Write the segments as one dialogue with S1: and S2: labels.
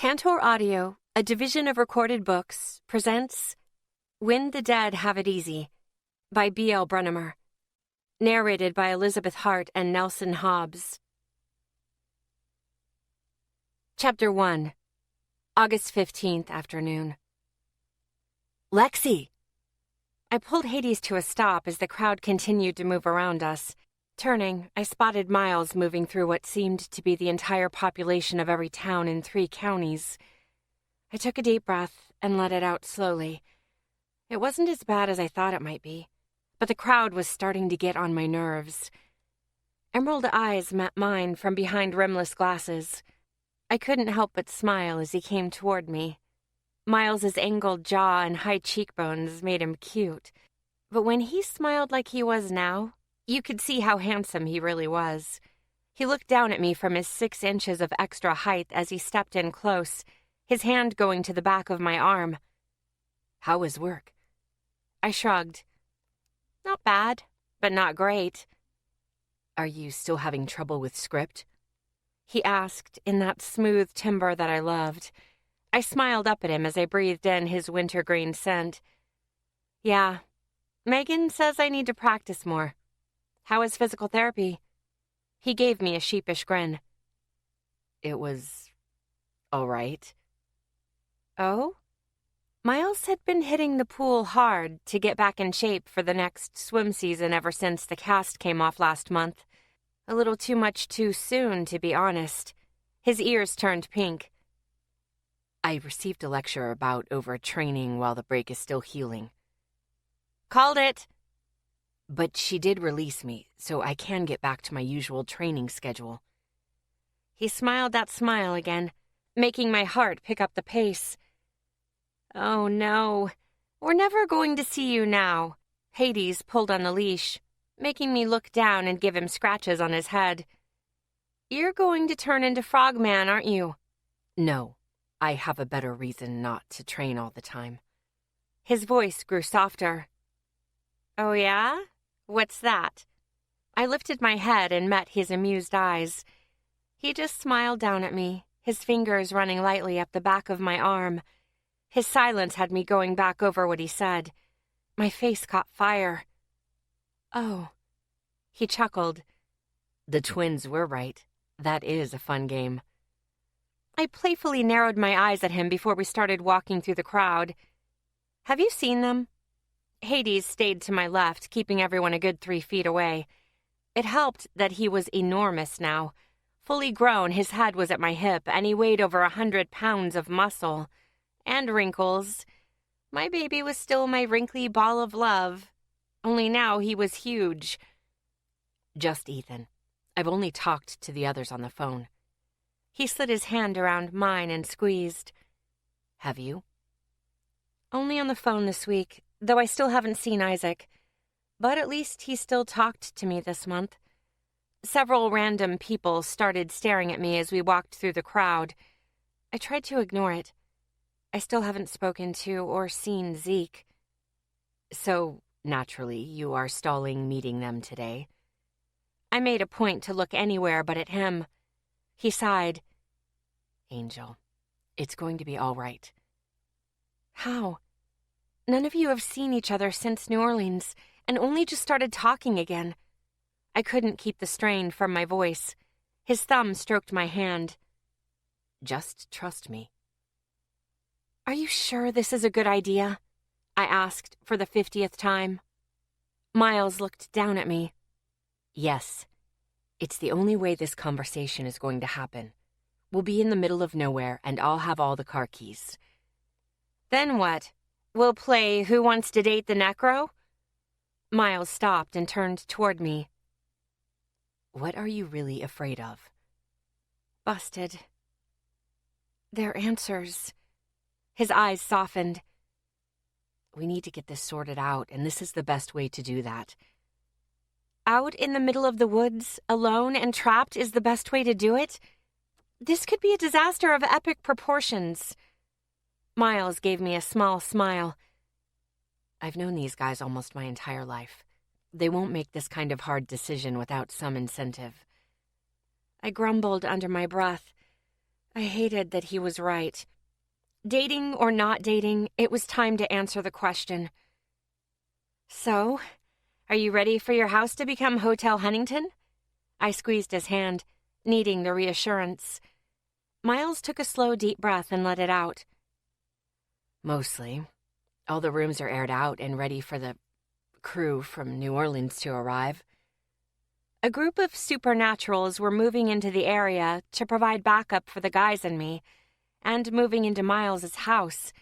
S1: Tantor Audio, a division of Recorded Books, presents When the Dead Have It Easy by B.L. Brunnemer. Narrated by Elizabeth Hart and Nelson Hobbs. Chapter 1. August 15th afternoon. Lexi! I pulled Hades to a stop as the crowd continued to move around us. Turning, I spotted Miles moving through what seemed to be the entire population of every town in 3 counties. I took a deep breath and let it out slowly. It wasn't as bad as I thought it might be, but the crowd was starting to get on my nerves. Emerald eyes met mine from behind rimless glasses. I couldn't help but smile as he came toward me. Miles's angled jaw and high cheekbones made him cute, but when he smiled like he was now, you could see how handsome he really was. He looked down at me from his 6 inches of extra height as he stepped in close, his hand going to the back of my arm. "How was work?" I shrugged. "Not bad, but not great." "Are you still having trouble with script?" he asked in that smooth timbre that I loved. I smiled up at him as I breathed in his wintergreen scent. "Yeah, Megan says I need to practice more. How is physical therapy?" He gave me a sheepish grin. "It was all right." "Oh?" Miles had been hitting the pool hard to get back in shape for the next swim season ever since the cast came off last month. A little too much too soon, to be honest. His ears turned pink. "I received a lecture about overtraining while the break is still healing." "Called it." "But she did release me, so I can get back to my usual training schedule." He smiled that smile again, making my heart pick up the pace. "Oh no, we're never going to see you now." Hades pulled on the leash, making me look down and give him scratches on his head. "You're going to turn into Frogman, aren't you?" "No, I have a better reason not to train all the time." His voice grew softer. "Oh yeah? What's that?" I lifted my head and met his amused eyes. He just smiled down at me, his fingers running lightly up the back of my arm. His silence had me going back over what he said. My face caught fire. "Oh." He chuckled. "The twins were right. That is a fun game." I playfully narrowed my eyes at him before we started walking through the crowd. "Have you seen them?" Hades stayed to my left, keeping everyone a good 3 feet away. It helped that he was enormous now. Fully grown, his head was at my hip, and he weighed over 100 pounds of muscle. And wrinkles. My baby was still my wrinkly ball of love. Only now he was huge. "Just Ethan. I've only talked to the others on the phone." He slid his hand around mine and squeezed. "Have you?" "Only on the phone this week, though I still haven't seen Isaac. But at least he still talked to me this month." Several random people started staring at me as we walked through the crowd. I tried to ignore it. I still haven't spoken to or seen Zeke. "So, naturally, you are stalling meeting them today." I made a point to look anywhere but at him. He sighed. "Angel, it's going to be all right." "How? None of you have seen each other since New Orleans, and only just started talking again." I couldn't keep the strain from my voice. His thumb stroked my hand. "Just trust me." "Are you sure this is a good idea?" I asked for the 50th time. Miles looked down at me. "Yes. It's the only way this conversation is going to happen. We'll be in the middle of nowhere, and I'll have all the car keys." "Then what? We'll play Who Wants to Date the Necro?" Miles stopped and turned toward me. "What are you really afraid of?" "Busted." "Their answers." His eyes softened. "We need to get this sorted out, and this is the best way to do that." "Out in the middle of the woods, alone and trapped, is the best way to do it? This could be a disaster of epic proportions." Miles gave me a small smile. "I've known these guys almost my entire life. They won't make this kind of hard decision without some incentive." I grumbled under my breath. I hated that he was right. Dating or not dating, it was time to answer the question. So, are you ready for your house to become Hotel Huntington? I squeezed his hand, needing the reassurance. Miles took a slow, deep breath and let it out. Mostly. All the rooms are aired out and ready for the crew from New Orleans to arrive. A group of supernaturals were moving into the area to provide backup for the guys and me, and moving into Miles's house.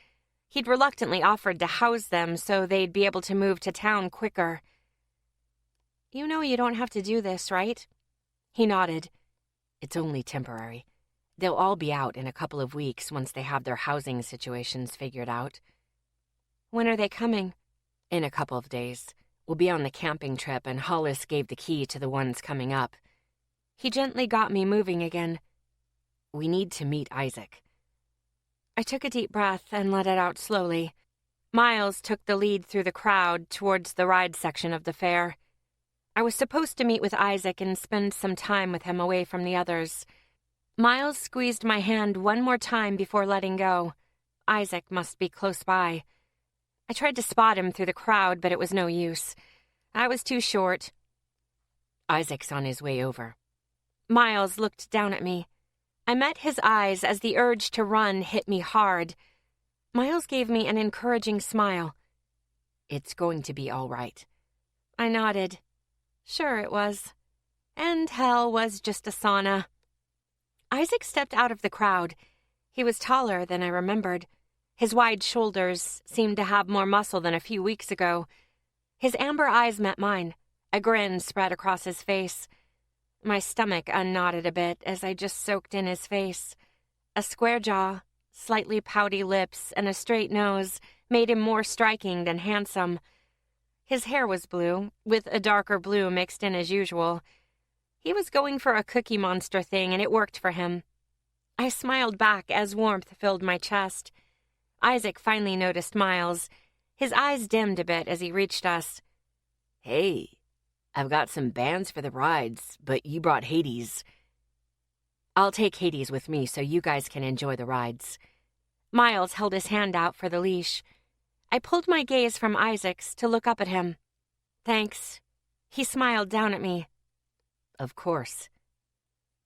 S1: He'd reluctantly offered to house them so they'd be able to move to town quicker. You know you don't have to do this, right? He nodded. It's only temporary. They'll all be out in a couple of weeks once they have their housing situations figured out. When are they coming? In a couple of days. We'll be on the camping trip, and Hollis gave the key to the ones coming up. He gently got me moving again. We need to meet Isaac. I took a deep breath and let it out slowly. Miles took the lead through the crowd towards the ride section of the fair. I was supposed to meet with Isaac and spend some time with him away from the others. Miles squeezed my hand one more time before letting go. Isaac must be close by. I tried to spot him through the crowd, but it was no use. I was too short. Isaac's on his way over. Miles looked down at me. I met his eyes as the urge to run hit me hard. Miles gave me an encouraging smile. It's going to be all right. I nodded. Sure it was. And hell was just a sauna. Isaac stepped out of the crowd. He was taller than I remembered. His wide shoulders seemed to have more muscle than a few weeks ago. His amber eyes met mine. A grin spread across his face. My stomach unknotted a bit as I just soaked in his face. A square jaw, slightly pouty lips, and a straight nose made him more striking than handsome. His hair was blue, with a darker blue mixed in as usual. He was going for a Cookie Monster thing, and it worked for him. I smiled back as warmth filled my chest. Isaac finally noticed Miles. His eyes dimmed a bit as he reached us. Hey, I've got some bands for the rides, but you brought Hades. I'll take Hades with me so you guys can enjoy the rides. Miles held his hand out for the leash. I pulled my gaze from Isaac's to look up at him. Thanks. He smiled down at me. Of course.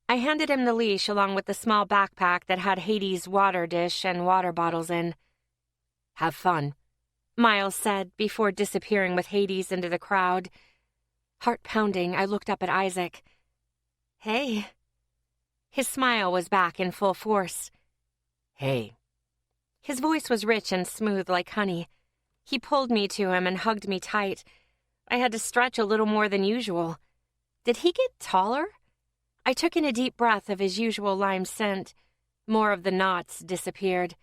S1: I handed him the leash along with the small backpack that had Hades' water dish and water bottles in. Have fun, Miles said before disappearing with Hades into the crowd. Heart pounding, I looked up at Isaac. Hey. His smile was back in full force. Hey. His voice was rich and smooth like honey. He pulled me to him and hugged me tight. I had to stretch a little more than usual. Did he get taller? I took in a deep breath of his usual lime scent. More of the knots disappeared.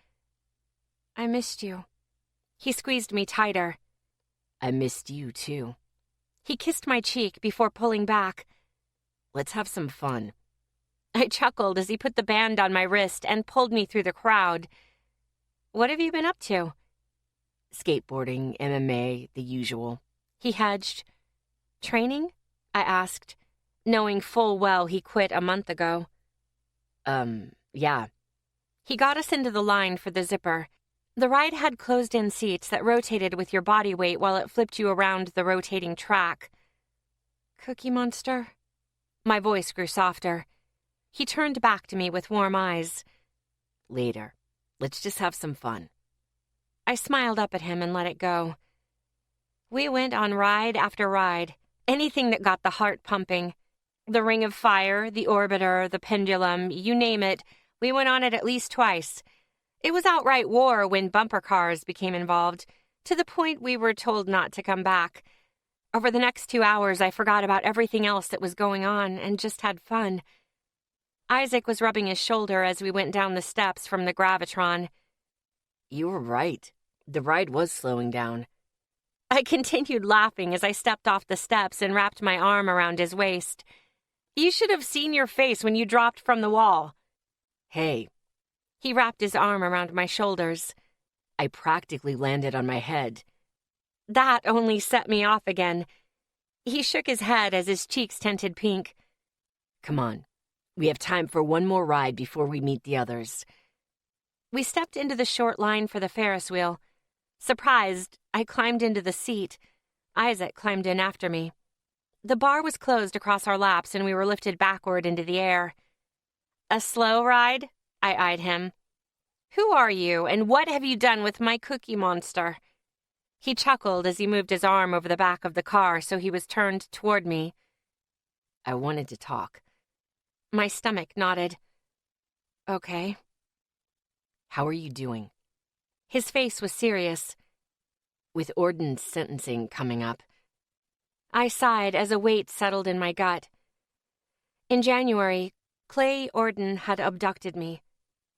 S1: I missed you. He squeezed me tighter. I missed you, too. He kissed my cheek before pulling back. Let's have some fun. I chuckled as he put the band on my wrist and pulled me through the crowd. What have you been up to? Skateboarding, MMA, the usual. He hedged. Training? I asked, knowing full well he quit a month ago. Yeah. He got us into the line for the zipper. The ride had closed-in seats that rotated with your body weight while it flipped you around the rotating track. Cookie Monster? My voice grew softer. He turned back to me with warm eyes. Later. Let's just have some fun. I smiled up at him and let it go. We went on ride after ride, anything that got the heart pumping. The Ring of Fire, the Orbiter, the Pendulum, you name it, we went on it at least twice. It was outright war when bumper cars became involved, to the point we were told not to come back. Over the next 2 hours, I forgot about everything else that was going on and just had fun. Isaac was rubbing his shoulder as we went down the steps from the Gravitron. You were right. The ride was slowing down. I continued laughing as I stepped off the steps and wrapped my arm around his waist. You should have seen your face when you dropped from the wall. Hey. He wrapped his arm around my shoulders. I practically landed on my head. That only set me off again. He shook his head as his cheeks tinted pink. Come on. We have time for one more ride before we meet the others. We stepped into the short line for the Ferris wheel. Surprised, I climbed into the seat. Isaac climbed in after me. The bar was closed across our laps and we were lifted backward into the air. A slow ride? I eyed him. Who are you, and what have you done with my cookie monster? He chuckled as he moved his arm over the back of the car so he was turned toward me. I wanted to talk. My stomach nodded. Okay. How are you doing? His face was serious. With Orden's sentencing coming up. I sighed as a weight settled in my gut. In January, Clay Orden had abducted me.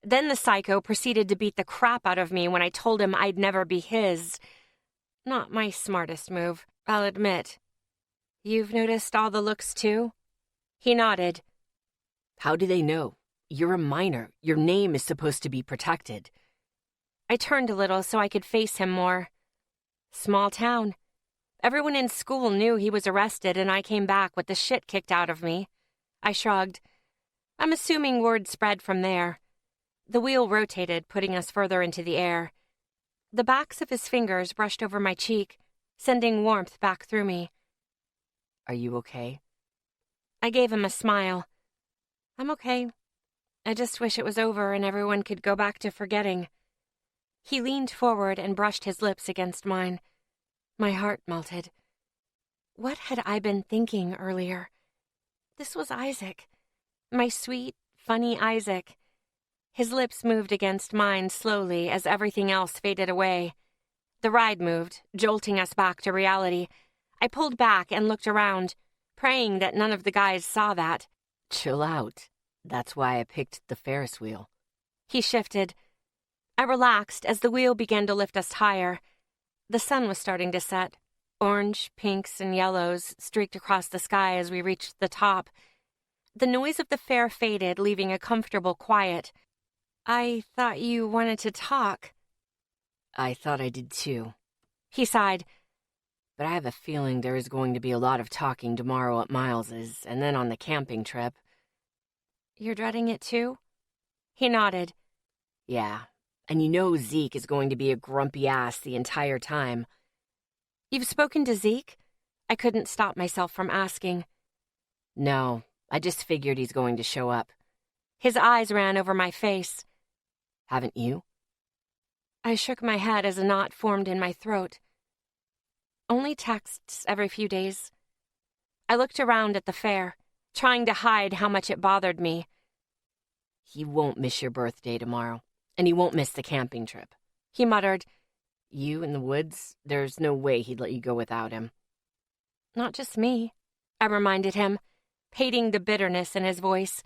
S1: Then the psycho proceeded to beat the crap out of me when I told him I'd never be his. Not my smartest move, I'll admit. You've noticed all the looks too? He nodded. How do they know? You're a minor. Your name is supposed to be protected. I turned a little so I could face him more. Small town. Everyone in school knew he was arrested and I came back with the shit kicked out of me. I shrugged. I'm assuming word spread from there. The wheel rotated, putting us further into the air. The backs of his fingers brushed over my cheek, sending warmth back through me. Are you okay? I gave him a smile. I'm okay. I just wish it was over and everyone could go back to forgetting. He leaned forward and brushed his lips against mine. My heart melted. What had I been thinking earlier? This was Isaac. My sweet, funny Isaac. His lips moved against mine slowly as everything else faded away. The ride moved, jolting us back to reality. I pulled back and looked around, praying that none of the guys saw that. Chill out. That's why I picked the Ferris wheel. He shifted. I relaxed as the wheel began to lift us higher. The sun was starting to set. Orange, pinks, and yellows streaked across the sky as we reached the top. The noise of the fair faded, leaving a comfortable quiet. I thought you wanted to talk. I thought I did too. He sighed. But I have a feeling there is going to be a lot of talking tomorrow at Miles's, and then on the camping trip. You're dreading it too? He nodded. Yeah, and you know Zeke is going to be a grumpy ass the entire time. You've spoken to Zeke? I couldn't stop myself from asking. No, I just figured he's going to show up. His eyes ran over my face. Haven't you? I shook my head as a knot formed in my throat. Only texts every few days. I looked around at the fair, trying to hide how much it bothered me. He won't miss your birthday tomorrow, and he won't miss the camping trip. He muttered, You in the woods? There's no way he'd let you go without him. Not just me, I reminded him, hating the bitterness in his voice.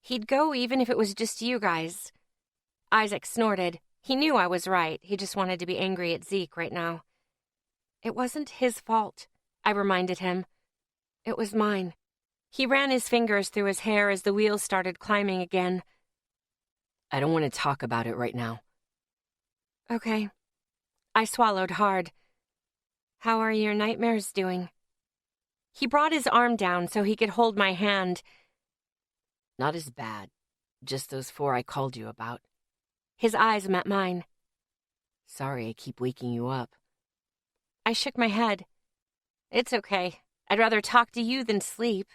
S1: He'd go even if it was just you guys. Isaac snorted. He knew I was right. He just wanted to be angry at Zeke right now. It wasn't his fault, I reminded him. It was mine. He ran his fingers through his hair as the wheels started climbing again. I don't want to talk about it right now. Okay. I swallowed hard. How are your nightmares doing? He brought his arm down so he could hold my hand. Not as bad. Just those 4 I called you about. His eyes met mine. Sorry I keep waking you up. I shook my head. It's okay. I'd rather talk to you than sleep.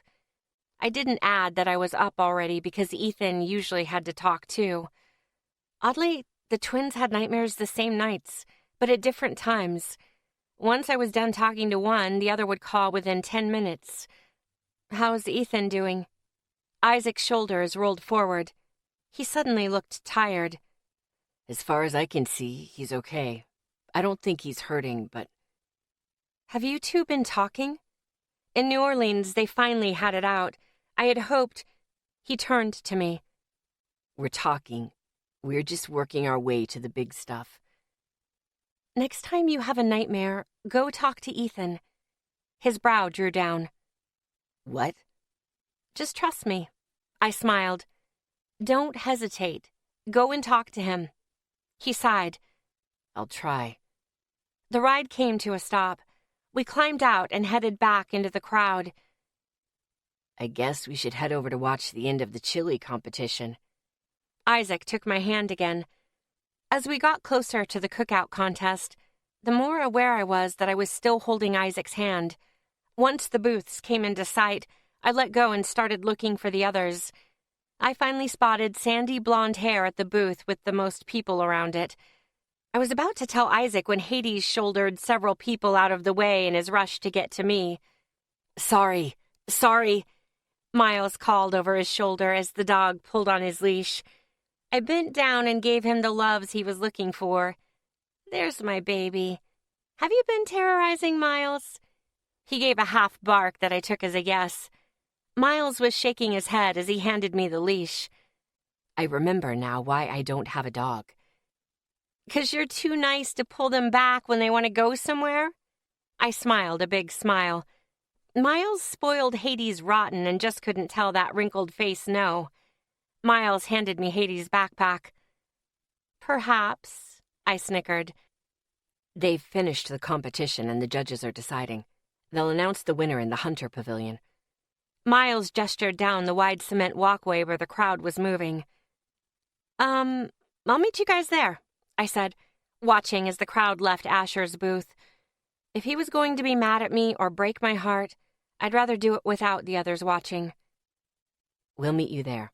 S1: I didn't add that I was up already because Ethan usually had to talk too. Oddly, the twins had nightmares the same nights, but at different times. Once I was done talking to one, the other would call within 10 minutes. How's Ethan doing? Isaac's shoulders rolled forward. He suddenly looked tired. As far as I can see, he's okay. I don't think he's hurting, but... Have you two been talking? In New Orleans, they finally had it out. I had hoped... He turned to me. We're talking. We're just working our way to the big stuff. Next time you have a nightmare, go talk to Ethan. His brow drew down. What? Just trust me. I smiled. Don't hesitate. Go and talk to him. He sighed. I'll try. The ride came to a stop. We climbed out and headed back into the crowd.
S2: I guess we should head over to watch the end of the chili competition.
S1: Isaac took my hand again. As we got closer to the cookout contest, the more aware I was that I was still holding Isaac's hand. Once the booths came into sight, I let go and started looking for the others. I finally spotted sandy blonde hair at the booth with the most people around it. I was about to tell Isaac when Hades shouldered several people out of the way in his rush to get to me.
S2: Sorry,
S1: Miles called over his shoulder as the dog pulled on his leash. I bent down and gave him the loves he was looking for. There's my baby. Have you been terrorizing Miles? He gave a half bark that I took as a yes. Miles was shaking his head as he handed me the leash.
S2: I remember now why I don't have a dog.
S1: 'Cause you're too nice to pull them back when they want to go somewhere? I smiled a big smile. Miles spoiled Hades rotten and just couldn't tell that wrinkled face no. Miles handed me Hades' backpack. Perhaps, I snickered.
S2: They've finished the competition and the judges are deciding. They'll announce the winner in the Hunter Pavilion.
S1: Miles gestured down the wide cement walkway where the crowd was moving. I'll meet you guys there, I said, watching as the crowd left Asher's booth. If he was going to be mad at me or break my heart, I'd rather do it without the others watching.
S2: We'll meet you there.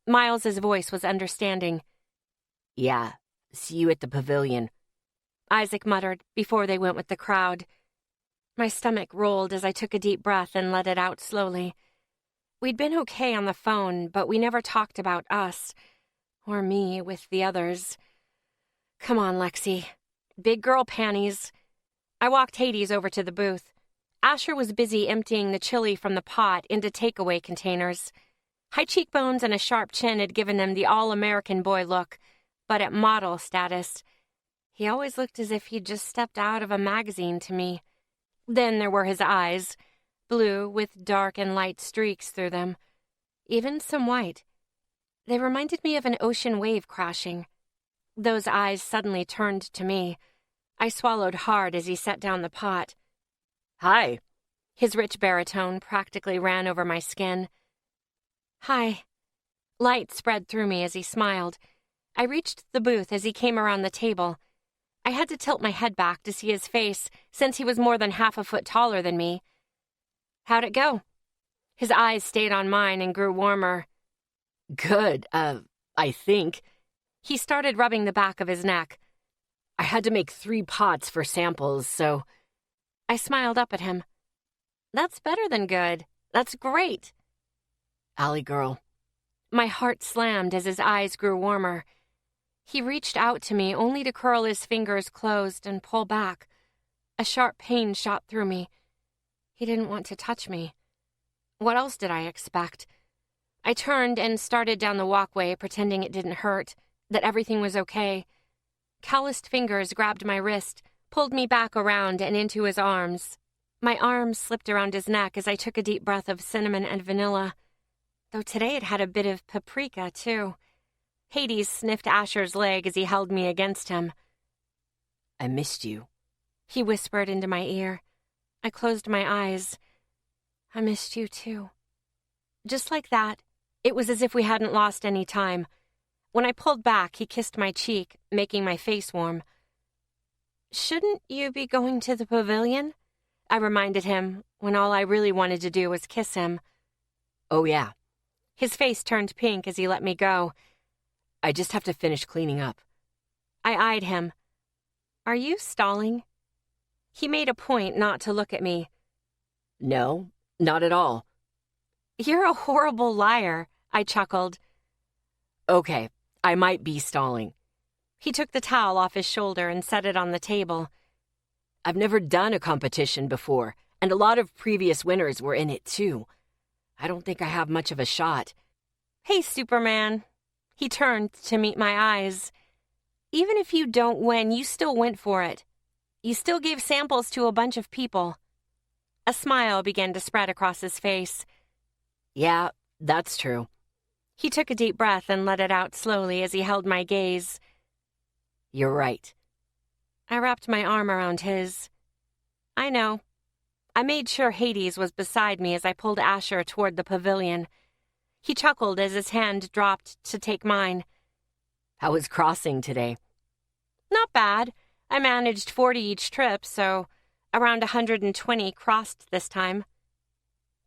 S1: Miles's voice was understanding.
S2: Yeah, see you at the pavilion,
S1: Isaac muttered before they went with the crowd. My stomach rolled as I took a deep breath and let it out slowly. We'd been okay on the phone, but we never talked about us, or me with the others. Come on, Lexi. Big girl panties. I walked Hades over to the booth. Asher was busy emptying the chili from the pot into takeaway containers. High cheekbones and a sharp chin had given him the all-American boy look, but at model status. He always looked as if he'd just stepped out of a magazine to me. Then there were his eyes, blue with dark and light streaks through them, even some white. They reminded me of an ocean wave crashing. Those eyes suddenly turned to me. I swallowed hard as he set down the pot.
S2: Hi.
S1: His rich baritone practically ran over my skin. Hi. Light spread through me as he smiled. I reached the booth as he came around the table. I had to tilt my head back to see his face, since he was more than half a foot taller than me. How'd it go? His eyes stayed on mine and grew warmer.
S2: Good, I think.
S1: He started rubbing the back of his neck.
S2: I had to make 3 pots for samples, so...
S1: I smiled up at him. That's better than good. That's great.
S2: Allie girl.
S1: My heart slammed as his eyes grew warmer. He reached out to me only to curl his fingers closed and pull back. A sharp pain shot through me. He didn't want to touch me. What else did I expect? I turned and started down the walkway, pretending it didn't hurt, that everything was okay. Calloused fingers grabbed my wrist, pulled me back around and into his arms. My arms slipped around his neck as I took a deep breath of cinnamon and vanilla. Though today it had a bit of paprika, too. Hades sniffed Asher's leg as he held me against him.
S2: I missed you,
S1: he whispered into my ear. I closed my eyes. I missed you, too. Just like that, it was as if we hadn't lost any time. When I pulled back, he kissed my cheek, making my face warm. Shouldn't you be going to the pavilion? I reminded him, when all I really wanted to do was kiss him.
S2: Oh, yeah.
S1: His face turned pink as he let me go.
S2: I just have to finish cleaning up.
S1: I eyed him. Are you stalling? He made a point not to look at me.
S2: No, not at all.
S1: You're a horrible liar, I chuckled.
S2: Okay, I might be stalling.
S1: He took the towel off his shoulder and set it on the table.
S2: I've never done a competition before, and a lot of previous winners were in it too. I don't think I have much of a shot.
S1: Hey, Superman. He turned to meet my eyes. Even if you don't win, you still went for it. You still gave samples to a bunch of people. A smile began to spread across his face.
S2: Yeah, that's true.
S1: He took a deep breath and let it out slowly as he held my gaze.
S2: You're right.
S1: I wrapped my arm around his. I know. I made sure Hades was beside me as I pulled Asher toward the pavilion. He chuckled as his hand dropped to take mine.
S2: How was crossing today?
S1: Not bad. I managed 40 each trip, so around 120 crossed this time.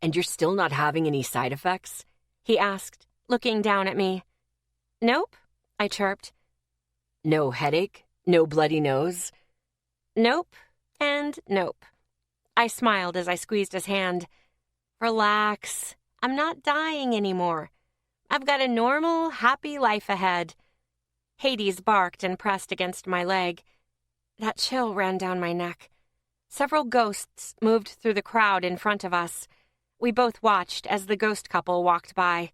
S2: And you're still not having any side effects?
S1: He asked, looking down at me. Nope, I chirped.
S2: No headache? No bloody nose?
S1: Nope, and nope. I smiled as I squeezed his hand. Relax. I'm not dying anymore. I've got a normal, happy life ahead. Hades barked and pressed against my leg. That chill ran down my neck. Several ghosts moved through the crowd in front of us. We both watched as the ghost couple walked by.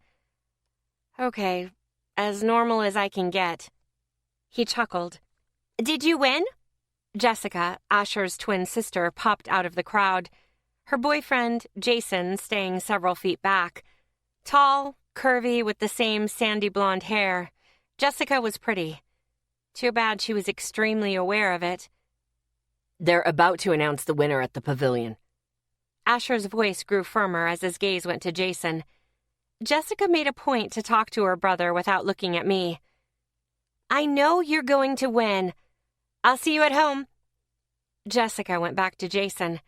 S1: Okay, as normal as I can get. He chuckled. Did you win? Jessica, Asher's twin sister, popped out of the crowd. Her boyfriend, Jason, staying several feet back. Tall, curvy, with the same sandy blonde hair. Jessica was pretty. Too bad she was extremely aware of it.
S2: They're about to announce the winner at the pavilion.
S1: Asher's voice grew firmer as his gaze went to Jason. Jessica made a point to talk to her brother without looking at me. I know you're going to win. I'll see you at home. Jessica went back to Jason.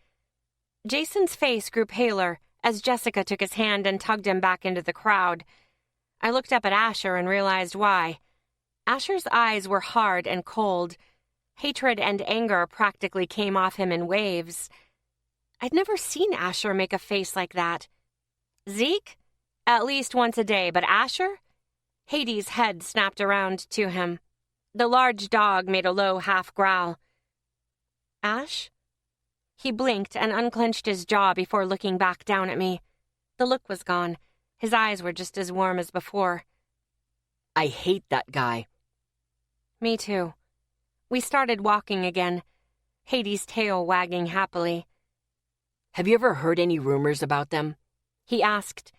S1: Jason's face grew paler as Jessica took his hand and tugged him back into the crowd. I looked up at Asher and realized why. Asher's eyes were hard and cold. Hatred and anger practically came off him in waves. I'd never seen Asher make a face like that. Zeke? At least once a day, but Asher? Hades' head snapped around to him. The large dog made a low half growl. Ash? He blinked and unclenched his jaw before looking back down at me. The look was gone. His eyes were just as warm as before.
S2: I hate that guy.
S1: Me too. We started walking again, Hades' tail wagging happily.
S2: Have you ever heard any rumors about them?
S1: He asked.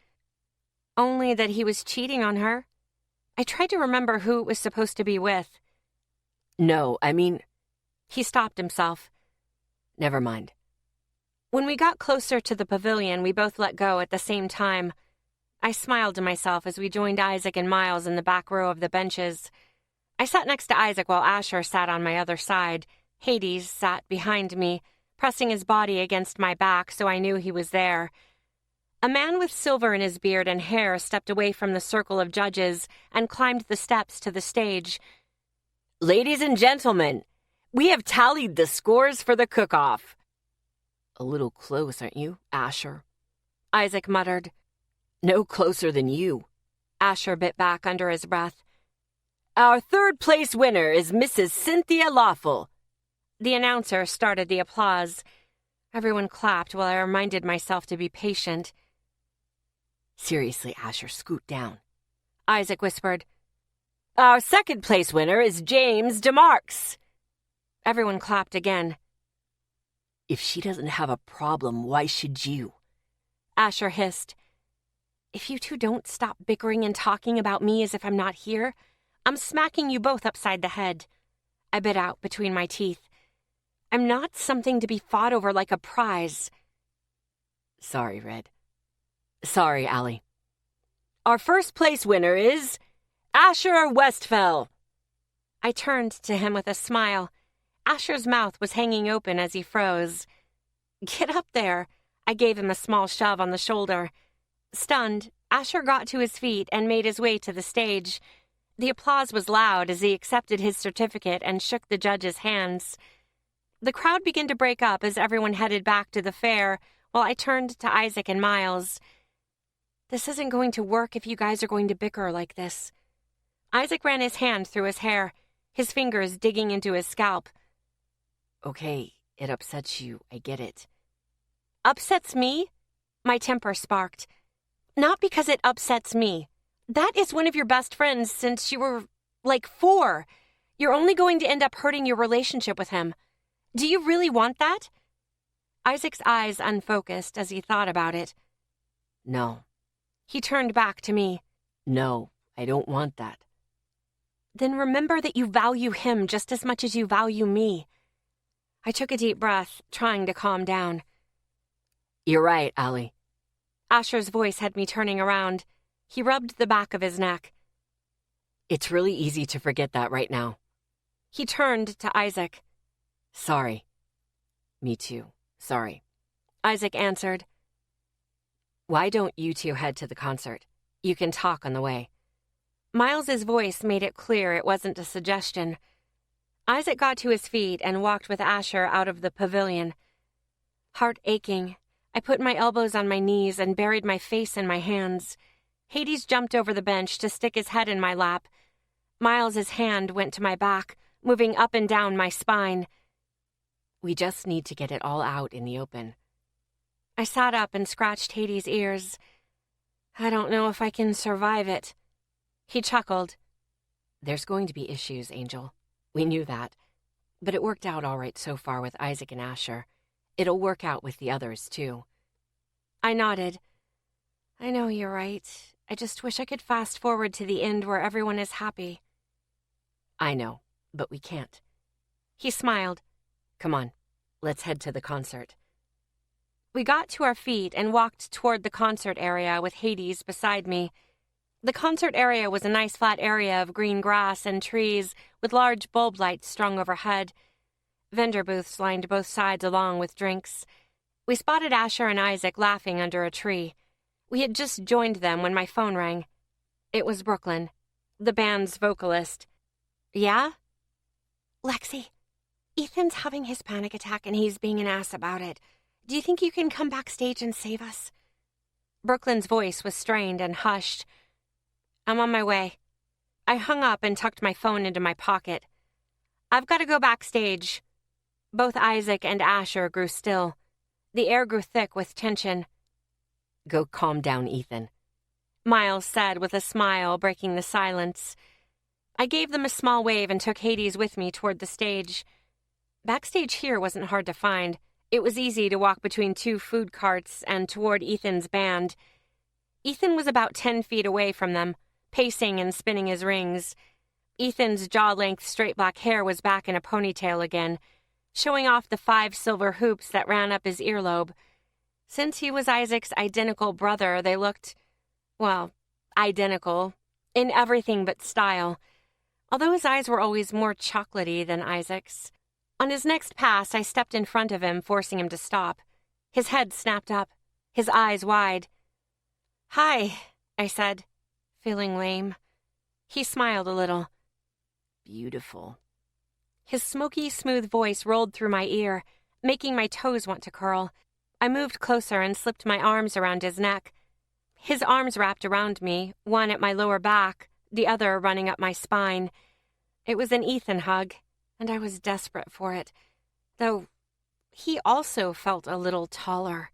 S1: Only that he was cheating on her. I tried to remember who it was supposed to be with.
S2: No, I mean...
S1: He stopped himself.
S2: Never mind.
S1: When we got closer to the pavilion, we both let go at the same time. I smiled to myself as we joined Isaac and Miles in the back row of the benches. I sat next to Isaac while Asher sat on my other side. Hades sat behind me, pressing his body against my back so I knew he was there. A man with silver in his beard and hair stepped away from the circle of judges and climbed the steps to the stage.
S2: Ladies and gentlemen, we have tallied the scores for the cook-off. A little close, aren't you, Asher?
S1: Isaac muttered.
S2: No closer than you.
S1: Asher bit back under his breath.
S2: Our third-place winner is Mrs. Cynthia Lawful.
S1: The announcer started the applause. Everyone clapped while I reminded myself to be patient.
S2: Seriously, Asher, scoot down.
S1: Isaac whispered.
S2: Our second-place winner is James DeMarks.
S1: Everyone clapped again.
S2: If she doesn't have a problem, why should you?
S1: Asher hissed. If you two don't stop bickering and talking about me as if I'm not here, I'm smacking you both upside the head. I bit out between my teeth. I'm not something to be fought over like a prize.
S2: Sorry, Red. Sorry, Allie. Our first-place winner is Asher Westfell.
S1: I turned to him with a smile. Asher's mouth was hanging open as he froze. Get up there. I gave him a small shove on the shoulder. Stunned, Asher got to his feet and made his way to the stage. The applause was loud as he accepted his certificate and shook the judges' hands. The crowd began to break up as everyone headed back to the fair, while I turned to Isaac and Miles. This isn't going to work if you guys are going to bicker like this. Isaac ran his hand through his hair, his fingers digging into his scalp.
S2: Okay, it upsets you. I get it.
S1: Upsets me? My temper sparked. Not because it upsets me. That is one of your best friends since you were, 4. You're only going to end up hurting your relationship with him. Do you really want that? Isaac's eyes unfocused as he thought about it.
S2: No.
S1: He turned back to me.
S2: No, I don't want that.
S1: Then remember that you value him just as much as you value me. I took a deep breath, trying to calm down.
S2: You're right, Allie.
S1: Asher's voice had me turning around. He rubbed the back of his neck.
S2: It's really easy to forget that right now.
S1: He turned to Isaac.
S2: Sorry. Me too. Sorry.
S1: Isaac answered.
S2: Why don't you two head to the concert? You can talk on the way.
S1: Miles's voice made it clear it wasn't a suggestion. Isaac got to his feet and walked with Asher out of the pavilion. Heart aching, I put my elbows on my knees and buried my face in my hands. Hades jumped over the bench to stick his head in my lap. Miles's hand went to my back, moving up and down my spine.
S2: We just need to get it all out in the open.
S1: I sat up and scratched Hades' ears. I don't know if I can survive it. He chuckled.
S2: There's going to be issues, Angel. We knew that. But it worked out all right so far with Isaac and Asher. It'll work out with the others, too.
S1: I nodded. I know you're right. I just wish I could fast forward to the end where everyone is happy.
S2: I know, but we can't.
S1: He smiled.
S2: Come on, let's head to the concert.
S1: We got to our feet and walked toward the concert area with Hades beside me. The concert area was a nice flat area of green grass and trees with large bulb lights strung overhead. Vendor booths lined both sides along with drinks. We spotted Asher and Isaac laughing under a tree. We had just joined them when my phone rang. It was Brooklyn, the band's vocalist.
S2: Yeah?
S1: Lexi, Ethan's having his panic attack and he's being an ass about it. Do you think you can come backstage and save us? Brooklyn's voice was strained and hushed. I'm on my way. I hung up and tucked my phone into my pocket. I've got to go backstage. Both Isaac and Asher grew still. The air grew thick with tension.
S2: Go calm down, Ethan,
S1: Miles said with a smile breaking the silence. I gave them a small wave and took Hades with me toward the stage. Backstage here wasn't hard to find. It was easy to walk between two food carts and toward Ethan's band. Ethan was about 10 feet away from them, pacing and spinning his rings. Ethan's jaw-length straight black hair was back in a ponytail again, showing off the 5 silver hoops that ran up his earlobe. Since he was Isaac's identical brother, they looked, well, identical, in everything but style, although his eyes were always more chocolatey than Isaac's. On his next pass, I stepped in front of him, forcing him to stop. His head snapped up, his eyes wide. Hi, I said, feeling lame. He smiled a little.
S2: Beautiful.
S1: His smoky, smooth voice rolled through my ear, making my toes want to curl. I moved closer and slipped my arms around his neck. His arms wrapped around me, one at my lower back, the other running up my spine. It was an Ethan hug, and I was desperate for it, though he also felt a little taller.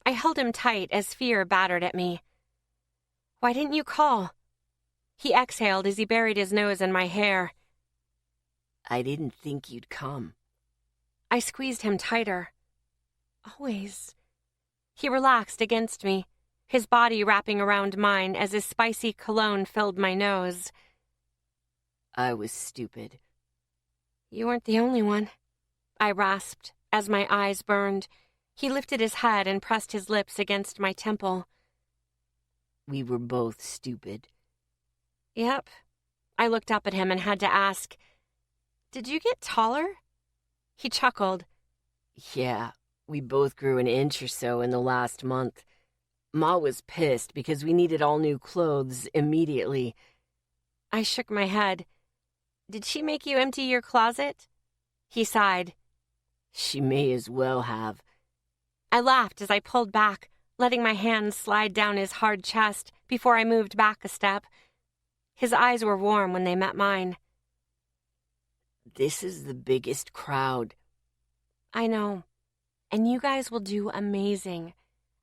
S1: I held him tight as fear battered at me. Why didn't you call? He exhaled as he buried his nose in my hair.
S2: I didn't think you'd come.
S1: I squeezed him tighter. Always. He relaxed against me, his body wrapping around mine as his spicy cologne filled my nose.
S2: I was stupid.
S1: You weren't the only one, I rasped as my eyes burned. He lifted his head and pressed his lips against my temple.
S2: We were both stupid.
S1: Yep. I looked up at him and had to ask, did you get taller? He chuckled.
S2: Yeah, we both grew an inch or so in the last month. Ma was pissed because we needed all new clothes immediately.
S1: I shook my head. Did she make you empty your closet? He sighed.
S2: She may as well have.
S1: I laughed as I pulled back, letting my hands slide down his hard chest before I moved back a step. His eyes were warm when they met mine.
S2: This is the biggest crowd.
S1: I know. And you guys will do amazing,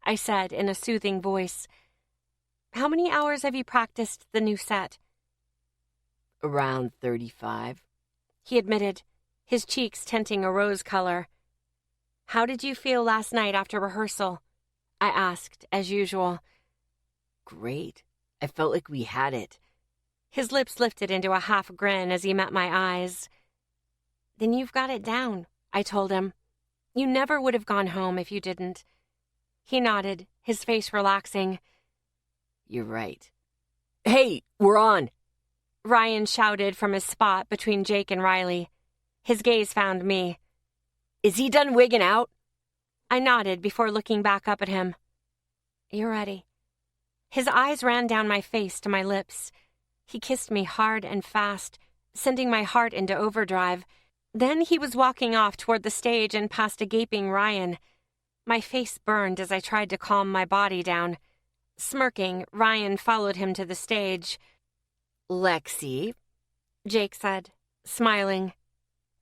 S1: I said in a soothing voice. How many hours have you practiced the new set?
S2: Around 35.
S1: He admitted, his cheeks tinting a rose color. How did you feel last night after rehearsal? I asked, as usual.
S2: Great. I felt like we had it.
S1: His lips lifted into a half grin as he met my eyes. Then you've got it down, I told him. You never would have gone home if you didn't. He nodded, his face relaxing.
S2: You're right. Hey, we're on!
S1: Ryan shouted from his spot between Jake and Riley. His gaze found me.
S2: Is he done wigging out?
S1: I nodded before looking back up at him. You're ready. His eyes ran down my face to my lips. He kissed me hard and fast, sending my heart into overdrive. Then he was walking off toward the stage and past a gaping Ryan. My face burned as I tried to calm my body down. Smirking, Ryan followed him to the stage.
S2: Lexi,
S1: Jake said, smiling.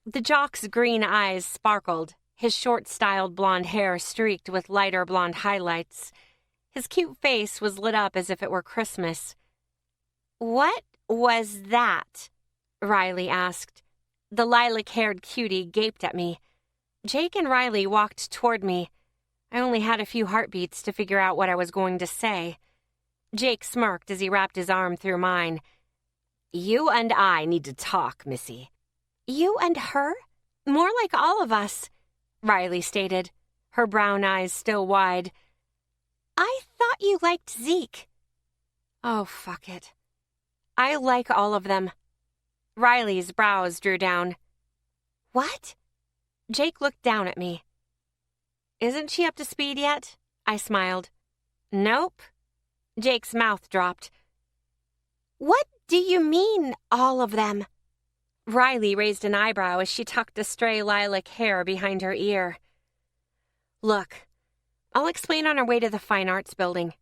S1: The jock's green eyes sparkled, his short-styled blonde hair streaked with lighter blonde highlights. His cute face was lit up as if it were Christmas. What was that? Riley asked. The lilac-haired cutie gaped at me. Jake and Riley walked toward me. I only had a few heartbeats to figure out what I was going to say. Jake smirked as he wrapped his arm through mine.
S2: You and I need to talk, Missy.
S1: You and her? More like all of us, Riley stated, her brown eyes still wide. I thought you liked Zeke. Oh, fuck it. I like all of them. Riley's brows drew down. What? Jake looked down at me. Isn't she up to speed yet? I smiled. Nope. Jake's mouth dropped. What do you mean, all of them? Riley raised an eyebrow as she tucked a stray lilac hair behind her ear. Look, I'll explain on our way to the Fine Arts building.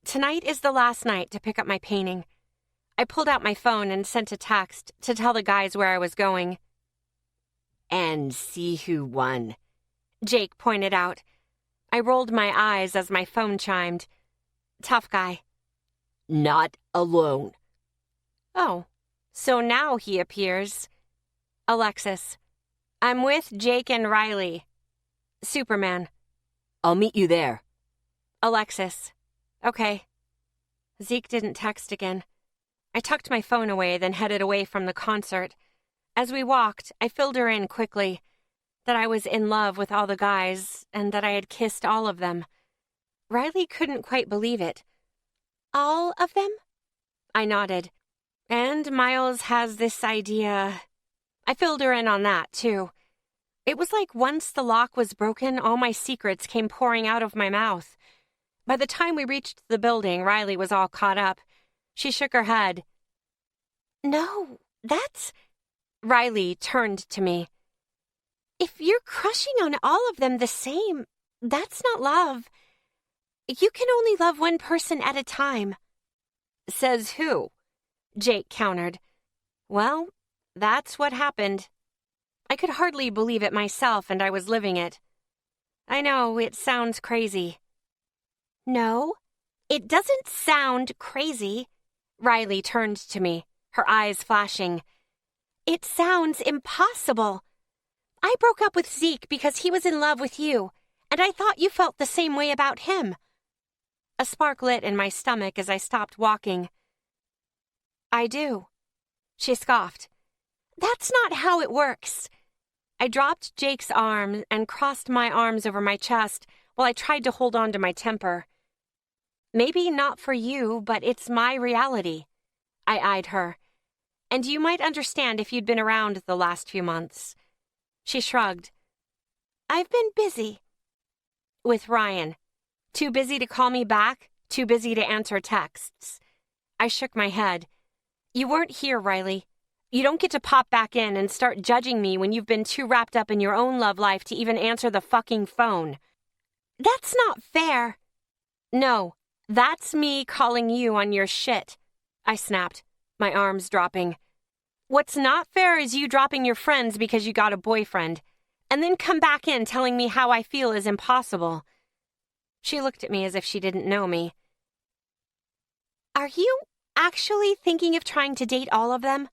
S1: Tonight is the last night to pick up my painting. I pulled out my phone and sent a text to tell the guys where I was going.
S2: And see who won,
S1: Jake pointed out. I rolled my eyes as my phone chimed. Tough guy.
S2: Not alone.
S1: Oh, so now he appears. Alexis. I'm with Jake and Riley. Superman.
S2: I'll meet you there.
S1: Alexis. Okay. Zeke didn't text again. I tucked my phone away, then headed away from the concert. As we walked, I filled her in quickly. That I was in love with all the guys, and that I had kissed all of them. Riley couldn't quite believe it. All of them? I nodded. And Miles has this idea. I filled her in on that, too. It was like once the lock was broken, all my secrets came pouring out of my mouth. By the time we reached the building, Riley was all caught up. She shook her head. No, that's... Riley turned to me. If you're crushing on all of them the same, that's not love. You can only love one person at a time. Says who? Jake countered. Well, that's what happened. I could hardly believe it myself, and I was living it. I know, it sounds crazy. No, it doesn't sound crazy. Riley turned to me, her eyes flashing. It sounds impossible. I broke up with Zeke because he was in love with you, and I thought you felt the same way about him. A spark lit in my stomach as I stopped walking. I do. She scoffed. That's not how it works. I dropped Jake's arm and crossed my arms over my chest while I tried to hold on to my temper. Maybe not for you, but it's my reality. I eyed her. And you might understand if you'd been around the last few months. She shrugged. I've been busy. With Ryan. Too busy to call me back, too busy to answer texts. I shook my head. You weren't here, Riley. You don't get to pop back in and start judging me when you've been too wrapped up in your own love life to even answer the fucking phone. That's not fair. No, that's me calling you on your shit, I snapped, my arms dropping. What's not fair is you dropping your friends because you got a boyfriend, and then come back in telling me how I feel is impossible. She looked at me as if she didn't know me. Are you actually thinking of trying to date all of them?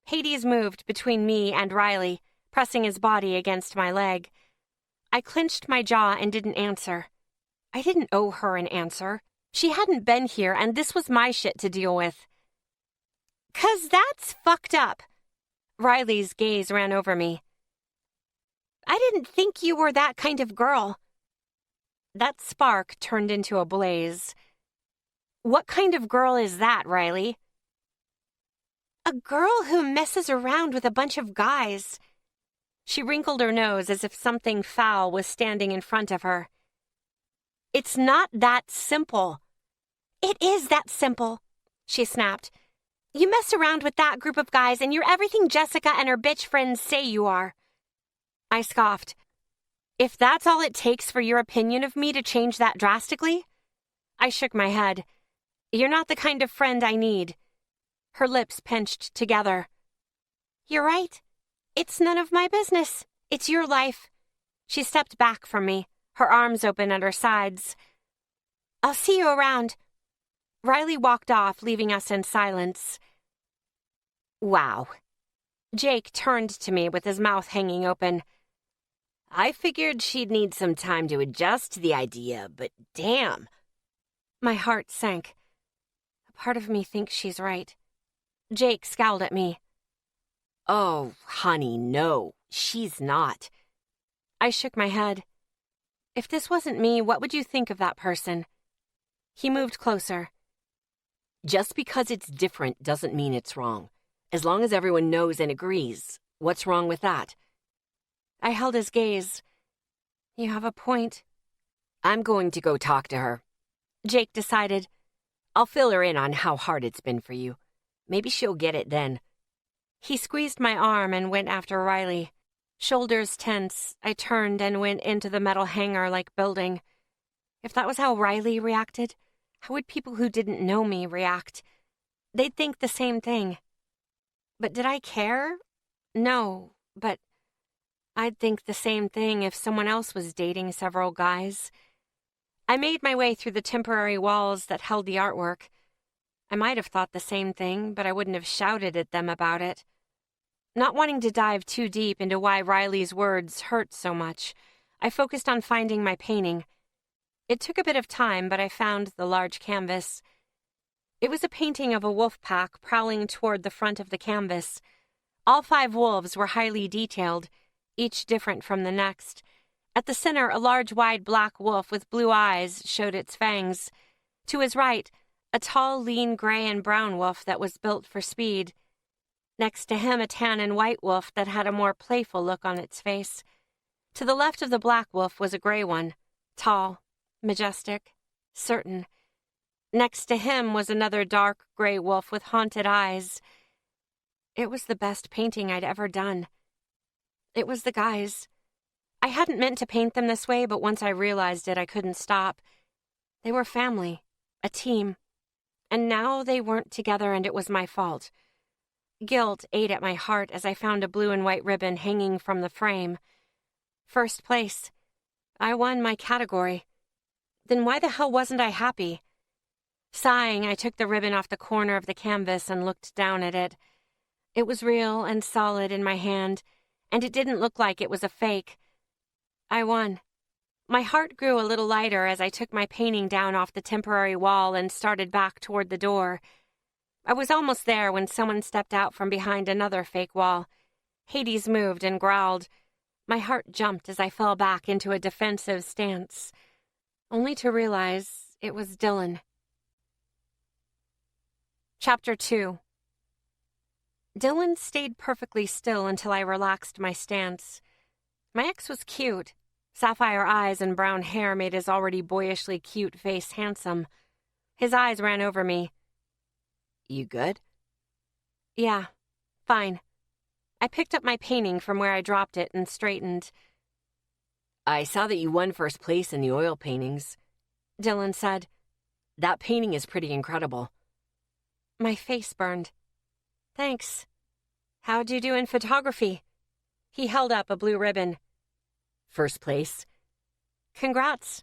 S1: Hades moved between me and Riley, pressing his body against my leg. I clenched my jaw and didn't answer. I didn't owe her an answer. She hadn't been here, and this was my shit to deal with. 'Cause that's fucked up. Riley's gaze ran over me. I didn't think you were that kind of girl. That spark turned into a blaze. "What kind of girl is that, Riley?" "A girl who messes around with a bunch of guys." She wrinkled her nose as if something foul was standing in front of her. "It's not that simple." "It is that simple," she snapped. "You mess around with that group of guys and you're everything Jessica and her bitch friends say you are." I scoffed. "If that's all it takes for your opinion of me to change that drastically?" I shook my head. "You're not the kind of friend I need." Her lips pinched together. "You're right. It's none of my business. It's your life." She stepped back from me, her arms open at her sides. "I'll see you around." Riley walked off, leaving us in silence. "Wow." Jake turned to me with his mouth hanging open. "I figured she'd need some time to adjust to the idea, but damn." My heart sank. A part of me thinks she's right. Jake scowled at me. "Oh, honey, no, she's not." I shook my head. "If this wasn't me, what would you think of that person?" He moved closer. "Just because it's different doesn't mean it's wrong. As long as everyone knows and agrees, what's wrong with that?" I held his gaze. "You have a point." "I'm going to go talk to her," Jake decided. "I'll fill her in on how hard it's been for you. Maybe she'll get it then." He squeezed my arm and went after Riley. Shoulders tense, I turned and went into the metal hangar-like building. If that was how Riley reacted, how would people who didn't know me react? They'd think the same thing. But did I care? No, but I'd think the same thing if someone else was dating several guys. I made my way through the temporary walls that held the artwork. I might have thought the same thing, but I wouldn't have shouted at them about it. Not wanting to dive too deep into why Riley's words hurt so much, I focused on finding my painting. It took a bit of time, but I found the large canvas. It was a painting of a wolf pack prowling toward the front of the canvas. All 5 wolves were highly detailed, each different from the next. At the center, a large, wide black wolf with blue eyes showed its fangs. To his right, a tall, lean gray and brown wolf that was built for speed. Next to him, a tan and white wolf that had a more playful look on its face. To the left of the black wolf was a gray one, tall, majestic, certain. Next to him was another dark gray wolf with haunted eyes. It was the best painting I'd ever done. It was the guys. I hadn't meant to paint them this way, but once I realized it, I couldn't stop. They were family, a team. And now they weren't together, and it was my fault. Guilt ate at my heart as I found a blue and white ribbon hanging from the frame. First place. I won my category. Then why the hell wasn't I happy? Sighing, I took the ribbon off the corner of the canvas and looked down at it. It was real and solid in my hand, and it didn't look like it was a fake. I won. My heart grew a little lighter as I took my painting down off the temporary wall and started back toward the door. I was almost there when someone stepped out from behind another fake wall. Hades moved and growled. My heart jumped as I fell back into a defensive stance, only to realize it was Dylan. Chapter 2. Dylan stayed perfectly still until I relaxed my stance. My ex was cute. Sapphire eyes and brown hair made his already boyishly cute face handsome. His eyes ran over me. "You good?" "Yeah, fine." I picked up my painting from where I dropped it and straightened. "I saw that you won first place in the oil paintings," Dylan said. "That painting is pretty incredible." My face burned. "Thanks. How'd you do in photography?" He held up a blue ribbon. "First place." "Congrats."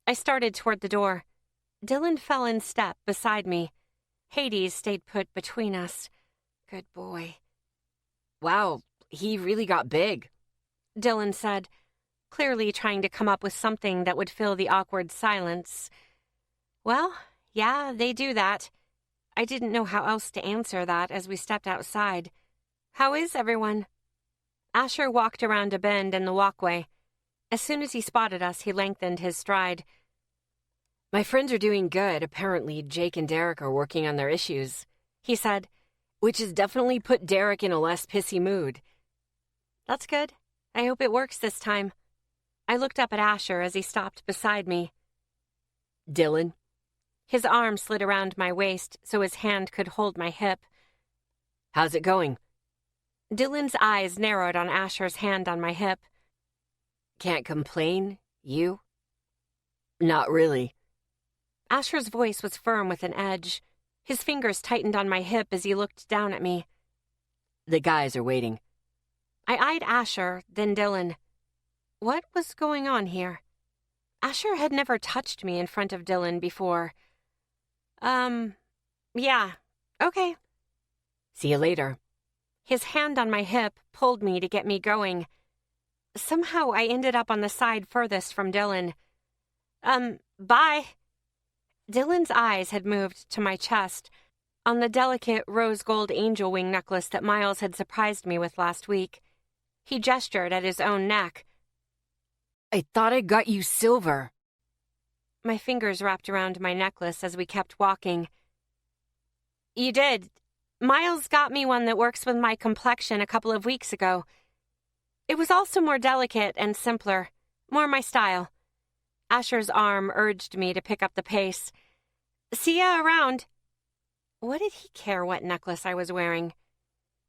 S1: I started toward the door. Dylan fell in step beside me. Hades stayed put between us. Good boy. "Wow, he really got big," Dylan said, clearly trying to come up with something that would fill the awkward silence. "Well, yeah, they do that." I didn't know how else to answer that as we stepped outside. "How is everyone?" Asher walked around a bend in the walkway. As soon as he spotted us, he lengthened his stride.
S2: My friends are doing good. Apparently, Jake and Derek are working on their issues, he said, which has definitely put Derek in a less pissy mood.
S1: That's good. I hope it works this time. I looked up at Asher as he stopped beside me.
S2: Dylan?
S1: His arm slid around my waist so his hand could hold my hip.
S2: How's it going?
S1: Dylan's eyes narrowed on Asher's hand on my hip.
S2: Can't complain, you? Not really.
S1: Asher's voice was firm with an edge. His fingers tightened on my hip as he looked down at me.
S2: The guys are waiting.
S1: I eyed Asher, then Dylan. What was going on here? Asher had never touched me in front of Dylan before. Yeah, okay.
S2: See you later.
S1: His hand on my hip pulled me to get me going. Somehow I ended up on the side furthest from Dylan. Bye. Dylan's eyes had moved to my chest, on the delicate rose gold angel wing necklace that Miles had surprised me with last week. He gestured at his own neck.
S2: I thought I got you silver.
S1: My fingers wrapped around my necklace as we kept walking. You did. Miles got me one that works with my complexion a couple of weeks ago. It was also more delicate and simpler, more my style. Asher's arm urged me to pick up the pace. See ya around. What did he care what necklace I was wearing?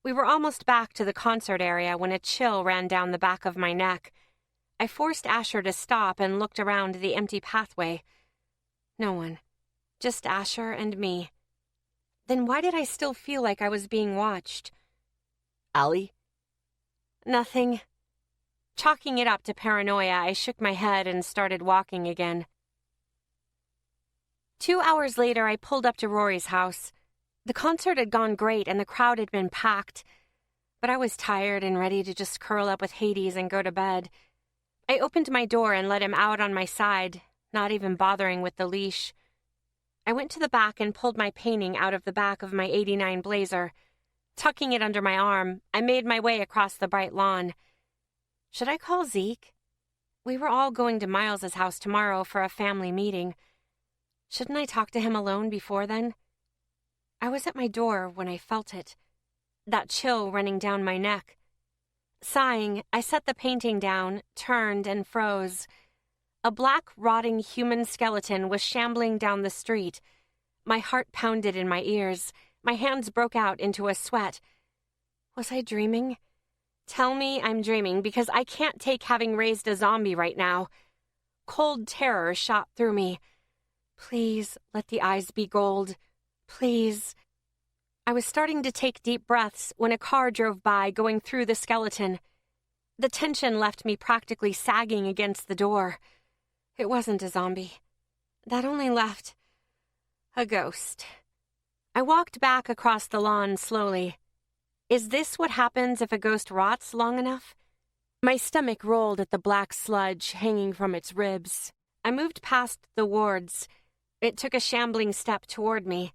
S1: We were almost back to the concert area when a chill ran down the back of my neck. I forced Asher to stop and looked around the empty pathway. No one. Just Asher and me. Then why did I still feel like I was being watched?
S2: Allie?
S1: Nothing. Chalking it up to paranoia, I shook my head and started walking again. 2 hours later, I pulled up to Rory's house. The concert had gone great and the crowd had been packed, but I was tired and ready to just curl up with Hades and go to bed. I opened my door and let him out on my side, not even bothering with the leash. I went to the back and pulled my painting out of the back of my '89 blazer. Tucking it under my arm, I made my way across the bright lawn. Should I call Zeke? We were all going to Miles's house tomorrow for a family meeting. Shouldn't I talk to him alone before then? I was at my door when I felt it, that chill running down my neck. Sighing, I set the painting down, turned, and froze. A black, rotting human skeleton was shambling down the street. My heart pounded in my ears. My hands broke out into a sweat. Was I dreaming? Tell me I'm dreaming, because I can't take having raised a zombie right now. Cold terror shot through me. Please, let the eyes be gold. Please. I was starting to take deep breaths when a car drove by, going through the skeleton. The tension left me practically sagging against the door. It wasn't a zombie. That only left a ghost. I walked back across the lawn slowly. Is this what happens if a ghost rots long enough? My stomach rolled at the black sludge hanging from its ribs. I moved past the wards. It took a shambling step toward me.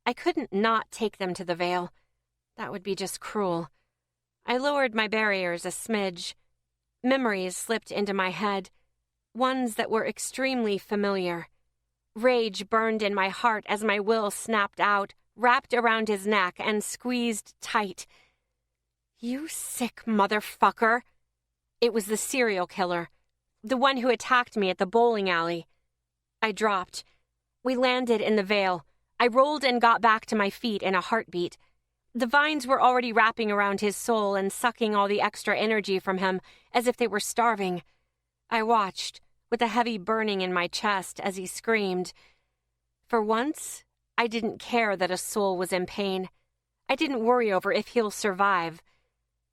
S1: I couldn't not take them to the Veil. That would be just cruel. I lowered my barriers a smidge. Memories slipped into my head, ones that were extremely familiar. Rage burned in my heart as my will snapped out, wrapped around his neck, and squeezed tight. You sick motherfucker! It was the serial killer, the one who attacked me at the bowling alley. I dropped. We landed in the Veil. I rolled and got back to my feet in a heartbeat. The vines were already wrapping around his soul and sucking all the extra energy from him as if they were starving. I watched, with a heavy burning in my chest, as he screamed. For once, I didn't care that a soul was in pain. I didn't worry over if he'll survive.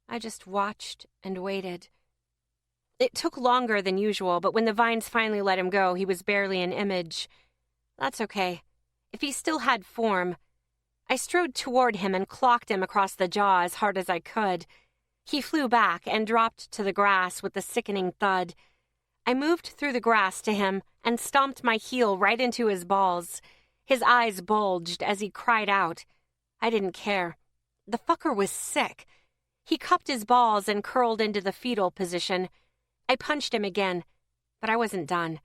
S1: I just watched and waited. It took longer than usual, but when the vines finally let him go, he was barely an image. That's okay. If he still had form. I strode toward him and clocked him across the jaw as hard as I could. He flew back and dropped to the grass with a sickening thud. I moved through the grass to him and stomped my heel right into his balls. His eyes bulged as he cried out. I didn't care. The fucker was sick. He cupped his balls and curled into the fetal position. I punched him again, but I wasn't done.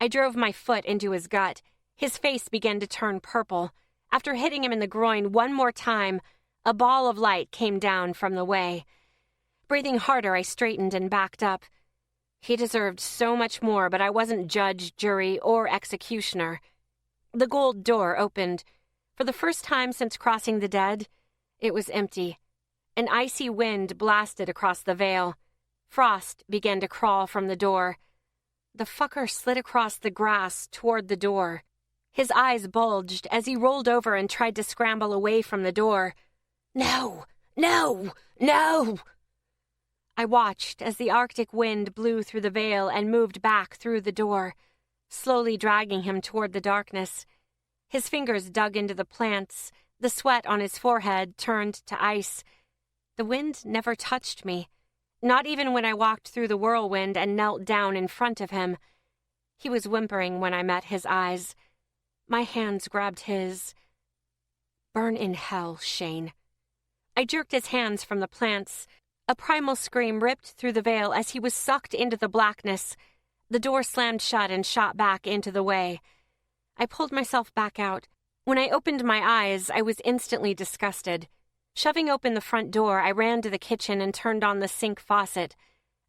S1: I drove my foot into his gut. His face began to turn purple. After hitting him in the groin one more time, a ball of light came down from the way. Breathing harder, I straightened and backed up. He deserved so much more, but I wasn't judge, jury, or executioner. The gold door opened. For the first time since crossing the dead, it was empty. An icy wind blasted across the veil. Frost began to crawl from the door. The fucker slid across the grass toward the door. His eyes bulged as he rolled over and tried to scramble away from the door. No! No! No! I watched as the Arctic wind blew through the veil and moved back through the door, slowly dragging him toward the darkness. His fingers dug into the plants. The sweat on his forehead turned to ice. The wind never touched me, not even when I walked through the whirlwind and knelt down in front of him. He was whimpering when I met his eyes. My hands grabbed his. Burn in hell, Shane. I jerked his hands from the plants. A primal scream ripped through the veil as he was sucked into the blackness. The door slammed shut and shot back into the way. I pulled myself back out. When I opened my eyes, I was instantly disgusted. Shoving open the front door, I ran to the kitchen and turned on the sink faucet.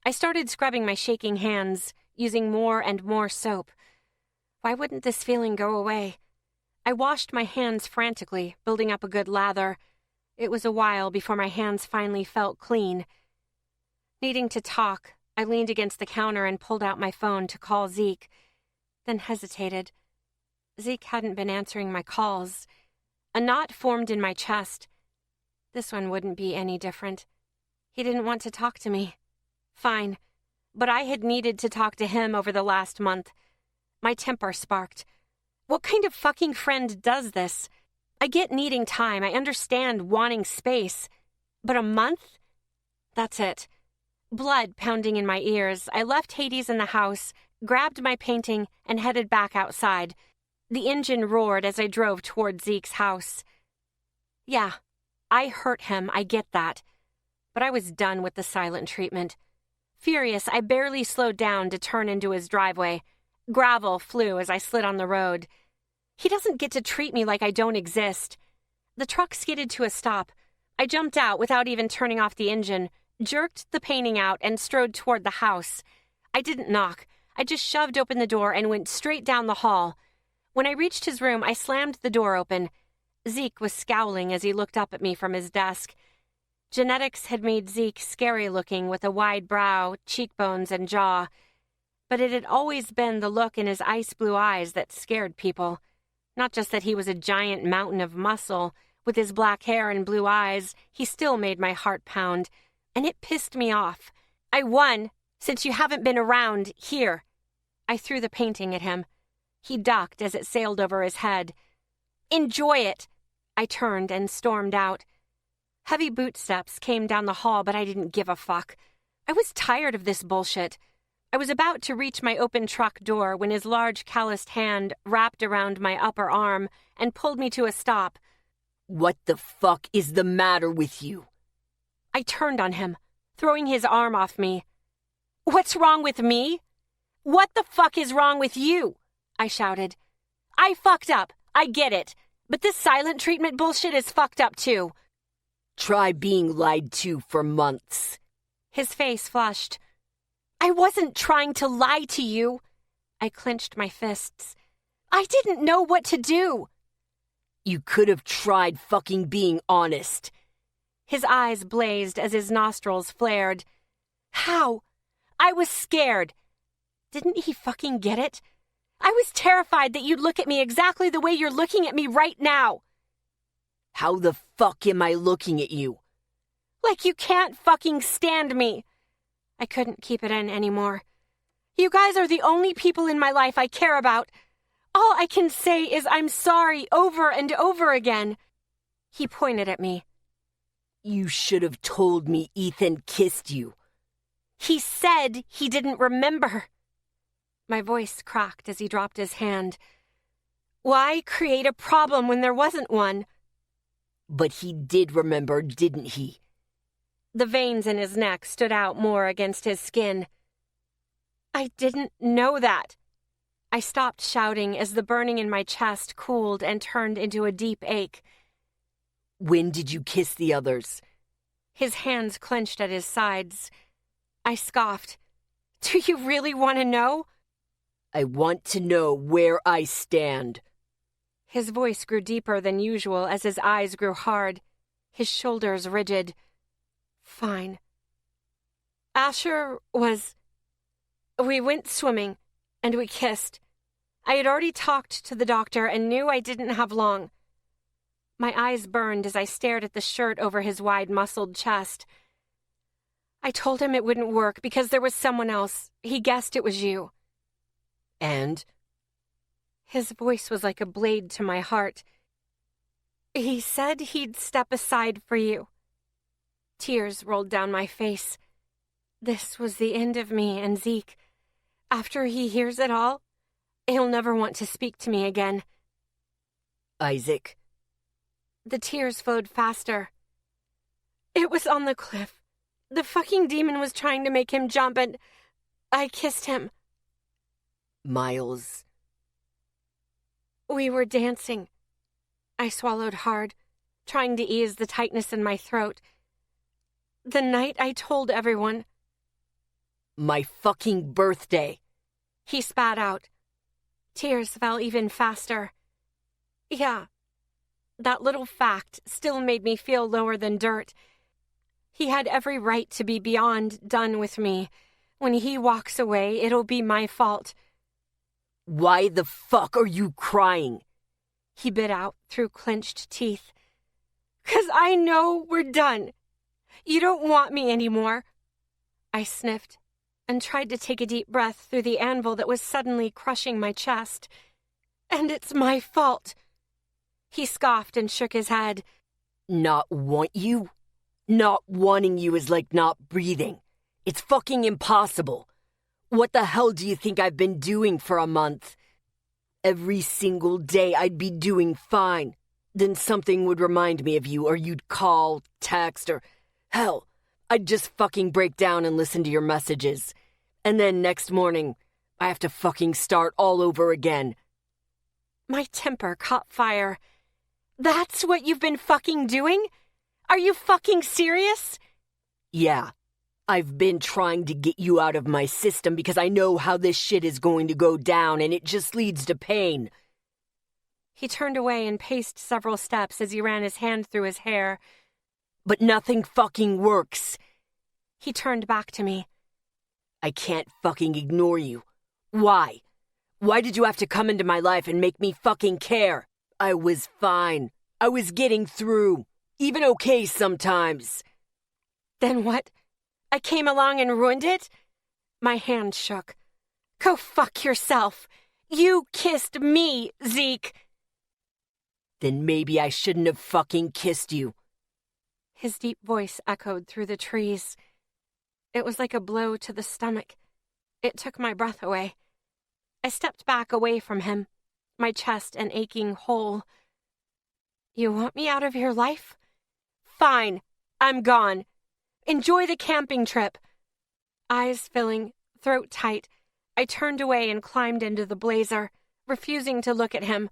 S1: I started scrubbing my shaking hands, using more and more soap. Why wouldn't this feeling go away? I washed my hands frantically, building up a good lather. It was a while before my hands finally felt clean. Needing to talk, I leaned against the counter and pulled out my phone to call Zeke, then hesitated. Zeke hadn't been answering my calls. A knot formed in my chest. This one wouldn't be any different. He didn't want to talk to me. Fine. But I had needed to talk to him over the last month. My temper sparked. What kind of fucking friend does this? I get needing time. I understand wanting space. But a month? That's it. Blood pounding in my ears, I left Hades in the house, grabbed my painting, and headed back outside. The engine roared as I drove toward Zeke's house. Yeah, I hurt him, I get that. But I was done with the silent treatment. Furious, I barely slowed down to turn into his driveway. Gravel flew as I slid on the road. He doesn't get to treat me like I don't exist. The truck skidded to a stop. I jumped out without even turning off the engine, jerked the painting out, and strode toward the house. I didn't knock. I just shoved open the door and went straight down the hall. When I reached his room, I slammed the door open. Zeke was scowling as he looked up at me from his desk. Genetics had made Zeke scary-looking with a wide brow, cheekbones, and jaw. But it had always been the look in his ice-blue eyes that scared people. Not just that he was a giant mountain of muscle. With his black hair and blue eyes, he still made my heart pound. And it pissed me off. I won, since you haven't been around here. I threw the painting at him. He ducked as it sailed over his head. Enjoy it! I turned and stormed out. Heavy bootsteps came down the hall, but I didn't give a fuck. I was tired of this bullshit. I was about to reach my open truck door when his large calloused hand wrapped around my upper arm and pulled me to a stop.
S2: What the fuck is the matter with you?
S1: I turned on him, throwing his arm off me. What's wrong with me? What the fuck is wrong with you? I shouted. I fucked up. I get it. But this silent treatment bullshit is fucked up too.
S2: Try being lied to for months.
S1: His face flushed. I wasn't trying to lie to you. I clenched my fists. I didn't know what to do.
S2: You could have tried fucking being honest.
S1: His eyes blazed as his nostrils flared. How? I was scared. Didn't he fucking get it? I was terrified that you'd look at me exactly the way you're looking at me right now.
S2: How the fuck am I looking at you?
S1: Like you can't fucking stand me. I couldn't keep it in anymore. You guys are the only people in my life I care about. All I can say is I'm sorry over and over again. He pointed at me.
S2: You should have told me Ethan kissed you.
S1: He said he didn't remember. My voice cracked as he dropped his hand. Why create a problem when there wasn't one?
S2: But he did remember, didn't he?
S1: The veins in his neck stood out more against his skin. I didn't know that. I stopped shouting as the burning in my chest cooled and turned into a deep ache.
S2: When did you kiss the others?
S1: His hands clenched at his sides. I scoffed. Do you really want to know?
S2: I want to know where I stand.
S1: His voice grew deeper than usual as his eyes grew hard, his shoulders rigid. Fine. Asher was... We went swimming, and we kissed. I had already talked to the doctor and knew I didn't have long. My eyes burned as I stared at the shirt over his wide, muscled chest. I told him it wouldn't work because there was someone else. He guessed it was you.
S2: And?
S1: His voice was like a blade to my heart. He said he'd step aside for you. Tears rolled down my face. This was the end of me and Zeke. After he hears it all, he'll never want to speak to me again.
S2: Isaac.
S1: The tears flowed faster. It was on the cliff. The fucking demon was trying to make him jump, and I kissed him.
S2: Miles.
S1: We were dancing. I swallowed hard, trying to ease the tightness in my throat. The night I told everyone.
S2: My fucking birthday.
S1: He spat out. Tears fell even faster. Yeah. That little fact still made me feel lower than dirt. He had every right to be beyond done with me. When he walks away, it'll be my fault.
S2: Why the fuck are you crying?
S1: He bit out through clenched teeth. 'Cause I know we're done. You don't want me anymore. I sniffed and tried to take a deep breath through the anvil that was suddenly crushing my chest. And it's my fault. He scoffed and shook his head.
S2: Not want you? Not wanting you is like not breathing. It's fucking impossible. What the hell do you think I've been doing for a month? Every single day I'd be doing fine. Then something would remind me of you, or you'd call, text, or hell, I'd just fucking break down and listen to your messages. And then next morning, I have to fucking start all over again.
S1: My temper caught fire. That's what you've been fucking doing? Are you fucking serious?
S2: Yeah. I've been trying to get you out of my system because I know how this shit is going to go down and it just leads to pain.
S1: He turned away and paced several steps as he ran his hand through his hair.
S2: But nothing fucking works.
S1: He turned back to me.
S2: I can't fucking ignore you. Why? Why did you have to come into my life and make me fucking care? I was fine. I was getting through. Even okay sometimes.
S1: Then what? I came along and ruined it? My hand shook. Go fuck yourself. You kissed me, Zeke.
S2: Then maybe I shouldn't have fucking kissed you.
S1: His deep voice echoed through the trees. It was like a blow to the stomach. It took my breath away. I stepped back away from him, my chest an aching hole. You want me out of your life? Fine, I'm gone. Enjoy the camping trip. Eyes filling, throat tight, I turned away and climbed into the Blazer, refusing to look at him.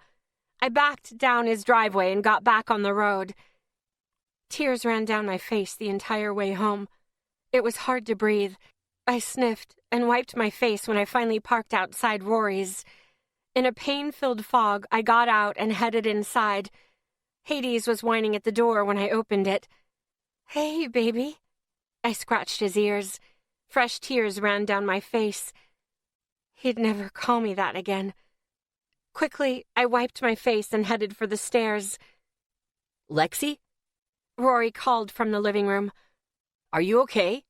S1: I backed down his driveway and got back on the road. Tears ran down my face the entire way home. It was hard to breathe. I sniffed and wiped my face when I finally parked outside Rory's. In a pain-filled fog, I got out and headed inside. Hades was whining at the door when I opened it. Hey, baby. I scratched his ears. Fresh tears ran down my face. He'd never call me that again. Quickly, I wiped my face and headed for the stairs.
S2: Lexi?
S1: Rory called from the living room.
S2: Are you okay?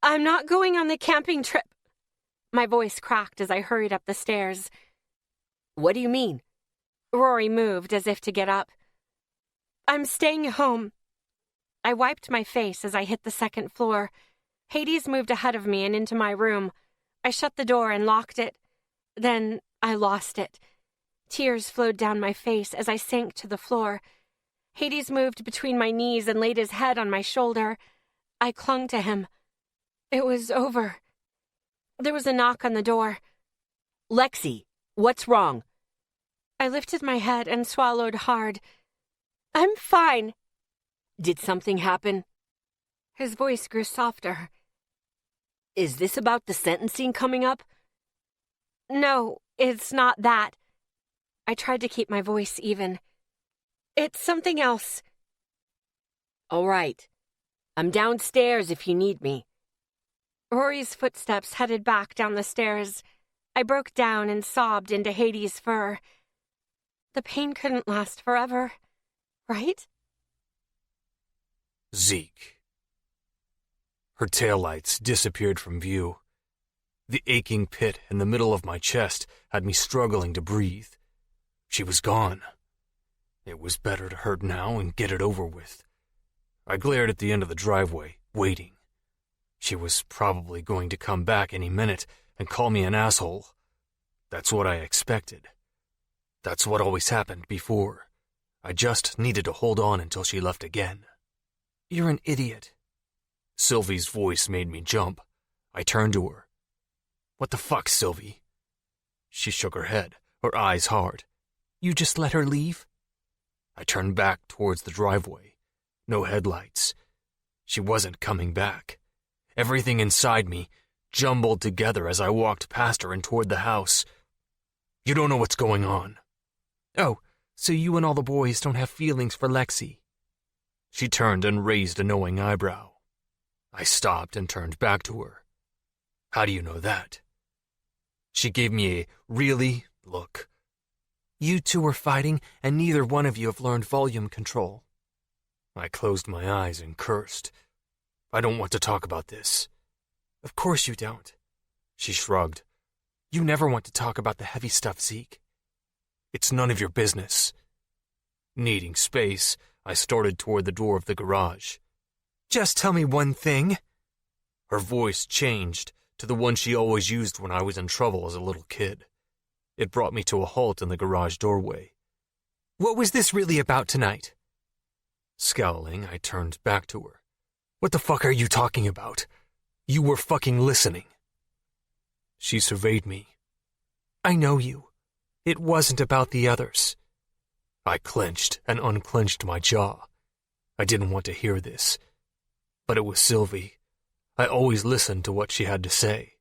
S1: I'm not going on the camping trip. My voice cracked as I hurried up the stairs.
S2: What do you mean?
S1: Rory moved as if to get up. I'm staying home. I wiped my face as I hit the second floor. Hades moved ahead of me and into my room. I shut the door and locked it. Then I lost it. Tears flowed down my face as I sank to the floor. Hades moved between my knees and laid his head on my shoulder. I clung to him. It was over. There was a knock on the door.
S2: Lexi, what's wrong?
S1: I lifted my head and swallowed hard. I'm fine.
S2: Did something happen?
S1: His voice grew softer.
S2: Is this about the sentencing coming up?
S1: No, it's not that. I tried to keep my voice even. It's something else.
S2: All right. I'm downstairs if you need me.
S1: Rory's footsteps headed back down the stairs. I broke down and sobbed into Hades' fur. The pain couldn't last forever, right?
S3: Zeke. Her taillights disappeared from view. The aching pit in the middle of my chest had me struggling to breathe. She was gone. It was better to hurt now and get it over with. I glared at the end of the driveway, waiting. She was probably going to come back any minute and call me an asshole. That's what I expected. That's what always happened before. I just needed to hold on until she left again. "You're an idiot." Sylvie's voice made me jump. I turned to her. "What the fuck, Sylvie?" She shook her head, her eyes hard. "You just let her leave?" I turned back towards the driveway. No headlights. She wasn't coming back. Everything inside me jumbled together as I walked past her and toward the house. "You don't know what's going on." "Oh, so you and all the boys don't have feelings for Lexi?" She turned and raised a knowing eyebrow. I stopped and turned back to her. "How do you know that?" She gave me a "really" look. "You two were fighting, and neither one of you have learned volume control." I closed my eyes and cursed. "I don't want to talk about this." "Of course you don't." She shrugged. "You never want to talk about the heavy stuff, Zeke." "It's none of your business." Needing space, I started toward the door of the garage. "Just tell me one thing." Her voice changed to the one she always used when I was in trouble as a little kid. It brought me to a halt in the garage doorway. "What was this really about tonight?" Scowling, I turned back to her. "What the fuck are you talking about? You were fucking listening." She surveyed me. "I know you. It wasn't about the others." I clenched and unclenched my jaw. I didn't want to hear this. But it was Sylvie. I always listened to what she had to say.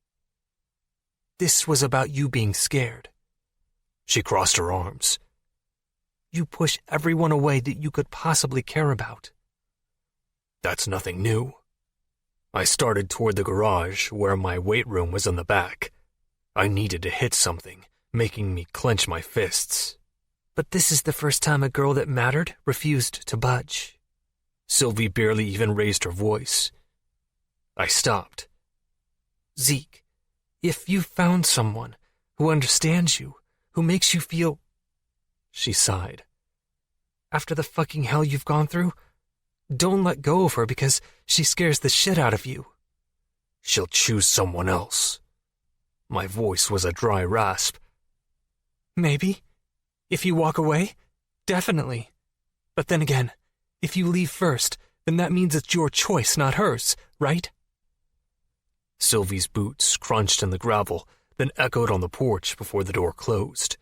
S3: "This was about you being scared." She crossed her arms. "You push everyone away that you could possibly care about." "That's nothing new." I started toward the garage where my weight room was in the back. I needed to hit something, making me clench my fists. "But this is the first time a girl that mattered refused to budge." Sylvie barely even raised her voice. I stopped. "Zeke, if you found someone who understands you, who makes you feel..." She sighed. "After the fucking hell you've gone through, don't let go of her because she scares the shit out of you." "She'll choose someone else." My voice was a dry rasp. "Maybe. If you walk away, definitely. But then again, if you leave first, then that means it's your choice, not hers, right?" Sylvie's boots crunched in the gravel, then echoed on the porch before the door closed.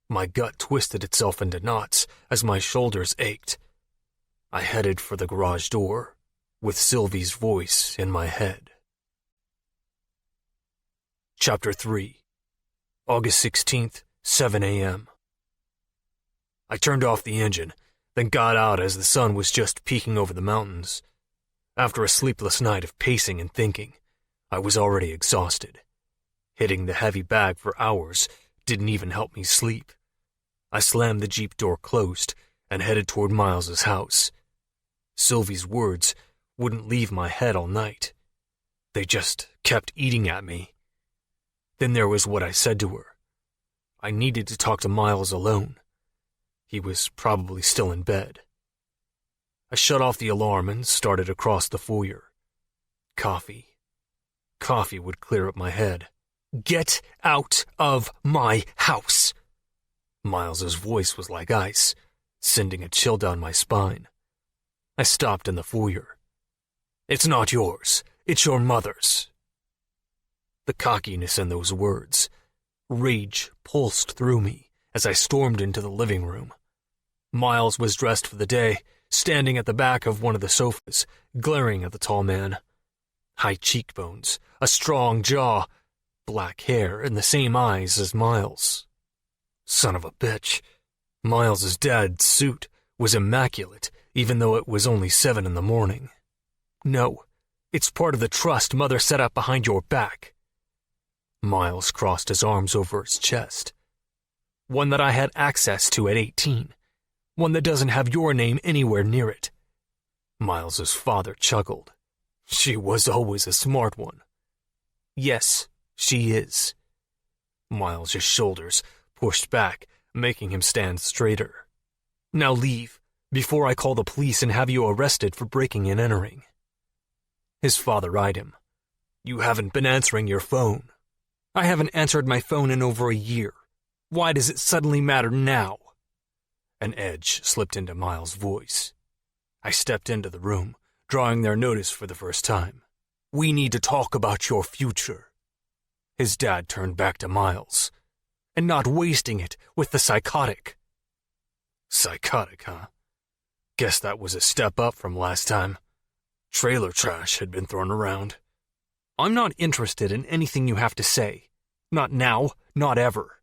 S3: My gut twisted itself into knots as my shoulders ached. I headed for the garage door, with Sylvie's voice in my head. Chapter 3. August 16th, 7 a.m. I turned off the engine, then got out as the sun was just peeking over the mountains. After a sleepless night of pacing and thinking, I was already exhausted. Hitting the heavy bag for hours didn't even help me sleep. I slammed the Jeep door closed and headed toward Miles's house. Sylvie's words wouldn't leave my head all night. They just kept eating at me. Then there was what I said to her. I needed to talk to Miles alone. He was probably still in bed. I shut off the alarm and started across the foyer. Coffee. Coffee would clear up my head. "Get out of my house!" Miles's voice was like ice, sending a chill down my spine. I stopped in the foyer. "It's not yours. It's your mother's." The cockiness in those words. Rage pulsed through me as I stormed into the living room. Miles was dressed for the day, standing at the back of one of the sofas, glaring at the tall man. High cheekbones, a strong jaw, black hair, and the same eyes as Miles. Son of a bitch. Miles's dad's suit was immaculate, even though it was only 7 in the morning. No, it's part of the trust Mother set up behind your back. Miles crossed his arms over his chest. One that I had access to at 18. One that doesn't have your name anywhere near it. Miles's father chuckled. She was always a smart one. Yes, she is. Miles's shoulders pushed back, making him stand straighter. Now leave, before I call the police and have you arrested for breaking and entering. His father eyed him. You haven't been answering your phone. I haven't answered my phone in over a year. Why does it suddenly matter now? An edge slipped into Miles' voice. I stepped into the room, drawing their notice for the first time. We need to talk about your future. His dad turned back to Miles. And not wasting it with the psychotic. Psychotic, huh? Guess that was a step up from last time. Trailer trash had been thrown around. I'm not interested in anything you have to say. Not now, not ever.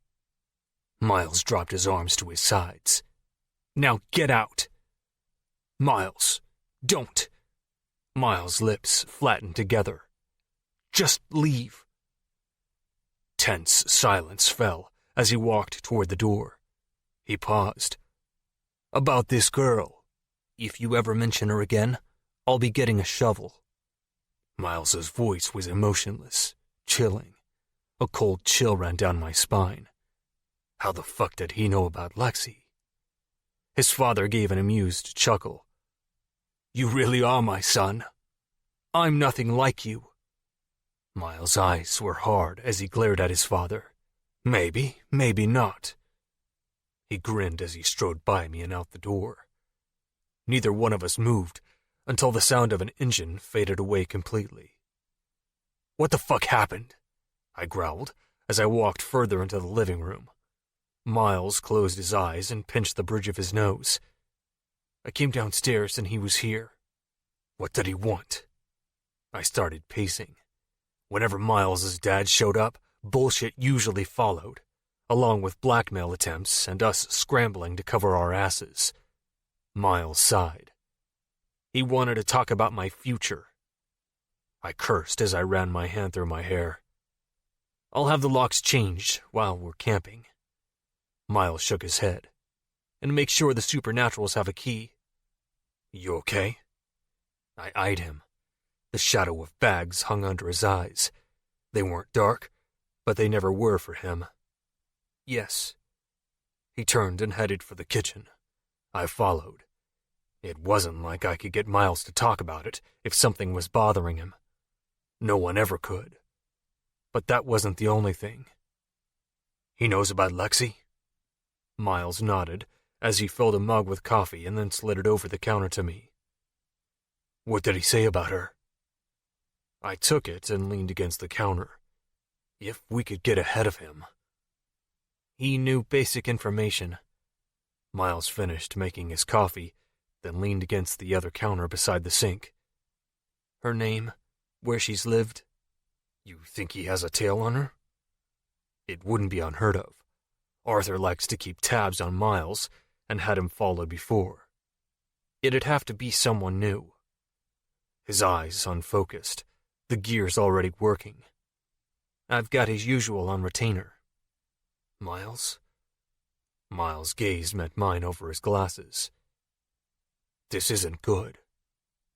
S3: Miles dropped his arms to his sides. Now get out. Miles, don't. Miles' lips flattened together. Just leave. Tense silence fell as he walked toward the door. He paused. About this girl. If you ever mention her again, I'll be getting a shovel. Miles's voice was emotionless, chilling. A cold chill ran down my spine. How the fuck did he know about Lexi? His father gave an amused chuckle. You really are my son. I'm nothing like you. Miles' eyes were hard as he glared at his father. Maybe, maybe not. He grinned as he strode by me and out the door. Neither one of us moved until the sound of an engine faded away completely. What the fuck happened? I growled as I walked further into the living room. Miles closed his eyes and pinched the bridge of his nose. I came downstairs and he was here. What did he want? I started pacing. Whenever Miles's dad showed up, bullshit usually followed, along with blackmail attempts and us scrambling to cover our asses. Miles sighed. He wanted to talk about my future. I cursed as I ran my hand through my hair. I'll have the locks changed while we're camping. Miles shook his head. And make sure the supernaturals have a key. You okay? I eyed him. The shadow of bags hung under his eyes. They weren't dark, but they never were for him. Yes. He turned and headed for the kitchen. I followed. It wasn't like I could get Miles to talk about it if something was bothering him. No one ever could. But that wasn't the only thing. He knows about Lexi? Miles nodded as he filled a mug with coffee and then slid it over the counter to me. What did he say about her? I took it and leaned against the counter. If we could get ahead of him. He knew basic information. Miles finished making his coffee, then leaned against the other counter beside the sink. Her name, where she's lived. You think he has a tail on her? It wouldn't be unheard of. Arthur likes to keep tabs on Miles and had him followed before. It'd have to be someone new. His eyes unfocused, the gears already working. I've got his usual on retainer. Miles? Miles' gaze met mine over his glasses. This isn't good.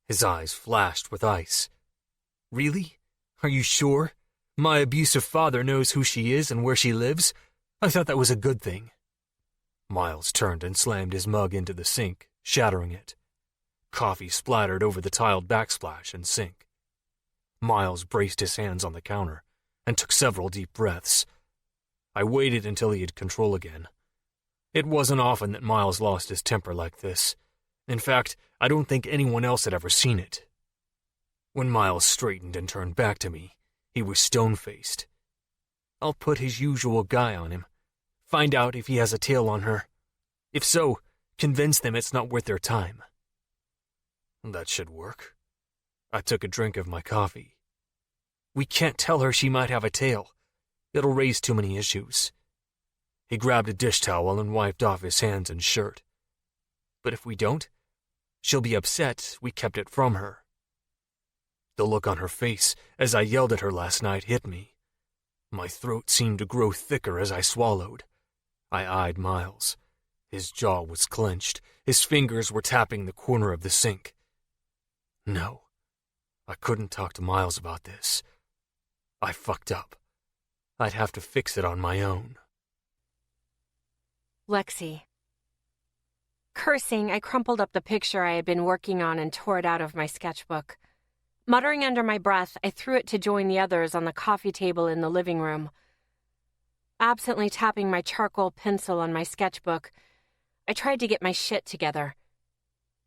S3: His eyes flashed with ice. Really? Are you sure? My abusive father knows who she is and where she lives? I thought that was a good thing. Miles turned and slammed his mug into the sink, shattering it. Coffee splattered over the tiled backsplash and sink. Miles braced his hands on the counter and took several deep breaths. I waited until he had control again. It wasn't often that Miles lost his temper like this. In fact, I don't think anyone else had ever seen it. When Miles straightened and turned back to me, He was stone-faced. I'll put his usual guy on him. Find out if he has a tail on her. If so, convince them it's not worth their time. That should work. I took a drink of my coffee. We can't tell her she might have a tail. It'll raise too many issues. He grabbed a dish towel and wiped off his hands and shirt. But if we don't, she'll be upset we kept it from her. The look on her face as I yelled at her last night hit me. My throat seemed to grow thicker as I swallowed. I eyed Miles. His jaw was clenched. His fingers were tapping the corner of the sink. No, I couldn't talk to Miles about this. I fucked up. I'd have to fix it on my own.
S1: Lexi. Cursing, I crumpled up the picture I had been working on and tore it out of my sketchbook. Muttering under my breath, I threw it to join the others on the coffee table in the living room. Absently tapping my charcoal pencil on my sketchbook, I tried to get my shit together.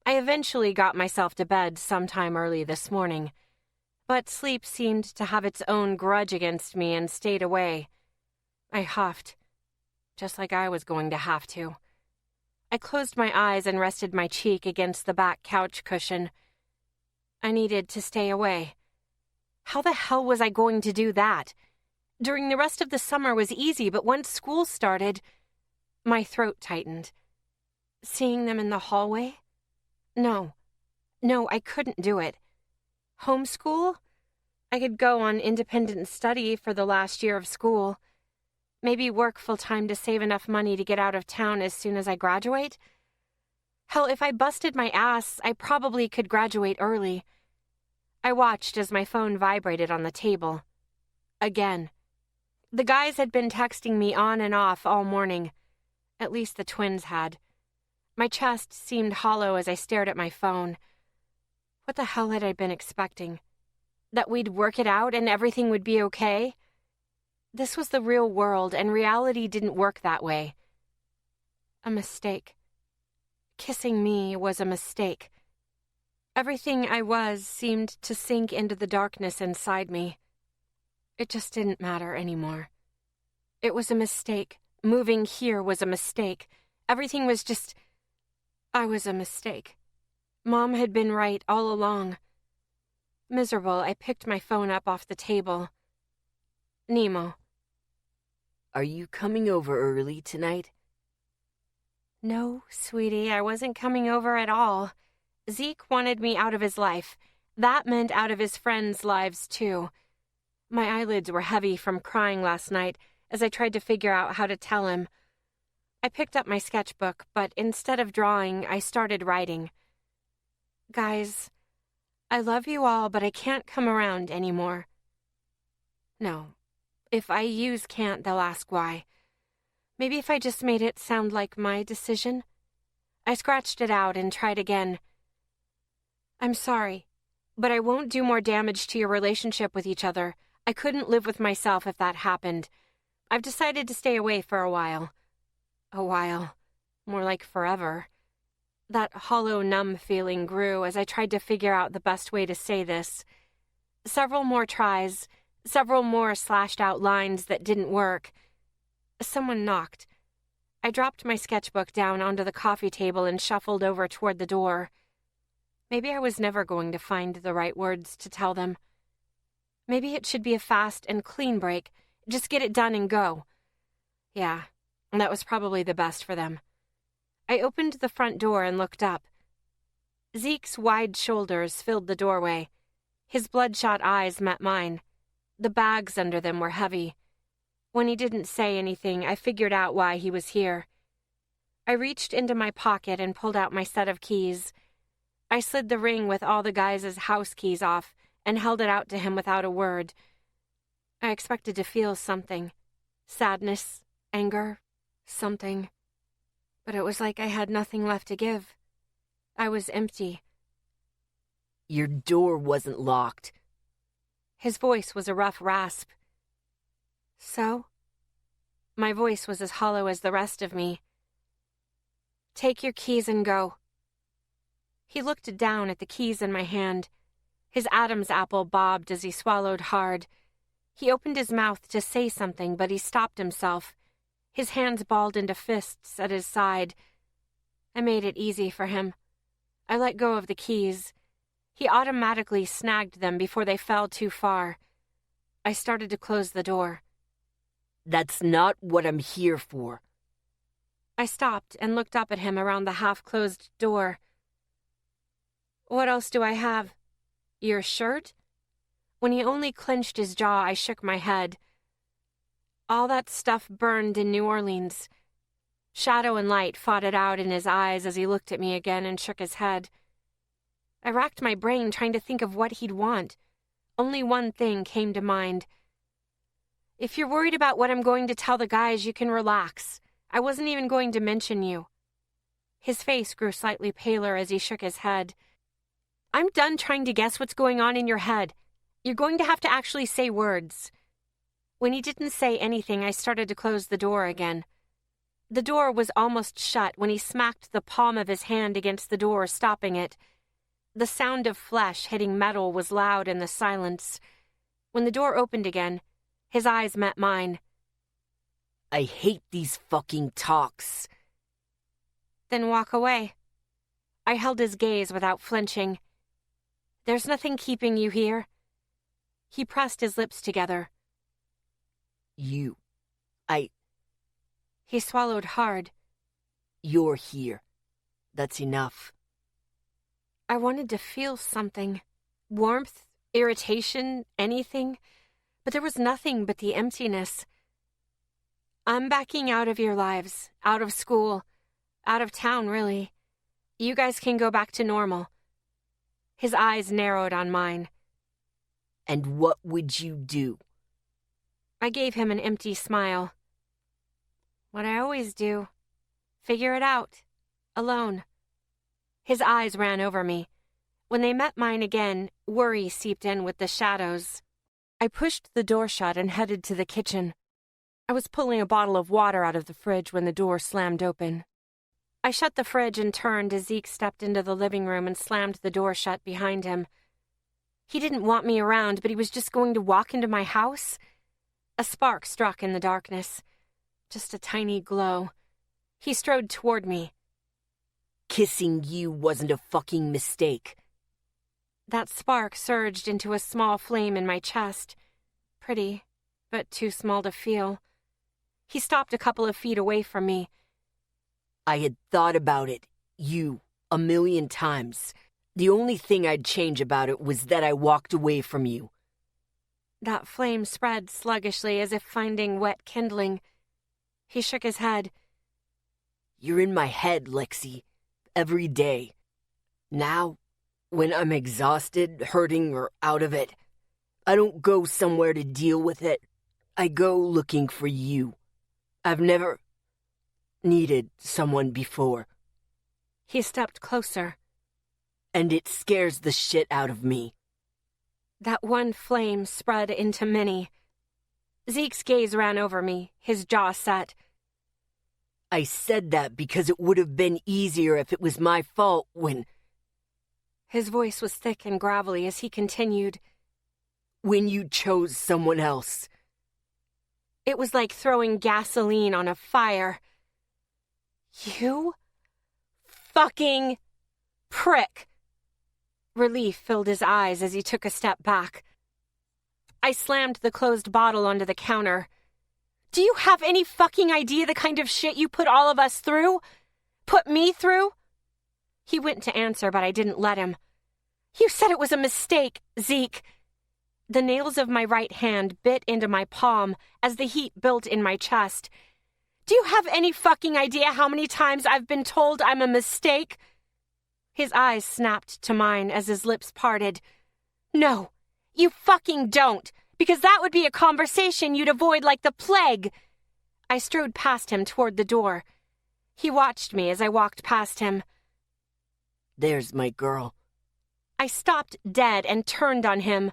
S1: I eventually got myself to bed sometime early this morning, but sleep seemed to have its own grudge against me and stayed away. I huffed, just like I was going to have to. I closed my eyes and rested my cheek against the back couch cushion. I needed to stay away. How the hell was I going to do that? During the rest of the summer was easy, but once school started, my throat tightened. Seeing them in the hallway? No, I couldn't do it. Homeschool? I could go on independent study for the last year of school. Maybe work full-time to save enough money to get out of town as soon as I graduate? Hell, if I busted my ass, I probably could graduate early. I watched as my phone vibrated on the table. Again. The guys had been texting me on and off all morning. At least the twins had. My chest seemed hollow as I stared at my phone. What the hell had I been expecting? That we'd work it out and everything would be okay? This was the real world, and reality didn't work that way. A mistake. Kissing me was a mistake. Everything I was seemed to sink into the darkness inside me. It just didn't matter anymore. It was a mistake. Moving here was a mistake. Everything was just... I was a mistake. Mom had been right all along. Miserable, I picked my phone up off the table. Nemo.
S2: Are you coming over early tonight?
S1: No, sweetie, I wasn't coming over at all. Zeke wanted me out of his life. That meant out of his friends' lives, too. My eyelids were heavy from crying last night as I tried to figure out how to tell him. I picked up my sketchbook, but instead of drawing, I started writing. Guys, I love you all, but I can't come around anymore. No. If I use can't, they'll ask why. Maybe if I just made it sound like my decision? I scratched it out and tried again. I'm sorry, but I won't do more damage to your relationship with each other. I couldn't live with myself if that happened. I've decided to stay away for a while. A while. More like forever. That hollow, numb feeling grew as I tried to figure out the best way to say this. Several more tries, several more slashed-out lines that didn't work. Someone knocked. I dropped my sketchbook down onto the coffee table and shuffled over toward the door. Maybe I was never going to find the right words to tell them. Maybe it should be a fast and clean break. Just get it done and go. Yeah, that was probably the best for them. I opened the front door and looked up. Zeke's wide shoulders filled the doorway. His bloodshot eyes met mine. The bags under them were heavy. When he didn't say anything, I figured out why he was here. I reached into my pocket and pulled out my set of keys. I slid the ring with all the guys' house keys off and held it out to him without a word. I expected to feel something. Sadness, anger, something. But it was like I had nothing left to give. I was empty.
S2: Your door wasn't locked.
S1: His voice was a rough rasp. So? My voice was as hollow as the rest of me. Take your keys and go. He looked down at the keys in my hand. His Adam's apple bobbed as he swallowed hard. He opened his mouth to say something, but he stopped himself, his hands balled into fists at his side. I made it easy for him. I let go of the keys. He automatically snagged them before they fell too far. I started to close the door.
S2: That's not what I'm here for.
S1: I stopped and looked up at him around the half-closed door. What else do I have? Your shirt? When he only clenched his jaw, I shook my head. All that stuff burned in New Orleans. Shadow and light fought it out in his eyes as he looked at me again and shook his head. I racked my brain trying to think of what he'd want. Only one thing came to mind. If you're worried about what I'm going to tell the guys, you can relax. I wasn't even going to mention you. His face grew slightly paler as he shook his head. I'm done trying to guess what's going on in your head. You're going to have to actually say words. When he didn't say anything, I started to close the door again. The door was almost shut when he smacked the palm of his hand against the door, stopping it. The sound of flesh hitting metal was loud in the silence. When the door opened again, his eyes met mine.
S2: I hate these fucking talks.
S1: Then walk away. I held his gaze without flinching. There's nothing keeping you here. He pressed his lips together. He swallowed hard.
S2: You're here. That's enough.
S1: I wanted to feel something. Warmth, irritation, anything. But there was nothing but the emptiness. I'm backing out of your lives, out of school, out of town, really. You guys can go back to normal. His eyes narrowed on mine.
S2: And what would you do?
S1: I gave him an empty smile. What I always do. Figure it out. Alone. His eyes ran over me. When they met mine again, worry seeped in with the shadows. I pushed the door shut and headed to the kitchen. I was pulling a bottle of water out of the fridge when the door slammed open. I shut the fridge and turned as Zeke stepped into the living room and slammed the door shut behind him. He didn't want me around, but he was just going to walk into my house? A spark struck in the darkness. Just a tiny glow. He strode toward me.
S2: Kissing you wasn't a fucking mistake.
S1: That spark surged into a small flame in my chest. Pretty, but too small to feel. He stopped a couple of feet away from me.
S2: I had thought about it, a million times. The only thing I'd change about it was that I walked away from you.
S1: That flame spread sluggishly as if finding wet kindling. He shook his head.
S2: You're in my head, Lexi. Every day. Now, when I'm exhausted, hurting, or out of it, I don't go somewhere to deal with it. I go looking for you. I've never needed someone before.
S1: He stepped closer.
S2: And it scares the shit out of me.
S1: That one flame spread into many. Zeke's gaze ran over me, his jaw set.
S2: I said that because it would have been easier if it was my fault when...
S1: His voice was thick and gravelly as he continued.
S2: When you chose someone else.
S1: It was like throwing gasoline on a fire. You fucking prick. Relief filled his eyes as he took a step back. I slammed the closed bottle onto the counter. Do you have any fucking idea the kind of shit you put all of us through? Put me through? He went to answer, but I didn't let him. You said it was a mistake, Zeke. The nails of my right hand bit into my palm as the heat built in my chest. Do you have any fucking idea how many times I've been told I'm a mistake? His eyes snapped to mine as his lips parted. No, you fucking don't, because that would be a conversation you'd avoid like the plague. I strode past him toward the door. He watched me as I walked past him.
S2: There's my girl.
S1: I stopped dead and turned on him.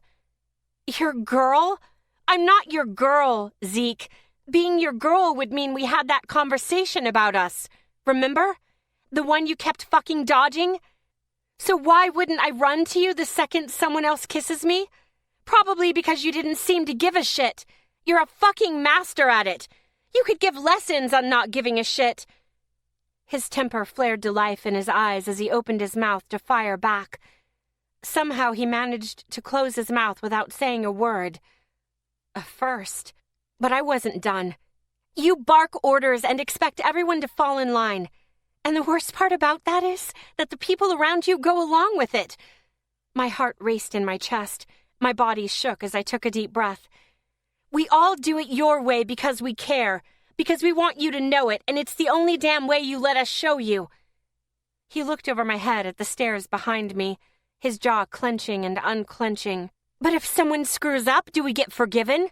S1: Your girl? I'm not your girl, Zeke. Being your girl would mean we had that conversation about us. Remember? The one you kept fucking dodging? So why wouldn't I run to you the second someone else kisses me? Probably because you didn't seem to give a shit. You're a fucking master at it. You could give lessons on not giving a shit. His temper flared to life in his eyes as he opened his mouth to fire back. Somehow he managed to close his mouth without saying a word. A first. But I wasn't done. You bark orders and expect everyone to fall in line. And the worst part about that is that the people around you go along with it. My heart raced in my chest. My body shook as I took a deep breath. We all do it your way because we care, because we want you to know it, and it's the only damn way you let us show you. He looked over my head at the stairs behind me, his jaw clenching and unclenching. But if someone screws up, do we get forgiven?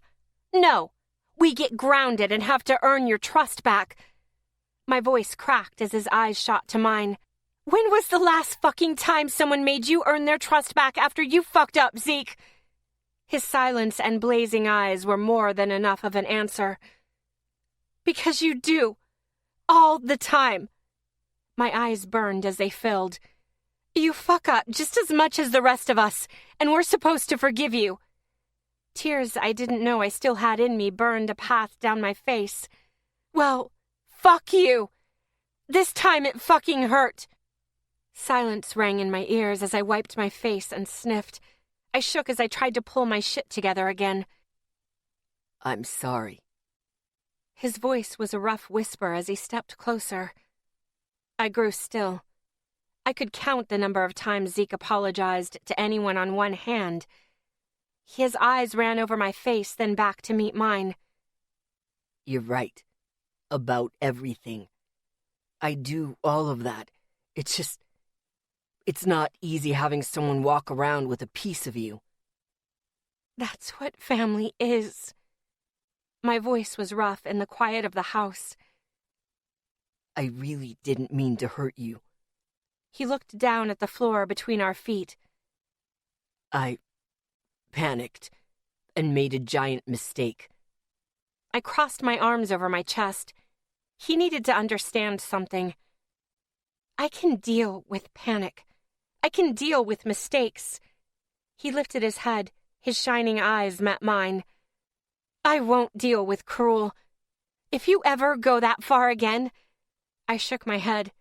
S1: No. We get grounded and have to earn your trust back. My voice cracked as his eyes shot to mine. When was the last fucking time someone made you earn their trust back after you fucked up, Zeke? His silence and blazing eyes were more than enough of an answer. Because you do. All the time. My eyes burned as they filled. You fuck up just as much as the rest of us, and we're supposed to forgive you. Tears I didn't know I still had in me burned a path down my face. Well, fuck you. This time it fucking hurt. Silence rang in my ears as I wiped my face and sniffed. I shook as I tried to pull my shit together again.
S2: I'm sorry.
S1: His voice was a rough whisper as he stepped closer. I grew still. I could count the number of times Zeke apologized to anyone on one hand. His eyes ran over my face, then back to meet mine.
S2: You're right. About everything. I do all of that. It's not easy having someone walk around with a piece of you.
S1: That's what family is. My voice was rough in the quiet of the house.
S2: I really didn't mean to hurt you.
S1: He looked down at the floor between our feet.
S2: I panicked and made a giant mistake.
S1: I crossed my arms over my chest. He needed to understand something. I can deal with panic. I can deal with mistakes. He lifted his head. His shining eyes met mine. I won't deal with cruel. If you ever go that far again... I shook my head.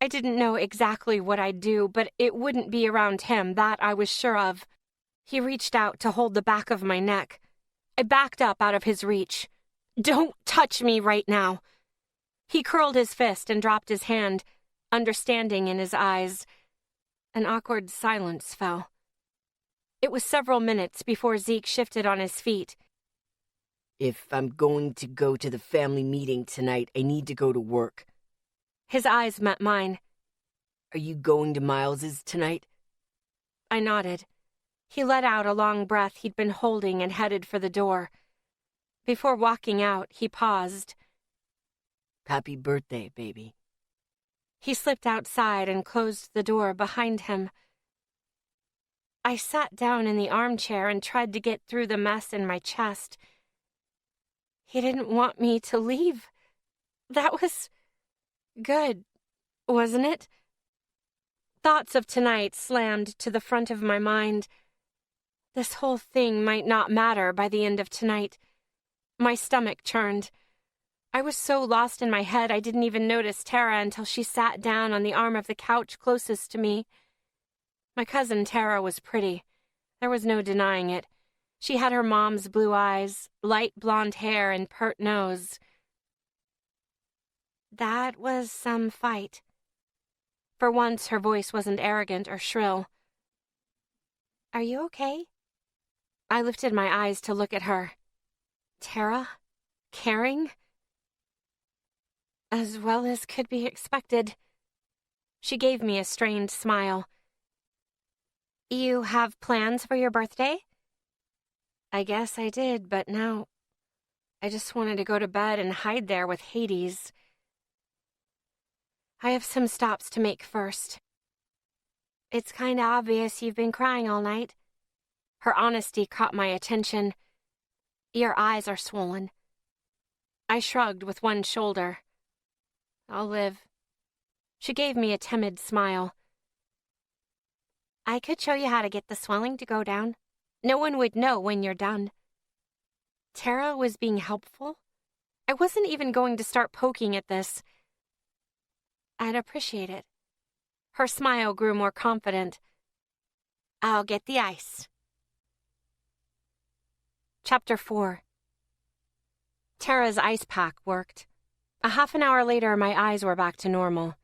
S1: I didn't know exactly what I'd do, but it wouldn't be around him, that I was sure of. He reached out to hold the back of my neck. I backed up out of his reach. Don't touch me right now. He curled his fist and dropped his hand, understanding in his eyes. An awkward silence fell. It was several minutes before Zeke shifted on his feet.
S2: If I'm going to go to the family meeting tonight, I need to go to work.
S1: His eyes met mine.
S2: Are you going to Miles's tonight?
S1: I nodded. He let out a long breath he'd been holding and headed for the door. Before walking out, he paused.
S2: Happy birthday, baby.
S1: He slipped outside and closed the door behind him. I sat down in the armchair and tried to get through the mess in my chest. He didn't want me to leave. That was good, wasn't it? Thoughts of tonight slammed to the front of my mind. This whole thing might not matter by the end of tonight. My stomach churned. I was so lost in my head I didn't even notice Tara until she sat down on the arm of the couch closest to me. My cousin Tara was pretty. There was no denying it. She had her mom's blue eyes, light blonde hair, and pert nose. That was some fight. For once, her voice wasn't arrogant or shrill. Are you okay? I lifted my eyes to look at her. Tara? Caring? As well as could be expected. She gave me a strained smile. You have plans for your birthday? I guess I did, but now I just wanted to go to bed and hide there with Hades. I have some stops to make first. It's kinda obvious you've been crying all night. Her honesty caught my attention. Your eyes are swollen. I shrugged with one shoulder. I'll live. She gave me a timid smile. I could show you how to get the swelling to go down. No one would know when you're done. Tara was being helpful? I wasn't even going to start poking at this. I'd appreciate it. Her smile grew more confident. I'll get the ice. Chapter 4. Tara's ice pack worked. A half an hour later, my eyes were back to normal,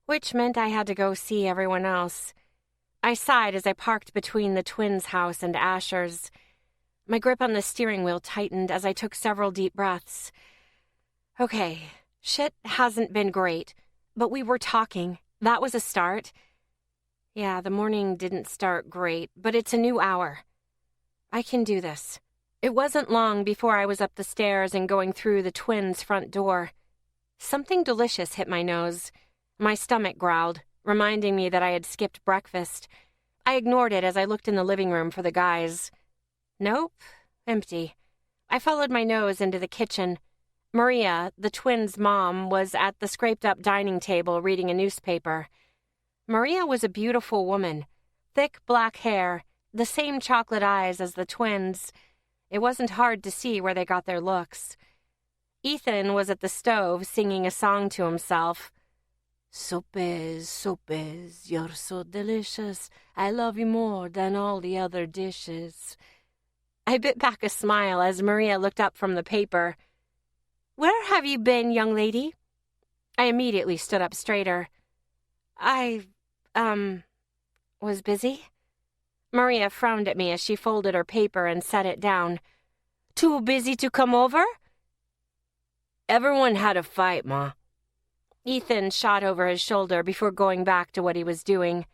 S1: which meant I had to go see everyone else. I sighed as I parked between the twins' house and Asher's. My grip on the steering wheel tightened as I took several deep breaths. Okay, shit hasn't been great, but we were talking. That was a start. Yeah, the morning didn't start great, but it's a new hour. I can do this. It wasn't long before I was up the stairs and going through the twins' front door. Something delicious hit my nose. My stomach growled, reminding me that I had skipped breakfast. I ignored it as I looked in the living room for the guys. Nope, empty. I followed my nose into the kitchen. Maria, the twins' mom, was at the scraped-up dining table reading a newspaper. Maria was a beautiful woman. Thick black hair, the same chocolate eyes as the twins. It wasn't hard to see where they got their looks. Ethan was at the stove singing a song to himself. Sopes, sopes, you're so delicious. I love you more than all the other dishes. I bit back a smile as Maria looked up from the paper. Where have you been, young lady? I immediately stood up straighter. I was busy? Maria frowned at me as she folded her paper and set it down. Too busy to come over? Everyone had a fight, Ma. Ethan shot over his shoulder before going back to what he was doing.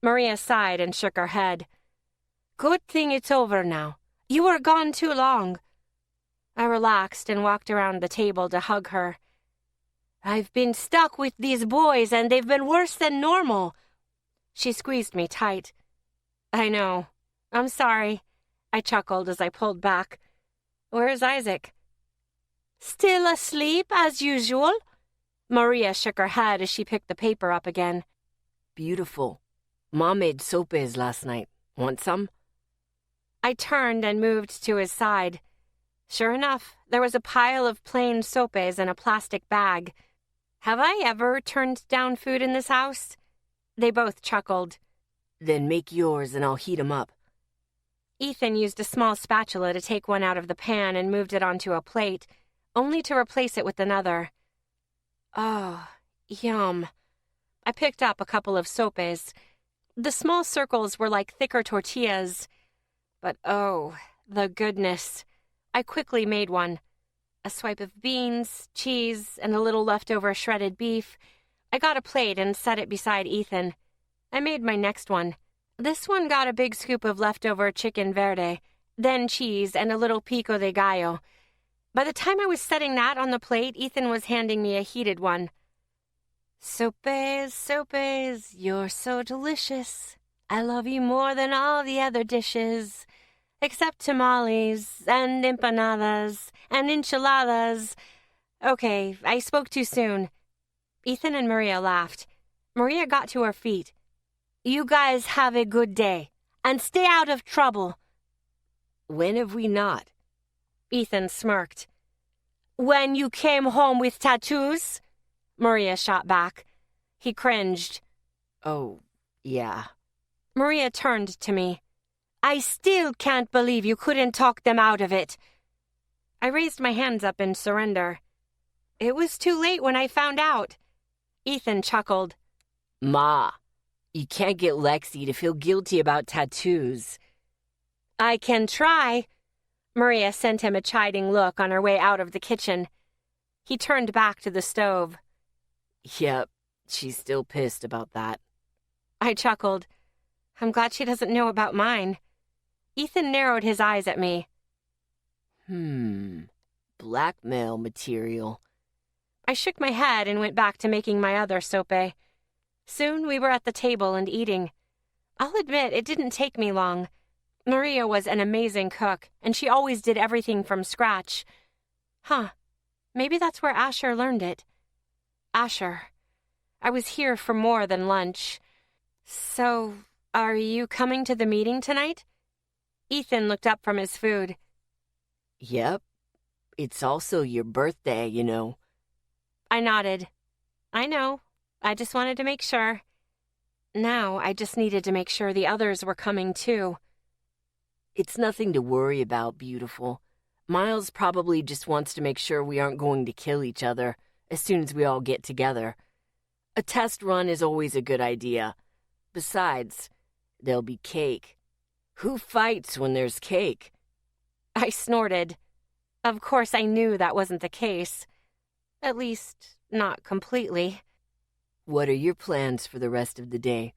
S1: Maria sighed and shook her head. Good thing it's over now. You were gone too long. I relaxed and walked around the table to hug her. I've been stuck with these boys and they've been worse than normal. She squeezed me tight. I know. I'm sorry. I chuckled as I pulled back. Where's Isaac? Still asleep as usual? Maria shook her head as she picked the paper up again.
S2: Beautiful. Mom made sopes last night. Want some?
S1: I turned and moved to his side. Sure enough, there was a pile of plain sopes in a plastic bag. Have I ever turned down food in this house? They both chuckled.
S2: Then make yours and I'll heat 'em up.
S1: Ethan used a small spatula to take one out of the pan and moved it onto a plate, only to replace it with another. Oh, yum. I picked up a couple of sopes. The small circles were like thicker tortillas. But oh, the goodness. I quickly made one. A swipe of beans, cheese, and a little leftover shredded beef. I got a plate and set it beside Ethan. I made my next one. This one got a big scoop of leftover chicken verde, then cheese and a little pico de gallo. By the time I was setting that on the plate, Ethan was handing me a heated one. Sopes, sopes, you're so delicious. I love you more than all the other dishes. Except tamales, and empanadas, and enchiladas. Okay, I spoke too soon. Ethan and Maria laughed. Maria got to her feet. You guys have a good day, and stay out of trouble.
S2: When have we not?
S1: Ethan smirked. When you came home with tattoos? Maria shot back. He cringed.
S2: Oh, yeah.
S1: Maria turned to me. I still can't believe you couldn't talk them out of it. I raised my hands up in surrender. It was too late when I found out. Ethan chuckled.
S2: Ma, you can't get Lexi to feel guilty about tattoos.
S1: I can try. Maria sent him a chiding look on her way out of the kitchen. He turned back to the stove.
S2: Yep, she's still pissed about that.
S1: I chuckled. I'm glad she doesn't know about mine. Ethan narrowed his eyes at me.
S2: Blackmail material.
S1: I shook my head and went back to making my other sope. Soon we were at the table and eating. I'll admit it didn't take me long. Maria was an amazing cook, and she always did everything from scratch. Maybe that's where Asher learned it. Asher. I was here for more than lunch. So, are you coming to the meeting tonight? Ethan looked up from his food.
S2: Yep. It's also your birthday, you know.
S1: I nodded. I know. I just wanted to make sure. Now I just needed to make sure the others were coming too.
S2: It's nothing to worry about, beautiful. Miles probably just wants to make sure we aren't going to kill each other as soon as we all get together. A test run is always a good idea. Besides, there'll be cake. Who fights when there's cake?
S1: I snorted. Of course I knew that wasn't the case. At least, not completely.
S2: What are your plans for the rest of the day?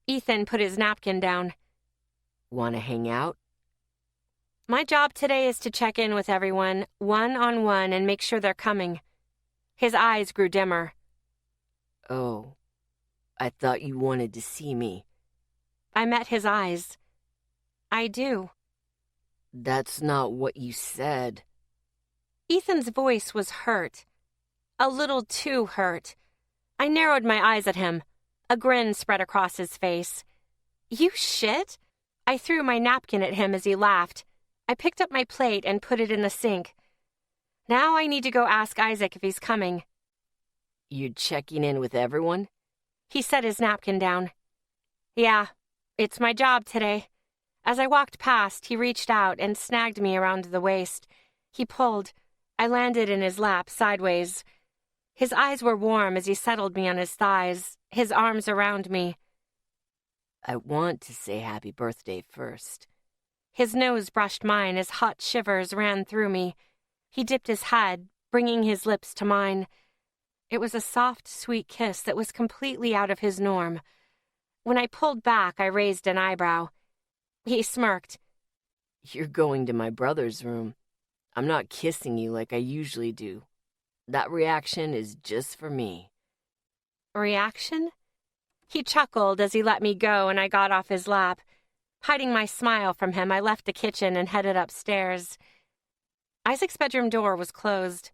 S1: Ethan put his napkin down.
S2: Want to hang out?
S1: My job today is to check in with everyone, one-on-one, and make sure they're coming. His eyes grew dimmer.
S2: Oh, I thought you wanted to see me.
S1: I met his eyes. I do.
S2: That's not what you said.
S1: Ethan's voice was hurt. A little too hurt. I narrowed my eyes at him. A grin spread across his face. You shit? I threw my napkin at him as he laughed. I picked up my plate and put it in the sink. Now I need to go ask Isaac if he's coming.
S2: You're checking in with everyone?
S1: He set his napkin down. Yeah, it's my job today. As I walked past, he reached out and snagged me around the waist. He pulled. I landed in his lap sideways. His eyes were warm as he settled me on his thighs, his arms around me.
S2: I want to say happy birthday first.
S1: His nose brushed mine as hot shivers ran through me. He dipped his head, bringing his lips to mine. It was a soft, sweet kiss that was completely out of his norm. When I pulled back, I raised an eyebrow. He smirked.
S2: You're going to my brother's room. I'm not kissing you like I usually do. That reaction is just for me.
S1: Reaction? He chuckled as he let me go and I got off his lap. Hiding my smile from him, I left the kitchen and headed upstairs. Isaac's bedroom door was closed.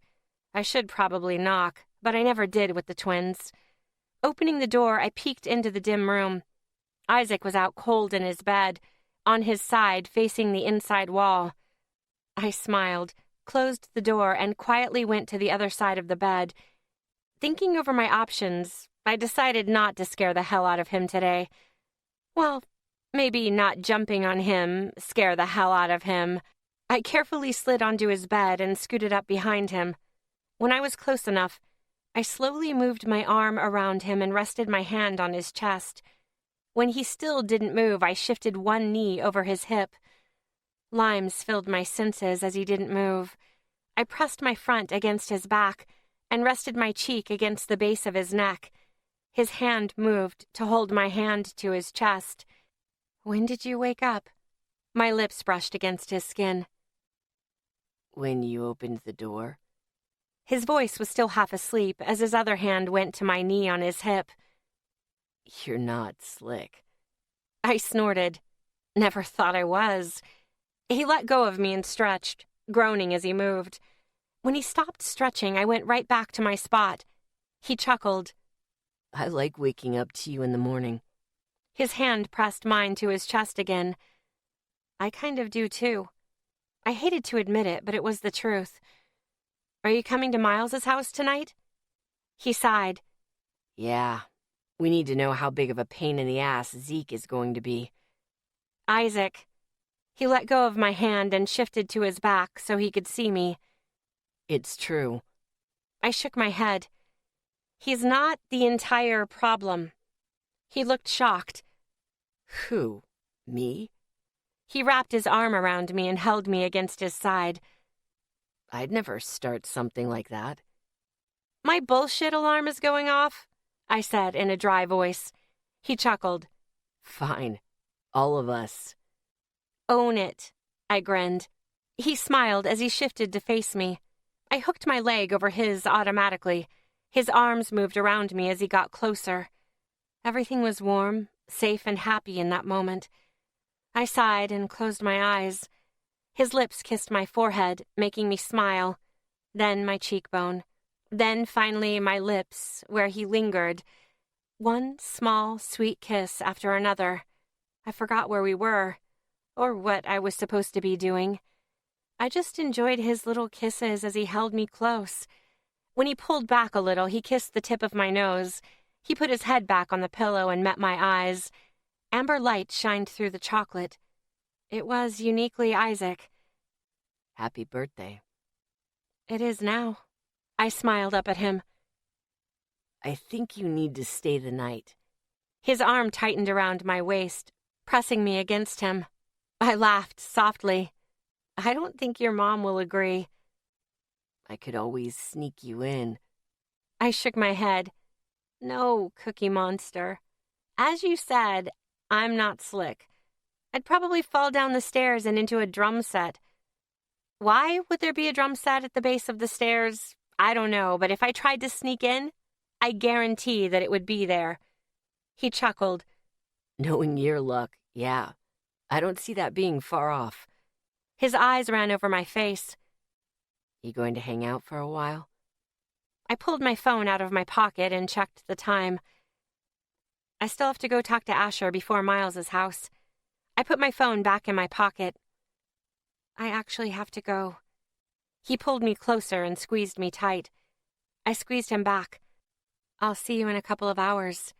S1: I should probably knock, but I never did with the twins. Opening the door, I peeked into the dim room. Isaac was out cold in his bed, on his side facing the inside wall. I smiled, closed the door, and quietly went to the other side of the bed. Thinking over my options, I decided not to scare the hell out of him today. Well, maybe not jumping on him, scare the hell out of him. I carefully slid onto his bed and scooted up behind him. When I was close enough, I slowly moved my arm around him and rested my hand on his chest. When he still didn't move, I shifted one knee over his hip. Limes filled my senses as he didn't move. I pressed my front against his back and rested my cheek against the base of his neck. His hand moved to hold my hand to his chest. When did you wake up? My lips brushed against his skin.
S2: When you opened the door.
S1: His voice was still half asleep as his other hand went to my knee on his hip.
S2: You're not slick.
S1: I snorted. Never thought I was. He let go of me and stretched, groaning as he moved. When he stopped stretching, I went right back to my spot. He chuckled.
S2: I like waking up to you in the morning.
S1: His hand pressed mine to his chest again. I kind of do too. I hated to admit it, but it was the truth. Are you coming to Miles's house tonight? He sighed.
S2: Yeah, we need to know how big of a pain in the ass Zeke is going to be.
S1: Isaac. He let go of my hand and shifted to his back so he could see me.
S2: It's true.
S1: I shook my head. He's not the entire problem. He looked shocked.
S2: Who? Me?
S1: He wrapped his arm around me and held me against his side.
S2: I'd never start something like that.
S1: My bullshit alarm is going off, I said in a dry voice. He chuckled.
S2: Fine. All of us.
S1: Own it, I grinned. He smiled as he shifted to face me. I hooked my leg over his automatically. His arms moved around me as he got closer. Everything was warm, safe, and happy in that moment. I sighed and closed my eyes. His lips kissed my forehead, making me smile. Then my cheekbone. Then finally my lips, where he lingered. One small, sweet kiss after another. I forgot where we were. or what I was supposed to be doing. I just enjoyed his little kisses as he held me close. When he pulled back a little, he kissed the tip of my nose. He put his head back on the pillow and met my eyes. Amber light shined through the chocolate. It was uniquely Isaac.
S2: Happy birthday.
S1: It is now. I smiled up at him.
S2: I think you need to stay the night.
S1: His arm tightened around my waist, pressing me against him. I laughed softly. I don't think your mom will agree.
S2: I could always sneak you in.
S1: I shook my head. No, Cookie Monster. As you said, I'm not slick. I'd probably fall down the stairs and into a drum set. Why would there be a drum set at the base of the stairs? I don't know, but if I tried to sneak in, I guarantee that it would be there. He chuckled.
S2: Knowing your luck, yeah. I don't see that being far off.
S1: His eyes ran over my face.
S2: You going to hang out for a while?
S1: I pulled my phone out of my pocket and checked the time. I still have to go talk to Asher before Miles's house. I put my phone back in my pocket. I actually have to go. He pulled me closer and squeezed me tight. I squeezed him back. I'll see you in a couple of hours.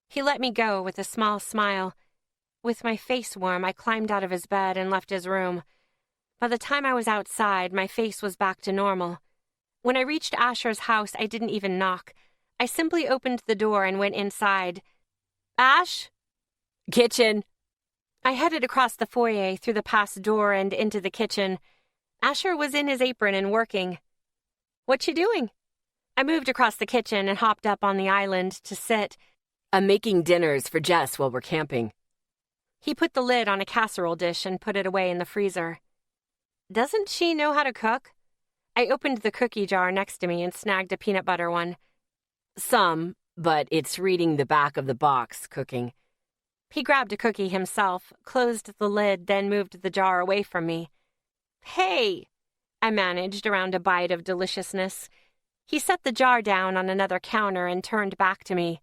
S1: He let me go with a small smile. With my face warm, I climbed out of his bed and left his room. By the time I was outside, my face was back to normal. When I reached Asher's house, I didn't even knock. I simply opened the door and went inside. Ash?
S2: Kitchen.
S1: I headed across the foyer, through the past door and into the kitchen. Asher was in his apron and working. What you doing? I moved across the kitchen and hopped up on the island to sit.
S2: I'm making dinners for Jess while we're camping.
S1: He put the lid on a casserole dish and put it away in the freezer. Doesn't she know how to cook? I opened the cookie jar next to me and snagged a peanut butter one.
S2: Some, but it's reading the back of the box, cooking.
S1: He grabbed a cookie himself, closed the lid, then moved the jar away from me. Hey! I managed around a bite of deliciousness. He set the jar down on another counter and turned back to me.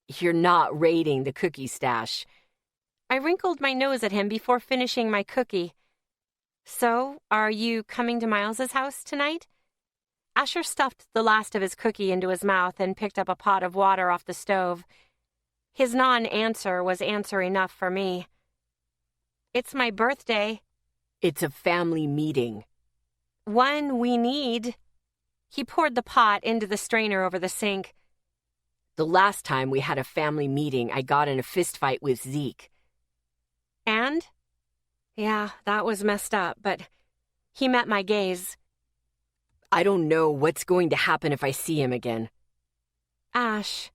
S2: You're not raiding the cookie stash.
S1: I wrinkled my nose at him before finishing my cookie. So, are you coming to Miles's house tonight? Asher stuffed the last of his cookie into his mouth and picked up a pot of water off the stove. His non-answer was answer enough for me. It's my birthday.
S2: It's a family meeting.
S1: One we need. He poured the pot into the strainer over the sink.
S2: The last time we had a family meeting, I got in a fistfight with Zeke.
S1: And? Yeah, that was messed up, but he met my gaze.
S2: I don't know what's going to happen if I see him again.
S1: Ash,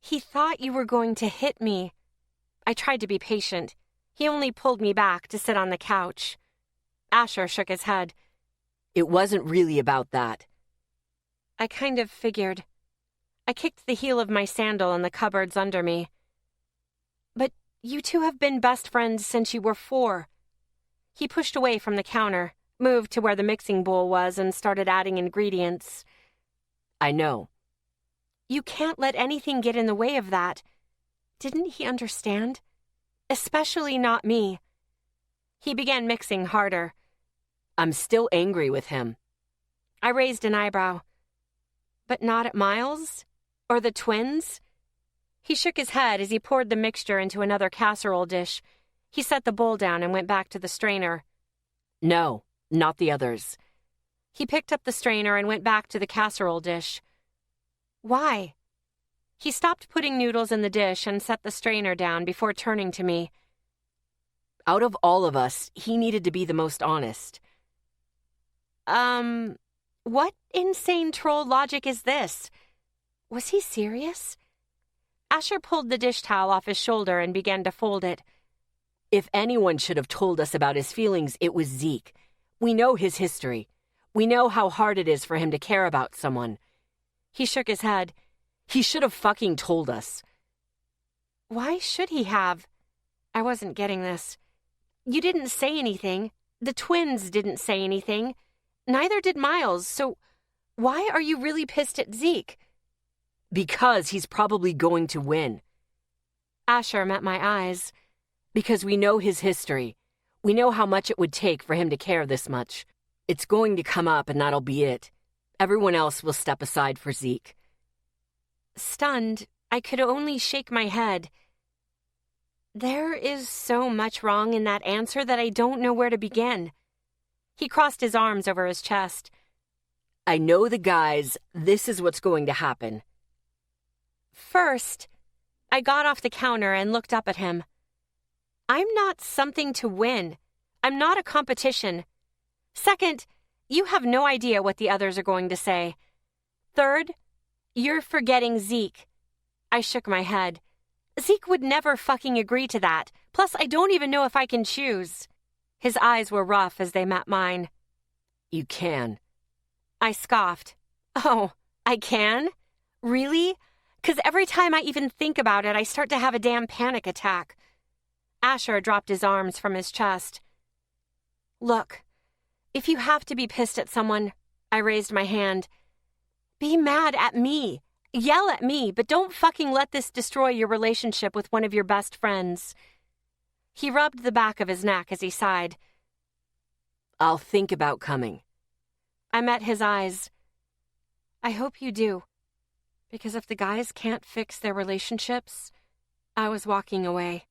S1: he thought you were going to hit me. I tried to be patient. He only pulled me back to sit on the couch. Asher shook his head.
S2: It wasn't really about that.
S1: I kind of figured. I kicked the heel of my sandal in the cupboards under me. But you two have been best friends since you were 4. He pushed away from the counter, moved to where the mixing bowl was, and started adding ingredients.
S2: I know.
S1: You can't let anything get in the way of that. Didn't he understand? Especially not me. He began mixing harder.
S2: I'm still angry with him.
S1: I raised an eyebrow. But not at Miles? Or the twins? He shook his head as he poured the mixture into another casserole dish. He set the bowl down and went back to the strainer.
S2: No, not the others.
S1: He picked up the strainer and went back to the casserole dish. Why? He stopped putting noodles in the dish and set the strainer down before turning to me.
S2: Out of all of us, he needed to be the most honest.
S1: What insane troll logic is this? Was he serious? Asher pulled the dish towel off his shoulder and began to fold it.
S2: If anyone should have told us about his feelings, it was Zeke. We know his history. We know how hard it is for him to care about someone.
S1: He shook his head.
S2: He should have fucking told us.
S1: Why should he have? I wasn't getting this. You didn't say anything. The twins didn't say anything. Neither did Miles, so why are you really pissed at Zeke?
S2: Because he's probably going to win.
S1: Asher met my eyes.
S2: Because we know his history. We know how much it would take for him to care this much. It's going to come up and that'll be it. Everyone else will step aside for Zeke."
S1: Stunned, I could only shake my head. There is so much wrong in that answer that I don't know where to begin. He crossed his arms over his chest.
S2: "I know the guys. This is what's going to happen."
S1: First, I got off the counter and looked up at him. I'm not something to win. I'm not a competition. Second, you have no idea what the others are going to say. Third, you're forgetting Zeke. I shook my head. Zeke would never fucking agree to that. Plus, I don't even know if I can choose. His eyes were rough as they met mine.
S2: "You can."
S1: I scoffed. "Oh, I can? Really? 'Cause every time I even think about it, I start to have a damn panic attack." Asher dropped his arms from his chest. "Look, if you have to be pissed at someone," I raised my hand, "be mad at me. Yell at me, but don't fucking let this destroy your relationship with one of your best friends." He rubbed the back of his neck as he sighed.
S2: "I'll think about coming."
S1: I met his eyes. "I hope you do. Because if the guys can't fix their relationships," I was walking away.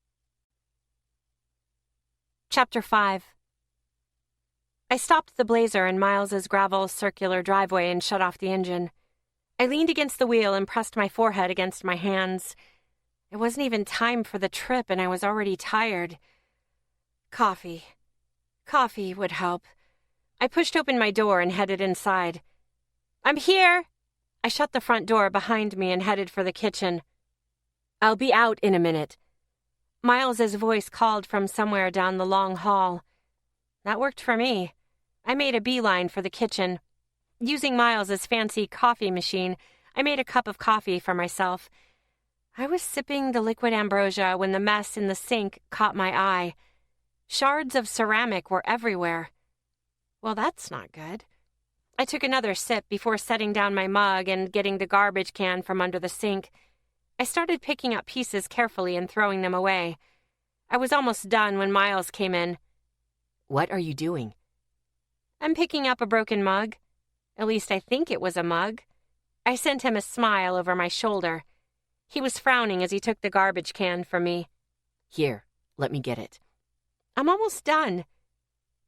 S1: Chapter 5. I stopped the Blazer in Miles's gravel circular driveway and shut off the engine. I leaned against the wheel and pressed my forehead against my hands. It wasn't even time for the trip and I was already tired. Coffee. Coffee would help. I pushed open my door and headed inside. "I'm here!" I shut the front door behind me and headed for the kitchen. "I'll be out in a minute." Miles's voice called from somewhere down the long hall. That worked for me. I made a beeline for the kitchen. Using Miles's fancy coffee machine, I made a cup of coffee for myself. I was sipping the liquid ambrosia when the mess in the sink caught my eye. Shards of ceramic were everywhere. Well, that's not good. I took another sip before setting down my mug and getting the garbage can from under the sink. I started picking up pieces carefully and throwing them away. I was almost done when Miles came in.
S2: "What are you doing?"
S1: "I'm picking up a broken mug. At least I think it was a mug." I sent him a smile over my shoulder. He was frowning as he took the garbage can from me.
S2: "Here, let me get it."
S1: "I'm almost done."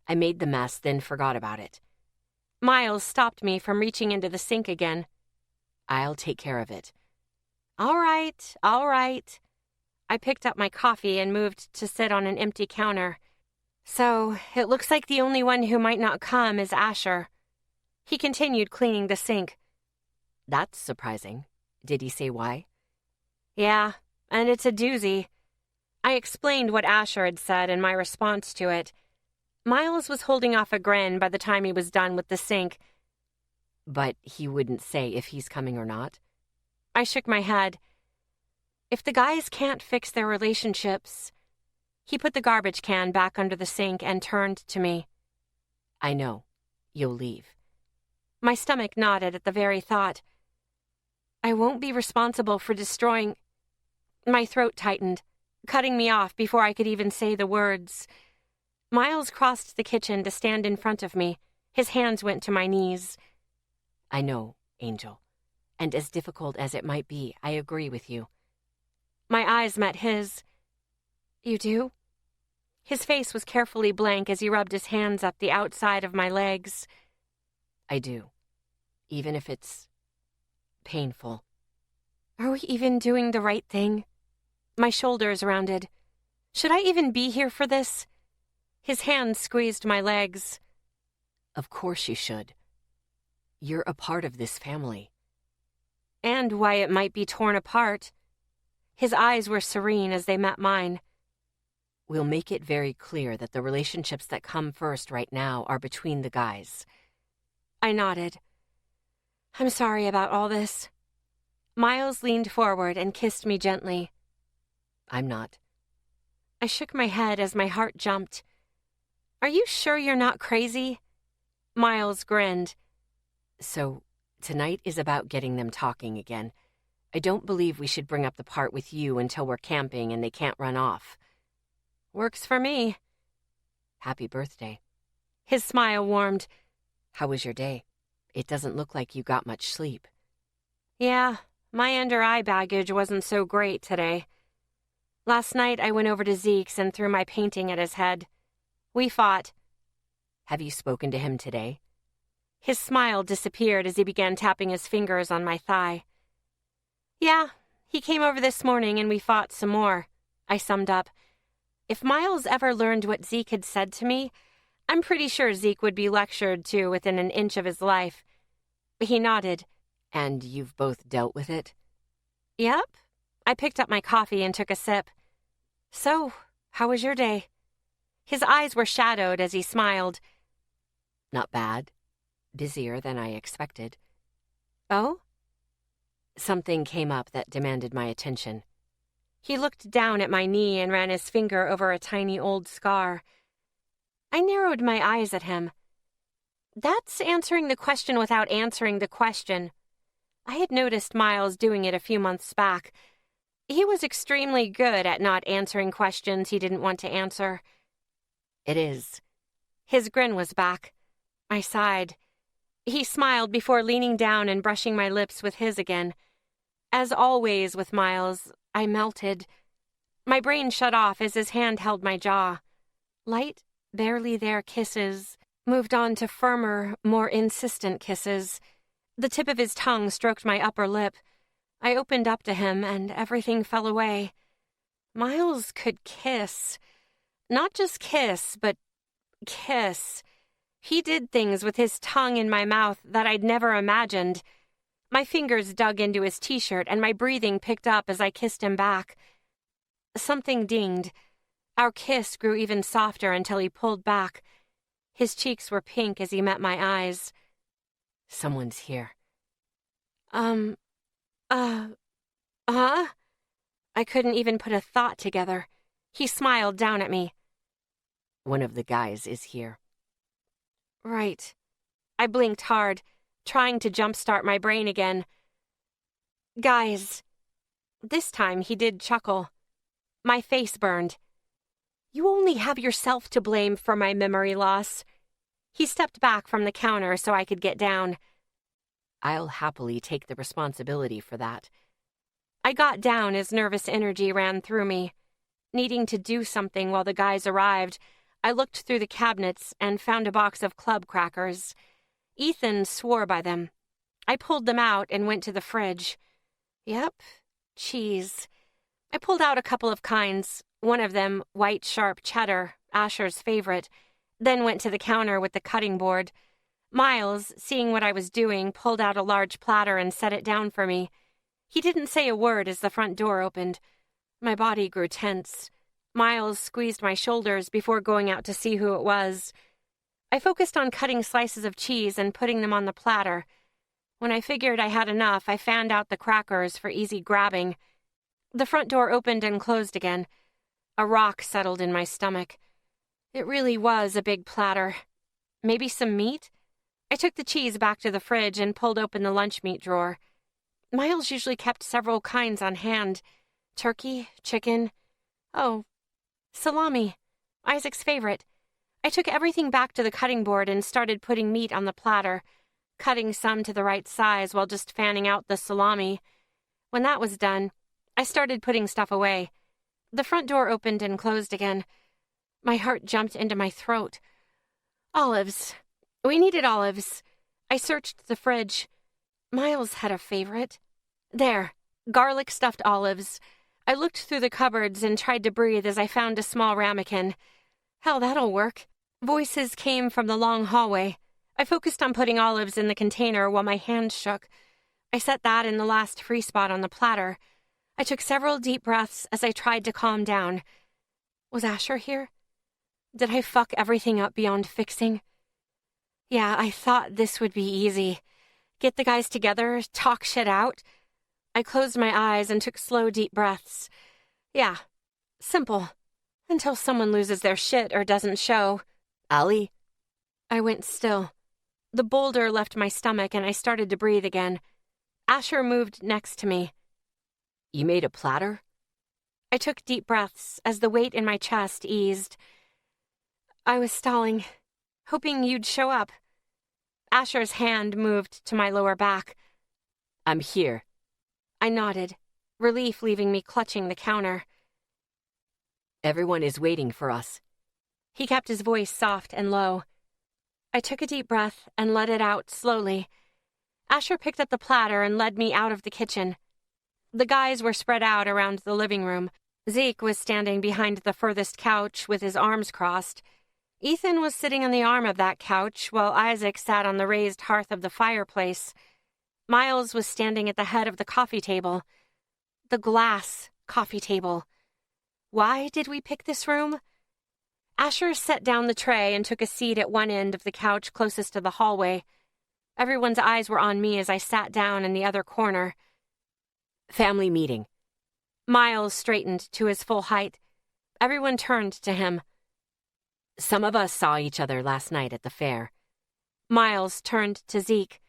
S2: I made the mess, then forgot about it.
S1: Miles stopped me from reaching into the sink again.
S2: "I'll take care of it."
S1: All right, all right." I picked up my coffee and moved to sit on an empty counter. So, it looks like the only one who might not come is Asher. He continued cleaning the sink.
S2: "That's surprising. Did he say why?"
S1: "Yeah, and it's a doozy." I explained what Asher had said and my response to it. Miles was holding off a grin by the time he was done with the sink.
S2: "But he wouldn't say if he's coming or not?"
S1: I shook my head. "If the guys can't fix their relationships..." He put the garbage can back under the sink and turned to me.
S2: "I know. You'll leave."
S1: My stomach nodded at the very thought. "I won't be responsible for destroying..." My throat tightened, cutting me off before I could even say the words. Miles crossed the kitchen to stand in front of me. His hands went to my knees.
S2: "I know, Angel. And as difficult as it might be, I agree with you."
S1: My eyes met his. "You do?" His face was carefully blank as he rubbed his hands up the outside of my legs.
S2: "I do. Even if it's painful."
S1: Are we even doing the right thing? My shoulders rounded. Should I even be here for this? His hands squeezed my legs.
S2: "Of course you should. You're a part of this family."
S1: And why it might be torn apart. His eyes were serene as they met mine.
S2: "We'll make it very clear that the relationships that come first right now are between the guys."
S1: I nodded. "I'm sorry about all this." Miles leaned forward and kissed me gently.
S2: "I'm not."
S1: I shook my head as my heart jumped. "Are you sure you're not crazy?" Miles grinned.
S2: "So, tonight is about getting them talking again. I don't believe we should bring up the part with you until we're camping and they can't run off."
S1: Works for me.
S2: Happy birthday. His smile warmed. How was your day? It doesn't look like you got much sleep.
S1: Yeah, my under-eye baggage wasn't so great today. Last night I went over to Zeke's and threw my painting at his head. We fought.
S2: Have you spoken to him today?
S1: His smile disappeared as he began tapping his fingers on my thigh. Yeah, he came over this morning and we fought some more, I summed up. If Miles ever learned what Zeke had said to me, I'm pretty sure Zeke would be lectured to within an inch of his life. He nodded.
S2: And you've both dealt with it?
S1: Yep. I picked up my coffee and took a sip. So, how was your day? His eyes were shadowed as he smiled.
S2: Not bad. Busier than I expected.
S1: Oh?
S2: Something came up that demanded my attention.
S1: He looked down at my knee and ran his finger over a tiny old scar. I narrowed my eyes at him. That's answering the question without answering the question. I had noticed Miles doing it a few months back. He was extremely good at not answering questions he didn't want to answer.
S2: It is.
S1: His grin was back. I sighed. He smiled before leaning down and brushing my lips with his again. As always with Miles, I melted. My brain shut off as his hand held my jaw. Light, barely there kisses moved on to firmer, more insistent kisses. The tip of his tongue stroked my upper lip. I opened up to him, and everything fell away. Miles could kiss. Not just kiss, but kiss. He did things with his tongue in my mouth that I'd never imagined. My fingers dug into his t-shirt, and my breathing picked up as I kissed him back. Something dinged. Our kiss grew even softer until he pulled back. His cheeks were pink as he met my eyes.
S2: Someone's here.
S1: Huh? I couldn't even put a thought together. He smiled down at me.
S2: One of the guys is here.
S1: Right. I blinked hard, trying to jumpstart my brain again. Guys. This time he did chuckle. My face burned. You only have yourself to blame for my memory loss. He stepped back from the counter so I could get down.
S2: I'll happily take the responsibility for that.
S1: I got down as nervous energy ran through me. Needing to do something while the guys arrived, I looked through the cabinets and found a box of club crackers. Ethan swore by them. I pulled them out and went to the fridge. Yep, cheese. I pulled out a couple of kinds, one of them white sharp cheddar, Asher's favorite, then went to the counter with the cutting board. Miles, seeing what I was doing, pulled out a large platter and set it down for me. He didn't say a word as the front door opened. My body grew tense. Miles squeezed my shoulders before going out to see who it was. I focused on cutting slices of cheese and putting them on the platter. When I figured I had enough, I fanned out the crackers for easy grabbing. The front door opened and closed again. A rock settled in my stomach. It really was a big platter. Maybe some meat? I took the cheese back to the fridge and pulled open the lunch meat drawer. Miles usually kept several kinds on hand. Turkey, chicken. Oh, salami. Isaac's favorite. I took everything back to the cutting board and started putting meat on the platter, cutting some to the right size while just fanning out the salami. When that was done, I started putting stuff away. The front door opened and closed again. My heart jumped into my throat. Olives. We needed olives. I searched the fridge. Miles had a favorite. There, garlic stuffed olives. I looked through the cupboards and tried to breathe as I found a small ramekin. Hell, that'll work. Voices came from the long hallway. I focused on putting olives in the container while my hand shook. I set that in the last free spot on the platter. I took several deep breaths as I tried to calm down. Was Asher here? Did I fuck everything up beyond fixing? Yeah, I thought this would be easy. Get the guys together, talk shit out. I closed my eyes and took slow, deep breaths. Yeah, simple. Until someone loses their shit or doesn't show.
S2: Allie?
S1: I went still. The boulder left my stomach and I started to breathe again. Asher moved next to me.
S2: You made a platter?
S1: I took deep breaths as the weight in my chest eased. I was stalling, hoping you'd show up. Asher's hand moved to my lower back.
S2: I'm here.
S1: I nodded, relief leaving me clutching the counter.
S2: Everyone is waiting for us.
S1: He kept his voice soft and low. I took a deep breath and let it out slowly. Asher picked up the platter and led me out of the kitchen. The guys were spread out around the living room. Zeke was standing behind the furthest couch with his arms crossed. Ethan was sitting on the arm of that couch while Isaac sat on the raised hearth of the fireplace. Miles was standing at the head of the coffee table. The glass coffee table. Why did we pick this room? Asher set down the tray and took a seat at one end of the couch closest to the hallway. Everyone's eyes were on me as I sat down in the other corner.
S2: Family meeting.
S1: Miles straightened to his full height. Everyone turned to him.
S2: Some of us saw each other last night at the fair.
S1: Miles turned to Zeke.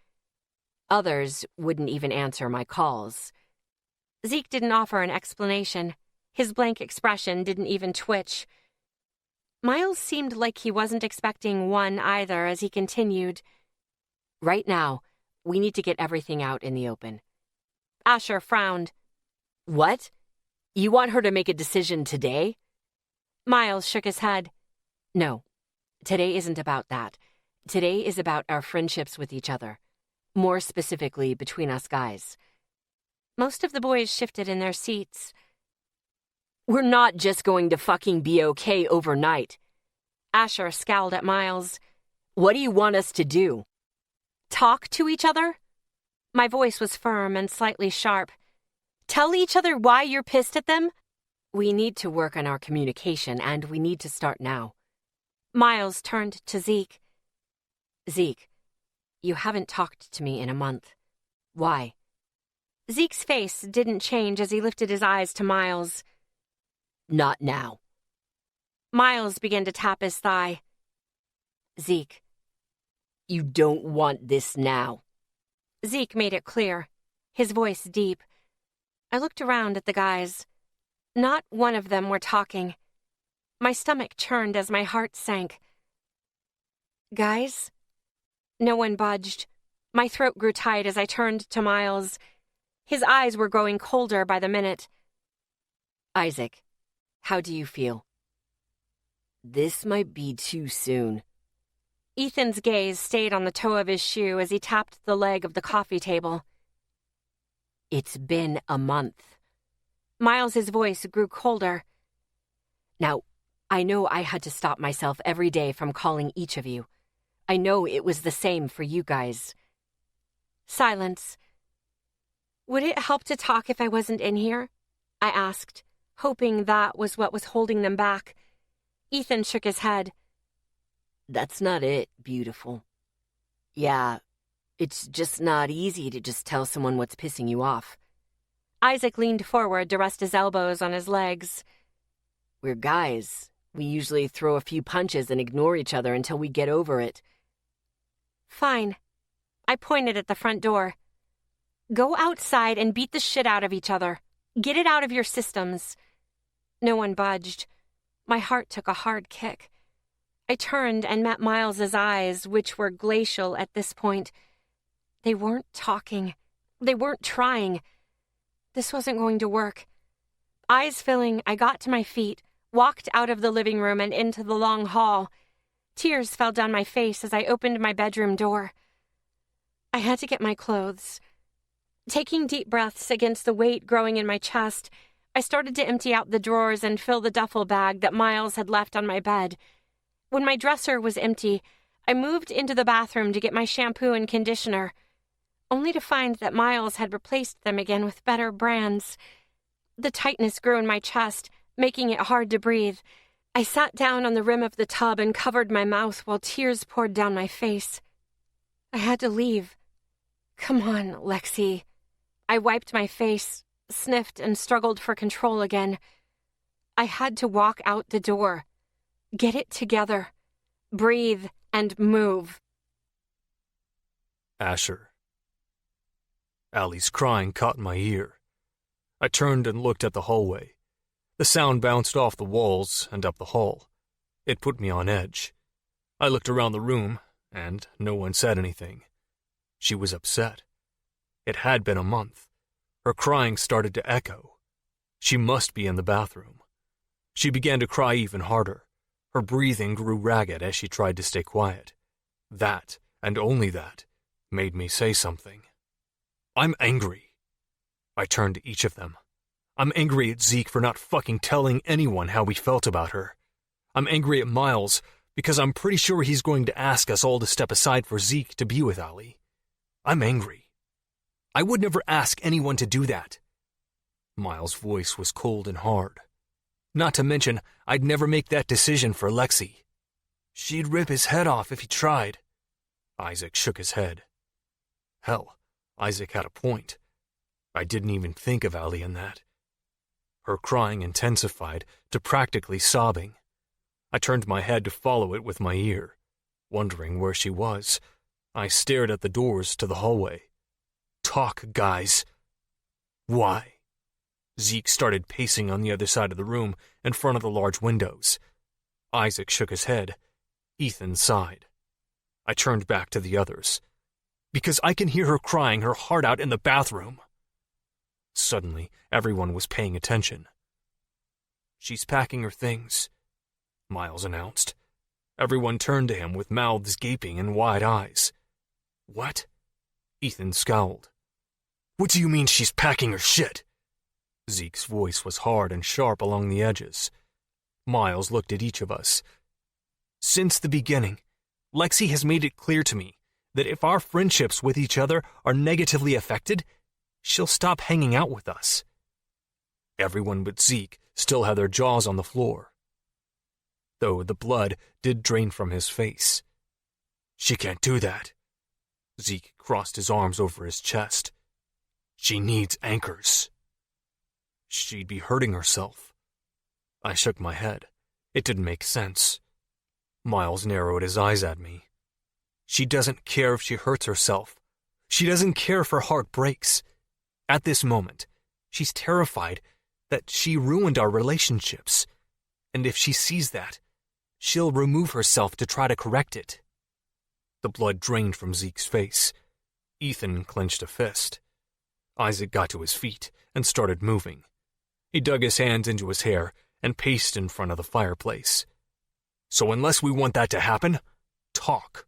S2: Others wouldn't even answer my calls.
S1: Zeke didn't offer an explanation. His blank expression didn't even twitch. Miles seemed like he wasn't expecting one either as he continued.
S2: Right now, we need to get everything out in the open.
S1: Asher frowned.
S2: What? You want her to make a decision today?
S1: Miles shook his head.
S2: No, today isn't about that. Today is about our friendships with each other. More specifically, between us guys.
S1: Most of the boys shifted in their seats.
S2: We're not just going to fucking be okay overnight.
S1: Asher scowled at Miles.
S2: What do you want us to do?
S1: Talk to each other? My voice was firm and slightly sharp. Tell each other why you're pissed at them?
S2: We need to work on our communication, and we need to start now.
S1: Miles turned to Zeke.
S2: Zeke, you haven't talked to me in a month. Why?
S1: Zeke's face didn't change as he lifted his eyes to Miles.
S2: Not now.
S1: Miles began to tap his thigh.
S2: Zeke, you don't want this now.
S1: Zeke made it clear, his voice deep. I looked around at the guys. Not one of them were talking. My stomach churned as my heart sank. Guys? No one budged. My throat grew tight as I turned to Miles. His eyes were growing colder by the minute.
S2: Isaac, how do you feel? This might be too soon.
S1: Ethan's gaze stayed on the toe of his shoe as he tapped the leg of the coffee table.
S2: It's been a month.
S1: Miles's voice grew colder.
S2: Now, I know I had to stop myself every day from calling each of you. I know it was the same for you guys.
S1: Silence. Would it help to talk if I wasn't in here? I asked, hoping that was what was holding them back. Ethan shook his head.
S2: That's not it, beautiful. Yeah, it's just not easy to just tell someone what's pissing you off.
S1: Isaac leaned forward to rest his elbows on his legs.
S2: We're guys. We usually throw a few punches and ignore each other until we get over it.
S1: Fine. I pointed at the front door. Go outside and beat the shit out of each other. Get it out of your systems. No one budged. My heart took a hard kick. I turned and met Miles's eyes, which were glacial at this point. They weren't talking. They weren't trying. This wasn't going to work. Eyes filling, I got to my feet, walked out of the living room and into the long hall. Tears fell down my face as I opened my bedroom door. I had to get my clothes. Taking deep breaths against the weight growing in my chest, I started to empty out the drawers and fill the duffel bag that Miles had left on my bed. When my dresser was empty, I moved into the bathroom to get my shampoo and conditioner, only to find that Miles had replaced them again with better brands. The tightness grew in my chest, making it hard to breathe. I sat down on the rim of the tub and covered my mouth while tears poured down my face. I had to leave. Come on, Lexi. I wiped my face, sniffed, and struggled for control again. I had to walk out the door. Get it together. Breathe and move.
S3: Asher. Allie's crying caught in my ear. I turned and looked at the hallway. The sound bounced off the walls and up the hall. It put me on edge. I looked around the room, and no one said anything. She was upset. It had been a month. Her crying started to echo. She must be in the bathroom. She began to cry even harder. Her breathing grew ragged as she tried to stay quiet. That, and only that, made me say something. I'm angry. I turned to each of them. I'm angry at Zeke for not fucking telling anyone how we felt about her. I'm angry at Miles because I'm pretty sure he's going to ask us all to step aside for Zeke to be with Allie. I'm angry. I would never ask anyone to do that. Miles' voice was cold and hard. Not to mention, I'd never make that decision for Lexi. She'd rip his head off if he tried. Isaac shook his head. Hell, Isaac had a point. I didn't even think of Allie in that. Her crying intensified to practically sobbing. I turned my head to follow it with my ear. Wondering where she was, I stared at the doors to the hallway. Talk, guys. Why? Zeke started pacing on the other side of the room in front of the large windows. Isaac shook his head. Ethan sighed. I turned back to the others. Because I can hear her crying her heart out in the bathroom. Suddenly, everyone was paying attention. She's packing her things, Miles announced. Everyone turned to him with mouths gaping and wide eyes. What? Ethan scowled. What do you mean she's packing her shit? Zeke's voice was hard and sharp along the edges. Miles looked at each of us. Since the beginning, Lexi has made it clear to me that if our friendships with each other are negatively affected, she'll stop hanging out with us. Everyone but Zeke still had their jaws on the floor, though the blood did drain from his face. She can't do that. Zeke crossed his arms over his chest. She needs anchors. She'd be hurting herself. I shook my head. It didn't make sense. Miles narrowed his eyes at me. She doesn't care if she hurts herself. She doesn't care if her heart breaks. At this moment, she's terrified that she ruined our relationships. And if she sees that, she'll remove herself to try to correct it. The blood drained from Zeke's face. Ethan clenched a fist. Isaac got to his feet and started moving. He dug his hands into his hair and paced in front of the fireplace. So unless we want that to happen, talk.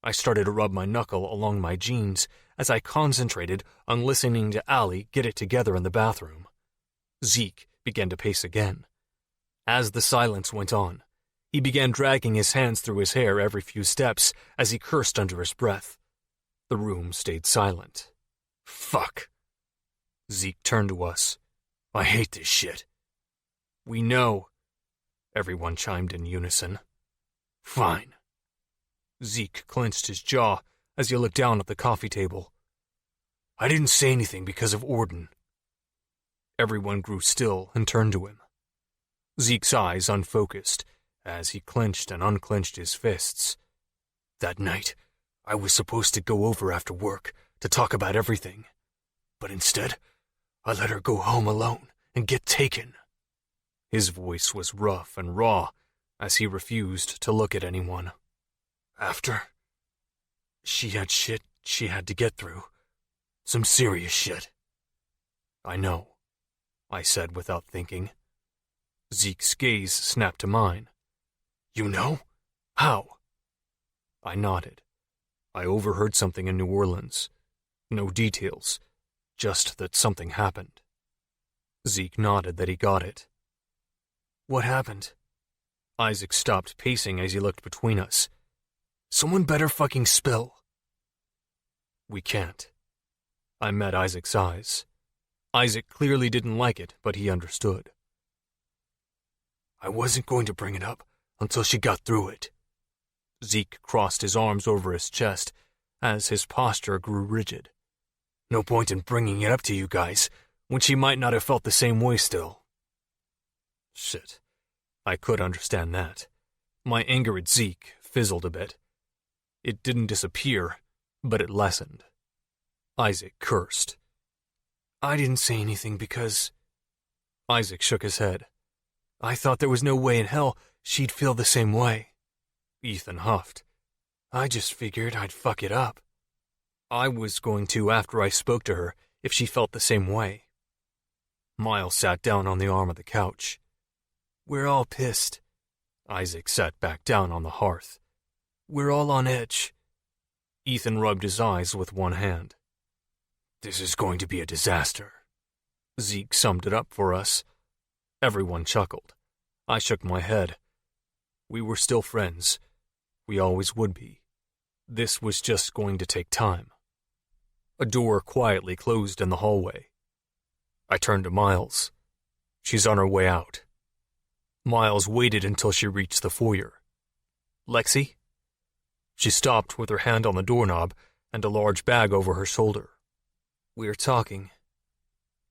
S3: I started to rub my knuckle along my jeans as I concentrated on listening to Allie get it together in the bathroom. Zeke began to pace again. As the silence went on, he began dragging his hands through his hair every few steps as he cursed under his breath. The room stayed silent. Fuck. Zeke turned to us. I hate this shit. We know. Everyone chimed in unison. Fine. Zeke clenched his jaw as he looked down at the coffee table. I didn't say anything because of Orden. Everyone grew still and turned to him. Zeke's eyes unfocused as he clenched and unclenched his fists. That night, I was supposed to go over after work to talk about everything. But instead, I let her go home alone and get taken. His voice was rough and raw as he refused to look at anyone. After, she had shit she had to get through. Some serious shit. I know, I said without thinking. Zeke's gaze snapped to mine. You know? How? I nodded. I overheard something in New Orleans. No details, just that something happened. Zeke nodded that he got it. What happened? Isaac stopped pacing as he looked between us. Someone better fucking spill. We can't. I met Isaac's eyes. Isaac clearly didn't like it, but he understood. I wasn't going to bring it up until she got through it. Zeke crossed his arms over his chest as his posture grew rigid. No point in bringing it up to you guys when she might not have felt the same way still. Shit. I could understand that. My anger at Zeke fizzled a bit. It didn't disappear, but it lessened. Isaac cursed. I didn't say anything because... Isaac shook his head. I thought there was no way in hell she'd feel the same way. Ethan huffed. I just figured I'd fuck it up. I was going to after I spoke to her if she felt the same way. Miles sat down on the arm of the couch. We're all pissed. Isaac sat back down on the hearth. We're all on edge. Ethan rubbed his eyes with one hand. This is going to be a disaster. Zeke summed it up for us. Everyone chuckled. I shook my head. We were still friends. We always would be. This was just going to take time. A door quietly closed in the hallway. I turned to Miles. She's on her way out. Miles waited until she reached the foyer. Lexi? She stopped with her hand on the doorknob and a large bag over her shoulder. We're talking.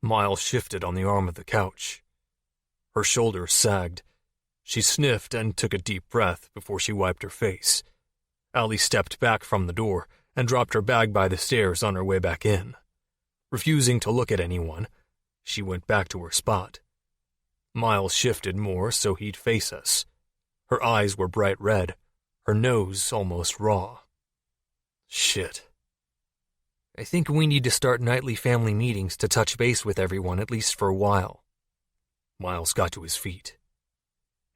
S3: Miles shifted on the arm of the couch. Her shoulders sagged. She sniffed and took a deep breath before she wiped her face. Allie stepped back from the door and dropped her bag by the stairs on her way back in. Refusing to look at anyone, she went back to her spot. Miles shifted more so he'd face us. Her eyes were bright red, her nose almost raw. Shit. I think we need to start nightly family meetings to touch base with everyone at least for a while. Miles got to his feet.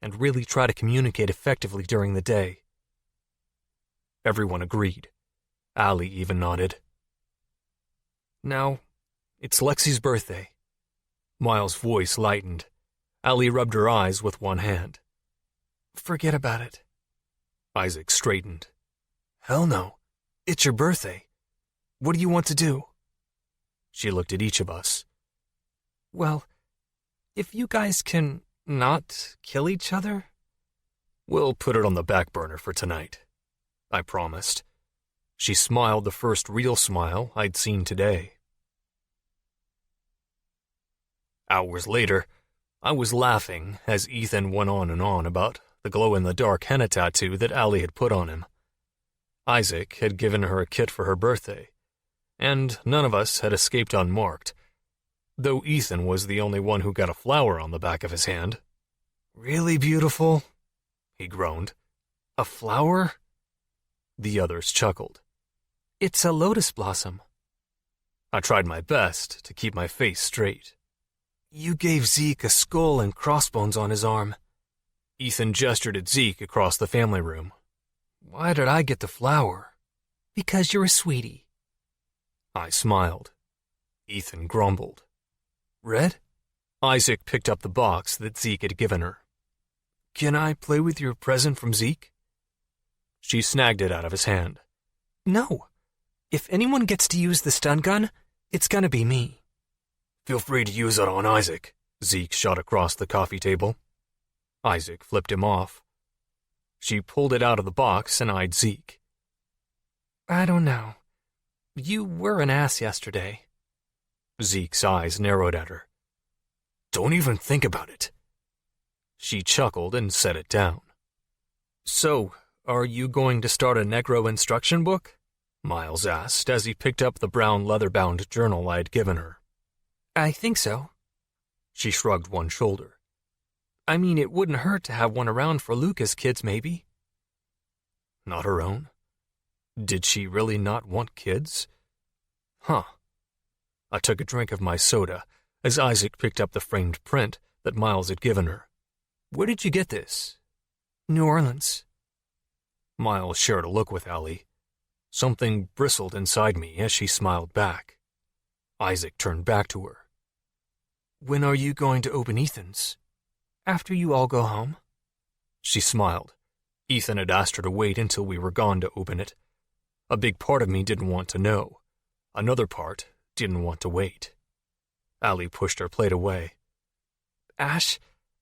S3: And really try to communicate effectively during the day. Everyone agreed. Allie even nodded. Now, it's Lexi's birthday. Miles' voice lightened. Allie rubbed her eyes with one hand. Forget about it. Isaac straightened. Hell no. It's your birthday. What do you want to do? She looked at each of us. Well, if you guys can not kill each other, we'll put it on the back burner for tonight, I promised. She smiled the first real smile I'd seen today. Hours later, I was laughing as Ethan went on and on about the glow-in-the-dark henna tattoo that Allie had put on him. Isaac had given her a kit for her birthday, and none of us had escaped unmarked, though Ethan was the only one who got a flower on the back of his hand. Really beautiful, he groaned. A flower? The others chuckled. It's a lotus blossom. I tried my best to keep my face straight. You gave Zeke a skull and crossbones on his arm. Ethan gestured at Zeke across the family room. Why did I get the flower? Because you're a sweetie. I smiled. Ethan grumbled. Red? Isaac picked up the box that Zeke had given her. Can I play with your present from Zeke? She snagged it out of his hand. No. If anyone gets to use the stun gun, it's gonna be me. Feel free to use it on Isaac, Zeke shot across the coffee table. Isaac flipped him off. She pulled it out of the box and eyed Zeke. I don't know. You were an ass yesterday. Zeke's eyes narrowed at her. Don't even think about it. She chuckled and set it down. So, are you going to start a necro instruction book? Miles asked as he picked up the brown leather-bound journal I had given her. I think so. She shrugged one shoulder. I mean, it wouldn't hurt to have one around for Luca's kids, maybe. Not her own? Did she really not want kids? Huh. I took a drink of my soda as Isaac picked up the framed print that Miles had given her. Where did you get this? New Orleans. Miles shared a look with Allie. Something bristled inside me as she smiled back. Isaac turned back to her. When are you going to open Ethan's? After you all go home. She smiled. Ethan had asked her to wait until we were gone to open it. A big part of me didn't want to know. Another part didn't want to wait. Allie pushed her plate away. Ash,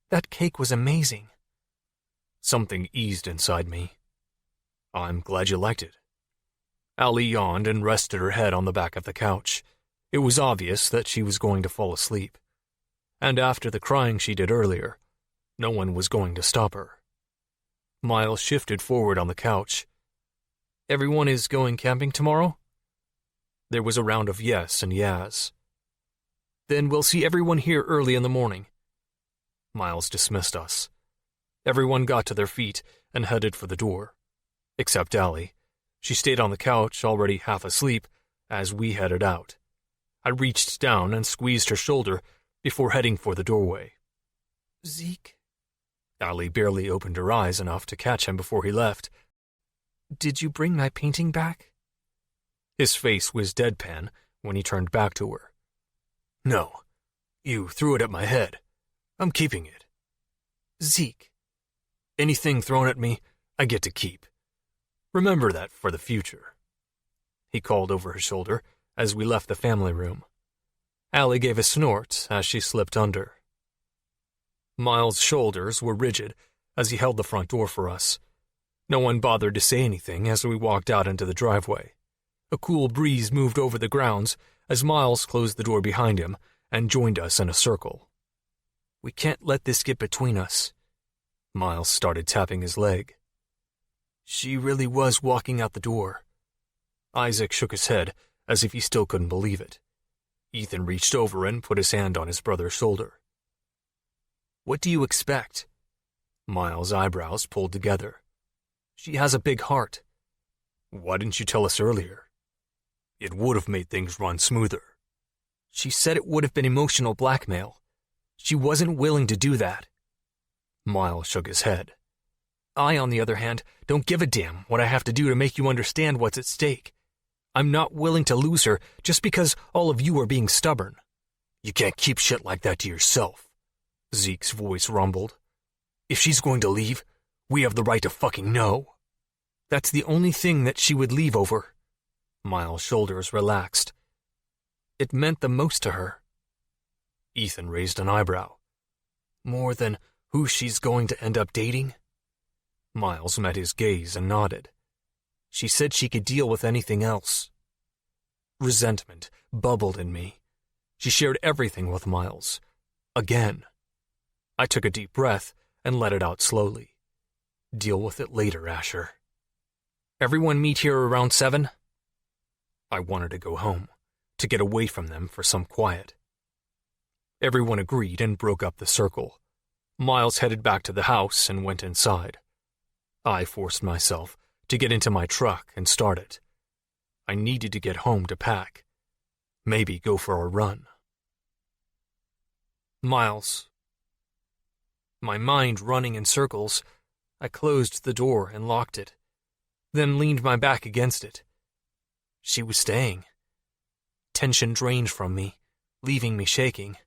S3: that cake was amazing. Something eased inside me. I'm glad you liked it. Allie yawned and rested her head on the back of the couch. It was obvious that she was going to fall asleep. And after the crying she did earlier, no one was going to stop her. Miles shifted forward on the couch. Everyone is going camping tomorrow? There was a round of yes and yas. Then we'll see everyone here early in the morning. Miles dismissed us. Everyone got to their feet and headed for the door. Except Allie. She stayed on the couch, already half asleep, as we headed out. I reached down and squeezed her shoulder before heading for the doorway. "Zeke?" Allie barely opened her eyes enough to catch him before he left. "Did you bring my painting back?" His face was deadpan when he turned back to her. "No. You threw it at my head. I'm keeping it." "Zeke." "Anything thrown at me, I get to keep. Remember that for the future," he called over his shoulder as we left the family room. Allie gave a snort as she slipped under. Miles' shoulders were rigid as he held the front door for us. No one bothered to say anything as we walked out into the driveway. A cool breeze moved over the grounds as Miles closed the door behind him and joined us in a circle. "We can't let this get between us." Miles started tapping his leg. "She really was walking out the door." Isaac shook his head as if he still couldn't believe it. Ethan reached over and put his hand on his brother's shoulder. "What do you expect?" Miles' eyebrows pulled together. "She has a big heart." "Why didn't you tell us earlier?" "It would have made things run smoother." "She said it would have been emotional blackmail. She wasn't willing to do that." Miles shook his head. "I, on the other hand, don't give a damn what I have to do to make you understand what's at stake. I'm not willing to lose her just because all of you are being stubborn." "You can't keep shit like that to yourself," Zeke's voice rumbled. "If she's going to leave, we have the right to fucking know." "That's the only thing that she would leave over." Miles' shoulders relaxed. "It meant the most to her." Ethan raised an eyebrow. "More than who she's going to end up dating?" Miles met his gaze and nodded. "She said she could deal with anything else." Resentment bubbled in me. She shared everything with Miles. Again. I took a deep breath and let it out slowly. "Deal with it later, Asher." "Everyone meet here around 7? I wanted to go home, to get away from them for some quiet. Everyone agreed and broke up the circle. Miles headed back to the house and went inside. I forced myself to get into my truck and start it. I needed to get home to pack. Maybe go for a run. Miles. My mind running in circles, I closed the door and locked it, then leaned my back against it. She was staying. Tension drained from me, leaving me shaking.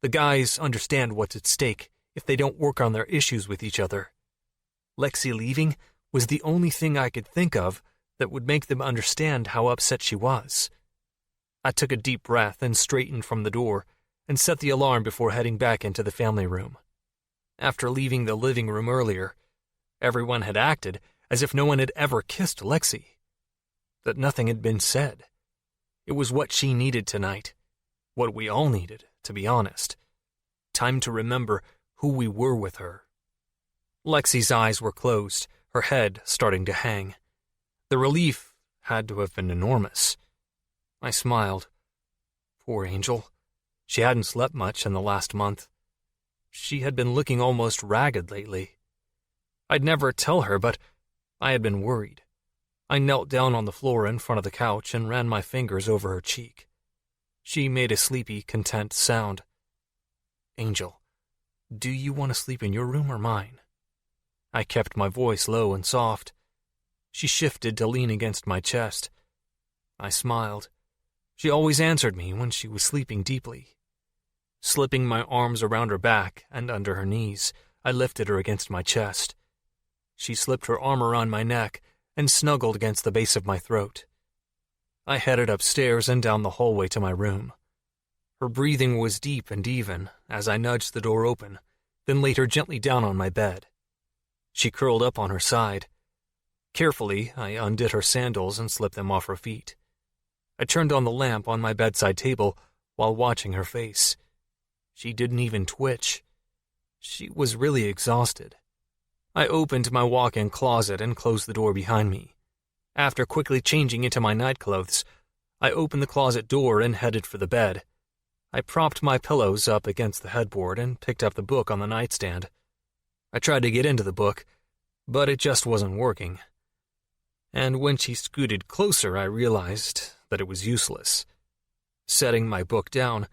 S3: The guys understand what's at stake if they don't work on their issues with each other. Lexi leaving was the only thing I could think of that would make them understand how upset she was. I took a deep breath and straightened from the door and set the alarm before heading back into the family room. After leaving the living room earlier, everyone had acted as if no one had ever kissed Lexi. That nothing had been said. It was what she needed tonight. What we all needed, to be honest. Time to remember who we were with her. Lexi's eyes were closed, her head starting to hang. The relief had to have been enormous. I smiled. Poor Angel. She hadn't slept much in the last month. She had been looking almost ragged lately. I'd never tell her, but I had been worried. I knelt down on the floor in front of the couch and ran my fingers over her cheek. She made a sleepy, content sound. Angel, do you want to sleep in your room or mine? I kept my voice low and soft. She shifted to lean against my chest. I smiled. She always answered me when she was sleeping deeply. Slipping my arms around her back and under her knees, I lifted her against my chest. She slipped her arm around my neck and snuggled against the base of my throat. I headed upstairs and down the hallway to my room. Her breathing was deep and even as I nudged the door open, then laid her gently down on my bed. She curled up on her side. Carefully, I undid her sandals and slipped them off her feet. I turned on the lamp on my bedside table while watching her face. She didn't even twitch. She was really exhausted. I opened my walk-in closet and closed the door behind me. After quickly changing into my nightclothes, I opened the closet door and headed for the bed. I propped my pillows up against the headboard and picked up the book on the nightstand. I tried to get into the book, but it just wasn't working. And when she scooted closer, I realized that it was useless. Setting my book down,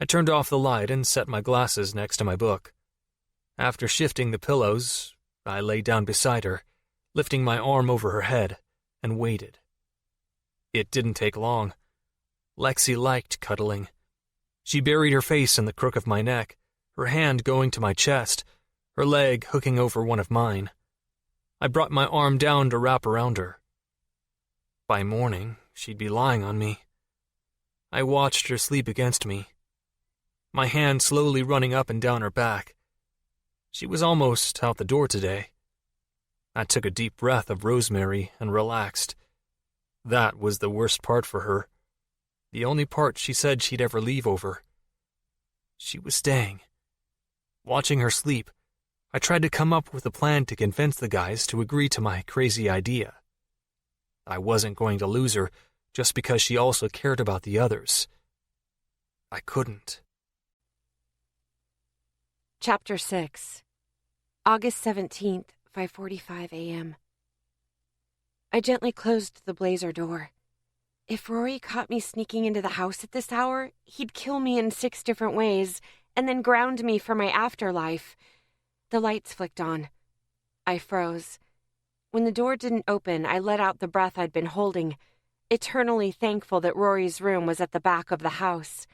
S3: I turned off the light and set my glasses next to my book. After shifting the pillows, I lay down beside her, lifting my arm over her head, and waited. It didn't take long. Lexi liked cuddling. She buried her face in the crook of my neck, her hand going to my chest, her leg hooking over one of mine. I brought my arm down to wrap around her. By morning, she'd be lying on me. I watched her sleep against me, my hand slowly running up and down her back. She was almost out the door today. I took a deep breath of rosemary and relaxed. That was the worst part for her. The only part she said she'd ever leave over. She was staying. Watching her sleep, I tried to come up with a plan to convince the guys to agree to my crazy idea. I wasn't going to lose her just because she also cared about the others. I couldn't.
S1: Chapter 6. August 17th, 5:45 a.m. I gently closed the blazer door. If Rory caught me sneaking into the house at this hour, he'd kill me in 6 different ways and then ground me for my afterlife. The lights flicked on. I froze. When the door didn't open, I let out the breath I'd been holding, eternally thankful that Rory's room was at the back of the house.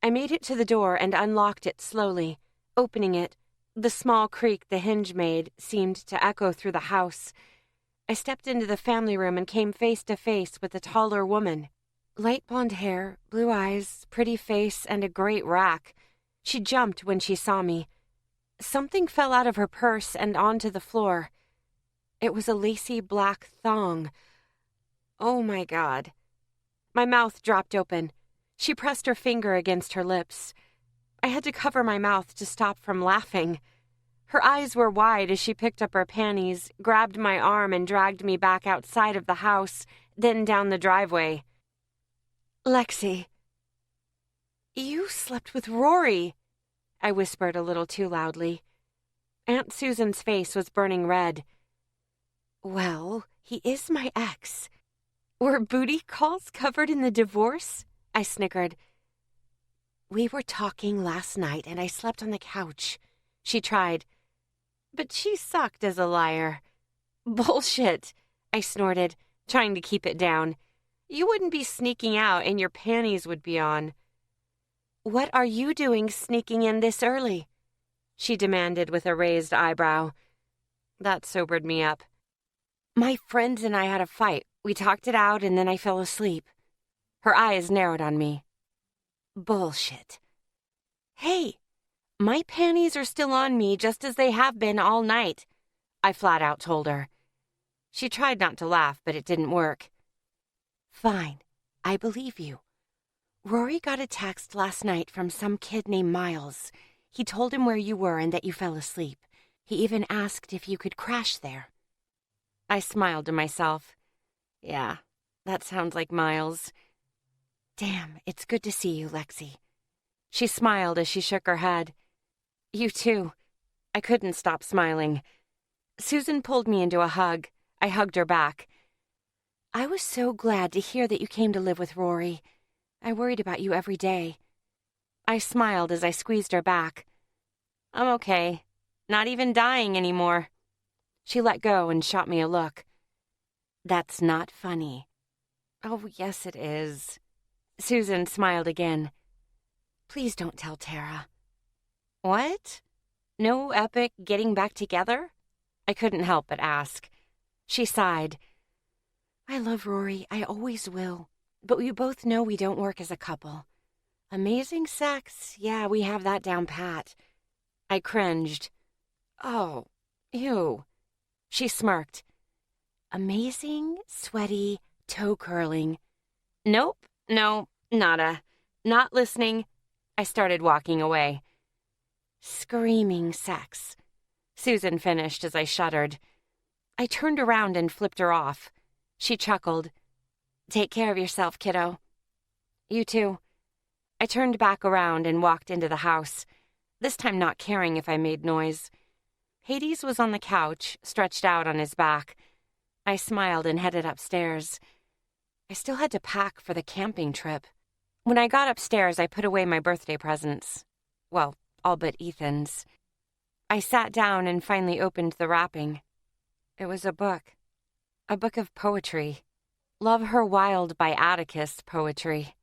S1: I made it to the door and unlocked it slowly. Opening it, the small creak the hinge made seemed to echo through the house. I stepped into the family room and came face to face with a taller woman. Light blonde hair, blue eyes, pretty face, and a great rack. She jumped when she saw me. Something fell out of her purse and onto the floor. It was a lacy black thong. Oh my God. My mouth dropped open. She pressed her finger against her lips. I had to cover my mouth to stop from laughing. Her eyes were wide as she picked up her panties, grabbed my arm, and dragged me back outside of the house, then down the driveway. Lexi. You slept with Rory, I whispered a little too loudly. Aunt Susan's face was burning red. Well, he is my ex. Were booty calls covered in the divorce? I snickered. We were talking last night and I slept on the couch. She tried. But she sucked as a liar. Bullshit, I snorted, trying to keep it down. You wouldn't be sneaking out and your panties would be on. What are you doing sneaking in this early? She demanded with a raised eyebrow. That sobered me up. My friends and I had a fight. We talked it out and then I fell asleep. Her eyes narrowed on me. Bullshit. Hey, my panties are still on me just as they have been all night, I flat out told her. She tried not to laugh, but it didn't work. Fine, I believe you. Rory got a text last night from some kid named Miles. He told him where you were and that you fell asleep. He even asked if you could crash there. I smiled to myself. Yeah, that sounds like Miles. Damn, it's good to see you, Lexi. She smiled as she shook her head. You too. I couldn't stop smiling. Susan pulled me into a hug. I hugged her back. I was so glad to hear that you came to live with Rory. I worried about you every day. I smiled as I squeezed her back. I'm okay. Not even dying anymore. She let go and shot me a look. That's not funny. Oh, yes, it is. Susan smiled again. Please don't tell Tara. What? No epic getting back together? I couldn't help but ask. She sighed. I love Rory, I always will. But we both know we don't work as a couple. Amazing sex, yeah, we have that down pat. I cringed. Oh, ew. She smirked. Amazing, sweaty, toe-curling. Nope, no, nada. Not listening. I started walking away. Screaming sex. Susan finished as I shuddered. I turned around and flipped her off. She chuckled. Take care of yourself, kiddo. You too. I turned back around and walked into the house, this time not caring if I made noise. Hades was on the couch, stretched out on his back. I smiled and headed upstairs. I still had to pack for the camping trip. When I got upstairs, I put away my birthday presents. Well, all but Ethan's. I sat down and finally opened the wrapping. It was a book. A book of poetry. Love Her Wild by Atticus poetry.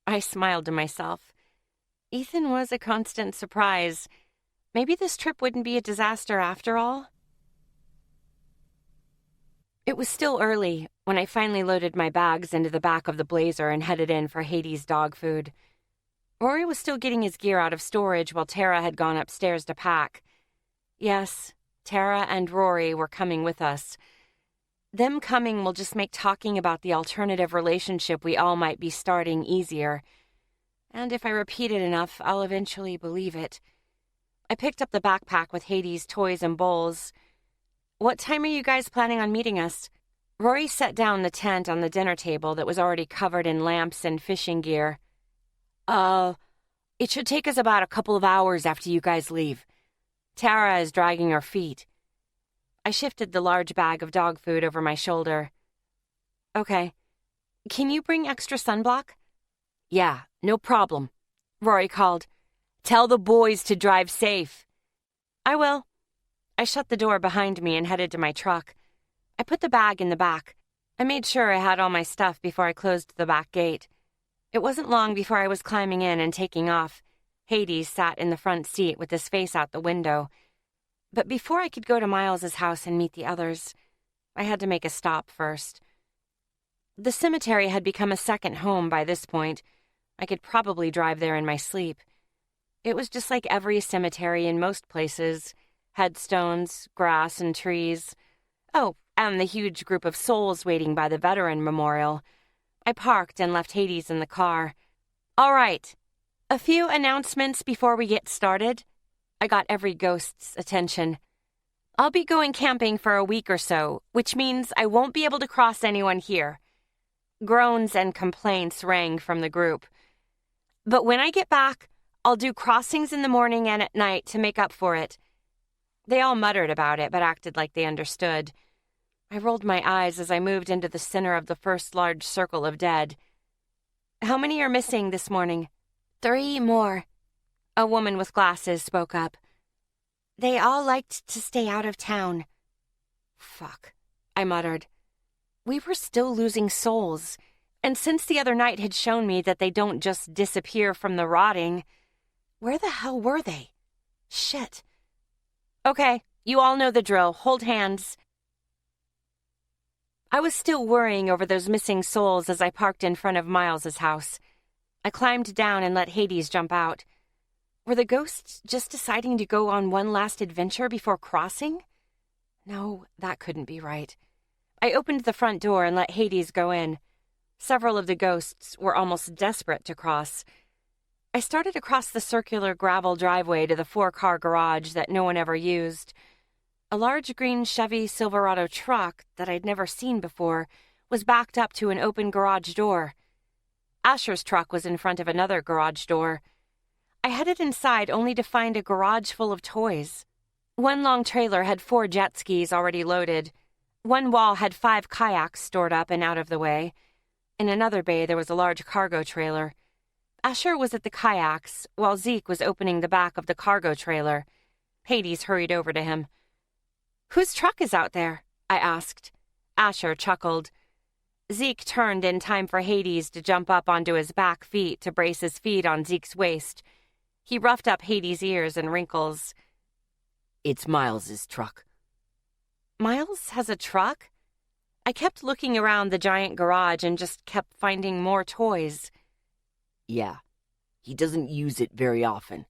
S1: I smiled to myself. Ethan was a constant surprise. Maybe this trip wouldn't be a disaster after all. It was still early when I finally loaded my bags into the back of the Blazer and headed in for Hades' dog food. Rory was still getting his gear out of storage while Tara had gone upstairs to pack. Yes, Tara and Rory were coming with us. Them coming will just make talking about the alternative relationship we all might be starting easier. And if I repeat it enough, I'll eventually believe it. I picked up the backpack with Hades' toys and bowls. What time are you guys planning on meeting us? Rory set down the tent on the dinner table that was already covered in lamps and fishing gear. It should take us about a couple of hours after you guys leave. Tara is dragging her feet. I shifted the large bag of dog food over my shoulder. Okay. Can you bring extra sunblock? Yeah, no problem. Rory called. Tell the boys to drive safe. I will. I shut the door behind me and headed to my truck. I put the bag in the back. I made sure I had all my stuff before I closed the back gate. It wasn't long before I was climbing in and taking off. Hades sat in the front seat with his face out the window. But before I could go to Miles's house and meet the others, I had to make a stop first. The cemetery had become a second home by this point. I could probably drive there in my sleep. It was just like every cemetery in most places. Headstones, grass, and trees. Oh, and the huge group of souls waiting by the veteran memorial. I parked and left Hades in the car. All right. A few announcements before we get started. I got every ghost's attention. I'll be going camping for a week or so, which means I won't be able to cross anyone here. Groans and complaints rang from the group. But when I get back, I'll do crossings in the morning and at night to make up for it. They all muttered about it, but acted like they understood. I rolled my eyes as I moved into the center of the first large circle of dead. How many are missing this morning? 3 more. A woman with glasses spoke up. They all liked to stay out of town. Fuck, I muttered. We were still losing souls, and since the other night had shown me that they don't just disappear from the rotting, where the hell were they? Shit. Okay, you all know the drill. Hold hands. I was still worrying over those missing souls as I parked in front of Miles's house. I climbed down and let Hades jump out. Were the ghosts just deciding to go on one last adventure before crossing? No, that couldn't be right. I opened the front door and let Hades go in. Several of the ghosts were almost desperate to cross. I started across the circular gravel driveway to the 4-car garage that no one ever used. A large green Chevy Silverado truck that I'd never seen before was backed up to an open garage door. Asher's truck was in front of another garage door. I headed inside only to find a garage full of toys. One long trailer had 4 jet skis already loaded. One wall had 5 kayaks stored up and out of the way. In another bay, there was a large cargo trailer. Asher was at the kayaks, while Zeke was opening the back of the cargo trailer. Hades hurried over to him. Whose truck is out there? I asked. Asher chuckled. Zeke turned in time for Hades to jump up onto his back feet to brace his feet on Zeke's waist. He roughed up Hades' ears and wrinkles.
S2: It's Miles's truck.
S1: Miles has a truck? I kept looking around the giant garage and just kept finding more toys.
S2: Yeah, he doesn't use it very often.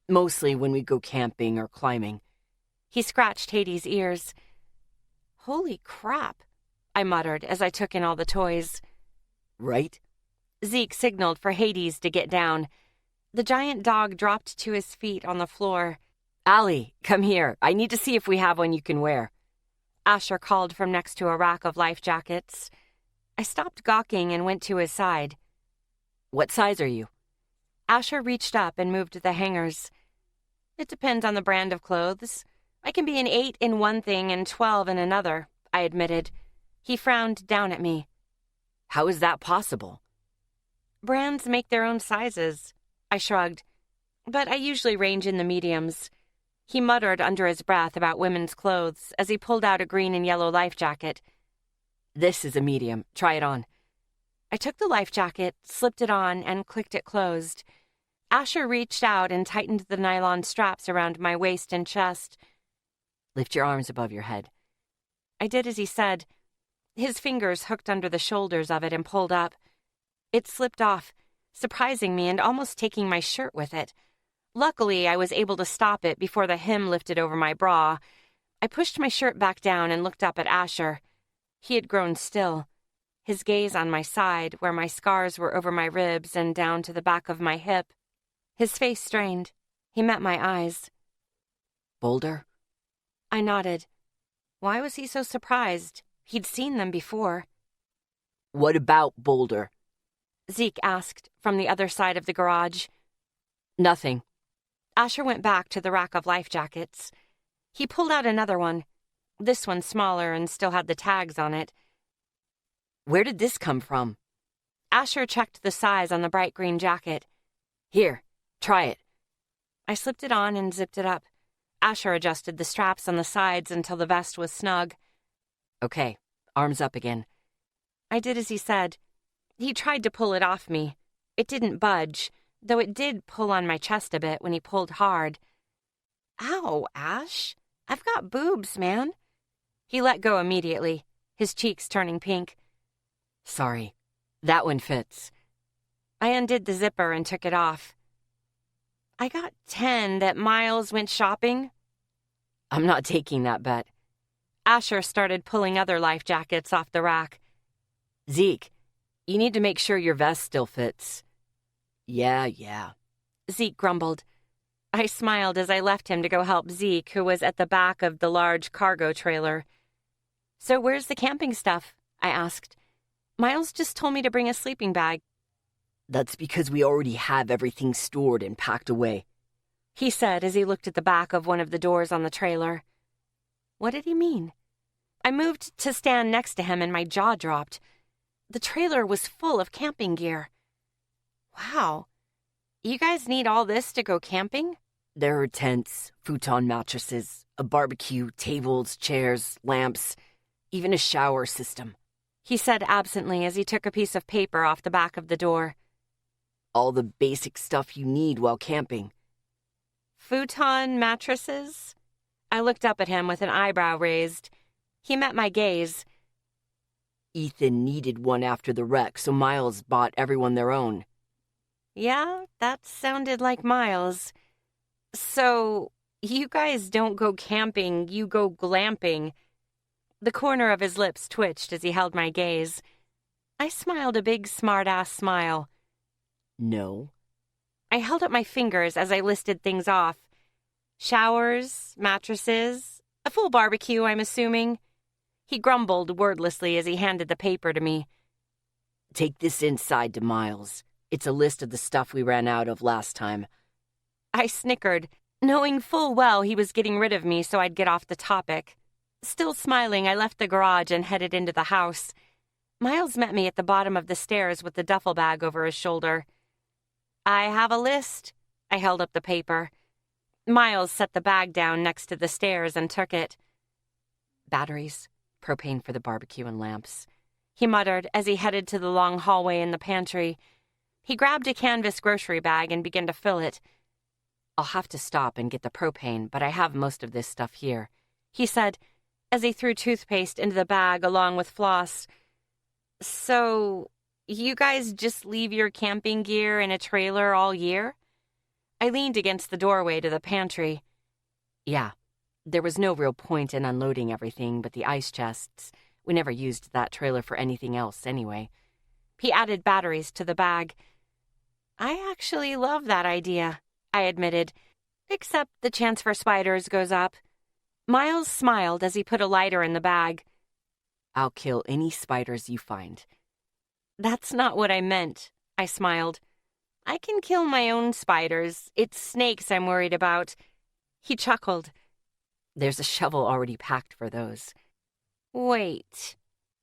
S2: Mostly when we go camping or climbing.
S1: He scratched Hades' ears. Holy crap, I muttered as I took in all the toys.
S2: Right?
S1: Zeke signaled for Hades to get down. The giant dog dropped to his feet on the floor.
S2: Allie, come here. I need to see if we have one you can wear.
S1: Asher called from next to a rack of life jackets. I stopped gawking and went to his side.
S2: What size are you?
S1: Asher reached up and moved the hangers. It depends on the brand of clothes. I can be an 8 in one thing and 12 in another, I admitted. He frowned down at me.
S2: How is that possible?
S1: Brands make their own sizes, I shrugged. But I usually range in the mediums. He muttered under his breath about women's clothes as he pulled out a green and yellow life jacket.
S2: This is a medium. Try it on.
S1: I took the life jacket, slipped it on, and clicked it closed. Asher reached out and tightened the nylon straps around my waist and chest.
S2: Lift your arms above your head.
S1: I did as he said. His fingers hooked under the shoulders of it and pulled up. It slipped off, surprising me and almost taking my shirt with it. Luckily, I was able to stop it before the hem lifted over my bra. I pushed my shirt back down and looked up at Asher. He had grown still, his gaze on my side, where my scars were over my ribs and down to the back of my hip. His face strained. He met my eyes.
S2: Boulder?
S1: I nodded. Why was he so surprised? He'd seen them before.
S2: What about Boulder?
S1: Zeke asked from the other side of the garage.
S2: Nothing.
S1: Asher went back to the rack of life jackets. He pulled out another one. This one smaller and still had the tags on it.
S2: Where did this come from?
S1: Asher checked the size on the bright green jacket.
S2: Here, try it.
S1: I slipped it on and zipped it up. Asher adjusted the straps on the sides until the vest was snug.
S2: Okay, arms up again.
S1: I did as he said. He tried to pull it off me. It didn't budge, though it did pull on my chest a bit when he pulled hard. Ow, Ash. I've got boobs, man. He let go immediately, his cheeks turning pink.
S2: Sorry, that one fits.
S1: I undid the zipper and took it off. I got 10 that Miles went shopping.
S2: I'm not taking that bet.
S1: Asher started pulling other life jackets off the rack.
S2: Zeke, you need to make sure your vest still fits. Yeah.
S1: Zeke grumbled. I smiled as I left him to go help Zeke, who was at the back of the large cargo trailer. So where's the camping stuff? I asked. Miles just told me to bring a sleeping bag.
S2: That's because we already have everything stored and packed away,
S1: he said as he looked at the back of one of the doors on the trailer. What did he mean? I moved to stand next to him and my jaw dropped. The trailer was full of camping gear. Wow. You guys need all this to go camping?
S2: There are tents, futon mattresses, a barbecue, tables, chairs, lamps, even a shower system,
S1: he said absently as he took a piece of paper off the back of the door.
S2: All the basic stuff you need while camping.
S1: Futon mattresses? I looked up at him with an eyebrow raised. He met my gaze.
S2: Ethan needed one after the wreck, so Miles bought everyone their own.
S1: Yeah, that sounded like Miles. So, you guys don't go camping, you go glamping. The corner of his lips twitched as he held my gaze. I smiled a big smart-ass smile.
S2: No.
S1: I held up my fingers as I listed things off. Showers, mattresses, a full barbecue, I'm assuming. He grumbled wordlessly as he handed the paper to me.
S2: Take this inside to Miles. It's a list of the stuff we ran out of last time.
S1: I snickered, knowing full well he was getting rid of me so I'd get off the topic. Still smiling, I left the garage and headed into the house. Miles met me at the bottom of the stairs with the duffel bag over his shoulder. I have a list. I held up the paper. Miles set the bag down next to the stairs and took it. Batteries, propane for the barbecue and lamps, he muttered as he headed to the long hallway in the pantry. He grabbed a canvas grocery bag and began to fill it. I'll have to stop and get the propane, but I have most of this stuff here, he said as he threw toothpaste into the bag along with floss. So, you guys just leave your camping gear in a trailer all year? I leaned against the doorway to the pantry. Yeah, there was no real point in unloading everything but the ice chests. We never used that trailer for anything else anyway. He added batteries to the bag. I actually love that idea, I admitted, except the chance for spiders goes up. Miles smiled as he put a lighter in the bag.
S2: I'll kill any spiders you find.
S1: That's not what I meant, I smiled. I can kill my own spiders. It's snakes I'm worried about. He chuckled.
S2: There's a shovel already packed for those.
S1: Wait,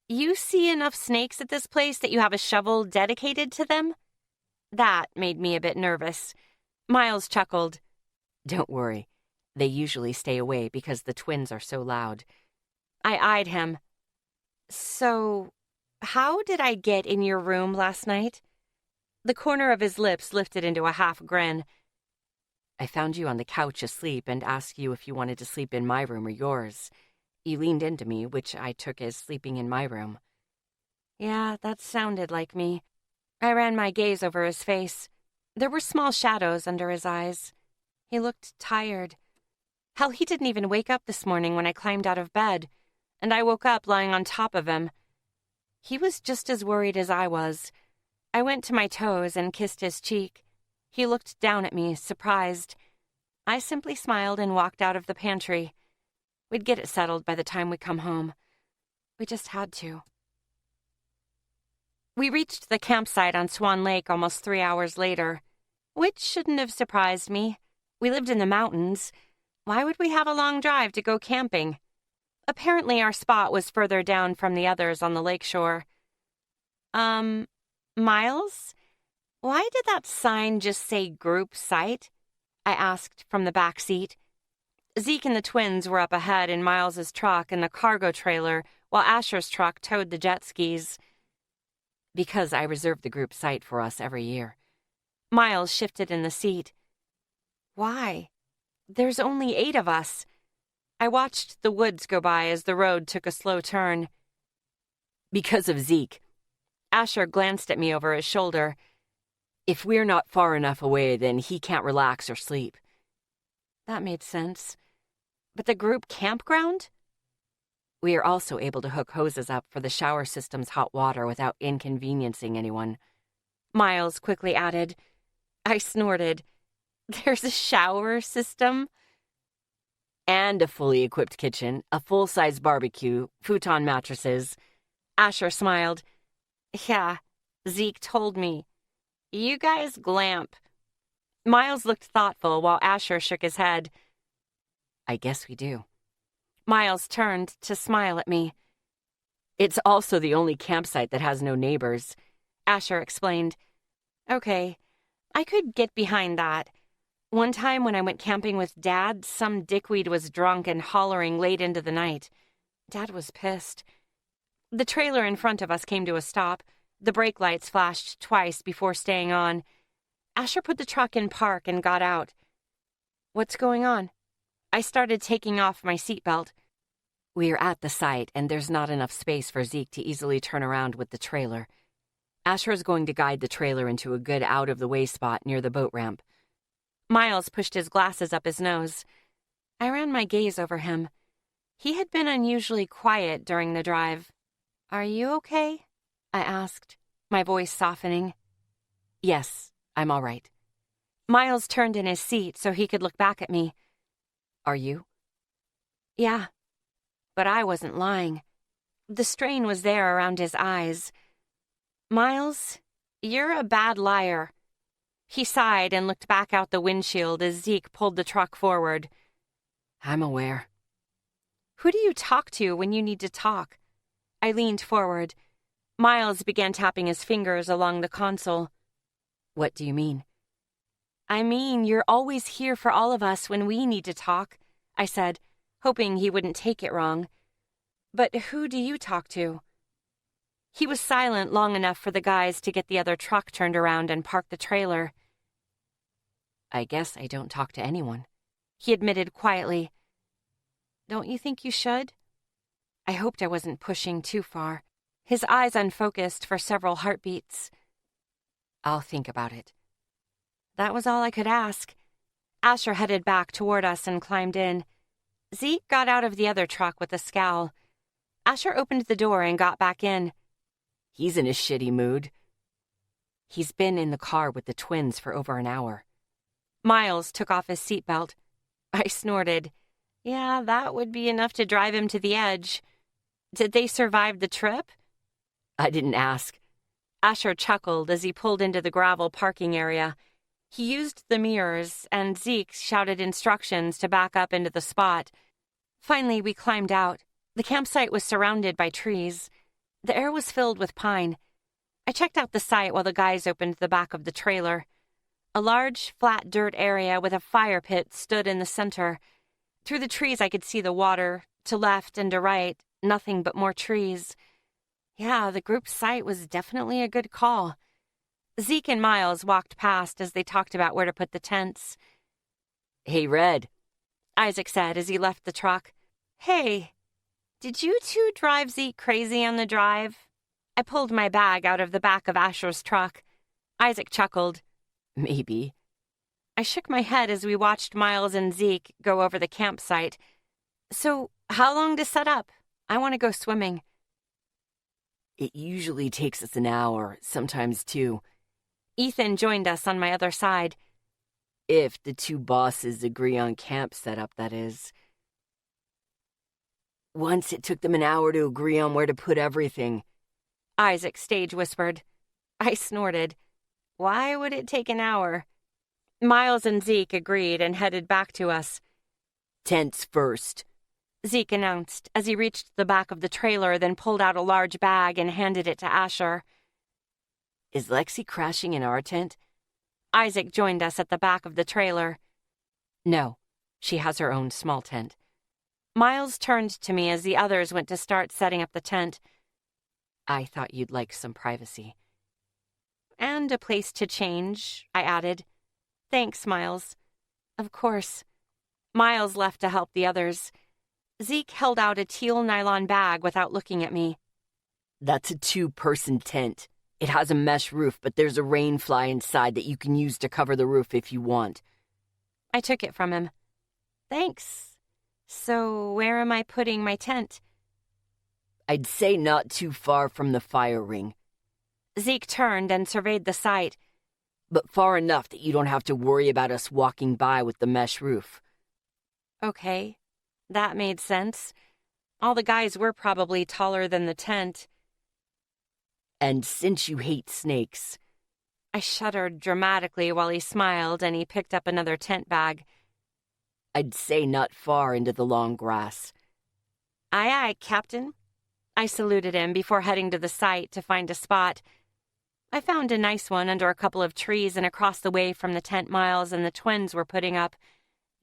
S1: you see enough snakes at this place that you have a shovel dedicated to them? That made me a bit nervous. Miles chuckled.
S2: Don't worry. They usually stay away because the twins are so loud.
S1: I eyed him. So, how did I get in your room last night? The corner of his lips lifted into a half grin.
S2: I found you on the couch asleep and asked you if you wanted to sleep in my room or yours. You leaned into me, which I took as sleeping in my room.
S1: Yeah, that sounded like me. I ran my gaze over his face. There were small shadows under his eyes. He looked tired. Hell, he didn't even wake up this morning when I climbed out of bed, and I woke up lying on top of him. He was just as worried as I was. I went to my toes and kissed his cheek. He looked down at me, surprised. I simply smiled and walked out of the pantry. We'd get it settled by the time we come home. We just had to. We reached the campsite on Swan Lake almost 3 hours later, which shouldn't have surprised me. We lived in the mountains. Why would we have a long drive to go camping? Apparently our spot was further down from the others on the lakeshore. Miles? Why did that sign just say group site? I asked from the back seat. Zeke and the twins were up ahead in Miles's truck and the cargo trailer, while Asher's truck towed the jet skis.
S2: Because I reserve the group site for us every year.
S1: Miles shifted in the seat. Why? There's only 8 of us. I watched the woods go by as the road took a slow turn.
S2: Because of Zeke.
S1: Asher glanced at me over his shoulder.
S2: If we're not far enough away, then he can't relax or sleep.
S1: That made sense. But the group campground?
S2: We are also able to hook hoses up for the shower system's hot water without inconveniencing anyone.
S1: Miles quickly added. I snorted. There's a shower system?
S2: And a fully equipped kitchen, a full-size barbecue, futon mattresses.
S1: Asher smiled. Yeah, Zeke told me. You guys glamp. Miles looked thoughtful while Asher shook his head.
S2: I guess we do.
S1: Miles turned to smile at me.
S2: It's also the only campsite that has no neighbors.
S1: Asher explained. Okay, I could get behind that. One time when I went camping with Dad, some dickweed was drunk and hollering late into the night. Dad was pissed. The trailer in front of us came to a stop. The brake lights flashed twice before staying on. Asher put the truck in park and got out. What's going on? I started taking off my seatbelt.
S2: We're at the site, and there's not enough space for Zeke to easily turn around with the trailer. Asher is going to guide the trailer into a good out-of-the-way spot near the boat ramp.
S1: Miles pushed his glasses up his nose. I ran my gaze over him. He had been unusually quiet during the drive. Are you okay? I asked, my voice softening.
S2: Yes, I'm all right.
S1: Miles turned in his seat so he could look back at me.
S2: Are you?
S1: Yeah, but I wasn't lying. The strain was there around his eyes. Miles, you're a bad liar. He sighed and looked back out the windshield as Zeke pulled the truck forward.
S2: I'm aware.
S1: Who do you talk to when you need to talk? I leaned forward. Miles began tapping his fingers along the console.
S2: What do you mean?
S1: I mean, you're always here for all of us when we need to talk, I said, hoping he wouldn't take it wrong. But who do you talk to? He was silent long enough for the guys to get the other truck turned around and park the trailer.
S2: I guess I don't talk to anyone,
S1: he admitted quietly. Don't you think you should? I hoped I wasn't pushing too far. His eyes unfocused for several heartbeats.
S2: I'll think about it.
S1: That was all I could ask. Asher headed back toward us and climbed in. Zeke got out of the other truck with a scowl. Asher opened the door and got back in.
S2: He's in a shitty mood. He's been in the car with the twins for over an hour.
S1: Miles took off his seatbelt. I snorted. Yeah, that would be enough to drive him to the edge. Did they survive the trip?
S2: I didn't ask.
S1: Asher chuckled as he pulled into the gravel parking area. He used the mirrors, and Zeke shouted instructions to back up into the spot. Finally, we climbed out. The campsite was surrounded by trees. The air was filled with pine. I checked out the site while the guys opened the back of the trailer. A large, flat dirt area with a fire pit stood in the center. Through the trees I could see the water. To left and to right, nothing but more trees. Yeah, the group's site was definitely a good call. Zeke and Miles walked past as they talked about where to put the tents.
S2: "Hey, Red,"
S1: Isaac said as he left the truck. "Hey, did you two drive Zeke crazy on the drive?" I pulled my bag out of the back of Asher's truck. Isaac chuckled.
S2: "Maybe."
S1: I shook my head as we watched Miles and Zeke go over the campsite. "So, how long to set up? I want to go swimming."
S2: "It usually takes us an hour, sometimes 2.
S1: Ethan joined us on my other side.
S2: If the 2 bosses agree on camp setup, that is. Once it took them an hour to agree on where to put everything,"
S1: Isaac stage whispered. I snorted. Why would it take an hour? Miles and Zeke agreed and headed back to us.
S2: "Tents first,"
S1: Zeke announced as he reached the back of the trailer, then pulled out a large bag and handed it to Asher.
S2: "Is Lexi crashing in our tent?"
S1: Isaac joined us at the back of the trailer.
S2: "No, she has her own small tent."
S1: Miles turned to me as the others went to start setting up the tent.
S2: "I thought you'd like some privacy."
S1: "And a place to change," I added. "Thanks, Miles." "Of course." Miles left to help the others. Zeke held out a teal nylon bag without looking at me.
S2: "That's a 2-person tent. It has a mesh roof, but there's a rain fly inside that you can use to cover the roof if you want."
S1: I took it from him. "Thanks. So where am I putting my tent?"
S2: "I'd say not too far from the fire ring."
S1: Zeke turned and surveyed the site.
S2: "But far enough that you don't have to worry about us walking by with the mesh roof."
S1: Okay, that made sense. All the guys were probably taller than the tent.
S2: "And since you hate snakes..."
S1: I shuddered dramatically while he smiled and he picked up another tent bag.
S2: "I'd say not far into the long grass."
S1: "Aye, aye, Captain." I saluted him before heading to the site to find a spot. I found a nice one under a couple of trees and across the way from the tent Miles and the twins were putting up,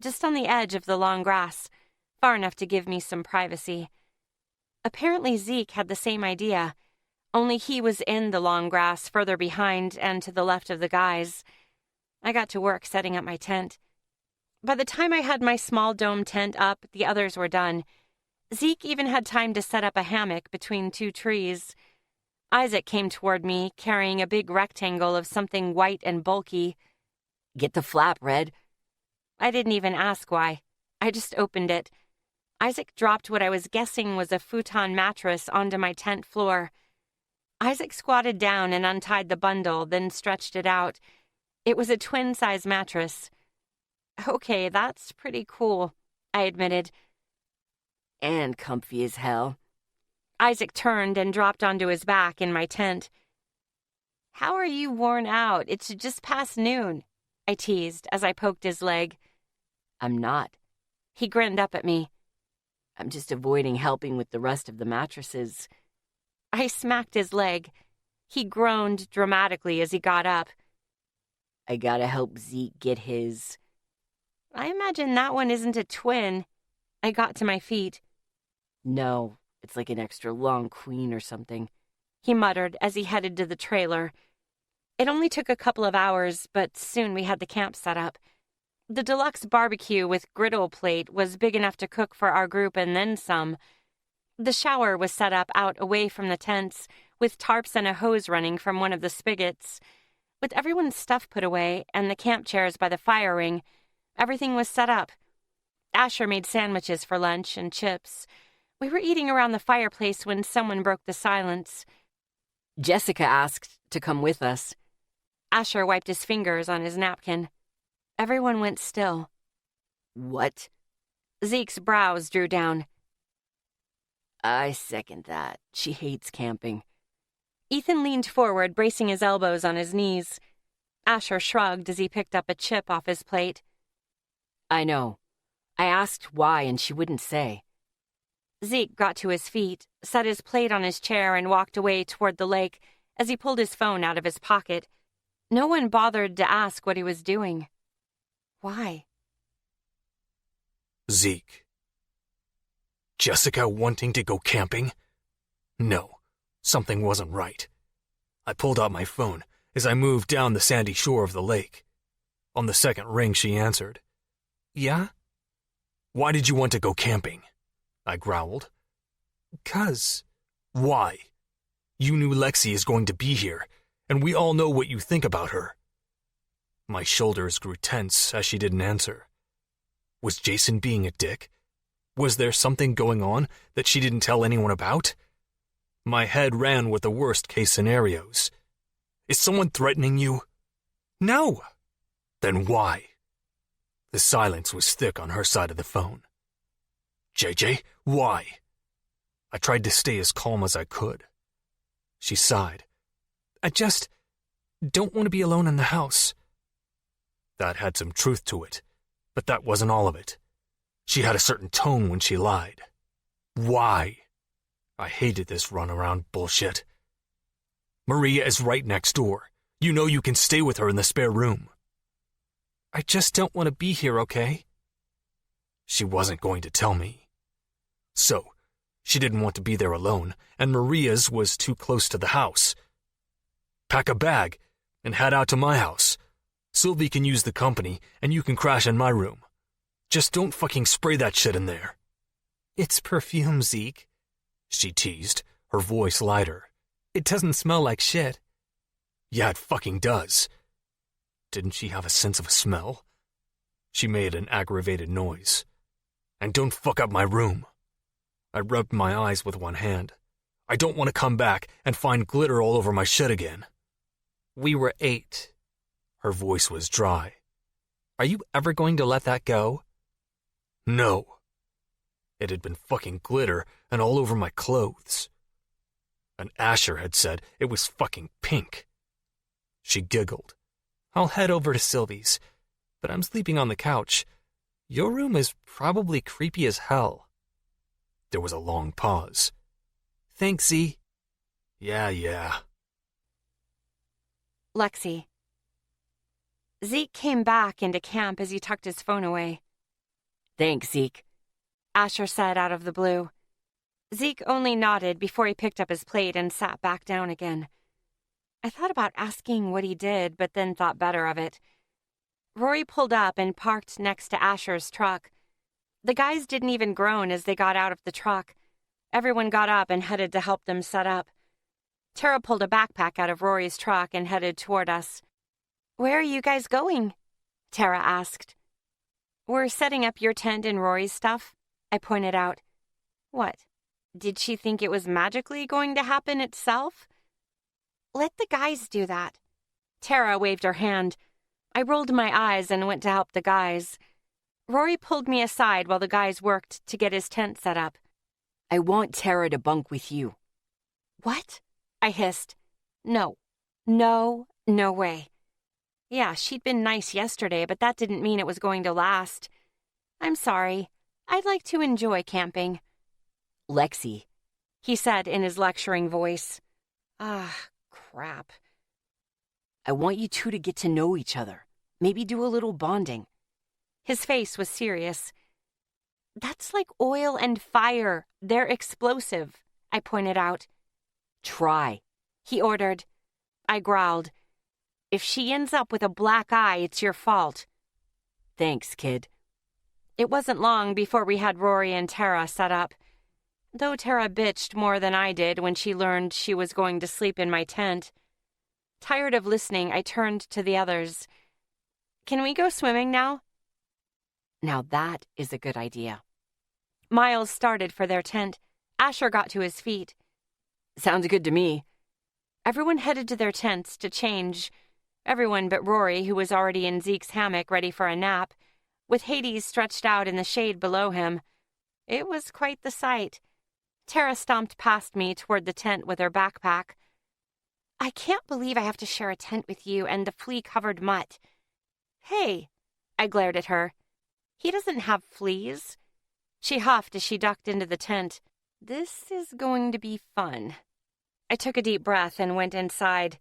S1: just on the edge of the long grass, far enough to give me some privacy. Apparently Zeke had the same idea, only he was in the long grass further behind and to the left of the guys. I got to work setting up my tent. By the time I had my small dome tent up, the others were done. Zeke even had time to set up a hammock between 2 trees. Isaac came toward me, carrying a big rectangle of something white and bulky.
S2: "Get the flap, Red."
S1: I didn't even ask why. I just opened it. Isaac dropped what I was guessing was a futon mattress onto my tent floor. Isaac squatted down and untied the bundle, then stretched it out. It was a twin-size mattress. "Okay, that's pretty cool," I admitted.
S2: "And comfy as hell."
S1: Isaac turned and dropped onto his back in my tent. "How are you worn out? It's just past noon," I teased as I poked his leg.
S2: "I'm not."
S1: He grinned up at me.
S2: "I'm just avoiding helping with the rest of the mattresses."
S1: I smacked his leg. He groaned dramatically as he got up.
S2: "I gotta help Zeke get his..."
S1: "I imagine that one isn't a twin." I got to my feet.
S2: "No, it's like an extra long queen or something,"
S1: he muttered as he headed to the trailer. It only took a couple of hours, but soon we had the camp set up. The deluxe barbecue with griddle plate was big enough to cook for our group and then some. The shower was set up out away from the tents, with tarps and a hose running from one of the spigots. With everyone's stuff put away and the camp chairs by the fire ring, everything was set up. Asher made sandwiches for lunch and chips. We were eating around the fireplace when someone broke the silence.
S2: "Jessica asked to come with us."
S1: Asher wiped his fingers on his napkin. Everyone went still.
S2: "What?"
S1: Zeke's brows drew down.
S2: "I second that. She hates camping."
S1: Ethan leaned forward, bracing his elbows on his knees. Asher shrugged as he picked up a chip off his plate.
S2: "I know. I asked why and she wouldn't say."
S1: Zeke got to his feet, set his plate on his chair, and walked away toward the lake as he pulled his phone out of his pocket. No one bothered to ask what he was doing. Why?
S3: Zeke. Jessica wanting to go camping? No, something wasn't right. I pulled out my phone as I moved down the sandy shore of the lake. On the second ring, she answered. Yeah? Why did you want to go camping? I growled. 'Cause. Why? You knew Lexi is going to be here, and we all know what you think about her. My shoulders grew tense as she didn't answer. Was Jason being a dick? Was there something going on that she didn't tell anyone about? My head ran with the worst-case scenarios. Is someone threatening you? No. Then why? The silence was thick on her side of the phone. JJ, why? I tried to stay as calm as I could. She sighed. I just don't want to be alone in the house. That had some truth to it, but that wasn't all of it. She had a certain tone when she lied. Why? I hated this runaround bullshit. Maria is right next door. You know you can stay with her in the spare room. I just don't want to be here, okay? She wasn't going to tell me. So, she didn't want to be there alone, and Maria's was too close to the house. Pack a bag and head out to my house. Sylvie can use the company, and you can crash in my room. Just don't fucking spray that shit in there. It's perfume, Zeke, she teased, her voice lighter. It doesn't smell like shit. Yeah, it fucking does. Didn't she have a sense of smell? She made an aggravated noise. And don't fuck up my room. I rubbed my eyes with one hand. I don't want to come back and find glitter all over my shit again. We were 8. Her voice was dry. Are you ever going to let that go? No. It had been fucking glitter and all over my clothes. And Asher had said it was fucking pink. She giggled. I'll head over to Sylvie's, but I'm sleeping on the couch. Your room is probably creepy as hell. There was a long pause. Thanks, Z. Yeah.
S1: Lexi. Zeke came back into camp as he tucked his phone away.
S2: Thanks, Zeke,
S1: Asher said out of the blue. Zeke only nodded before he picked up his plate and sat back down again. I thought about asking what he did, but then thought better of it. Rory pulled up and parked next to Asher's truck. The guys didn't even groan as they got out of the truck. Everyone got up and headed to help them set up. Tara pulled a backpack out of Rory's truck and headed toward us. Where are you guys going? Tara asked. We're setting up your tent and Rory's stuff, I pointed out. What? Did she think it was magically going to happen itself? Let the guys do that. Tara waved her hand. I rolled my eyes and went to help the guys. Rory pulled me aside while the guys worked to get his tent set up.
S2: I want Tara to bunk with you.
S1: What? I hissed. No way. Yeah, she'd been nice yesterday, but that didn't mean it was going to last. I'm sorry. I'd like to enjoy camping.
S2: Lexi,
S1: he said in his lecturing voice. Crap.
S2: I want you two to get to know each other. Maybe do a little bonding.
S1: His face was serious. That's like oil and fire. They're explosive, I pointed out.
S2: Try,
S1: he ordered. I growled. If she ends up with a black eye, it's your fault.
S2: Thanks, kid.
S1: It wasn't long before we had Rory and Tara set up. Though Tara bitched more than I did when she learned she was going to sleep in my tent. Tired of listening, I turned to the others. Can we go swimming now?
S2: Now that is a good idea.
S1: Miles started for their tent. Asher got to his feet.
S2: Sounds good to me.
S1: Everyone headed to their tents to change. Everyone but Rory, who was already in Zeke's hammock ready for a nap, with Hades stretched out in the shade below him. It was quite the sight. Tara stomped past me toward the tent with her backpack. I can't believe I have to share a tent with you and the flea-covered mutt. Hey, I glared at her. He doesn't have fleas. She huffed as she ducked into the tent. This is going to be fun. I took a deep breath and went inside.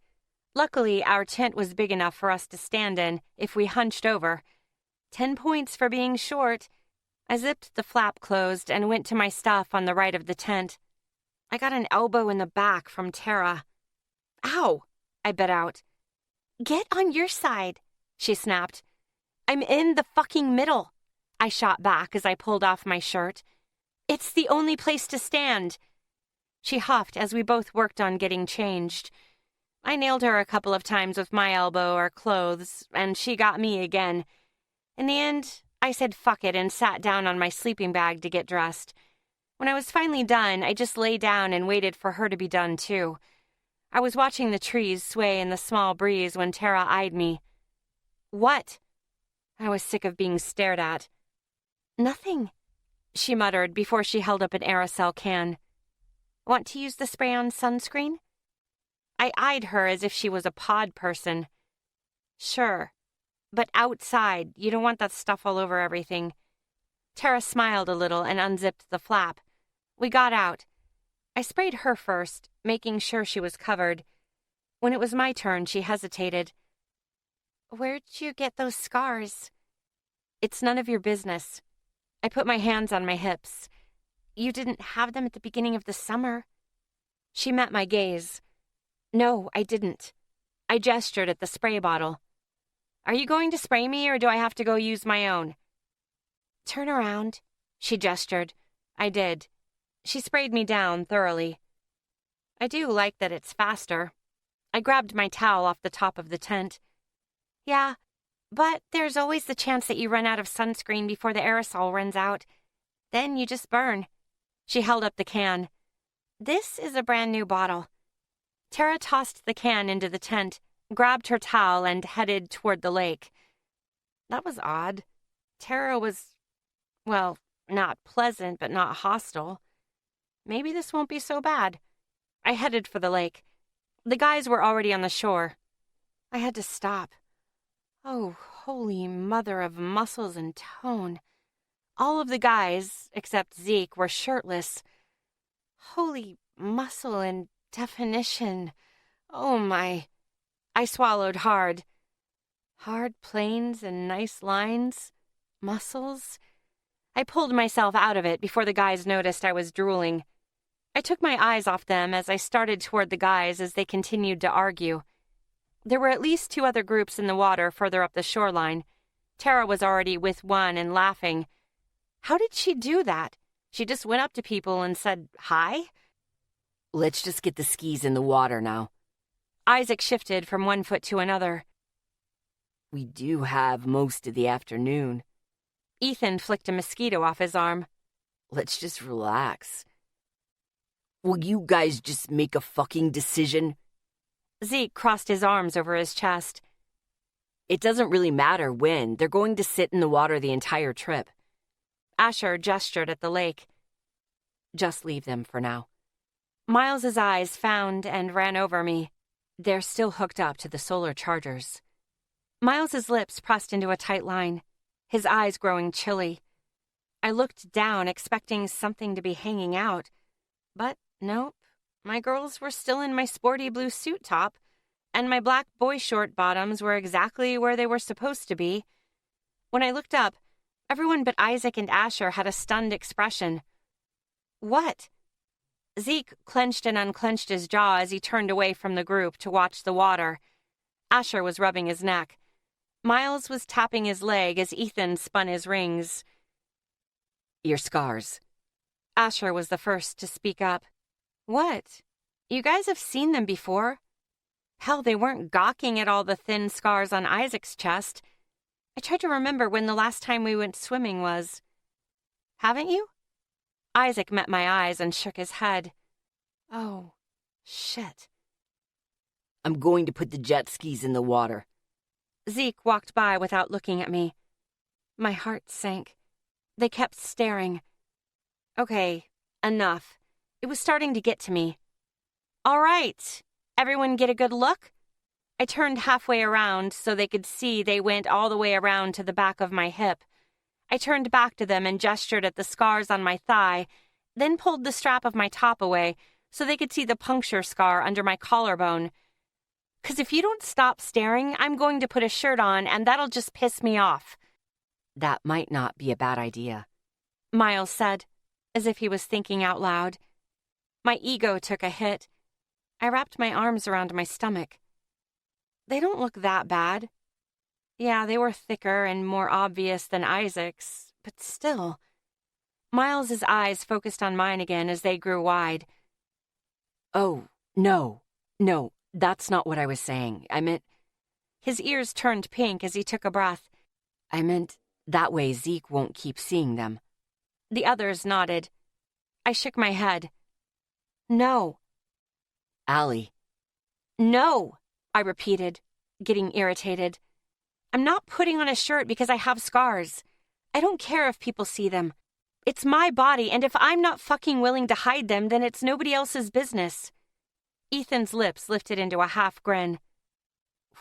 S1: Luckily, our tent was big enough for us to stand in if we hunched over. 10 points for being short. I zipped the flap closed and went to my stuff on the right of the tent. I got an elbow in the back from Tara. Ow, I bit out. Get on your side, she snapped. I'm in the fucking middle, I shot back as I pulled off my shirt. It's the only place to stand. She huffed as we both worked on getting changed. I nailed her a couple of times with my elbow or clothes, and she got me again. In the end, I said fuck it and sat down on my sleeping bag to get dressed. When I was finally done, I just lay down and waited for her to be done too. I was watching the trees sway in the small breeze when Tara eyed me. What? I was sick of being stared at. Nothing, she muttered before she held up an aerosol can. Want to use the spray-on sunscreen? I eyed her as if she was a pod person. Sure, but outside, you don't want that stuff all over everything. Tara smiled a little and unzipped the flap. We got out. I sprayed her first, making sure she was covered. When it was my turn, she hesitated. Where'd you get those scars? It's none of your business. I put my hands on my hips. You didn't have them at the beginning of the summer. She met my gaze. No, I didn't. I gestured at the spray bottle. Are you going to spray me, or do I have to go use my own? Turn around, she gestured. I did. She sprayed me down thoroughly. I do like that it's faster. I grabbed my towel off the top of the tent. Yeah, but there's always the chance that you run out of sunscreen before the aerosol runs out. Then you just burn. She held up the can. This is a brand new bottle. Tara tossed the can into the tent, grabbed her towel, and headed toward the lake. That was odd. Tara was, well, not pleasant, but not hostile. Maybe this won't be so bad. I headed for the lake. The guys were already on the shore. I had to stop. Oh, holy mother of muscles and tone. All of the guys, except Zeke, were shirtless. Holy muscle and definition. Oh my. I swallowed hard. Hard planes and nice lines. Muscles. I pulled myself out of it before the guys noticed I was drooling. I took my eyes off them as I started toward the guys as they continued to argue. There were at least 2 other groups in the water further up the shoreline. Tara was already with one and laughing. How did she do that? She just went up to people and said, hi?
S2: Let's just get the skis in the water now.
S1: Isaac shifted from one foot to another.
S2: We do have most of the afternoon.
S1: Ethan flicked a mosquito off his arm.
S2: Let's just relax. Will you guys just make a fucking decision?
S1: Zeke crossed his arms over his chest.
S2: It doesn't really matter when. They're going to sit in the water the entire trip.
S1: Asher gestured at the lake.
S2: Just leave them for now.
S1: Miles's eyes found and ran over me.
S2: They're still hooked up to the solar chargers.
S1: Miles's lips pressed into a tight line, his eyes growing chilly. I looked down, expecting something to be hanging out. But nope, my girls were still in my sporty blue suit top, and my black boy short bottoms were exactly where they were supposed to be. When I looked up, everyone but Isaac and Asher had a stunned expression. What? Zeke clenched and unclenched his jaw as he turned away from the group to watch the water. Asher was rubbing his neck. Miles was tapping his leg as Ethan spun his rings.
S2: Your scars.
S1: Asher was the first to speak up. What? You guys have seen them before. Hell, they weren't gawking at all the thin scars on Isaac's chest. I tried to remember when the last time we went swimming was. Haven't you? Isaac met my eyes and shook his head. Oh, shit.
S2: I'm going to put the jet skis in the water.
S1: Zeke walked by without looking at me. My heart sank. They kept staring. Okay, enough. It was starting to get to me. All right, everyone get a good look? I turned halfway around so they could see they went all the way around to the back of my hip. I turned back to them and gestured at the scars on my thigh, then pulled the strap of my top away so they could see the puncture scar under my collarbone. "'Cause if you don't stop staring, I'm going to put a shirt on and that'll just piss me off."
S2: "That might not be a bad idea,"
S1: Miles said, as if he was thinking out loud. My ego took a hit. I wrapped my arms around my stomach. They don't look that bad. Yeah, they were thicker and more obvious than Isaac's, but still. Miles's eyes focused on mine again as they grew wide.
S2: "Oh, no, that's not what I was saying. I meant..."
S1: His ears turned pink as he took a breath.
S2: "I meant that way Zeke won't keep seeing them."
S1: The others nodded. I shook my head. "No."
S2: "Allie."
S1: "No," I repeated, getting irritated. "I'm not putting on a shirt because I have scars. I don't care if people see them. It's my body, and if I'm not fucking willing to hide them, then it's nobody else's business." Ethan's lips lifted into a half grin.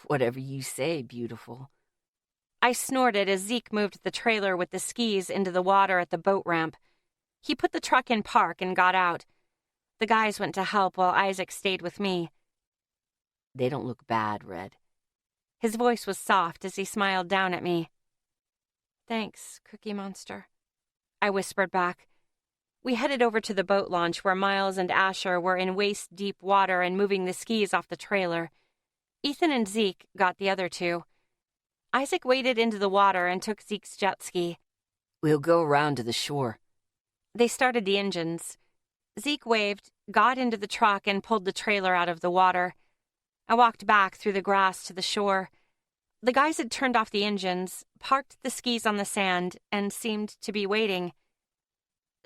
S2: "Whatever you say, beautiful."
S1: I snorted as Zeke moved the trailer with the skis into the water at the boat ramp. He put the truck in park and got out. The guys went to help while Isaac stayed with me.
S2: "They don't look bad, Red."
S1: His voice was soft as he smiled down at me. "Thanks, Cookie Monster," I whispered back. We headed over to the boat launch where Miles and Asher were in waist-deep water and moving the skis off the trailer. Ethan and Zeke got the other two. Isaac waded into the water and took Zeke's jet ski.
S2: "We'll go around to the shore."
S1: They started the engines. Zeke waved, got into the truck, and pulled the trailer out of the water. I walked back through the grass to the shore. The guys had turned off the engines, parked the skis on the sand, and seemed to be waiting.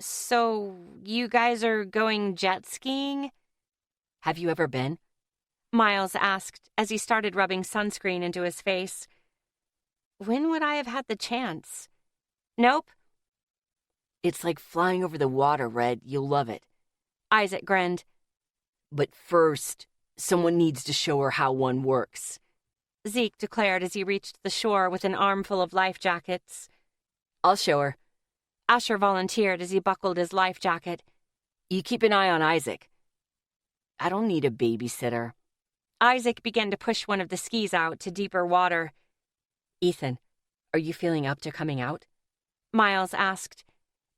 S1: "So, you guys are going jet skiing?"
S2: "Have you ever been?"
S1: Miles asked as he started rubbing sunscreen into his face. When would I have had the chance? "Nope."
S2: "It's like flying over the water, Red. You'll love it."
S1: Isaac grinned.
S2: "But first, someone needs to show her how one works,"
S1: Zeke declared as he reached the shore with an armful of life jackets.
S2: "I'll show her."
S1: Asher volunteered as he buckled his life jacket.
S2: "You keep an eye on Isaac." "I don't need a babysitter."
S1: Isaac began to push one of the skis out to deeper water.
S2: "Ethan, are you feeling up to coming out?"
S1: Miles asked.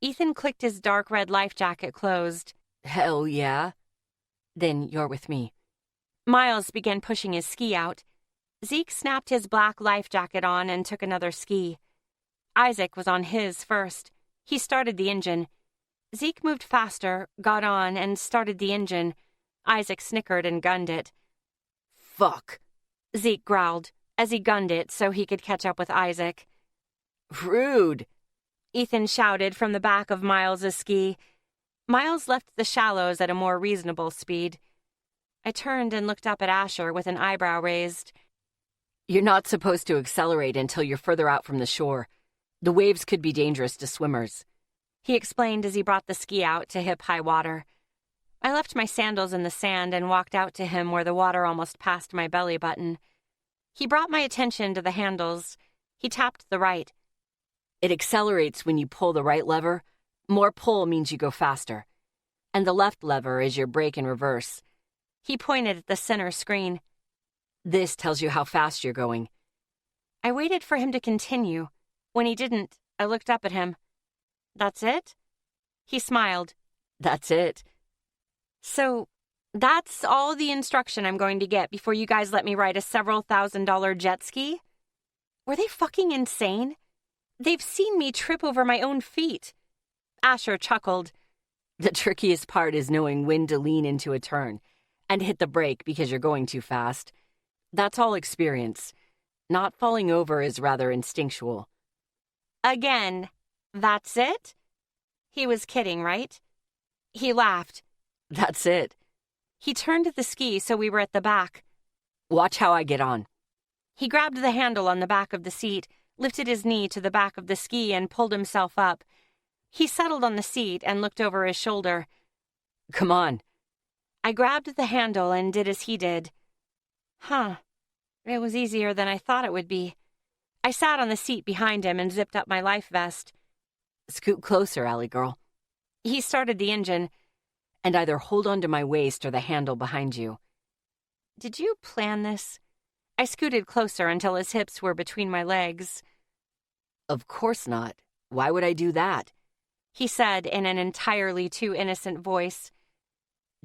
S1: Ethan clicked his dark red life jacket closed.
S2: "Hell yeah." "Then you're with me."
S1: Miles began pushing his ski out. Zeke snapped his black life jacket on and took another ski. Isaac was on his first. He started the engine. Zeke moved faster, got on, and started the engine. Isaac snickered and gunned it.
S2: "Fuck,"
S1: Zeke growled as he gunned it so he could catch up with Isaac.
S2: "Rude,"
S1: Ethan shouted from the back of Miles's ski. Miles left the shallows at a more reasonable speed. I turned and looked up at Asher with an eyebrow raised.
S2: "You're not supposed to accelerate until you're further out from the shore. The waves could be dangerous to swimmers,"
S1: he explained as he brought the ski out to hip-high water. I left my sandals in the sand and walked out to him where the water almost passed my belly button. He brought my attention to the handles. He tapped the right.
S2: "It accelerates when you pull the right lever. More pull means you go faster. And the left lever is your brake in reverse."
S1: He pointed at the center screen.
S2: "This tells you how fast you're going."
S1: I waited for him to continue. When he didn't, I looked up at him. "That's it?" He smiled.
S2: "That's it."
S1: "So, that's all the instruction I'm going to get before you guys let me ride a several $1,000 jet ski? Were they fucking insane? They've seen me trip over my own feet." Asher chuckled.
S2: "The trickiest part is knowing when to lean into a turn and hit the brake because you're going too fast. That's all experience. Not falling over is rather instinctual."
S1: "Again, that's it?" He was kidding, right? He laughed.
S2: "That's it."
S1: He turned the ski so we were at the back.
S2: "Watch how I get on."
S1: He grabbed the handle on the back of the seat, lifted his knee to the back of the ski, and pulled himself up. He settled on the seat and looked over his shoulder.
S2: "Come on."
S1: I grabbed the handle and did as he did. It was easier than I thought it would be. I sat on the seat behind him and zipped up my life vest.
S2: Scoot closer, Allie girl.
S1: He started the engine.
S2: And either hold onto my waist or the handle behind you.
S1: Did you plan this? I scooted closer until his hips were between my legs.
S2: Of course not. Why would I do that?
S1: He said in an entirely too innocent voice.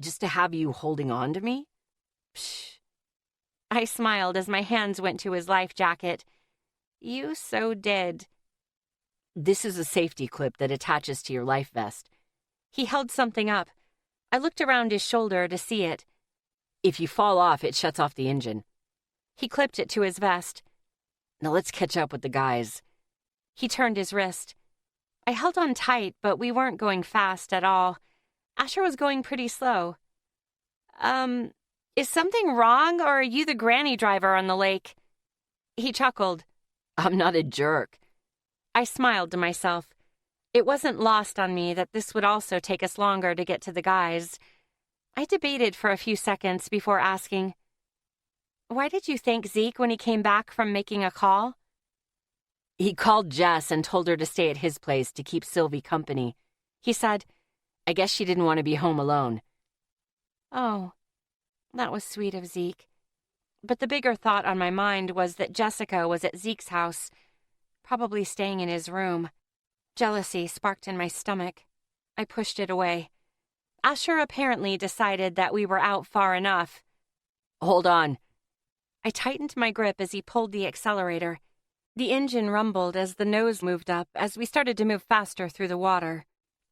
S2: Just to have you holding on to me?
S1: Psh. I smiled as my hands went to his life jacket. You so did.
S2: This is a safety clip that attaches to your life vest.
S1: He held something up. I looked around his shoulder to see it.
S2: If you fall off, it shuts off the engine.
S1: He clipped it to his vest.
S2: Now let's catch up with the guys.
S1: He turned his wrist. I held on tight, but we weren't going fast at all. Asher was going pretty slow. Is something wrong, or are you the granny driver on the lake? He chuckled.
S2: I'm not a jerk.
S1: I smiled to myself. It wasn't lost on me that this would also take us longer to get to the guys. I debated for a few seconds before asking, "Why did you thank Zeke when he came back from making a call?"
S2: He called Jess and told her to stay at his place to keep Sylvie company. He said, I guess she didn't want to be home alone.
S1: Oh, that was sweet of Zeke. But the bigger thought on my mind was that Jessica was at Zeke's house, probably staying in his room. Jealousy sparked in my stomach. I pushed it away. Asher apparently decided that we were out far enough.
S2: Hold on.
S1: I tightened my grip as he pulled the accelerator. The engine rumbled as the nose moved up as we started to move faster through the water.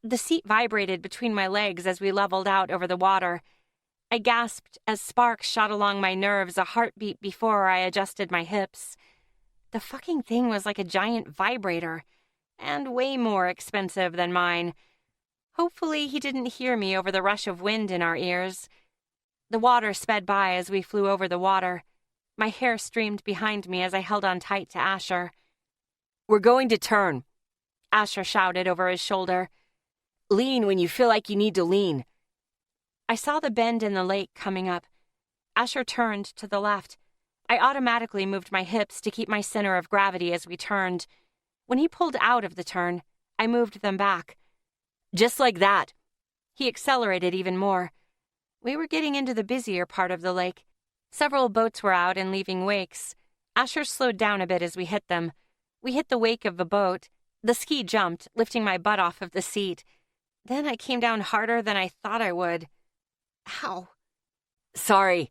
S1: The seat vibrated between my legs as we leveled out over the water. I gasped as sparks shot along my nerves a heartbeat before I adjusted my hips. The fucking thing was like a giant vibrator, and way more expensive than mine. Hopefully he didn't hear me over the rush of wind in our ears. The water sped by as we flew over the water. My hair streamed behind me as I held on tight to Asher.
S2: We're going to turn,
S1: Asher shouted over his shoulder.
S2: Lean when you feel like you need to lean.
S1: I saw the bend in the lake coming up. Asher turned to the left. I automatically moved my hips to keep my center of gravity as we turned. When he pulled out of the turn, I moved them back.
S2: Just like that.
S1: He accelerated even more. We were getting into the busier part of the lake. Several boats were out and leaving wakes. Asher slowed down a bit as we hit them. We hit the wake of a boat. The ski jumped, lifting my butt off of the seat. Then I came down harder than I thought I would. Ow.
S2: Sorry.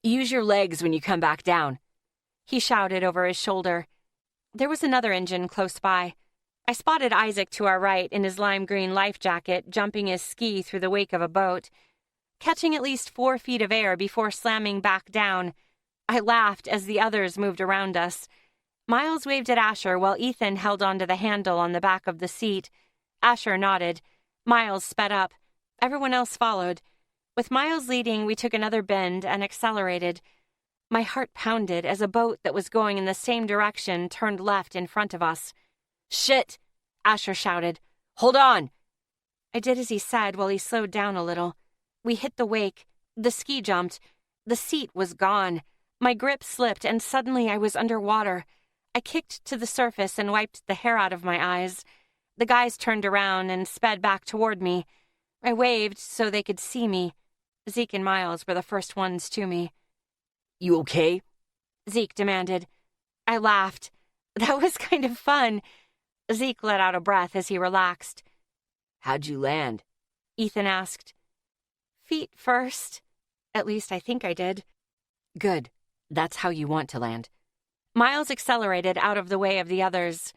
S2: Use your legs when you come back down,
S1: he shouted over his shoulder. There was another engine close by. I spotted Isaac to our right in his lime green life jacket, jumping his ski through the wake of a boat. Catching at least 4 feet of air before slamming back down, I laughed as the others moved around us. Miles waved at Asher while Ethan held onto the handle on the back of the seat. Asher nodded. Miles sped up. Everyone else followed. With Miles leading, we took another bend and accelerated. My heart pounded as a boat that was going in the same direction turned left in front of us.
S2: Shit!
S1: Asher shouted.
S2: Hold on!
S1: I did as he said while he slowed down a little. We hit the wake. The ski jumped. The seat was gone. My grip slipped and suddenly I was underwater. I kicked to the surface and wiped the hair out of my eyes. The guys turned around and sped back toward me. I waved so they could see me. Zeke and Miles were the first ones to me.
S2: You okay?
S1: Zeke demanded. I laughed. That was kind of fun. Zeke let out a breath as he relaxed.
S2: How'd you land?
S1: Ethan asked. Feet first. At least I think I did.
S2: Good. That's how you want to land.
S1: Miles accelerated out of the way of the others.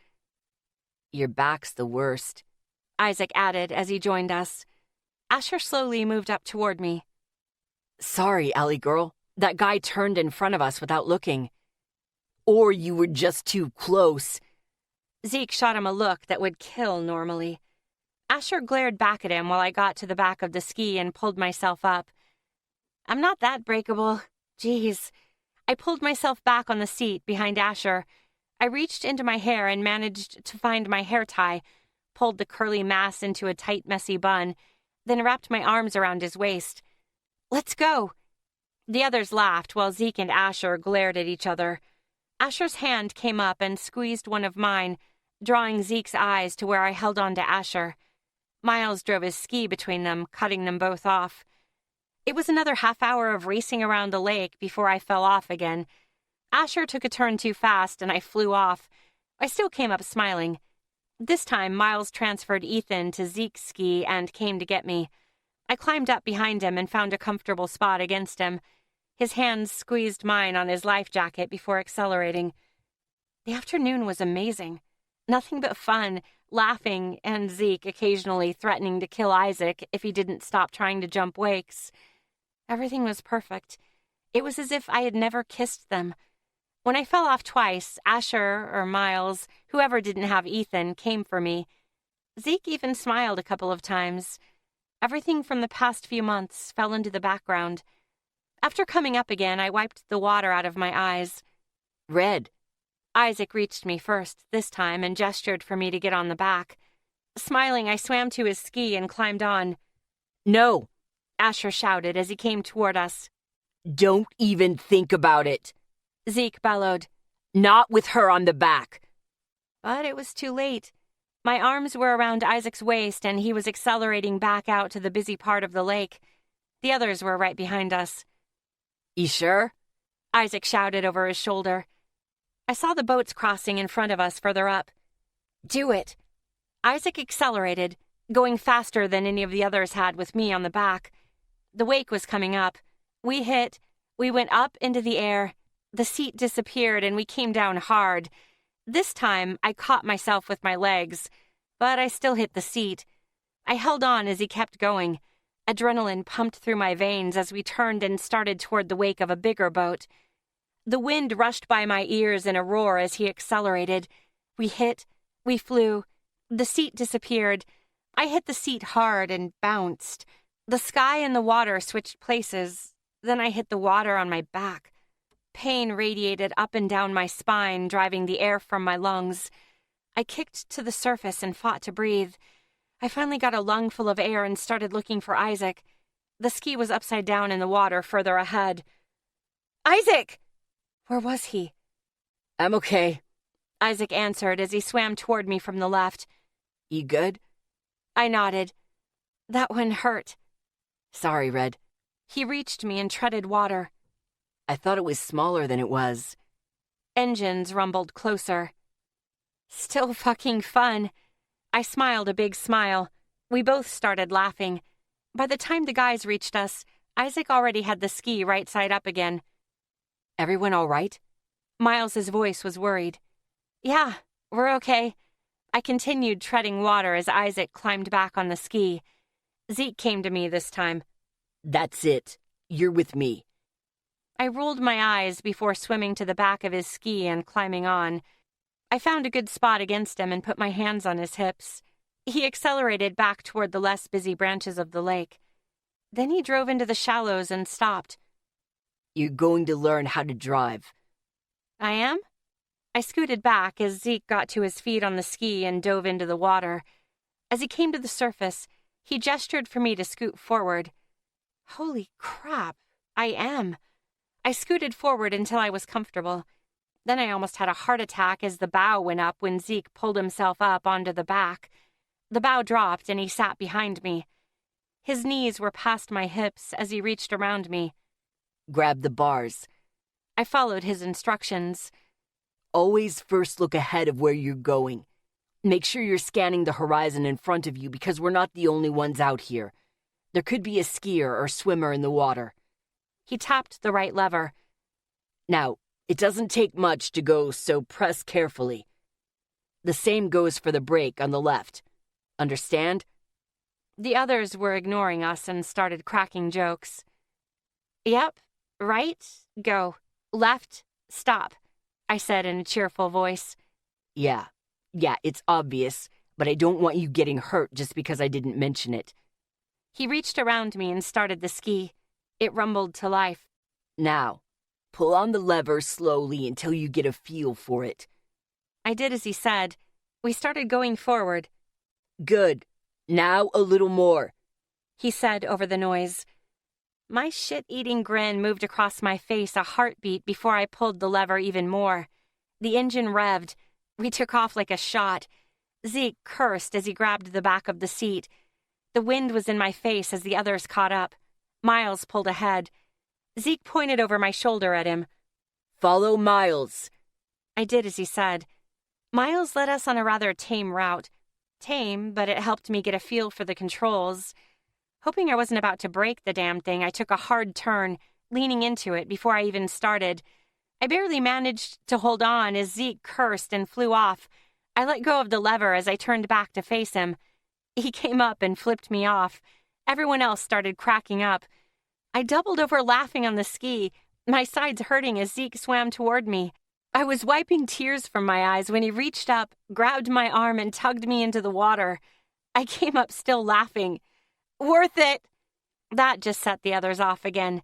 S2: Your back's the worst,
S1: Isaac added as he joined us. Asher slowly moved up toward me.
S2: Sorry, Allie girl. That guy turned in front of us without looking. Or you were just too close.
S1: Zeke shot him a look that would kill normally. Asher glared back at him while I got to the back of the ski and pulled myself up. I'm not that breakable. Jeez. I pulled myself back on the seat behind Asher. I reached into my hair and managed to find my hair tie, pulled the curly mass into a tight, messy bun, then wrapped my arms around his waist. Let's go. The others laughed while Zeke and Asher glared at each other. Asher's hand came up and squeezed one of mine, drawing Zeke's eyes to where I held on to Asher. Miles drove his ski between them, cutting them both off. It was another half hour of racing around the lake before I fell off again. Asher took a turn too fast and I flew off. I still came up smiling. This time, Miles transferred Ethan to Zeke's ski and came to get me. I climbed up behind him and found a comfortable spot against him. His hands squeezed mine on his life jacket before accelerating. The afternoon was amazing. Nothing but fun, laughing, and Zeke occasionally threatening to kill Isaac if he didn't stop trying to jump wakes. Everything was perfect. It was as if I had never kissed them. When I fell off twice, Asher or Miles, whoever didn't have Ethan, came for me. Zeke even smiled a couple of times. Everything from the past few months fell into the background. After coming up again, I wiped the water out of my eyes.
S2: Red.
S1: Isaac reached me first this time and gestured for me to get on the back. Smiling, I swam to his ski and climbed on.
S2: No,
S1: Asher shouted as he came toward us.
S2: Don't even think about it.
S1: Zeke bellowed.
S2: Not with her on the back.
S1: But it was too late. My arms were around Isaac's waist and he was accelerating back out to the busy part of the lake. The others were right behind us.
S2: You sure?
S1: Isaac shouted over his shoulder. I saw the boats crossing in front of us further up. Do it. Isaac accelerated, going faster than any of the others had with me on the back. The wake was coming up. We went up into the air. The seat disappeared and we came down hard. This time, I caught myself with my legs, but I still hit the seat. I held on as he kept going. Adrenaline pumped through my veins as we turned and started toward the wake of a bigger boat. The wind rushed by my ears in a roar as he accelerated. We flew. The seat disappeared. I hit the seat hard and bounced. The sky and the water switched places. Then I hit the water on my back. Pain radiated up and down my spine, driving the air from my lungs. I kicked to the surface and fought to breathe. I finally got a lungful of air and started looking for Isaac. The ski was upside down in the water further ahead. Isaac! Where was he?
S2: I'm okay,
S1: Isaac answered as he swam toward me from the left.
S2: You good?
S1: I nodded. That one hurt.
S2: Sorry, Red.
S1: He reached me and treaded water.
S2: I thought it was smaller than it was.
S1: Engines rumbled closer. Still fucking fun. I smiled a big smile. We both started laughing. By the time the guys reached us, Isaac already had the ski right side up again.
S2: Everyone all right?
S1: Miles's voice was worried. Yeah, we're okay. I continued treading water as Isaac climbed back on the ski. Zeke came to me this time.
S2: That's it. You're with me.
S1: I rolled my eyes before swimming to the back of his ski and climbing on. I found a good spot against him and put my hands on his hips. He accelerated back toward the less busy branches of the lake. Then he drove into the shallows and stopped.
S2: You're going to learn how to drive.
S1: I am? I scooted back as Zeke got to his feet on the ski and dove into the water. As he came to the surface, he gestured for me to scoot forward. Holy crap, I am. I scooted forward until I was comfortable. Then I almost had a heart attack as the bow went up when Zeke pulled himself up onto the back. The bow dropped and he sat behind me. His knees were past my hips as he reached around me.
S2: Grab the bars.
S1: I followed his instructions.
S2: Always first look ahead of where you're going. Make sure you're scanning the horizon in front of you because we're not the only ones out here. There could be a skier or swimmer in the water.
S1: He tapped the right lever.
S2: Now, it doesn't take much to go, so press carefully. The same goes for the brake on the left. Understand?
S1: The others were ignoring us and started cracking jokes. Yep, right, go. Left, stop, I said in a cheerful voice.
S2: Yeah, it's obvious, but I don't want you getting hurt just because I didn't mention it.
S1: He reached around me and started the ski. It rumbled to life.
S2: Now, pull on the lever slowly until you get a feel for it.
S1: I did as he said. We started going forward.
S2: Good. Now a little more,
S1: he said over the noise. My shit-eating grin moved across my face a heartbeat before I pulled the lever even more. The engine revved. We took off like a shot. Zeke cursed as he grabbed the back of the seat. The wind was in my face as the others caught up. Miles pulled ahead. Zeke pointed over my shoulder at him.
S2: Follow Miles.
S1: I did as he said. Miles led us on a rather tame route. Tame, but it helped me get a feel for the controls. Hoping I wasn't about to break the damn thing, I took a hard turn, leaning into it before I even started. I barely managed to hold on as Zeke cursed and flew off. I let go of the lever as I turned back to face him. He came up and flipped me off. Everyone else started cracking up. I doubled over laughing on the ski, my sides hurting as Zeke swam toward me. I was wiping tears from my eyes when he reached up, grabbed my arm, and tugged me into the water. I came up still laughing. Worth it! That just set the others off again.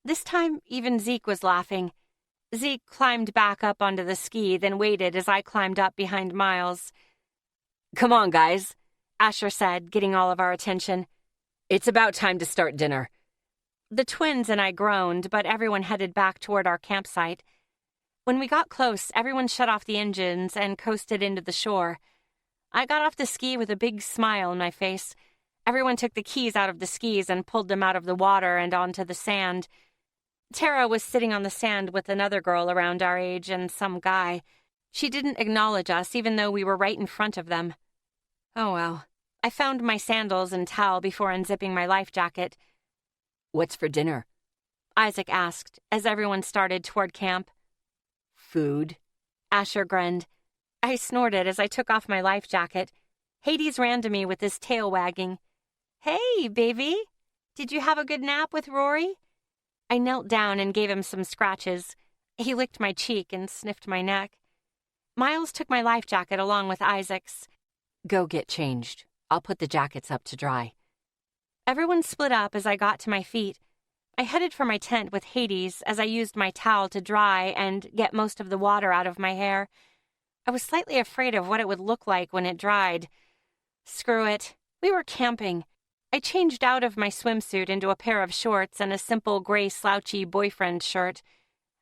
S1: This time, even Zeke was laughing. Zeke climbed back up onto the ski, then waited as I climbed up behind Miles.
S2: Come on, guys,
S1: Asher said, getting all of our attention.
S2: It's about time to start dinner.
S1: The twins and I groaned, but everyone headed back toward our campsite. When we got close, everyone shut off the engines and coasted into the shore. I got off the ski with a big smile on my face. Everyone took the keys out of the skis and pulled them out of the water and onto the sand. Tara was sitting on the sand with another girl around our age and some guy. She didn't acknowledge us, even though we were right in front of them. Oh well. I found my sandals and towel before unzipping my life jacket.
S2: What's for dinner?
S1: Isaac asked as everyone started toward camp.
S2: Food.
S1: Asher grinned. I snorted as I took off my life jacket. Hades ran to me with his tail wagging. Hey, baby. Did you have a good nap with Rory? I knelt down and gave him some scratches. He licked my cheek and sniffed my neck. Miles took my life jacket along with Isaac's.
S2: Go get changed. I'll put the jackets up to dry.
S1: Everyone split up as I got to my feet. I headed for my tent with Hades as I used my towel to dry and get most of the water out of my hair. I was slightly afraid of what it would look like when it dried. Screw it. We were camping. I changed out of my swimsuit into a pair of shorts and a simple gray slouchy boyfriend shirt.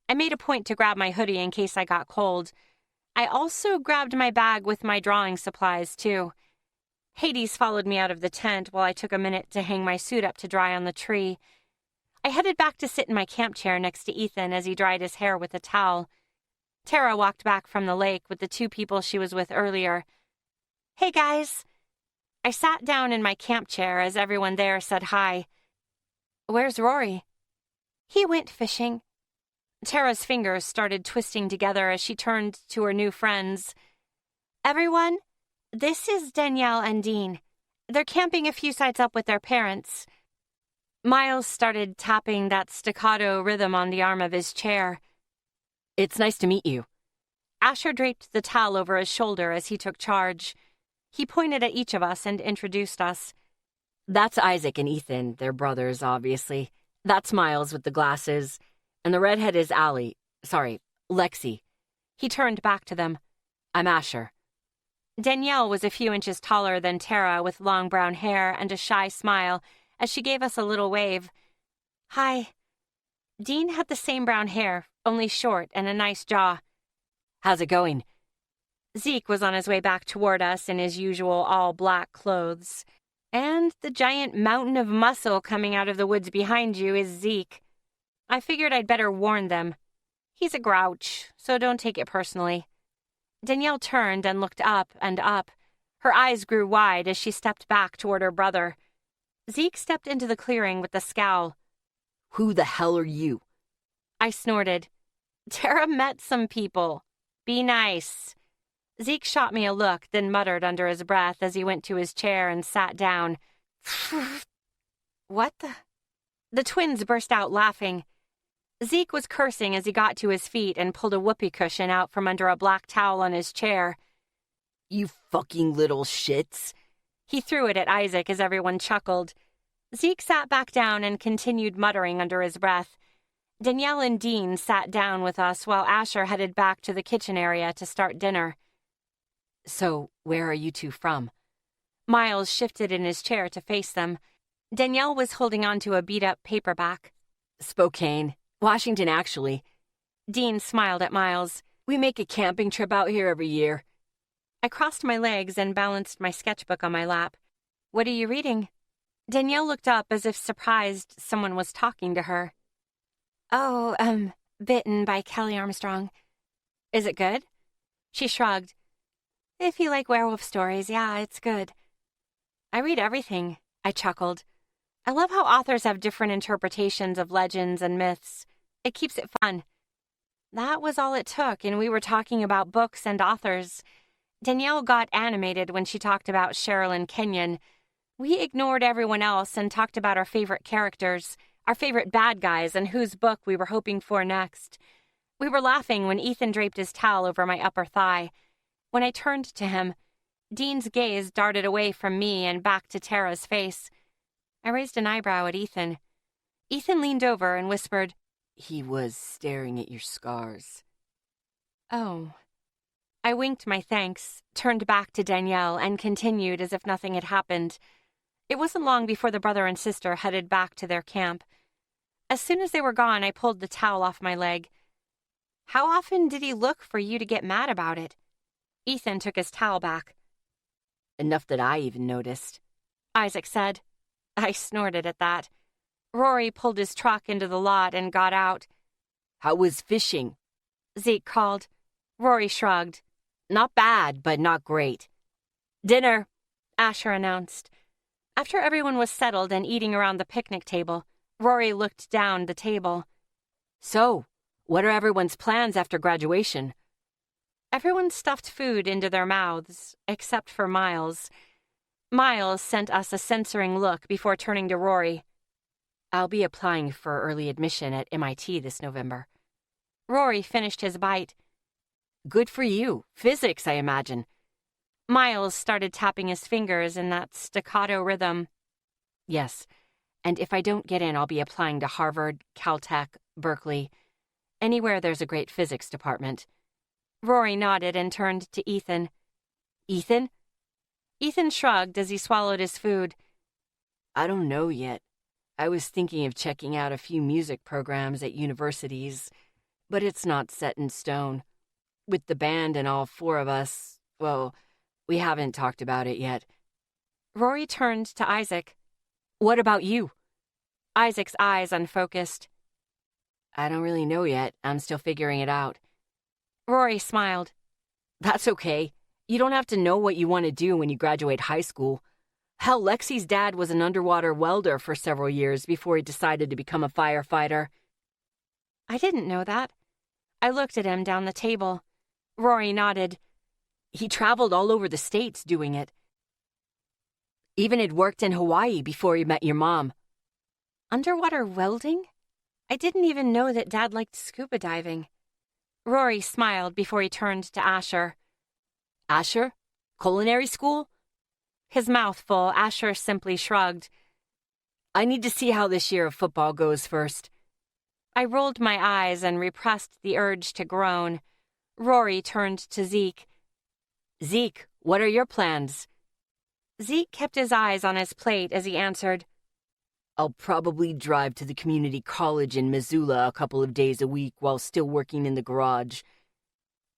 S1: I made a point to grab my hoodie in case I got cold. I also grabbed my bag with my drawing supplies, too. Hades followed me out of the tent while I took a minute to hang my suit up to dry on the tree. I headed back to sit in my camp chair next to Ethan as he dried his hair with a towel. Tara walked back from the lake with the two people she was with earlier. Hey, guys. I sat down in my camp chair as everyone there said hi. Where's Rory? He went fishing. Tara's fingers started twisting together as she turned to her new friends. Everyone, this is Danielle and Dean. They're camping a few sites up with their parents. Miles started tapping that staccato rhythm on the arm of his chair.
S2: It's nice to meet you.
S1: Asher draped the towel over his shoulder as he took charge. He pointed at each of us and introduced us.
S2: That's Isaac and Ethan, they're brothers, obviously. That's Miles with the glasses. And the redhead is Lexi.
S1: He turned back to them.
S2: I'm Asher.
S1: Danielle was a few inches taller than Tara with long brown hair and a shy smile as she gave us a little wave. Hi. Dean had the same brown hair, only short and a nice jaw.
S2: How's it going?
S1: Zeke was on his way back toward us in his usual all-black clothes. And the giant mountain of muscle coming out of the woods behind you is Zeke. I figured I'd better warn them. He's a grouch, so don't take it personally. Danielle turned and looked up and up. Her eyes grew wide as she stepped back toward her brother. Zeke stepped into the clearing with a scowl.
S2: Who the hell are you?
S1: I snorted. Tara met some people. Be nice. Zeke shot me a look, then muttered under his breath as he went to his chair and sat down. What the? The twins burst out laughing. Zeke was cursing as he got to his feet and pulled a whoopee cushion out from under a black towel on his chair.
S2: You fucking little shits.
S1: He threw it at Isaac as everyone chuckled. Zeke sat back down and continued muttering under his breath. Danielle and Dean sat down with us while Asher headed back to the kitchen area to start dinner.
S2: So, where are you two from?
S1: Miles shifted in his chair to face them. Danielle was holding onto a beat-up paperback.
S2: Spokane. Washington, actually.
S1: Dean smiled at Miles.
S2: We make a camping trip out here every year.
S1: I crossed my legs and balanced my sketchbook on my lap. What are you reading? Danielle looked up as if surprised someone was talking to her. Oh, Bitten by Kelly Armstrong. Is it good? She shrugged. If you like werewolf stories, yeah, it's good. I read everything, I chuckled. I love how authors have different interpretations of legends and myths. It keeps it fun. That was all it took, and we were talking about books and authors. Danielle got animated when she talked about Sherilyn Kenyon. We ignored everyone else and talked about our favorite characters, our favorite bad guys, and whose book we were hoping for next. We were laughing when Ethan draped his towel over my upper thigh. When I turned to him, Dean's gaze darted away from me and back to Tara's face. I raised an eyebrow at Ethan. Ethan leaned over and whispered,
S2: He was staring at your scars.
S1: Oh. I winked my thanks, turned back to Danielle, and continued as if nothing had happened. It wasn't long before the brother and sister headed back to their camp. As soon as they were gone, I pulled the towel off my leg. How often did he look for you to get mad about it? Ethan took his towel back.
S2: Enough that I even noticed,
S1: Isaac said. I snorted at that. Rory pulled his truck into the lot and got out.
S2: How was fishing?
S1: Zeke called. Rory shrugged.
S2: Not bad, but not great.
S1: Dinner, Asher announced. After everyone was settled and eating around the picnic table, Rory looked down the table.
S2: So, what are everyone's plans after graduation?
S1: Everyone stuffed food into their mouths, except for Miles. Miles sent us a censoring look before turning to Rory.
S2: I'll be applying for early admission at MIT this November.
S1: Rory finished his bite.
S2: Good for you. Physics, I imagine.
S1: Miles started tapping his fingers in that staccato rhythm.
S2: Yes, and if I don't get in, I'll be applying to Harvard, Caltech, Berkeley, anywhere there's a great physics department.
S1: Rory nodded and turned to Ethan.
S2: Ethan?
S1: Ethan shrugged as he swallowed his food.
S2: I don't know yet. I was thinking of checking out a few music programs at universities, but it's not set in stone. With the band and all four of us, well, we haven't talked about it yet.
S1: Rory turned to Isaac.
S2: What about you?
S1: Isaac's eyes unfocused.
S2: I don't really know yet. I'm still figuring it out.
S1: Rory smiled.
S2: That's okay. You don't have to know what you want to do when you graduate high school. Hell, Lexi's dad was an underwater welder for several years before he decided to become a firefighter.
S1: I didn't know that. I looked at him down the table. Rory nodded.
S2: He traveled all over the States doing it. Even had worked in Hawaii before he met your mom.
S1: Underwater welding? I didn't even know that Dad liked scuba diving. Rory smiled before he turned to Asher.
S2: Asher? Culinary school?
S1: His mouth full, Asher simply shrugged.
S2: I need to see how this year of football goes first.
S1: I rolled my eyes and repressed the urge to groan. Rory turned to Zeke.
S2: Zeke, what are your plans?
S1: Zeke kept his eyes on his plate as he answered.
S2: I'll probably drive to the community college in Missoula a couple of days a week while still working in the garage.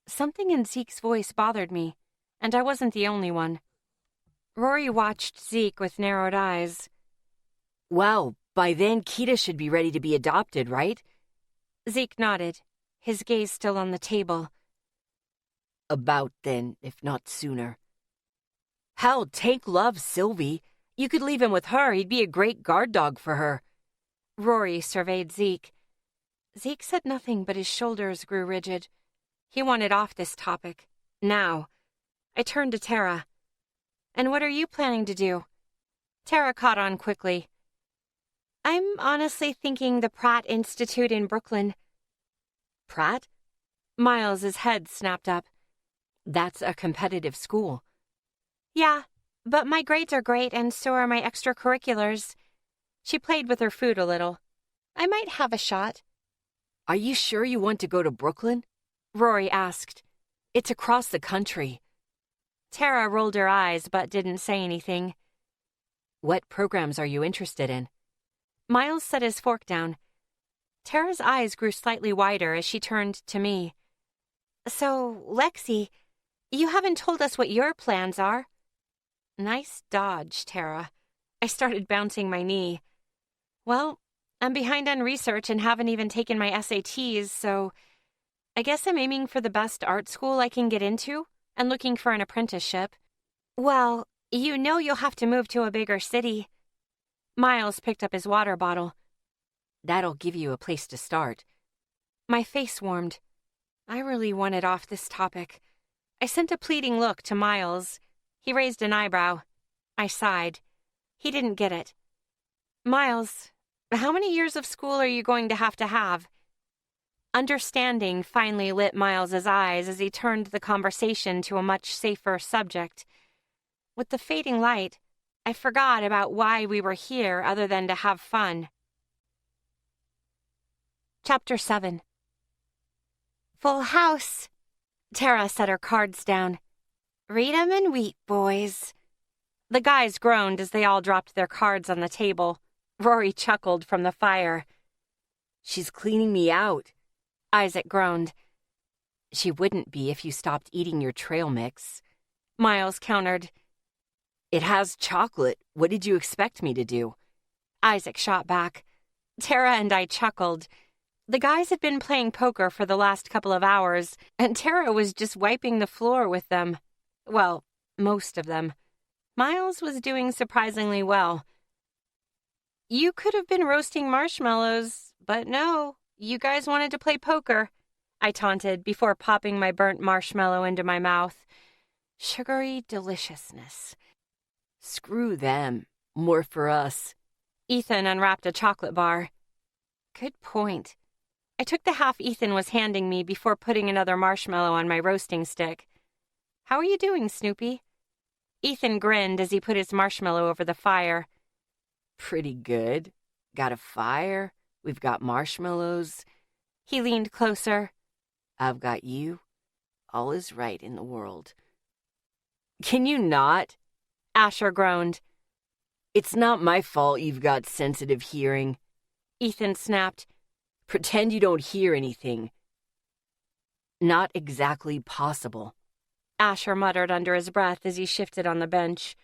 S1: Something in Zeke's voice bothered me, and I wasn't the only one. Rory watched Zeke with narrowed eyes.
S2: Well, by then Kita should be ready to be adopted, right?
S1: Zeke nodded, his gaze still on the table.
S2: About then, if not sooner. Hell, Tank loves Sylvie. You could leave him with her. He'd be a great guard dog for her.
S1: Rory surveyed Zeke. Zeke said nothing, but his shoulders grew rigid. He wanted off this topic. Now. I turned to Tara. And what are you planning to do? Tara caught on quickly. I'm honestly thinking the Pratt Institute in Brooklyn.
S2: Pratt?
S1: Miles's head snapped up.
S2: That's a competitive school.
S1: Yeah, but my grades are great and so are my extracurriculars. She played with her food a little. I might have a shot.
S2: Are you sure you want to go to Brooklyn? Rory asked. It's across the country.
S1: Tara rolled her eyes but didn't say anything.
S2: What programs are you interested in?
S1: Miles set his fork down. Tara's eyes grew slightly wider as she turned to me. So, Lexi, you haven't told us what your plans are. Nice dodge, Tara. I started bouncing my knee. Well, I'm behind on research and haven't even taken my SATs, so I guess I'm aiming for the best art school I can get into and looking for an apprenticeship. Well, you know you'll have to move to a bigger city. Miles picked up his water bottle. That'll give you a place to start. My face warmed. I really wanted off this topic. I sent a pleading look to Miles. He raised an eyebrow. I sighed. He didn't get it. Miles, how many years of school are you going to have? Understanding finally lit Miles's eyes as he turned the conversation to a much safer subject. With the fading light, I forgot about why we were here other than to have fun. Chapter 7. Full house. Tara set her cards down. Read 'em and weep, boys. The guys groaned as they all dropped their cards on the table. Rory chuckled from the fire.
S2: She's cleaning me out.
S1: Isaac groaned.
S2: She wouldn't be if you stopped eating your trail mix.
S1: Miles countered.
S2: It has chocolate. What did you expect me to do?
S1: Isaac shot back. Tara and I chuckled. The guys had been playing poker for the last couple of hours, and Tara was just wiping the floor with them. Well, most of them. Miles was doing surprisingly well. You could have been roasting marshmallows, but no, you guys wanted to play poker, I taunted before popping my burnt marshmallow into my mouth. Sugary deliciousness.
S2: Screw them. More for us.
S1: Ethan unwrapped a chocolate bar. Good point. I took the half Ethan was handing me before putting another marshmallow on my roasting stick. How are you doing, Snoopy? Ethan grinned as he put his marshmallow over the fire.
S2: Pretty good. Got a fire. We've got marshmallows.
S1: He leaned closer.
S2: I've got you. All is right in the world. Can you not?
S1: Asher groaned.
S2: It's not my fault you've got sensitive hearing.
S1: Ethan snapped.
S2: Pretend you don't hear anything. Not exactly possible.
S1: Asher muttered under his breath as he shifted on the bench.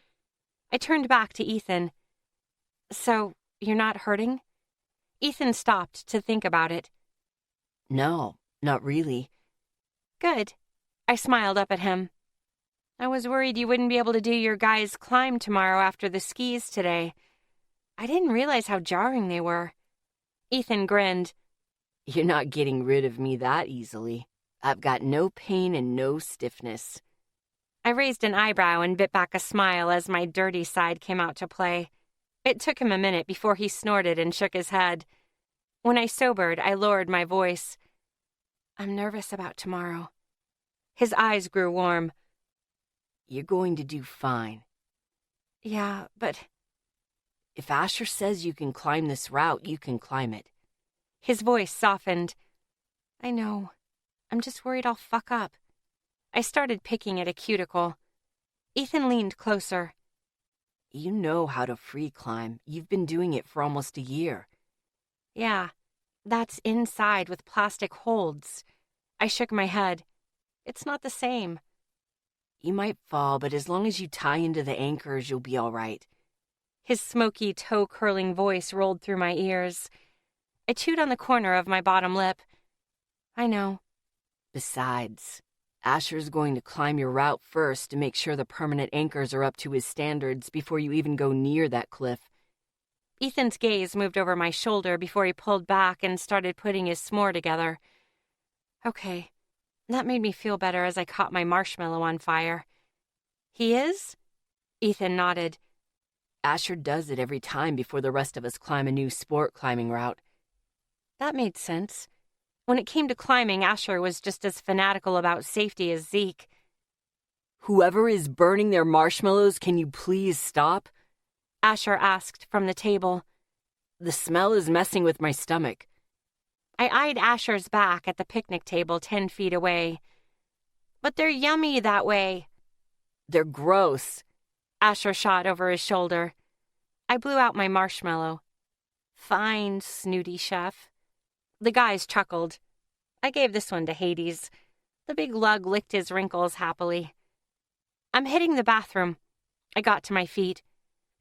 S1: I turned back to Ethan. So, you're not hurting? Ethan stopped to think about it.
S2: No, not really.
S1: Good. I smiled up at him. I was worried you wouldn't be able to do your guys' climb tomorrow after the skis today. I didn't realize how jarring they were. Ethan grinned.
S2: You're not getting rid of me that easily. I've got no pain and no stiffness.
S1: I raised an eyebrow and bit back a smile as my dirty side came out to play. It took him a minute before he snorted and shook his head. When I sobered, I lowered my voice. I'm nervous about tomorrow. His eyes grew warm.
S2: You're going to do fine.
S1: Yeah, but...
S2: If Asher says you can climb this route, you can climb it.
S1: His voice softened. I know. I'm just worried I'll fuck up. I started picking at a cuticle. Ethan leaned closer.
S2: You know how to free climb. You've been doing it for almost a year.
S1: Yeah, that's inside with plastic holds. I shook my head. It's not the same.
S2: You might fall, but as long as you tie into the anchors, you'll be all right.
S1: His smoky, toe-curling voice rolled through my ears. I chewed on the corner of my bottom lip. I know.
S2: Besides, Asher's going to climb your route first to make sure the permanent anchors are up to his standards before you even go near that cliff.
S1: Ethan's gaze moved over my shoulder before he pulled back and started putting his s'more together. Okay, that made me feel better as I caught my marshmallow on fire. He is? Ethan nodded.
S2: Asher does it every time before the rest of us climb a new sport climbing route.
S1: That made sense. When it came to climbing, Asher was just as fanatical about safety as Zeke.
S2: Whoever is burning their marshmallows, can you please stop?
S1: Asher asked from the table.
S2: The smell is messing with my stomach.
S1: I eyed Asher's back at the picnic table 10 feet away. But they're yummy that way.
S2: They're gross.
S1: Asher shot over his shoulder. I blew out my marshmallow. Fine, snooty chef. The guys chuckled. I gave this one to Hades. The big lug licked his wrinkles happily. I'm hitting the bathroom. I got to my feet.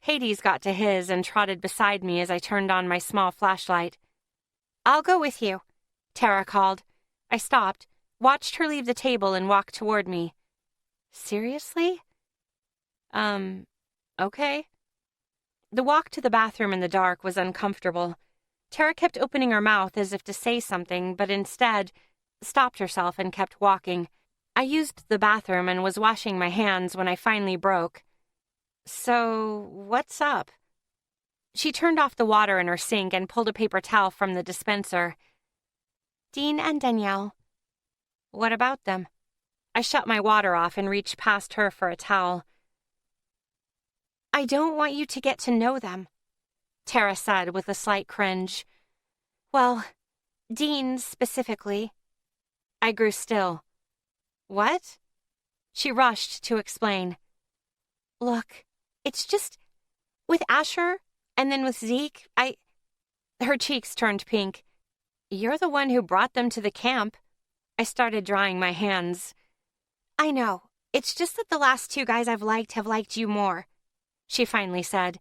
S1: Hades got to his and trotted beside me as I turned on my small flashlight. I'll go with you, Tara called. I stopped, watched her leave the table and walk toward me. Seriously? Okay. The walk to the bathroom in the dark was uncomfortable. Tara kept opening her mouth as if to say something, but instead stopped herself and kept walking. I used the bathroom and was washing my hands when I finally broke. So, what's up? She turned off the water in her sink and pulled a paper towel from the dispenser. Dean and Danielle. What about them? I shut my water off and reached past her for a towel. I don't want you to get to know them, Tara said with a slight cringe. Well, Dean specifically. I grew still. What? She rushed to explain. Look, it's just, with Asher and then with Zeke, Her cheeks turned pink. You're the one who brought them to the camp. I started drying my hands. I know. It's just that the last two guys I've liked have liked you more, she finally said.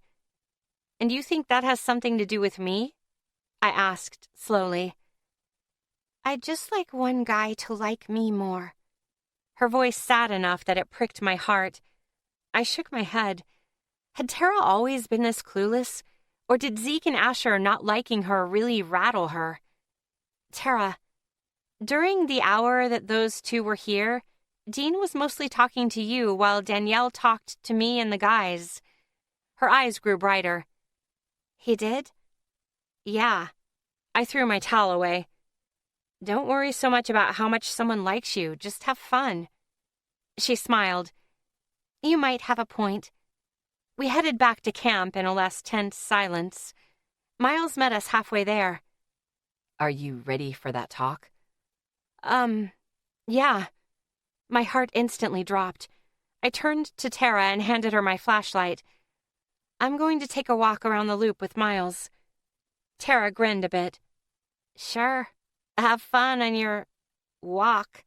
S1: And you think that has something to do with me? I asked slowly. I'd just like one guy to like me more. Her voice sad enough that it pricked my heart. I shook my head. Had Tara always been this clueless? Or did Zeke and Asher not liking her really rattle her? Tara, during the hour that those two were here, Dean was mostly talking to you while Danielle talked to me and the guys. Her eyes grew brighter. He did? Yeah. I threw my towel away. Don't worry so much about how much someone likes you. Just have fun. She smiled. You might have a point. We headed back to camp in a less tense silence. Miles met us halfway there.
S2: Are you ready for that talk?
S1: Yeah. My heart instantly dropped. I turned to Tara and handed her my flashlight. I'm going to take a walk around the loop with Miles. Tara grinned a bit. Sure. Have fun on your walk.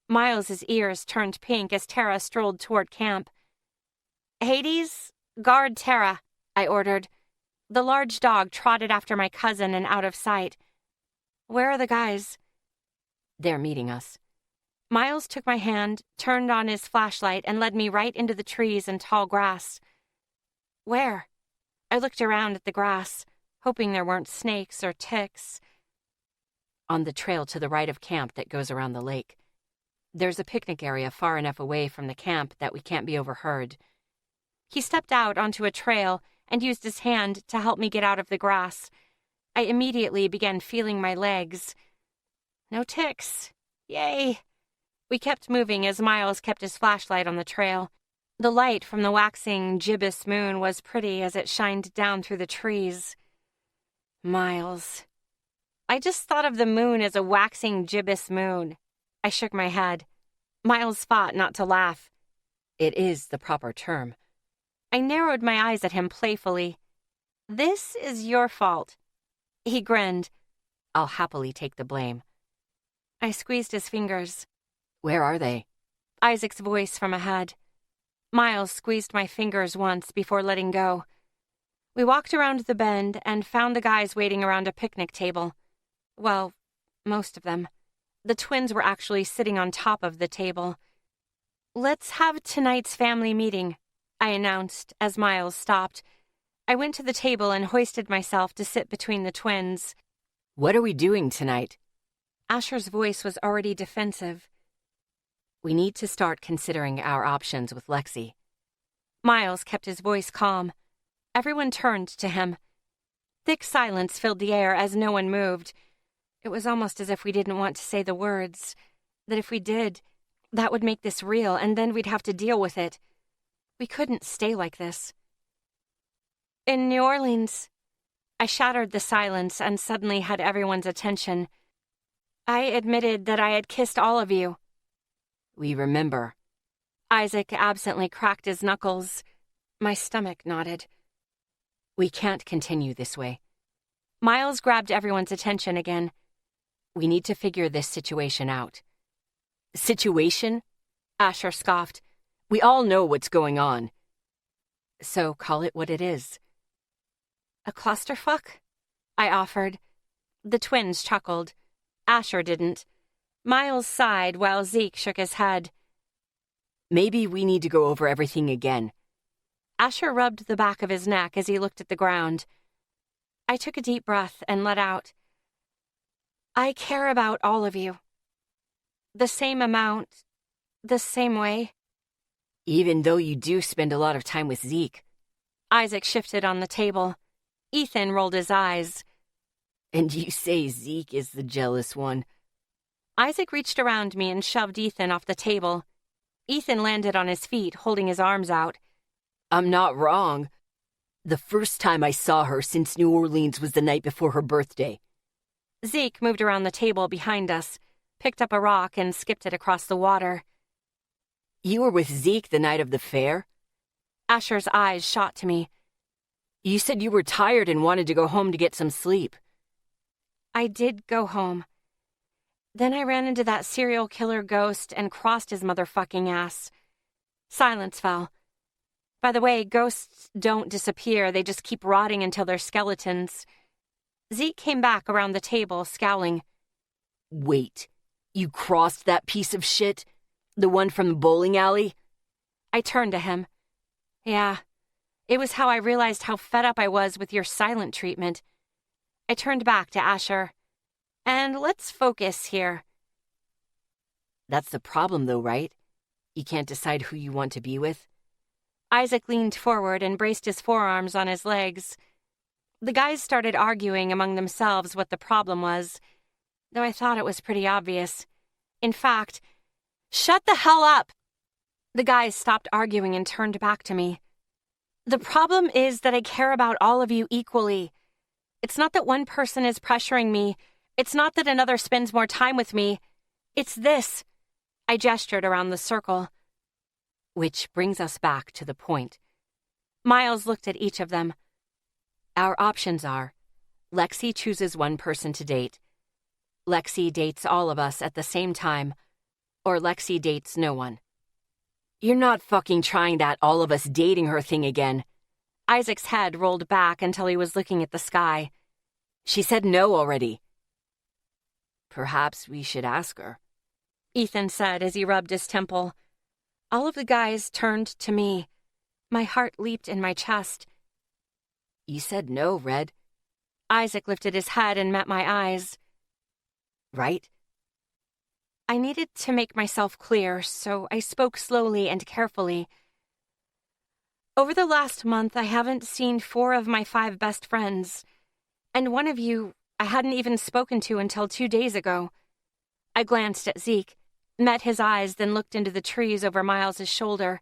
S1: Miles's ears turned pink as Tara strolled toward camp. Hades, guard Tara, I ordered. The large dog trotted after my cousin and out of sight. Where are the guys?
S2: They're meeting us.
S1: Miles took my hand, turned on his flashlight, and led me right into the trees and tall grass. Where? I looked around at the grass, hoping there weren't snakes or ticks.
S2: On the trail to the right of camp that goes around the lake. There's a picnic area far enough away from the camp that we can't be overheard.
S1: He stepped out onto a trail and used his hand to help me get out of the grass. I immediately began feeling my legs. No ticks. Yay! We kept moving as Miles kept his flashlight on the trail. The light from the waxing gibbous moon was pretty as it shined down through the trees. Miles. I just thought of the moon as a waxing gibbous moon. I shook my head. Miles fought not to laugh.
S2: It is the proper term.
S1: I narrowed my eyes at him playfully. This is your fault. He grinned.
S2: I'll happily take the blame.
S1: I squeezed his fingers.
S2: Where are they?
S1: Isaac's voice from ahead. Miles squeezed my fingers once before letting go. We walked around the bend and found the guys waiting around a picnic table. Well, most of them. The twins were actually sitting on top of the table. Let's have tonight's family meeting, I announced as Miles stopped. I went to the table and hoisted myself to sit between the twins.
S2: What are we doing tonight?
S1: Asher's voice was already defensive.
S2: We need to start considering our options with Lexi.
S1: Miles kept his voice calm. Everyone turned to him. Thick silence filled the air as no one moved. It was almost as if we didn't want to say the words. That if we did, that would make this real, and then we'd have to deal with it. We couldn't stay like this. In New Orleans, I shattered the silence and suddenly had everyone's attention. I admitted that I had kissed all of you.
S2: We remember.
S1: Isaac absently cracked his knuckles. My stomach nodded.
S2: We can't continue this way.
S1: Miles grabbed everyone's attention again.
S2: We need to figure this situation out. Situation? Asher scoffed. We all know what's going on. So call it what it is.
S1: A clusterfuck? I offered. The twins chuckled. Asher didn't. Miles sighed while Zeke shook his head.
S2: Maybe we need to go over everything again.
S1: Asher rubbed the back of his neck as he looked at the ground. I took a deep breath and let out. I care about all of you. The same amount, the same way.
S2: Even though you do spend a lot of time with Zeke.
S1: Isaac shifted on the table. Ethan rolled his eyes.
S2: And you say Zeke is the jealous one.
S1: Isaac reached around me and shoved Ethan off the table. Ethan landed on his feet, holding his arms out.
S2: I'm not wrong. The first time I saw her since New Orleans was the night before her birthday.
S1: Zeke moved around the table behind us, picked up a rock and skipped it across the water.
S2: You were with Zeke the night of the fair?
S1: Asher's eyes shot to me.
S2: You said you were tired and wanted to go home to get some sleep.
S1: I did go home. Then I ran into that serial killer ghost and crossed his motherfucking ass. Silence fell. By the way, ghosts don't disappear, they just keep rotting until they're skeletons. Zeke came back around the table, scowling.
S2: Wait, you crossed that piece of shit? The one from the bowling alley?
S1: I turned to him. Yeah, it was how I realized how fed up I was with your silent treatment. I turned back to Asher. And let's focus here.
S2: That's the problem, though, right? You can't decide who you want to be with?
S1: Isaac leaned forward and braced his forearms on his legs. The guys started arguing among themselves what the problem was, though I thought it was pretty obvious. In fact, shut the hell up! The guys stopped arguing and turned back to me. The problem is that I care about all of you equally. It's not that one person is pressuring me. It's not that another spends more time with me. It's this. I gestured around the circle. Which brings us back to the point. Miles looked at each of them. Our options are, Lexi chooses one person to date. Lexi dates all of us at the same time. Or Lexi dates no one.
S2: You're not fucking trying that all of us dating her thing again.
S1: Isaac's head rolled back until he was looking at the sky.
S2: She said no already. Perhaps we should ask her,
S1: Ethan said as he rubbed his temple. All of the guys turned to me. My heart leaped in my chest.
S2: You said no, Red.
S1: Isaac lifted his head and met my eyes.
S2: Right?
S1: I needed to make myself clear, so I spoke slowly and carefully. Over the last month, I haven't seen 4 of my 5 best friends, and one of you I hadn't even spoken to until 2 days ago. I glanced at Zeke, met his eyes, then looked into the trees over Miles's shoulder.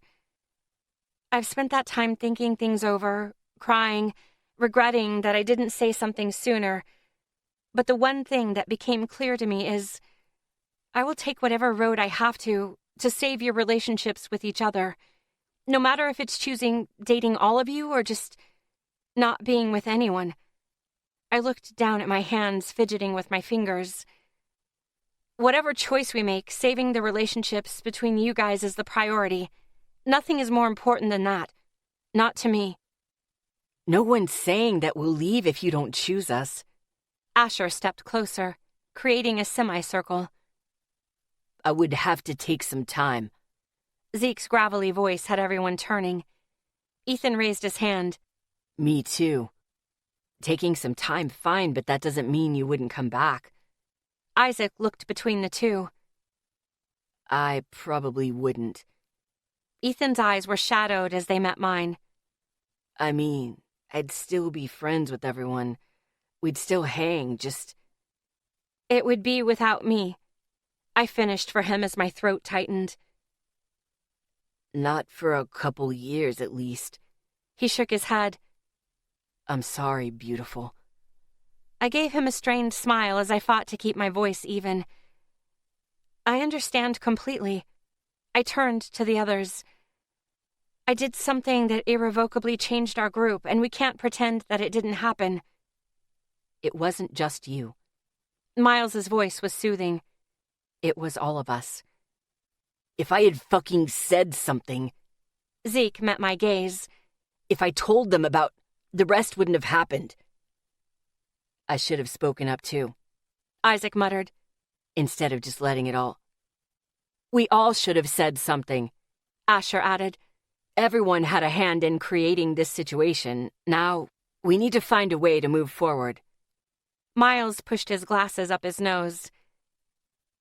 S1: I've spent that time thinking things over, crying, regretting that I didn't say something sooner. But the one thing that became clear to me is I will take whatever road I have to save your relationships with each other, no matter if it's choosing dating all of you or just not being with anyone. I looked down at my hands, fidgeting with my fingers. Whatever choice we make, saving the relationships between you guys is the priority. Nothing is more important than that. Not to me.
S2: No one's saying that we'll leave if you don't choose us.
S1: Asher stepped closer, creating a semicircle.
S2: I would have to take some time.
S1: Zeke's gravelly voice had everyone turning. Ethan raised his hand.
S2: Me too. Taking some time, fine, but that doesn't mean you wouldn't come back.
S1: Isaac looked between the two.
S2: I probably wouldn't.
S1: Ethan's eyes were shadowed as they met mine.
S2: I mean, I'd still be friends with everyone. We'd still hang, just...
S1: It would be without me. I finished for him as my throat tightened.
S2: Not for a couple years, at least.
S1: He shook his head.
S2: I'm sorry, beautiful.
S1: I gave him a strained smile as I fought to keep my voice even. I understand completely. I turned to the others. I did something that irrevocably changed our group, and we can't pretend that it didn't happen.
S2: It wasn't just you.
S1: Miles's voice was soothing.
S2: It was all of us. If I had fucking said something.
S1: Zeke met my gaze.
S2: If I told them about, the rest wouldn't have happened. I should have spoken up too,
S1: Isaac muttered.
S2: instead of just letting it all. We all should have said something,
S1: Asher added.
S2: Everyone had a hand in creating this situation. Now, we need to find a way to move forward.
S1: Miles pushed his glasses up his nose.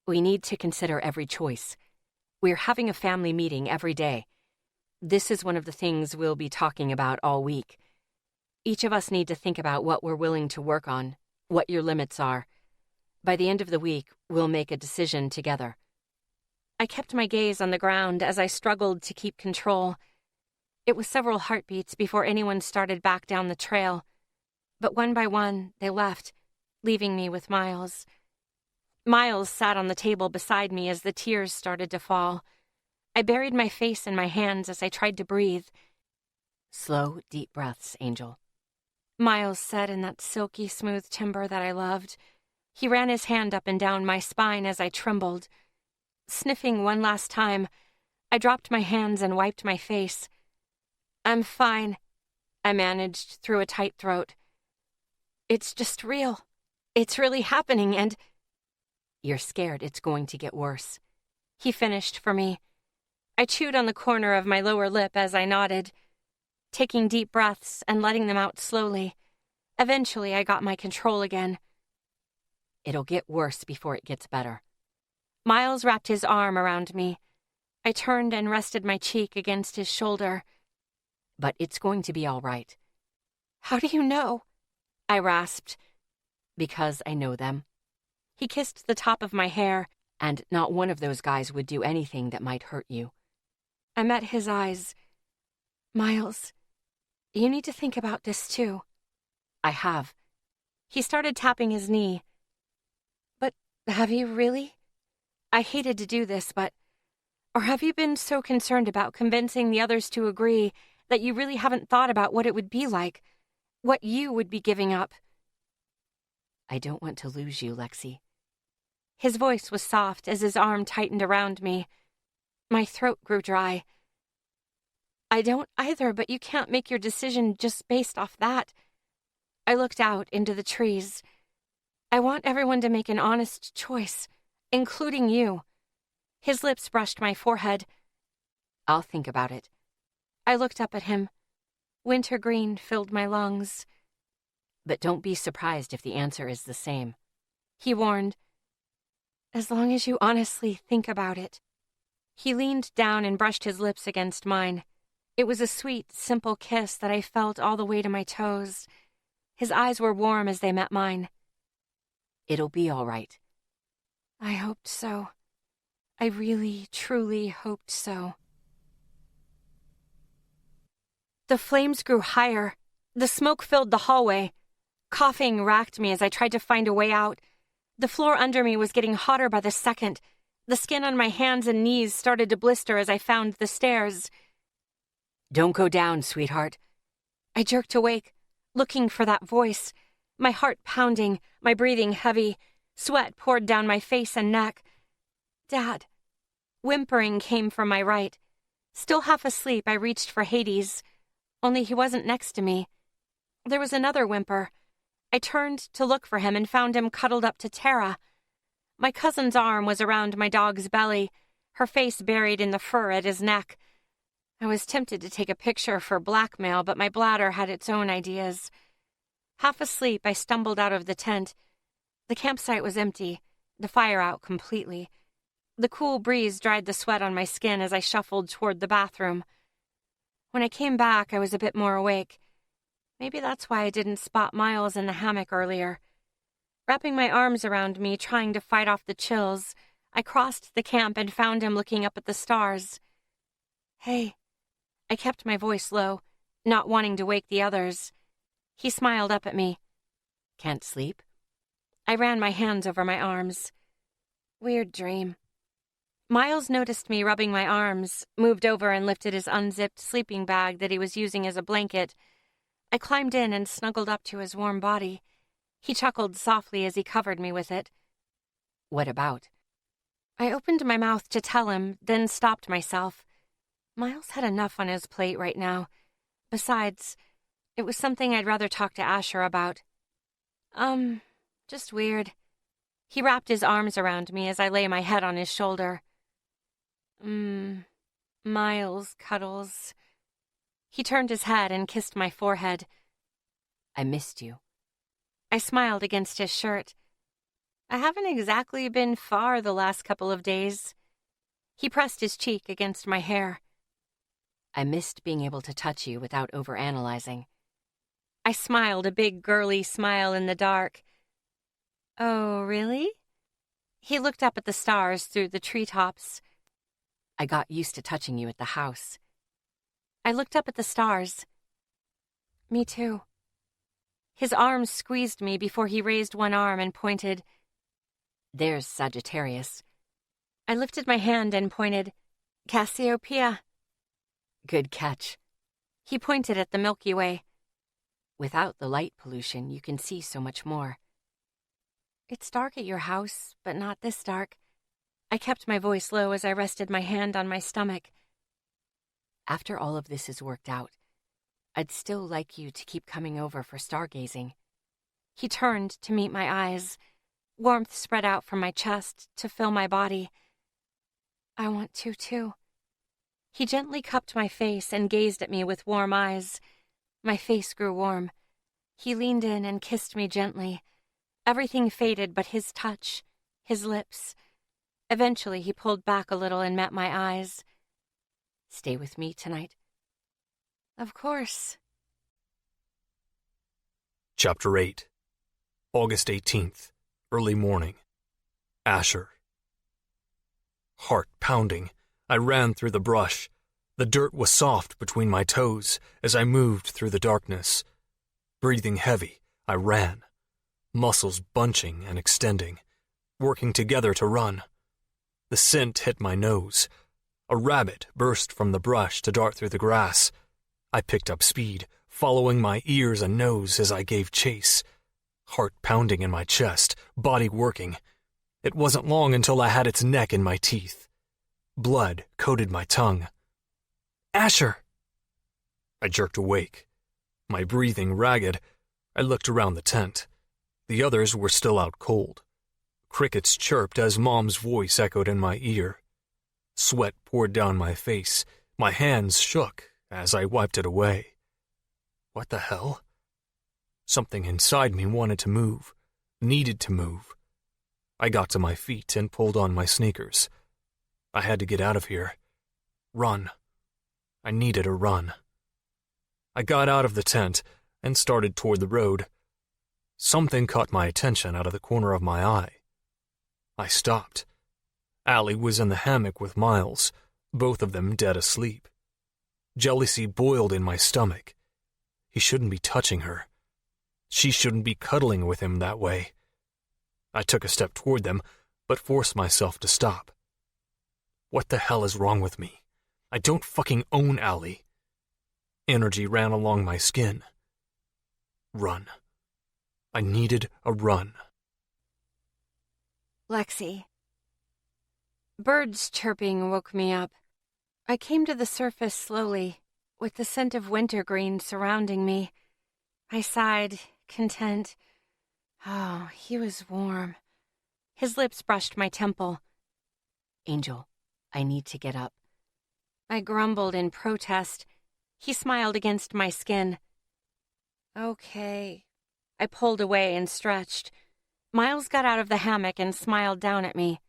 S2: We need to consider every choice. We're having a family meeting every day. This is one of the things we'll be talking about all week. Each of us need to think about what we're willing to work on, what your limits are. By the end of the week, we'll make a decision together.
S1: I kept my gaze on the ground as I struggled to keep control. It was several heartbeats before anyone started back down the trail. But one by one, they left, leaving me with Miles. Miles sat on the table beside me as the tears started to fall. I buried my face in my hands as I tried to breathe.
S2: Slow, deep breaths, Angel.
S1: Miles said in that silky, smooth timbre that I loved. He ran his hand up and down my spine as I trembled. Sniffing one last time, I dropped my hands and wiped my face. I'm fine, I managed through a tight throat. It's just real. It's really happening, and...
S2: You're scared it's going to get worse,
S1: he finished for me. I chewed on the corner of my lower lip as I nodded, taking deep breaths and letting them out slowly. Eventually, I got my control again.
S2: It'll get worse before it gets better.
S1: Miles wrapped his arm around me. I turned and rested my cheek against his shoulder.
S2: But it's going to be all right.
S1: How do you know? I rasped.
S2: Because I know them.
S1: He kissed the top of my hair.
S2: And not one of those guys would do anything that might hurt you.
S1: I met his eyes. Miles, you need to think about this too.
S2: I have.
S1: He started tapping his knee. But have you really? I hated to do this, but... Or have you been so concerned about convincing the others to agree that you really haven't thought about what it would be like? What you would be giving up?
S2: I don't want to lose you, Lexi.
S1: His voice was soft as his arm tightened around me. My throat grew dry. I don't either, but you can't make your decision just based off that. I looked out into the trees. I want everyone to make an honest choice, including you. His lips brushed my forehead.
S2: I'll think about it.
S1: I looked up at him. Wintergreen filled my lungs.
S2: But don't be surprised if the answer is the same.
S1: He warned. As long as you honestly think about it. He leaned down and brushed his lips against mine. It was a sweet, simple kiss that I felt all the way to my toes. His eyes were warm as they met mine.
S2: It'll be all right.
S1: I hoped so. I really, truly hoped so. The flames grew higher. The smoke filled the hallway. Coughing racked me as I tried to find a way out. The floor under me was getting hotter by the second. The skin on my hands and knees started to blister as I found the stairs.
S2: Don't go down, sweetheart.
S1: I jerked awake, looking for that voice. My heart pounding, my breathing heavy. Sweat poured down my face and neck. Dad. Whimpering came from my right. Still half asleep, I reached for Hades. Only he wasn't next to me. There was another whimper. I turned to look for him and found him cuddled up to Tara. My cousin's arm was around my dog's belly, her face buried in the fur at his neck. I was tempted to take a picture for blackmail, but my bladder had its own ideas. Half asleep, I stumbled out of the tent. The campsite was empty, the fire out completely. The cool breeze dried the sweat on my skin as I shuffled toward the bathroom. When I came back, I was a bit more awake. Maybe that's why I didn't spot Miles in the hammock earlier. Wrapping my arms around me, trying to fight off the chills, I crossed the camp and found him looking up at the stars. Hey. I kept my voice low, not wanting to wake the others. He smiled up at me.
S2: Can't sleep?
S1: I ran my hands over my arms. Weird dream. Miles noticed me rubbing my arms, moved over and lifted his unzipped sleeping bag that he was using as a blanket. I climbed in and snuggled up to his warm body. He chuckled softly as he covered me with it.
S2: What about?
S1: I opened my mouth to tell him, then stopped myself. Miles had enough on his plate right now. Besides, it was something I'd rather talk to Asher about. Just weird. He wrapped his arms around me as I lay my head on his shoulder. Miles, Cuddles. He turned his head and kissed my forehead.
S2: I missed you.
S1: I smiled against his shirt. I haven't exactly been far the last couple of days. He pressed his cheek against my hair.
S2: I missed being able to touch you without overanalyzing.
S1: I smiled a big girly smile in the dark. Oh, really? He looked up at the stars through the treetops.
S2: I got used to touching you at the house.
S1: I looked up at the stars. Me too. His arms squeezed me before he raised one arm and pointed.
S2: There's Sagittarius.
S1: I lifted my hand and pointed. Cassiopeia.
S2: Good catch.
S1: He pointed at the Milky Way.
S2: Without the light pollution, you can see so much more.
S1: It's dark at your house, but not this dark. I kept my voice low as I rested my hand on my stomach.
S2: After all of this is worked out, I'd still like you to keep coming over for stargazing.
S1: He turned to meet my eyes. Warmth spread out from my chest to fill my body. I want to, too. He gently cupped my face and gazed at me with warm eyes. My face grew warm. He leaned in and kissed me gently. Everything faded but his touch, his lips. Eventually, he pulled back a little and met my eyes.
S2: Stay with me tonight?
S1: Of course.
S3: Chapter 8. August 18th. Early morning. Asher. Heart pounding, I ran through the brush. The dirt was soft between my toes as I moved through the darkness. Breathing heavy, I ran. Muscles bunching and extending, working together to run. The scent hit my nose. A rabbit burst from the brush to dart through the grass. I picked up speed, following my ears and nose as I gave chase. Heart pounding in my chest, body working. It wasn't long until I had its neck in my teeth. Blood coated my tongue. Asher! I jerked awake. My breathing ragged, I looked around the tent. The others were still out cold. Crickets chirped as Mom's voice echoed in my ear. Sweat poured down my face. My hands shook as I wiped it away. What the hell? Something inside me wanted to move, needed to move. I got to my feet and pulled on my sneakers. I had to get out of here. Run. I needed a run. I got out of the tent and started toward the road. Something caught my attention out of the corner of my eye. I stopped. Allie was in the hammock with Miles, both of them dead asleep. Jealousy boiled in my stomach. He shouldn't be touching her. She shouldn't be cuddling with him that way. I took a step toward them, but forced myself to stop. What the hell is wrong with me? I don't fucking own Allie. Energy ran along my skin. Run. I needed a run.
S1: Lexi. Birds chirping woke me up. I came to the surface slowly, with the scent of wintergreen surrounding me. I sighed, content. Oh, he was warm. His lips brushed my temple.
S2: Angel, I need to get up.
S1: I grumbled in protest. He smiled against my skin. Okay. I pulled away and stretched. Miles got out of the hammock and smiled down at me.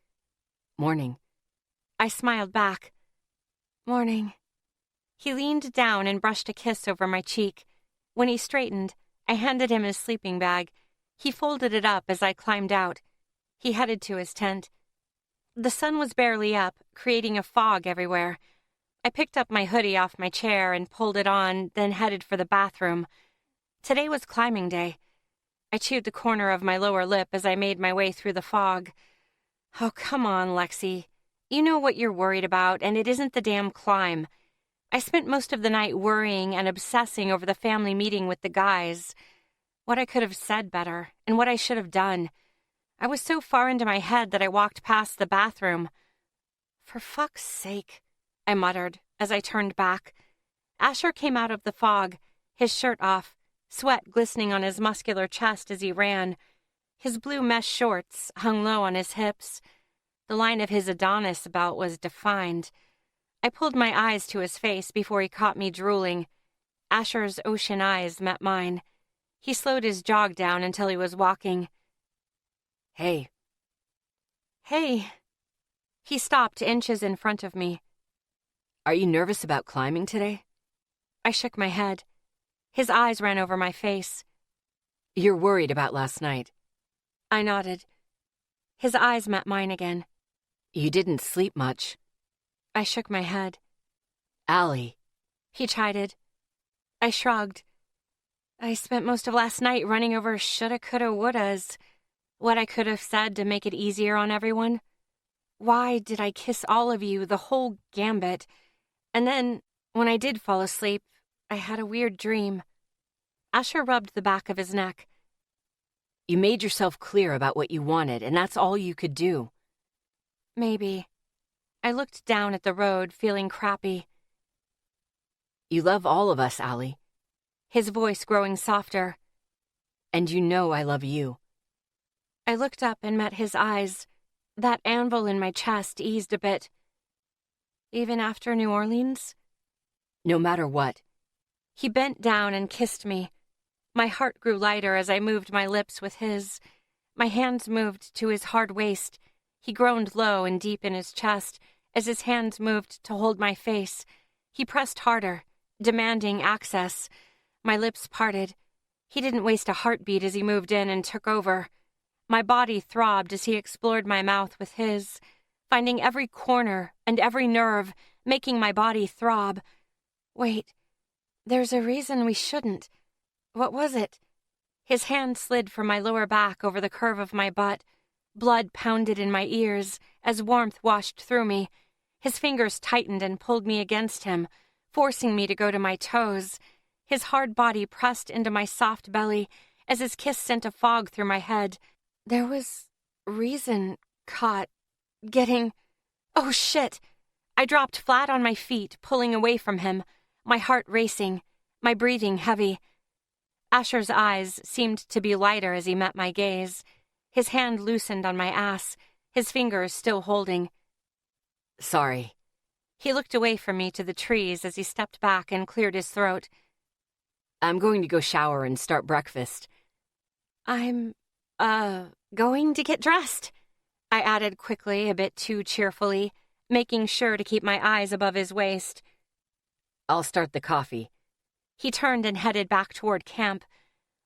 S2: Morning.
S1: I smiled back. Morning. He leaned down and brushed a kiss over my cheek. When he straightened, I handed him his sleeping bag. He folded it up as I climbed out. He headed to his tent. The sun was barely up, creating a fog everywhere. I picked up my hoodie off my chair and pulled it on, then headed for the bathroom. Today was climbing day. I chewed the corner of my lower lip as I made my way through the fog. Oh, come on, Lexi. You know what you're worried about, and it isn't the damn climb. I spent most of the night worrying and obsessing over the family meeting with the guys. What I could have said better, and what I should have done. I was so far into my head that I walked past the bathroom. For fuck's sake, I muttered as I turned back. Asher came out of the fog, his shirt off, sweat glistening on his muscular chest as he ran. His blue mesh shorts hung low on his hips. The line of his Adonis belt was defined. I pulled my eyes to his face before he caught me drooling. Asher's ocean eyes met mine. He slowed his jog down until he was walking.
S2: Hey.
S1: Hey. He stopped inches in front of me.
S2: Are you nervous about climbing today?
S1: I shook my head. His eyes ran over my face.
S2: You're worried about last night.
S1: I nodded. His eyes met mine again.
S2: You didn't sleep much.
S1: I shook my head.
S2: Allie.
S1: He chided. I shrugged. I spent most of last night running over shoulda, coulda, wouldas. What I could have said to make it easier on everyone. Why did I kiss all of you, the whole gambit? And then, when I did fall asleep, I had a weird dream. Asher rubbed the back of his neck.
S2: You made yourself clear about what you wanted, and that's all you could do.
S1: Maybe. I looked down at the road, feeling crappy.
S2: You love all of us, Allie.
S1: His voice growing softer.
S2: And you know I love you.
S1: I looked up and met his eyes. That anvil in my chest eased a bit. Even after New Orleans?
S2: No matter what.
S1: He bent down and kissed me. My heart grew lighter as I moved my lips with his. My hands moved to his hard waist. He groaned low and deep in his chest as his hands moved to hold my face. He pressed harder, demanding access. My lips parted. He didn't waste a heartbeat as he moved in and took over. My body throbbed as he explored my mouth with his, finding every corner and every nerve, making my body throb. Wait, there's a reason we shouldn't. What was it? His hand slid from my lower back over the curve of my butt. Blood pounded in my ears as warmth washed through me. His fingers tightened and pulled me against him, forcing me to go to my toes. His hard body pressed into my soft belly as his kiss sent a fog through my head. There was reason caught getting... Oh, shit! I dropped flat on my feet, pulling away from him, my heart racing, my breathing heavy. Asher's eyes seemed to be lighter as he met my gaze. His hand loosened on my ass, his fingers still holding.
S2: Sorry.
S1: He looked away from me to the trees as he stepped back and cleared his throat.
S2: I'm going to go shower and start breakfast.
S1: I'm, going to get dressed, I added quickly, a bit too cheerfully, making sure to keep my eyes above his waist.
S2: I'll start the coffee.
S1: He turned and headed back toward camp.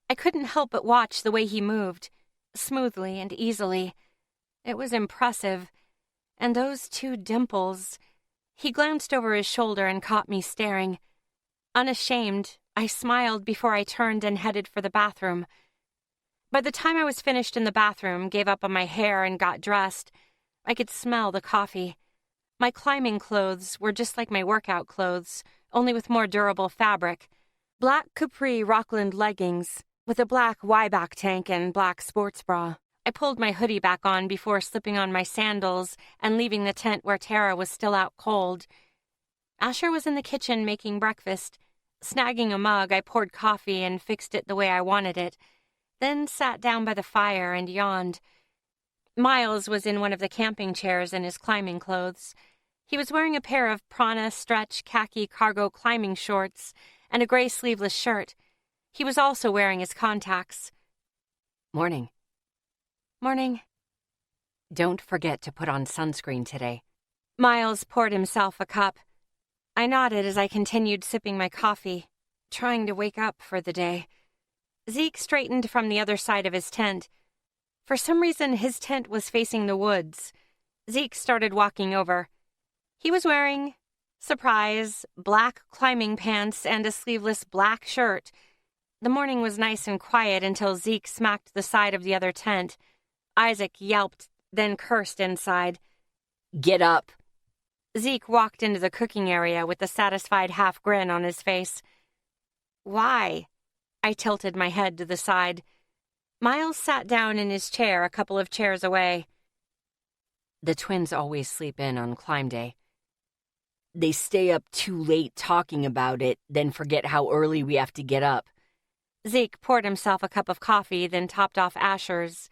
S1: I couldn't help but watch the way he moved, smoothly and easily. It was impressive. And those two dimples. He glanced over his shoulder and caught me staring. Unashamed, I smiled before I turned and headed for the bathroom. By the time I was finished in the bathroom, gave up on my hair and got dressed, I could smell the coffee. My climbing clothes were just like my workout clothes, only with more durable fabric. Black capri Rockland leggings with a black Y-back tank and black sports bra. I pulled my hoodie back on before slipping on my sandals and leaving the tent where Tara was still out cold. Asher was in the kitchen making breakfast. Snagging a mug, I poured coffee and fixed it the way I wanted it, then sat down by the fire and yawned. Miles was in one of the camping chairs in his climbing clothes. He was wearing a pair of prana stretch khaki cargo climbing shorts and a gray sleeveless shirt. He was also wearing his contacts.
S2: Morning.
S1: Morning.
S2: Don't forget to put on sunscreen today.
S1: Miles poured himself a cup. I nodded as I continued sipping my coffee, trying to wake up for the day. Zeke straightened from the other side of his tent. For some reason, his tent was facing the woods. Zeke started walking over. He was wearing, surprise, black climbing pants and a sleeveless black shirt. The morning was nice and quiet until Zeke smacked the side of the other tent. Isaac yelped, then cursed inside.
S2: Get up.
S1: Zeke walked into the cooking area with a satisfied half grin on his face. Why? I tilted my head to the side. Miles sat down in his chair a couple of chairs away.
S2: The twins always sleep in on climb day. They stay up too late talking about it, then forget how early we have to get up.
S1: Zeke poured himself a cup of coffee, then topped off Asher's.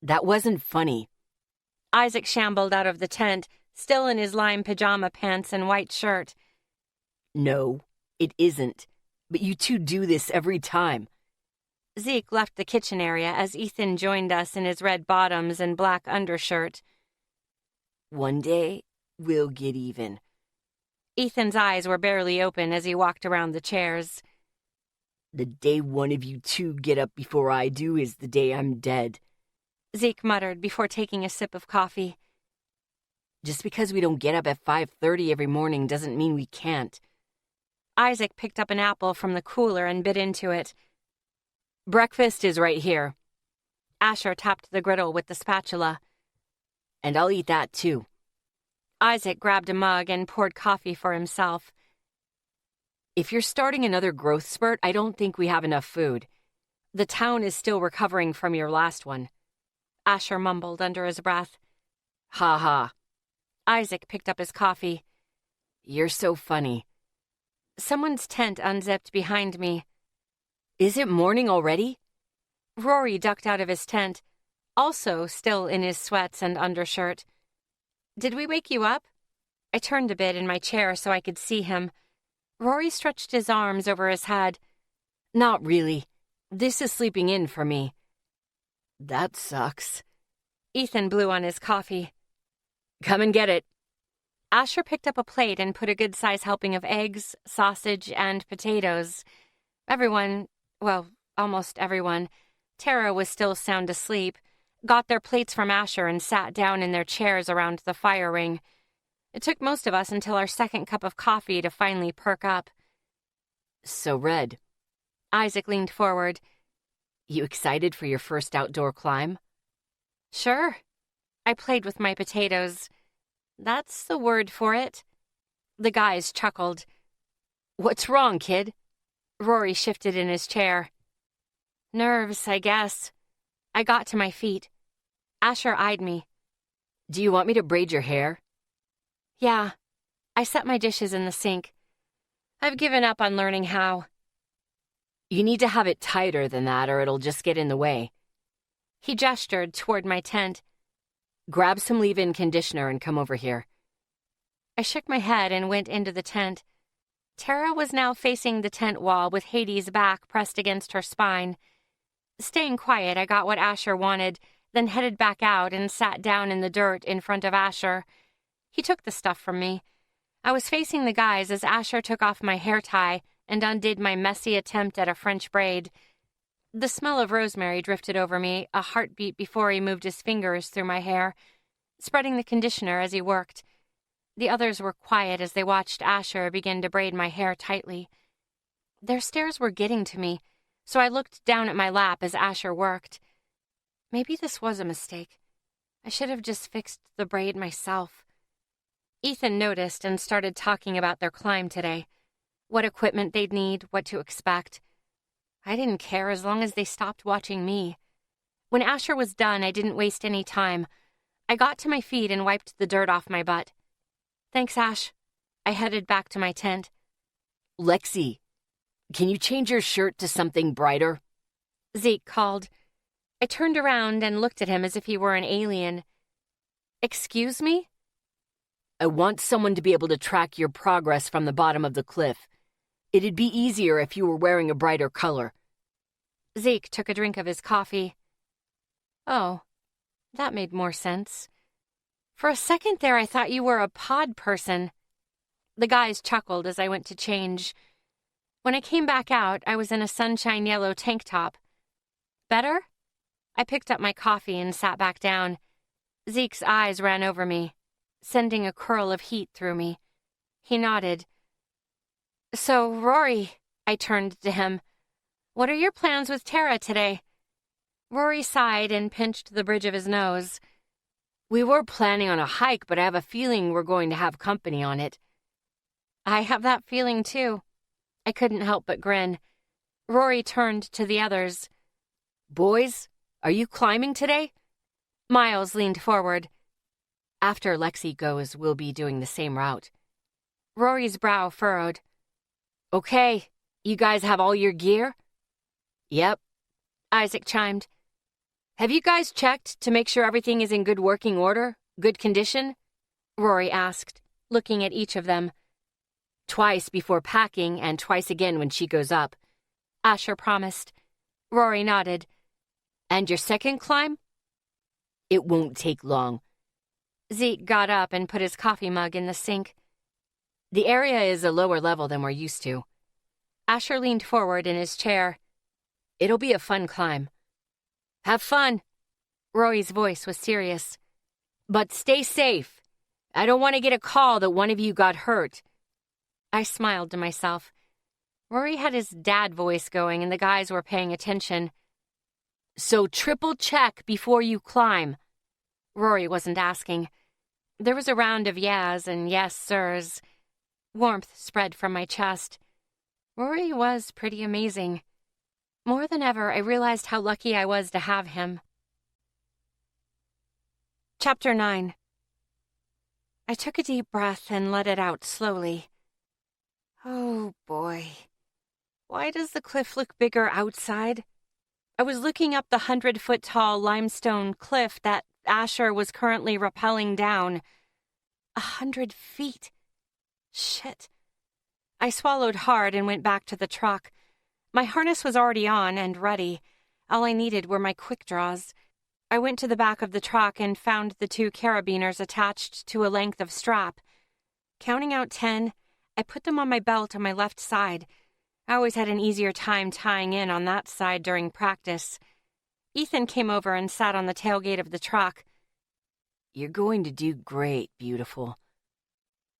S2: That wasn't funny.
S1: Isaac shambled out of the tent, still in his lime pajama pants and white shirt.
S2: No, it isn't. But you two do this every time.
S1: Zeke left the kitchen area as Ethan joined us in his red bottoms and black undershirt.
S2: One day, we'll get even.
S1: Ethan's eyes were barely open as he walked around the chairs.
S2: The day one of you two get up before I do is the day I'm dead.
S1: Zeke muttered before taking a sip of coffee.
S2: Just because we don't get up at 5:30 every morning doesn't mean we can't.
S1: Isaac picked up an apple from the cooler and bit into it.
S2: Breakfast is right here.
S1: Asher tapped the griddle with the spatula.
S2: And I'll eat that too.
S1: Isaac grabbed a mug and poured coffee for himself.
S2: If you're starting another growth spurt, I don't think we have enough food. The town is still recovering from your last one.
S1: Asher mumbled under his breath.
S2: Ha ha.
S1: Isaac picked up his coffee.
S2: You're so funny.
S1: Someone's tent unzipped behind me.
S2: Is it morning already?
S1: Rory ducked out of his tent, also still in his sweats and undershirt. Did we wake you up? I turned a bit in my chair so I could see him. Rory stretched his arms over his head.
S2: Not really. This is sleeping in for me. That sucks.
S1: Ethan blew on his coffee.
S2: Come and get it.
S1: Asher picked up a plate and put a good-sized helping of eggs, sausage, and potatoes. Everyone, well, almost everyone, Tara was still sound asleep, got their plates from Asher and sat down in their chairs around the fire ring. It took most of us until our second cup of coffee to finally perk up.
S2: So, Red.
S1: Isaac leaned forward.
S2: You excited for your first outdoor climb?
S1: Sure. I played with my potatoes. That's the word for it. The guys chuckled.
S2: What's wrong, kid?
S1: Rory shifted in his chair. Nerves, I guess. I got to my feet. Asher eyed me.
S2: Do you want me to braid your hair?
S1: Yeah. I set my dishes in the sink. I've given up on learning how.
S2: You need to have it tighter than that or it'll just get in the way.
S1: He gestured toward my tent.
S2: Grab some leave-in conditioner and come over here.
S1: I shook my head and went into the tent. Tara was now facing the tent wall with Hades' back pressed against her spine. Staying quiet, I got what Asher wanted, then headed back out and sat down in the dirt in front of Asher. He took the stuff from me. I was facing the guys as Asher took off my hair tie and undid my messy attempt at a French braid. The smell of rosemary drifted over me, a heartbeat before he moved his fingers through my hair, spreading the conditioner as he worked. The others were quiet as they watched Asher begin to braid my hair tightly. Their stares were getting to me, so I looked down at my lap as Asher worked. Maybe this was a mistake. I should have just fixed the braid myself. Ethan noticed and started talking about their climb today, what equipment they'd need, what to expect. I didn't care as long as they stopped watching me. When Asher was done, I didn't waste any time. I got to my feet and wiped the dirt off my butt. Thanks, Ash. I headed back to my tent.
S2: Lexi, can you change your shirt to something brighter?
S1: Zeke called. I turned around and looked at him as if he were an alien. Excuse me?
S2: I want someone to be able to track your progress from the bottom of the cliff. It'd be easier if you were wearing a brighter color.
S1: Zeke took a drink of his coffee. Oh, that made more sense. For a second there, I thought you were a pod person. The guys chuckled as I went to change. When I came back out, I was in a sunshine yellow tank top. Better? I picked up my coffee and sat back down. Zeke's eyes ran over me, sending a curl of heat through me. He nodded. So, Rory, I turned to him. What are your plans with Tara today? Rory sighed and pinched the bridge of his nose.
S2: We were planning on a hike, but I have a feeling we're going to have company on it.
S1: I have that feeling, too. I couldn't help but grin. Rory turned to the others. Boys, are you climbing today? Miles leaned forward. After Lexi goes, we'll be doing the same route. Rory's brow furrowed. Okay, you guys have all your gear? Yep, Isaac chimed. Have you guys checked to make sure everything is in good working order, good condition? Rory asked, looking at each of them. Twice before packing and twice again when she goes up, Asher promised. Rory nodded. And your second climb?
S2: It won't take long.
S1: Zeke got up and put his coffee mug in the sink.
S2: The area is a lower level than we're used to.
S1: Asher leaned forward in his chair.
S2: It'll be a fun climb.
S1: Have fun. Rory's voice was serious.
S2: But stay safe. I don't want to get a call that one of you got hurt.
S1: I smiled to myself. Rory had his dad voice going and the guys were paying attention.
S2: So triple check before you climb.
S1: Rory wasn't asking. There was a round of yeahs and yes, sirs. Warmth spread from my chest. Rory was pretty amazing. More than ever, I realized how lucky I was to have him. Chapter 9. I took a deep breath and let it out slowly. Oh, boy. Why does the cliff look bigger outside? I was looking up the 100-foot-tall limestone cliff that Asher was currently rappelling down. 100 feet. Shit. I swallowed hard and went back to the truck. My harness was already on and ready. All I needed were my quick draws. I went to the back of the truck and found the 2 carabiners attached to a length of strap. Counting out 10, I put them on my belt on my left side. I always had an easier time tying in on that side during practice. Ethan came over and sat on the tailgate of the truck.
S2: You're going to do great, beautiful.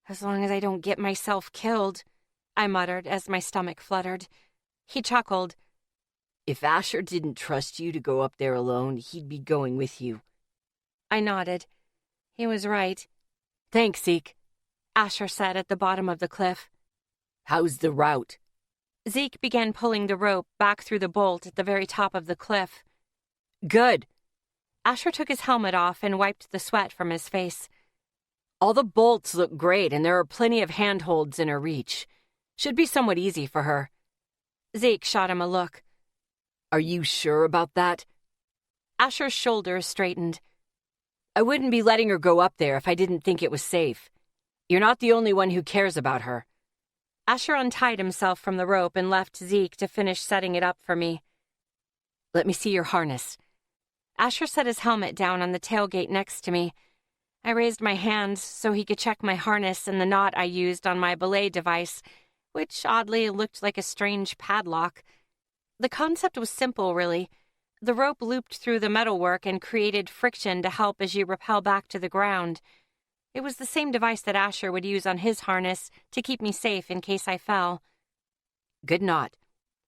S1: As long as I don't get myself killed, I muttered as my stomach fluttered. He chuckled.
S2: If Asher didn't trust you to go up there alone, he'd be going with you.
S1: I nodded. He was right.
S2: Thanks, Zeke,
S1: Asher said at the bottom of the cliff.
S2: How's the route?
S1: Zeke began pulling the rope back through the bolt at the very top of the cliff.
S2: Good.
S1: Asher took his helmet off and wiped the sweat from his face.
S2: All the bolts look great, and there are plenty of handholds in her reach. Should be somewhat easy for her.
S1: Zeke shot him a look.
S2: Are you sure about that?
S1: Asher's shoulders straightened.
S2: I wouldn't be letting her go up there if I didn't think it was safe. You're not the only one who cares about her.
S1: Asher untied himself from the rope and left Zeke to finish setting it up for me.
S2: Let me see your harness.
S1: Asher set his helmet down on the tailgate next to me. I raised my hands so he could check my harness and the knot I used on my belay device, which oddly looked like a strange padlock. The concept was simple, really. The rope looped through the metalwork and created friction to help as you rappel back to the ground. It was the same device that Asher would use on his harness to keep me safe in case I fell.
S2: Good knot,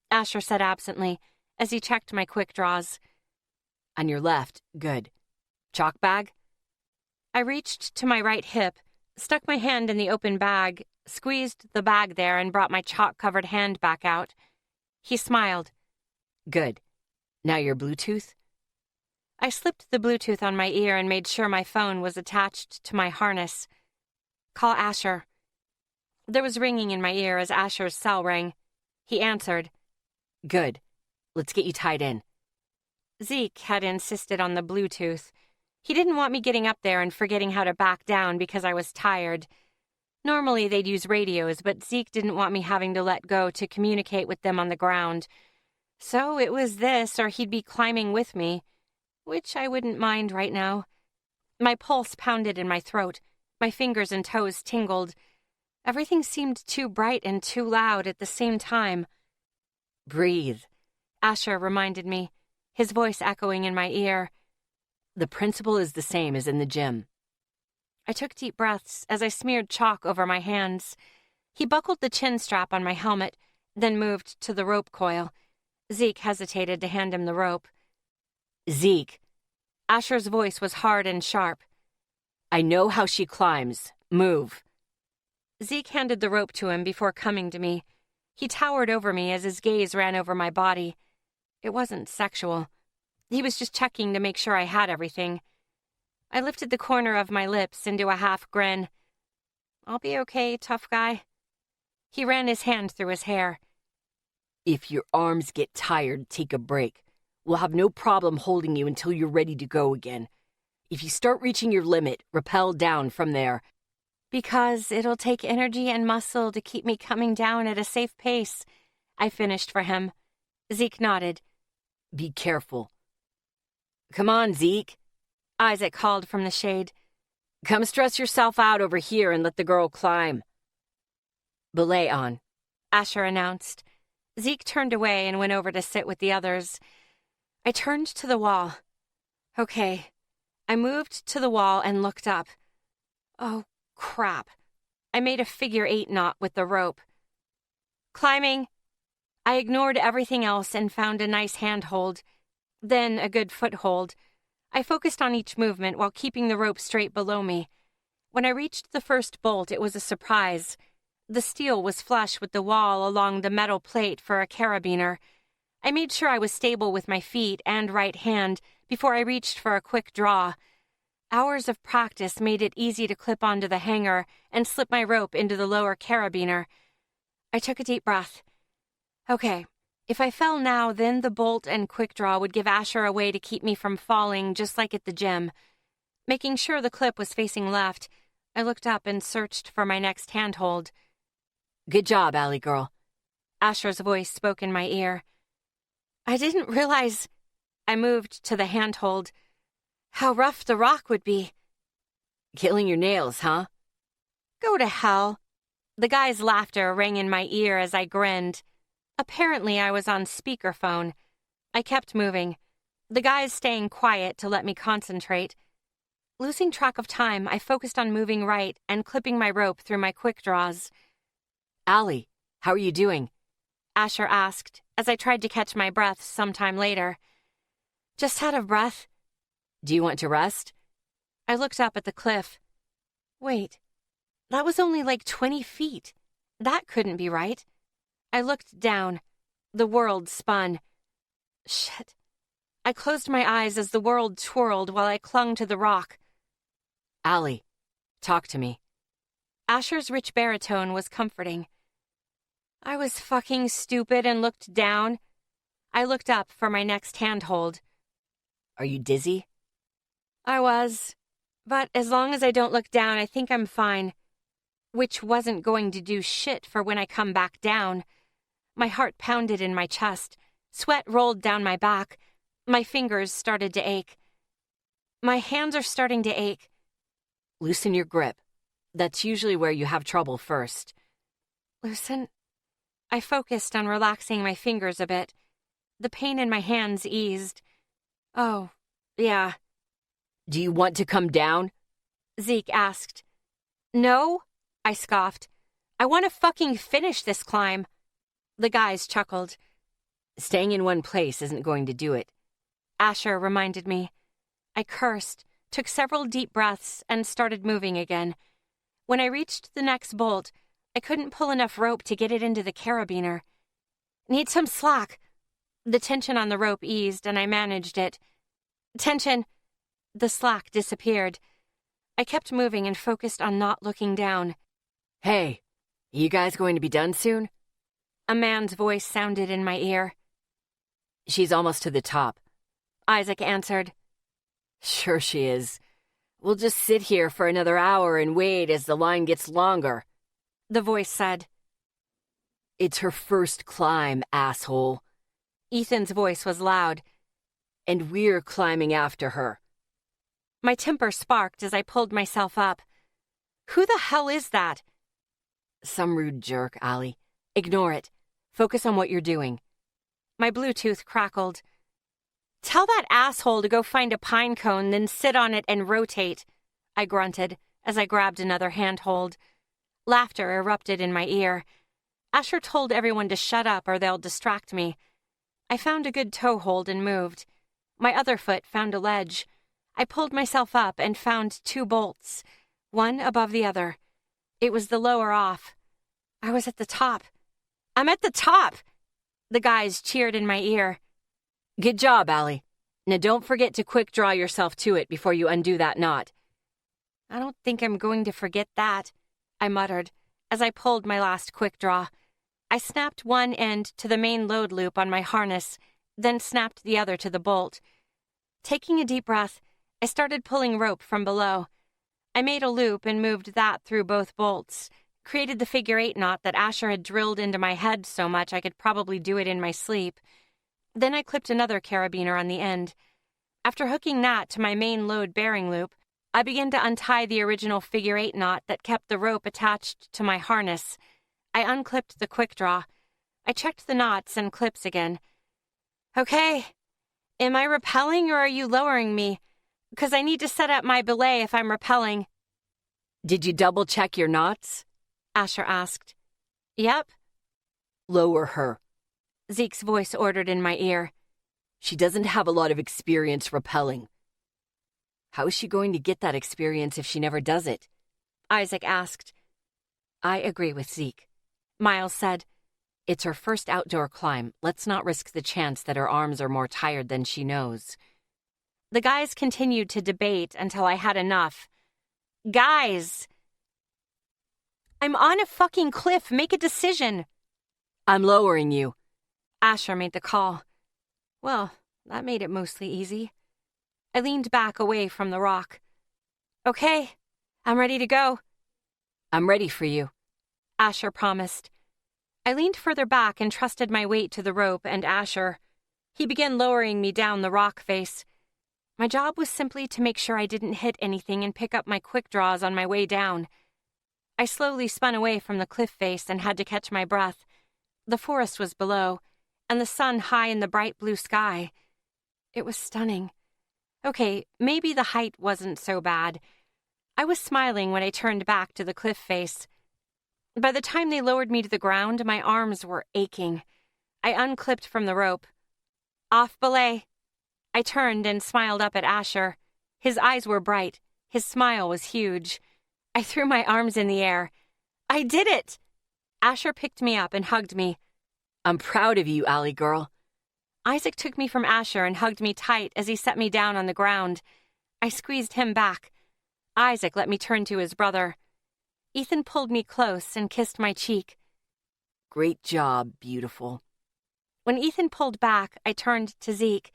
S1: Asher said absently as he checked my quick draws.
S2: On your left, good. Chalk bag?
S1: I reached to my right hip, stuck my hand in the open bag, squeezed the bag there, and brought my chalk-covered hand back out. He smiled.
S2: Good. Now your Bluetooth?
S1: I slipped the Bluetooth on my ear and made sure my phone was attached to my harness. Call Asher. There was ringing in my ear as Asher's cell rang. He answered.
S2: Good. Let's get you tied in.
S1: Zeke had insisted on the Bluetooth. He didn't want me getting up there and forgetting how to back down because I was tired. Normally they'd use radios, but Zeke didn't want me having to let go to communicate with them on the ground. So it was this or he'd be climbing with me, which I wouldn't mind right now. My pulse pounded in my throat. My fingers and toes tingled. Everything seemed too bright and too loud at the same time.
S2: Breathe,
S1: Asher reminded me, his voice echoing in my ear.
S2: The principle is the same as in the gym.
S1: I took deep breaths as I smeared chalk over my hands. He buckled the chin strap on my helmet, then moved to the rope coil. Zeke hesitated to hand him the rope.
S2: Zeke.
S1: Asher's voice was hard and sharp.
S2: I know how she climbs. Move.
S1: Zeke handed the rope to him before coming to me. He towered over me as his gaze ran over my body. It wasn't sexual. He was just checking to make sure I had everything. I lifted the corner of my lips into a half grin. "I'll be okay, tough guy." He ran his hand through his hair.
S2: If your arms get tired, take a break. We'll have no problem holding you until you're ready to go again. If you start reaching your limit, rappel down from there.
S1: "Because it'll take energy and muscle to keep me coming down at a safe pace," I finished for him. Zeke nodded.
S2: Be careful. Come on, Zeke, Isaac called from the shade. Come stress yourself out over here and let the girl climb. Belay on,
S1: Asher announced. Zeke turned away and went over to sit with the others. I turned to the wall. Okay. I moved to the wall and looked up. Oh, crap. I made a figure 8 knot with the rope. Climbing. I ignored everything else and found a nice handhold, then a good foothold. I focused on each movement while keeping the rope straight below me. When I reached the first bolt, it was a surprise. The steel was flush with the wall along the metal plate for a carabiner. I made sure I was stable with my feet and right hand before I reached for a quick draw. Hours of practice made it easy to clip onto the hanger and slip my rope into the lower carabiner. I took a deep breath. Okay, if I fell now, then the bolt and quick draw would give Asher a way to keep me from falling, just like at the gym. Making sure the clip was facing left, I looked up and searched for my next handhold.
S2: Good job, Allie girl.
S1: Asher's voice spoke in my ear. I didn't realize... I moved to the handhold. How rough the rock would be.
S2: Killing your nails, huh?
S1: Go to hell. The guy's laughter rang in my ear as I grinned. Apparently I was on speakerphone. I kept moving. The guys staying quiet to let me concentrate. Losing track of time, I focused on moving right and clipping my rope through my quick draws.
S2: Allie, how are you doing?
S1: Asher asked as I tried to catch my breath sometime later. Just out of breath.
S2: Do you want to rest?
S1: I looked up at the cliff. Wait, that was only like 20 feet. That couldn't be right. I looked down. The world spun. Shit. I closed my eyes as the world twirled while I clung to the rock.
S2: Allie, talk to me.
S1: Asher's rich baritone was comforting. I was fucking stupid and looked down. I looked up for my next handhold.
S2: Are you dizzy?
S1: I was. But as long as I don't look down, I think I'm fine. Which wasn't going to do shit for when I come back down. My heart pounded in my chest. Sweat rolled down my back. My fingers started to ache. My hands are starting to ache.
S2: Loosen your grip. That's usually where you have trouble first.
S1: Loosen? I focused on relaxing my fingers a bit. The pain in my hands eased. Oh, yeah.
S2: Do you want to come down?
S1: Zeke asked. No, I scoffed. I want to fucking finish this climb. The guys chuckled.
S2: Staying in one place isn't going to do it.
S1: Asher reminded me. I cursed, took several deep breaths, and started moving again. When I reached the next bolt, I couldn't pull enough rope to get it into the carabiner. Need some slack. The tension on the rope eased, and I managed it. Tension. The slack disappeared. I kept moving and focused on not looking down.
S2: Hey, you guys going to be done soon?
S1: A man's voice sounded in my ear.
S2: She's almost to the top,
S1: Isaac answered.
S2: Sure she is. We'll just sit here for another hour and wait as the line gets longer,
S1: the voice said.
S2: It's her first climb, asshole.
S1: Ethan's voice was loud.
S2: And we're climbing after her.
S1: My temper sparked as I pulled myself up. Who the hell is that?
S2: Some rude jerk, Allie. Ignore it. Focus on what you're doing.
S1: My Bluetooth crackled. Tell that asshole to go find a pine cone, then sit on it and rotate, I grunted as I grabbed another handhold. Laughter erupted in my ear. Asher told everyone to shut up or they'll distract me. I found a good toehold and moved. My other foot found a ledge. I pulled myself up and found 2 bolts, one above the other. It was the lower off. I was at the top. I'm at the top! The guys cheered in my ear.
S2: Good job, Allie. Now don't forget to quick draw yourself to it before you undo that knot.
S1: I don't think I'm going to forget that, I muttered as I pulled my last quick draw. I snapped one end to the main load loop on my harness, then snapped the other to the bolt. Taking a deep breath, I started pulling rope from below. I made a loop and moved that through both bolts, created the figure 8 knot that Asher had drilled into my head so much I could probably do it in my sleep. Then I clipped another carabiner on the end. After hooking that to my main load bearing loop, I began to untie the original figure 8 knot that kept the rope attached to my harness. I unclipped the quick draw. I checked the knots and clips again. Okay, am I rappelling or are you lowering me? Because I need to set up my belay if I'm rappelling.
S2: Did you double-check your knots?
S1: Asher asked. Yep.
S2: Lower her,
S1: Zeke's voice ordered in my ear.
S2: She doesn't have a lot of experience rappelling. How is she going to get that experience if she never does it?
S1: Isaac asked.
S2: I agree with Zeke.
S1: Miles said.
S2: It's her first outdoor climb. Let's not risk the chance that her arms are more tired than she knows.
S1: The guys continued to debate until I had enough. Guys! I'm on a fucking cliff. Make a decision.
S2: I'm lowering you.
S1: Asher made the call. Well, that made it mostly easy. I leaned back away from the rock. Okay, I'm ready to go.
S2: I'm ready for you,
S1: Asher promised. I leaned further back and trusted my weight to the rope and Asher. He began lowering me down the rock face. My job was simply to make sure I didn't hit anything and pick up my quick draws on my way down. I slowly spun away from the cliff face and had to catch my breath. The forest was below, and the sun high in the bright blue sky. It was stunning. Okay, maybe the height wasn't so bad. I was smiling when I turned back to the cliff face. By the time they lowered me to the ground, my arms were aching. I unclipped from the rope. Off belay. I turned and smiled up at Asher. His eyes were bright. His smile was huge. I threw my arms in the air. I did it! Asher picked me up and hugged me.
S2: I'm proud of you, Allie girl.
S1: Isaac took me from Asher and hugged me tight as he set me down on the ground. I squeezed him back. Isaac let me turn to his brother. Ethan pulled me close and kissed my cheek.
S2: Great job, beautiful.
S1: When Ethan pulled back, I turned to Zeke.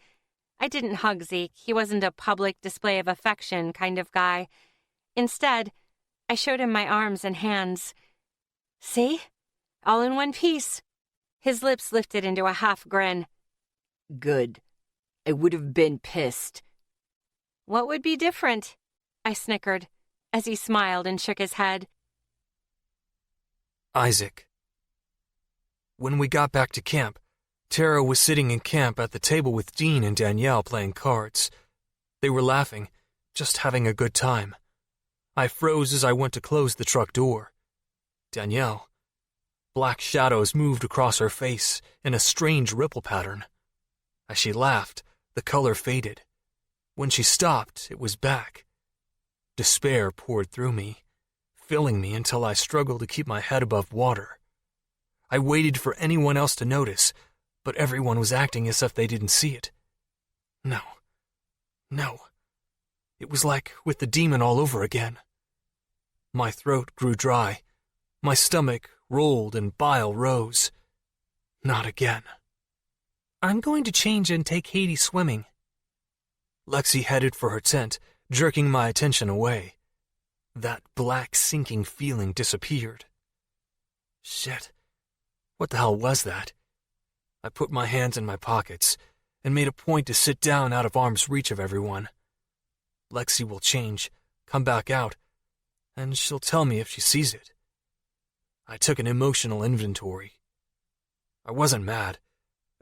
S1: I didn't hug Zeke. He wasn't a public display of affection kind of guy. Instead, I showed him my arms and hands. See? All in one piece. His lips lifted into a half grin.
S2: Good. I would have been pissed.
S1: What would be different? I snickered, as he smiled and shook his head.
S3: Isaac. When we got back to camp, Tara was sitting in camp at the table with Dean and Danielle playing cards. They were laughing, just having a good time. I froze as I went to close the truck door. Danielle. Black shadows moved across her face in a strange ripple pattern. As she laughed, the color faded. When she stopped, it was back. Despair poured through me, filling me until I struggled to keep my head above water. I waited for anyone else to notice, but everyone was acting as if they didn't see it. No. It was like with the demon all over again. My throat grew dry. My stomach rolled and bile rose. Not again. I'm going to change and take Haiti swimming. Lexi headed for her tent, jerking my attention away. That black sinking feeling disappeared. Shit. What the hell was that? I put my hands in my pockets and made a point to sit down out of arm's reach of everyone. Lexi will change, come back out, and she'll tell me if she sees it. I took an emotional inventory. I wasn't mad,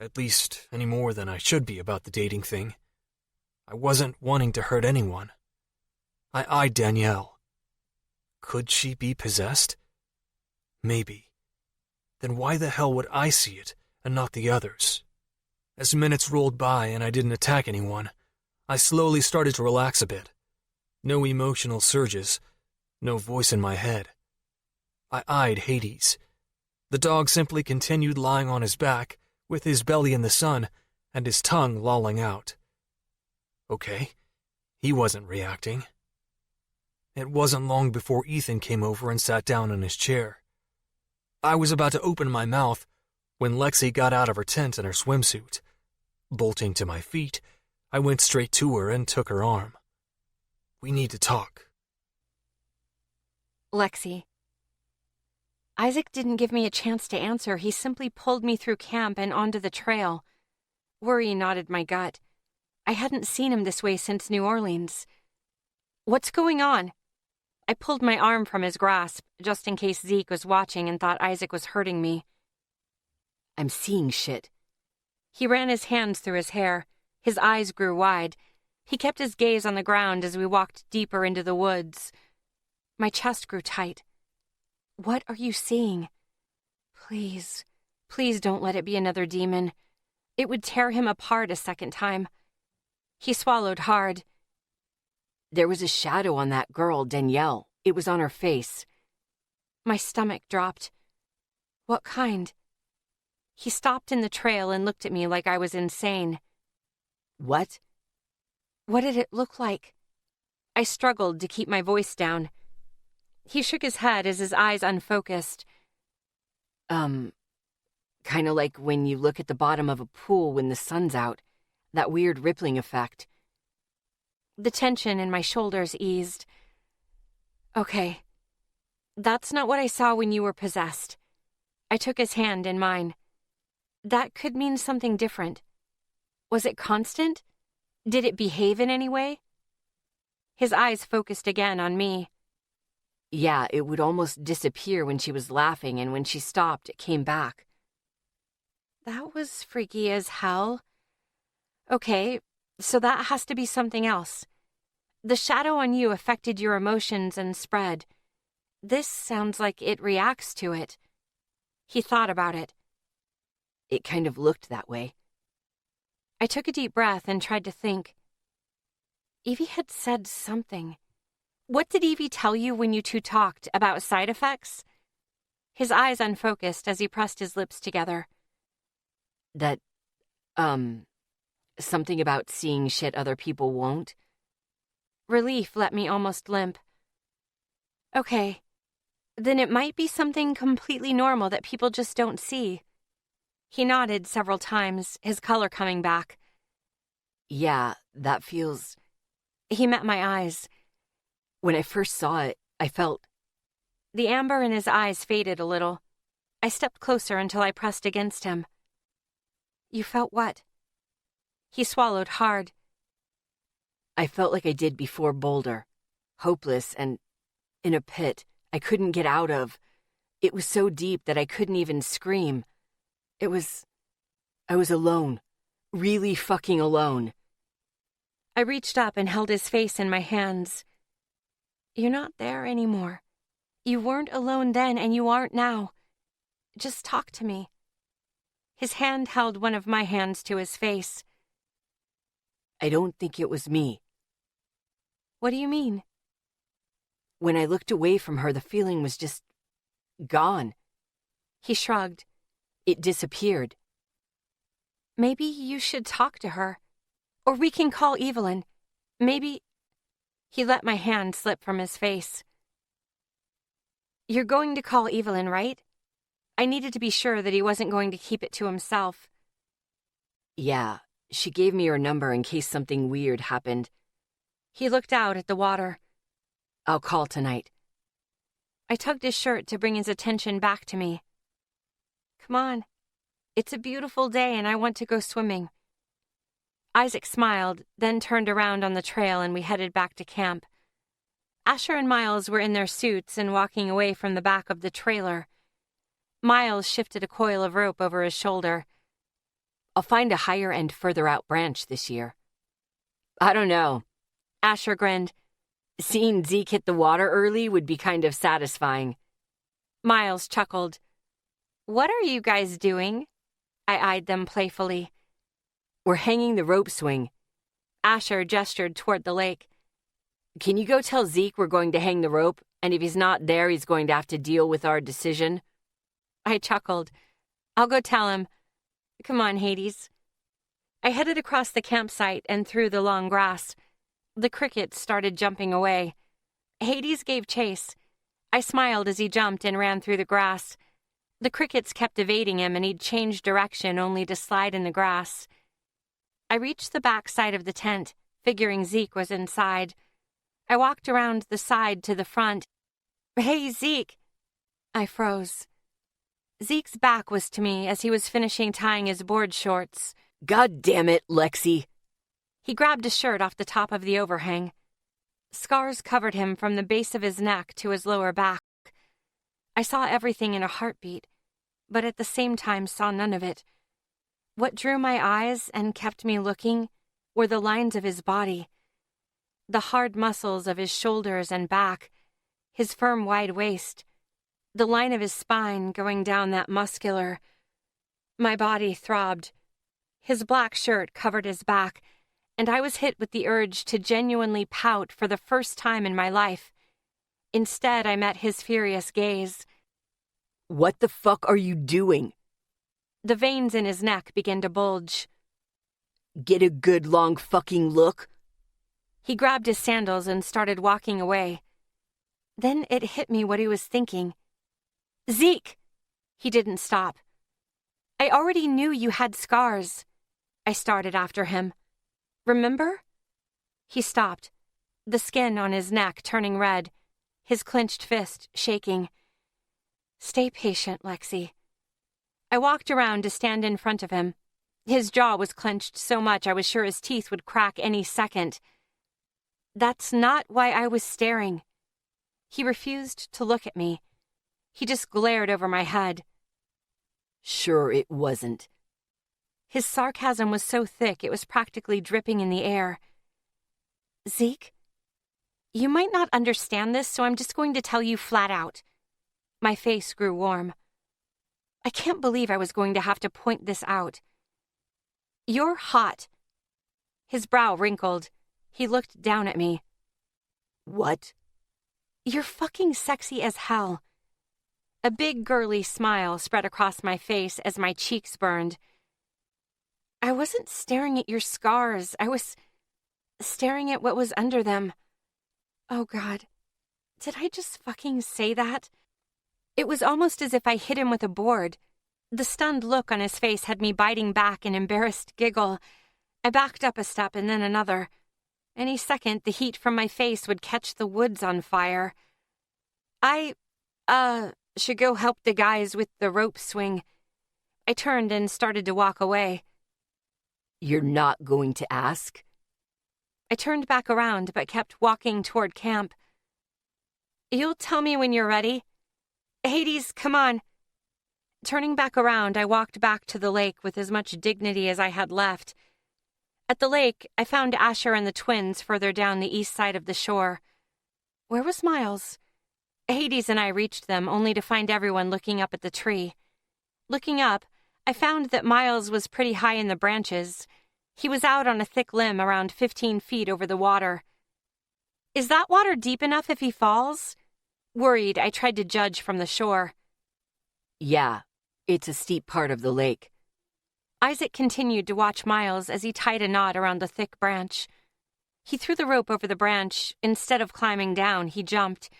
S3: at least any more than I should be about the dating thing. I wasn't wanting to hurt anyone. I eyed Danielle. Could she be possessed? Maybe. Then why the hell would I see it and not the others? As minutes rolled by and I didn't attack anyone, I slowly started to relax a bit. No emotional surges, no voice in my head. I eyed Hades. The dog simply continued lying on his back, with his belly in the sun and his tongue lolling out. Okay, he wasn't reacting. It wasn't long before Ethan came over and sat down in his chair. I was about to open my mouth when Lexi got out of her tent in her swimsuit. Bolting to my feet, I went straight to her and took her arm. We need to talk.
S1: Lexi. Isaac didn't give me a chance to answer. He simply pulled me through camp and onto the trail. Worry knotted my gut. I hadn't seen him this way since New Orleans. What's going on? I pulled my arm from his grasp, just in case Zeke was watching and thought Isaac was hurting me.
S2: I'm seeing shit.
S1: He ran his hands through his hair. His eyes grew wide. He kept his gaze on the ground as we walked deeper into the woods. My chest grew tight. What are you seeing? Please, please don't let it be another demon. It would tear him apart a second time. He swallowed hard.
S2: There was a shadow on that girl, Danielle. It was on her face.
S1: My stomach dropped. What kind? He stopped in the trail and looked at me like I was insane.
S2: What?
S1: What did it look like? I struggled to keep my voice down. He shook his head as his eyes unfocused.
S2: Kind of like when you look at the bottom of a pool when the sun's out. That weird rippling effect.
S1: The tension in my shoulders eased. Okay. That's not what I saw when you were possessed. I took his hand in mine. That could mean something different. Was it constant? Did it behave in any way? His eyes focused again on me.
S2: Yeah, it would almost disappear when she was laughing, and when she stopped, it came back.
S1: That was freaky as hell. Okay, so that has to be something else. The shadow on you affected your emotions and spread. This sounds like it reacts to it. He thought about it.
S2: It kind of looked that way.
S1: I took a deep breath and tried to think. Evie had said something. What did Evie tell you when you two talked about side effects? His eyes unfocused as he pressed his lips together.
S2: That, something about seeing shit other people won't.
S1: Relief let me almost limp. Okay, then it might be something completely normal that people just don't see. He nodded several times, his color coming back.
S2: Yeah, that feels...
S1: He met my eyes.
S2: When I first saw it, I felt...
S1: The amber in his eyes faded a little. I stepped closer until I pressed against him. You felt what? He swallowed hard.
S2: I felt like I did before Boulder. Hopeless and in a pit I couldn't get out of. It was so deep that I couldn't even scream. I was alone. Really fucking alone.
S1: I reached up and held his face in my hands. You're not there anymore. You weren't alone then and you aren't now. Just talk to me. His hand held one of my hands to his face.
S2: I don't think it was me.
S1: What do you mean?
S2: When I looked away from her, the feeling was just gone.
S1: He shrugged.
S2: It disappeared.
S1: Maybe you should talk to her. Or we can call Evelyn. Maybe... He let my hand slip from his face. You're going to call Evelyn, right? I needed to be sure that he wasn't going to keep it to himself.
S2: Yeah, she gave me her number in case something weird happened.
S1: He looked out at the water.
S2: I'll call tonight.
S1: I tugged his shirt to bring his attention back to me. Come on. It's a beautiful day and I want to go swimming. Isaac smiled, then turned around on the trail and we headed back to camp. Asher and Miles were in their suits and walking away from the back of the trailer. Miles shifted a coil of rope over his shoulder.
S2: I'll find a higher and further out branch this year. I don't know.
S1: Asher grinned.
S2: Seeing Zeke hit the water early would be kind of satisfying.
S1: Miles chuckled. What are you guys doing? I eyed them playfully.
S2: We're hanging the rope swing.
S1: Asher gestured toward the lake.
S2: Can you go tell Zeke we're going to hang the rope, and if he's not there, he's going to have to deal with our decision?
S1: I chuckled. I'll go tell him. Come on, Hades. I headed across the campsite and through the long grass. The crickets started jumping away. Hades gave chase. I smiled as he jumped and ran through the grass. The crickets kept evading him, and he'd change direction only to slide in the grass. I reached the back side of the tent, figuring Zeke was inside. I walked around the side to the front. "Hey, Zeke!" I froze. Zeke's back was to me as he was finishing tying his board shorts.
S2: God damn it, Lexi.
S1: He grabbed a shirt off the top of the overhang. Scars covered him from the base of his neck to his lower back. I saw everything in a heartbeat, but at the same time saw none of it. What drew my eyes and kept me looking were the lines of his body, the hard muscles of his shoulders and back, his firm wide waist, the line of his spine going down that muscular. My body throbbed. His black shirt covered his back, and I was hit with the urge to genuinely pout for the first time in my life. Instead, I met his furious gaze.
S2: What the fuck are you doing?
S1: The veins in his neck began to bulge.
S2: Get a good long fucking look.
S1: He grabbed his sandals and started walking away. Then it hit me what he was thinking. "Zeke!" He didn't stop. "I already knew you had scars." I started after him. "Remember?" He stopped, the skin on his neck turning red, his clenched fist shaking. "Stay patient, Lexi." I walked around to stand in front of him. His jaw was clenched so much I was sure his teeth would crack any second. "That's not why I was staring." He refused to look at me. He just glared over my head.
S2: Sure it wasn't.
S1: His sarcasm was so thick it was practically dripping in the air. "Zeke, you might not understand this, so I'm just going to tell you flat out." My face grew warm. I can't believe I was going to have to point this out. "You're hot." His brow wrinkled. He looked down at me.
S2: What?
S1: "You're fucking sexy as hell." A big girly smile spread across my face as my cheeks burned. "I wasn't staring at your scars. I was staring at what was under them." Oh God, did I just fucking say that? It was almost as if I hit him with a board. The stunned look on his face had me biting back an embarrassed giggle. I backed up a step and then another. Any second, the heat from my face would catch the woods on fire. "I, should go help the guys with the rope swing." I turned and started to walk away.
S2: You're not going to ask?
S1: I turned back around but kept walking toward camp. "You'll tell me when you're ready. Hades, come on." Turning back around, I walked back to the lake with as much dignity as I had left. At the lake, I found Asher and the twins further down the east side of the shore. Where was Miles? Hades and I reached them, only to find everyone looking up at the tree. Looking up, I found that Miles was pretty high in the branches. He was out on a thick limb around 15 feet over the water. "Is that water deep enough if he falls?" Worried, I tried to judge from the shore.
S2: "Yeah, it's a steep part of the lake."
S1: Isaac continued to watch Miles as he tied a knot around the thick branch. He threw the rope over the branch. Instead of climbing down, he jumped.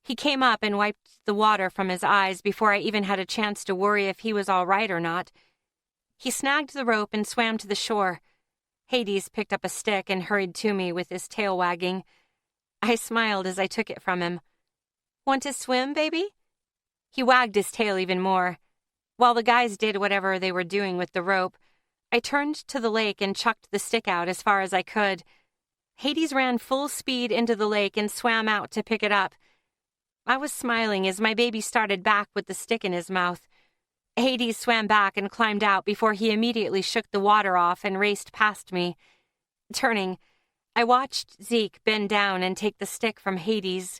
S1: He came up and wiped the water from his eyes before I even had a chance to worry if he was all right or not. He snagged the rope and swam to the shore. Hades picked up a stick and hurried to me with his tail wagging. I smiled as I took it from him. "Want to swim, baby?" He wagged his tail even more. While the guys did whatever they were doing with the rope, I turned to the lake and chucked the stick out as far as I could. Hades ran full speed into the lake and swam out to pick it up. I was smiling as my baby started back with the stick in his mouth. Hades swam back and climbed out before he immediately shook the water off and raced past me. Turning, I watched Zeke bend down and take the stick from Hades.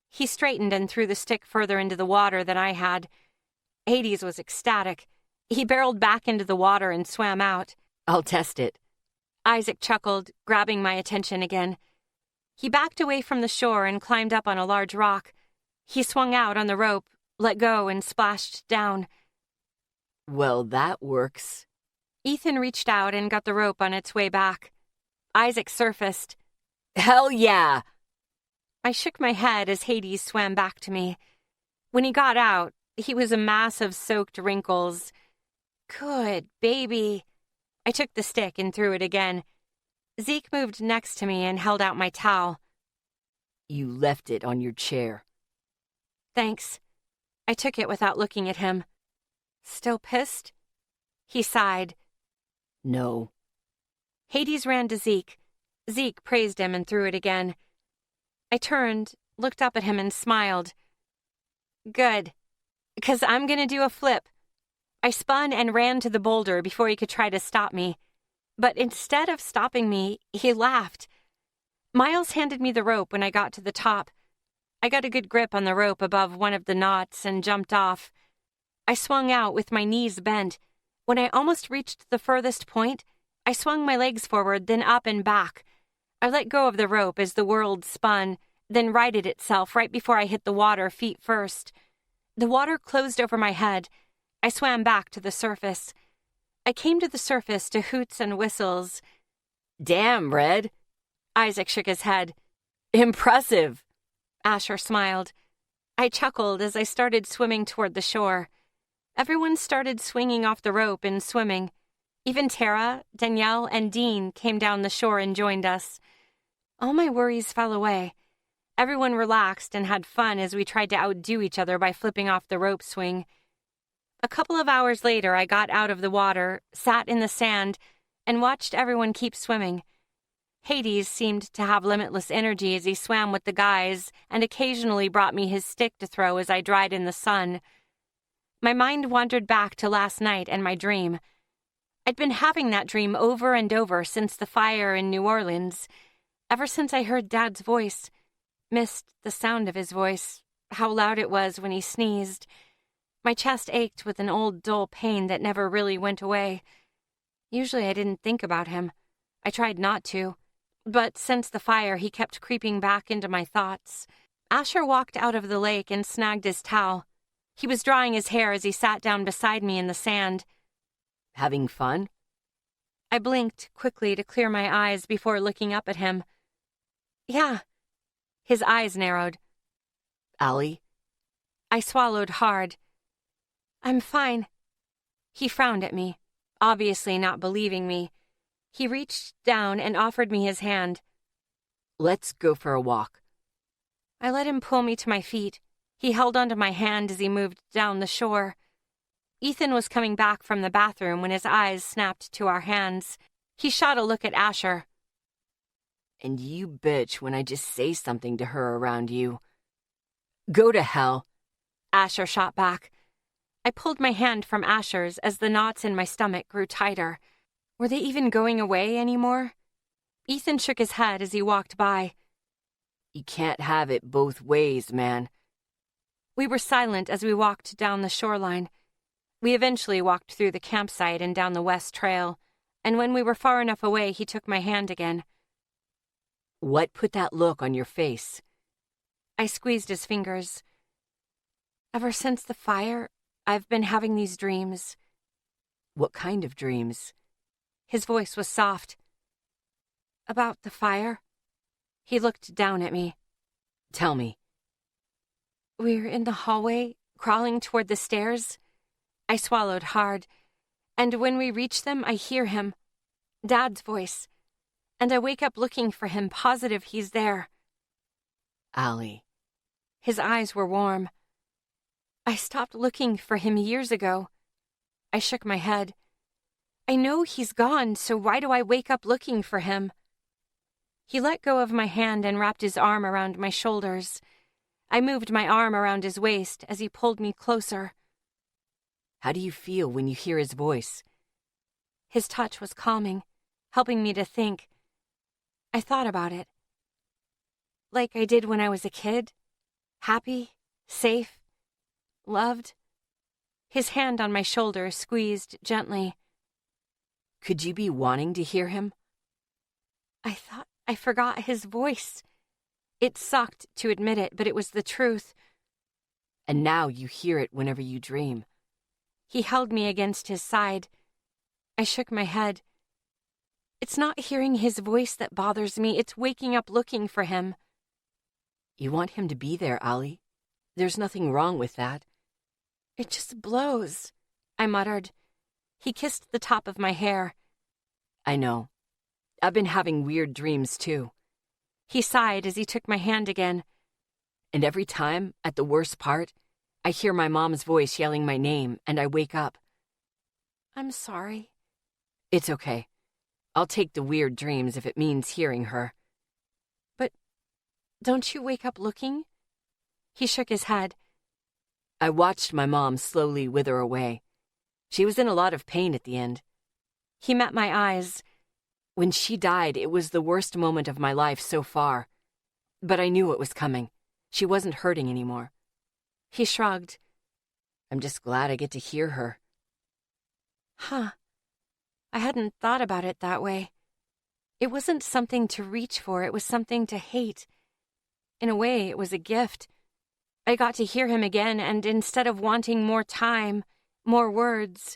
S1: He straightened and threw the stick further into the water than I had. Hades was ecstatic. He barreled back into the water and swam out.
S2: "I'll test it."
S1: Isaac chuckled, grabbing my attention again. He backed away from the shore and climbed up on a large rock. He swung out on the rope, let go, and splashed down.
S2: "Well, that works."
S1: Ethan reached out and got the rope on its way back. Isaac surfaced.
S2: Hell yeah!
S1: I shook my head as Hades swam back to me. When he got out, he was a mass of soaked wrinkles. Good baby. I took the stick and threw it again. Zeke moved next to me and held out my towel.
S2: You left it on your chair.
S1: Thanks. I took it without looking at him. Still pissed? He sighed.
S2: No.
S1: Hades ran to Zeke. Zeke praised him and threw it again. I turned, looked up at him and smiled. Good. 'Cause I'm gonna do a flip. I spun and ran to the boulder before he could try to stop me. But instead of stopping me, he laughed. Miles handed me the rope when I got to the top. I got a good grip on the rope above one of the knots and jumped off. I swung out with my knees bent. When I almost reached the furthest point, I swung my legs forward, then up and back. I let go of the rope as the world spun, then righted itself right before I hit the water feet first. The water closed over my head. I swam back to the surface. I came to the surface to hoots and whistles.
S2: Damn, Red.
S1: Isaac shook his head.
S2: Impressive.
S1: Asher smiled. I chuckled as I started swimming toward the shore. Everyone started swinging off the rope and swimming. Even Tara, Danielle, and Dean came down the shore and joined us. All my worries fell away. Everyone relaxed and had fun as we tried to outdo each other by flipping off the rope swing. A couple of hours later, I got out of the water, sat in the sand, and watched everyone keep swimming. Hades seemed to have limitless energy as he swam with the guys and occasionally brought me his stick to throw as I dried in the sun. My mind wandered back to last night and my dream. I'd been having that dream over and over since the fire in New Orleans, ever since I heard Dad's voice, missed the sound of his voice, how loud it was when he sneezed. My chest ached with an old dull pain that never really went away. Usually I didn't think about him. I tried not to. But since the fire, he kept creeping back into my thoughts. Asher walked out of the lake and snagged his towel. He was drying his hair as he sat down beside me in the sand.
S2: Having fun?
S1: I blinked quickly to clear my eyes before looking up at him. Yeah. His eyes narrowed.
S2: Allie?
S1: I swallowed hard. I'm fine. He frowned at me, obviously not believing me. He reached down and offered me his hand.
S2: Let's go for a walk.
S1: I let him pull me to my feet. He held onto my hand as he moved down the shore. Ethan was coming back from the bathroom when his eyes snapped to our hands. He shot a look at Asher.
S2: And you bitch when I just say something to her around you. Go to hell.
S1: Asher shot back. I pulled my hand from Asher's as the knots in my stomach grew tighter. Were they even going away anymore? Ethan shook his head as he walked by.
S2: You can't have it both ways, man.
S1: We were silent as we walked down the shoreline. We eventually walked through the campsite and down the west trail, and when we were far enough away, he took my hand again.
S2: What put that look on your face?
S1: I squeezed his fingers. Ever since the fire, I've been having these dreams.
S2: What kind of dreams?
S1: His voice was soft. About the fire? He looked down at me.
S2: Tell me.
S1: We're in the hallway, crawling toward the stairs. I swallowed hard, and when we reach them, I hear him. Dad's voice. And I wake up looking for him, positive he's there.
S2: Allie.
S1: His eyes were warm. I stopped looking for him years ago. I shook my head. I know he's gone, so why do I wake up looking for him? He let go of my hand and wrapped his arm around my shoulders. I moved my arm around his waist as he pulled me closer.
S2: How do you feel when you hear his voice?
S1: His touch was calming, helping me to think. I thought about it. Like I did when I was a kid. Happy, safe, loved. His hand on my shoulder squeezed gently.
S2: Could you be wanting to hear him?
S1: I thought I forgot his voice. It sucked to admit it, but it was the truth.
S2: And now you hear it whenever you dream.
S1: He held me against his side. I shook my head. It's not hearing his voice that bothers me, it's waking up looking for him.
S2: You want him to be there, Allie. There's nothing wrong with that.
S1: It just blows, I muttered. He kissed the top of my hair.
S2: I know. I've been having weird dreams, too.
S1: He sighed as he took my hand again.
S2: And every time, at the worst part, I hear my mom's voice yelling my name, and I wake up.
S1: I'm sorry.
S2: It's okay. I'll take the weird dreams if it means hearing her.
S1: But don't you wake up looking? He shook his head.
S2: I watched my mom slowly wither away. She was in a lot of pain at the end.
S1: He met my eyes.
S2: When she died, it was the worst moment of my life so far. But I knew it was coming. She wasn't hurting anymore.
S1: He shrugged.
S2: I'm just glad I get to hear her.
S1: Huh. I hadn't thought about it that way. It wasn't something to reach for, it was something to hate. In a way, it was a gift. I got to hear him again, and instead of wanting more time, more words,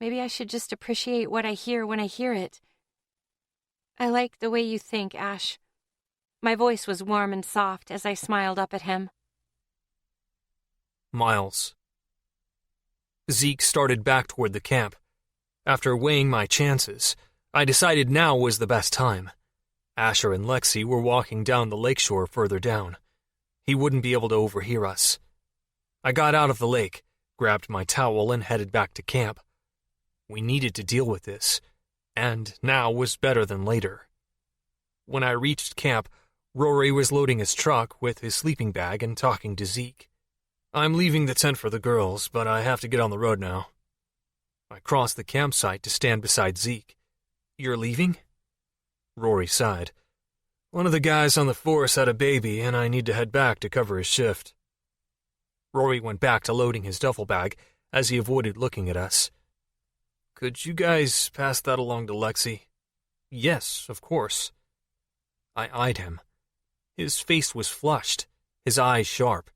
S1: maybe I should just appreciate what I hear when I hear it. I like the way you think, Ash. My voice was warm and soft as I smiled up at him.
S3: Miles. Zeke started back toward the camp. After weighing my chances, I decided now was the best time. Asher and Lexi were walking down the lakeshore further down. He wouldn't be able to overhear us. I got out of the lake, grabbed my towel, and headed back to camp. We needed to deal with this, and now was better than later. When I reached camp, Rory was loading his truck with his sleeping bag and talking to Zeke. I'm leaving the tent for the girls, but I have to get on the road now. I crossed the campsite to stand beside Zeke. You're leaving? Rory sighed. One of the guys on the force had a baby, and I need to head back to cover his shift. Rory went back to loading his duffel bag as he avoided looking at us. Could you guys pass that along to Lexi? Yes, of course. I eyed him. His face was flushed, his eyes sharp.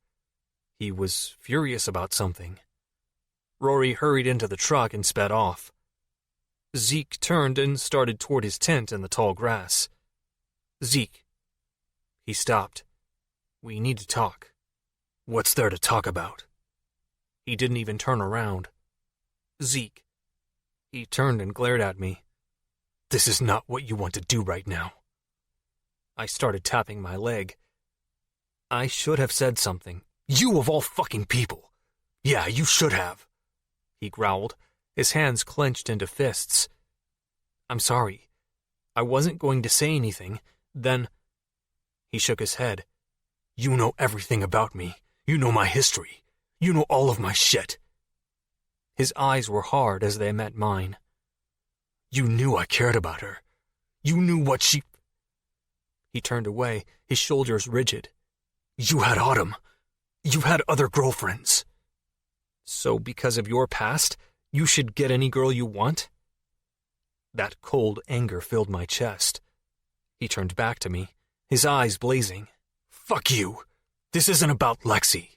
S3: He was furious about something. Rory hurried into the truck and sped off. Zeke turned and started toward his tent in the tall grass. Zeke. He stopped. We need to talk. What's there to talk about? He didn't even turn around. Zeke. He turned and glared at me. This is not what you want to do right now. I started tapping my leg. I should have said something. You of all fucking people. Yeah, you should have. He growled, his hands clenched into fists. I'm sorry. I wasn't going to say anything. Then he shook his head. You know everything about me. You know my history. You know all of my shit. His eyes were hard as they met mine. You knew I cared about her. You knew what she... He turned away, his shoulders rigid. You had Autumn. You had other girlfriends. So because of your past, you should get any girl you want? That cold anger filled my chest. He turned back to me, his eyes blazing. Fuck you. This isn't about Lexi.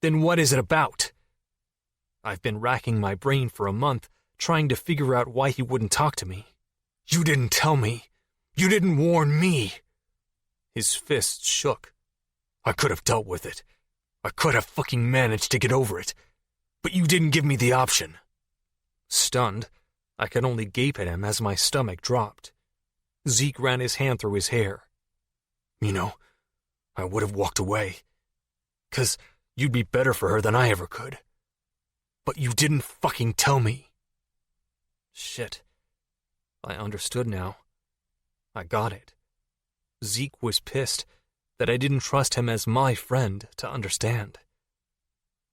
S3: Then what is it about? I've been racking my brain for a month, trying to figure out why he wouldn't talk to me. You didn't tell me. You didn't warn me. His fists shook. I could have dealt with it. I could have fucking managed to get over it. But you didn't give me the option. Stunned, I could only gape at him as my stomach dropped. Zeke ran his hand through his hair. You know, I would have walked away. 'Cause you'd be better for her than I ever could. But you didn't fucking tell me. Shit. I understood now. I got it. Zeke was pissed that I didn't trust him as my friend to understand.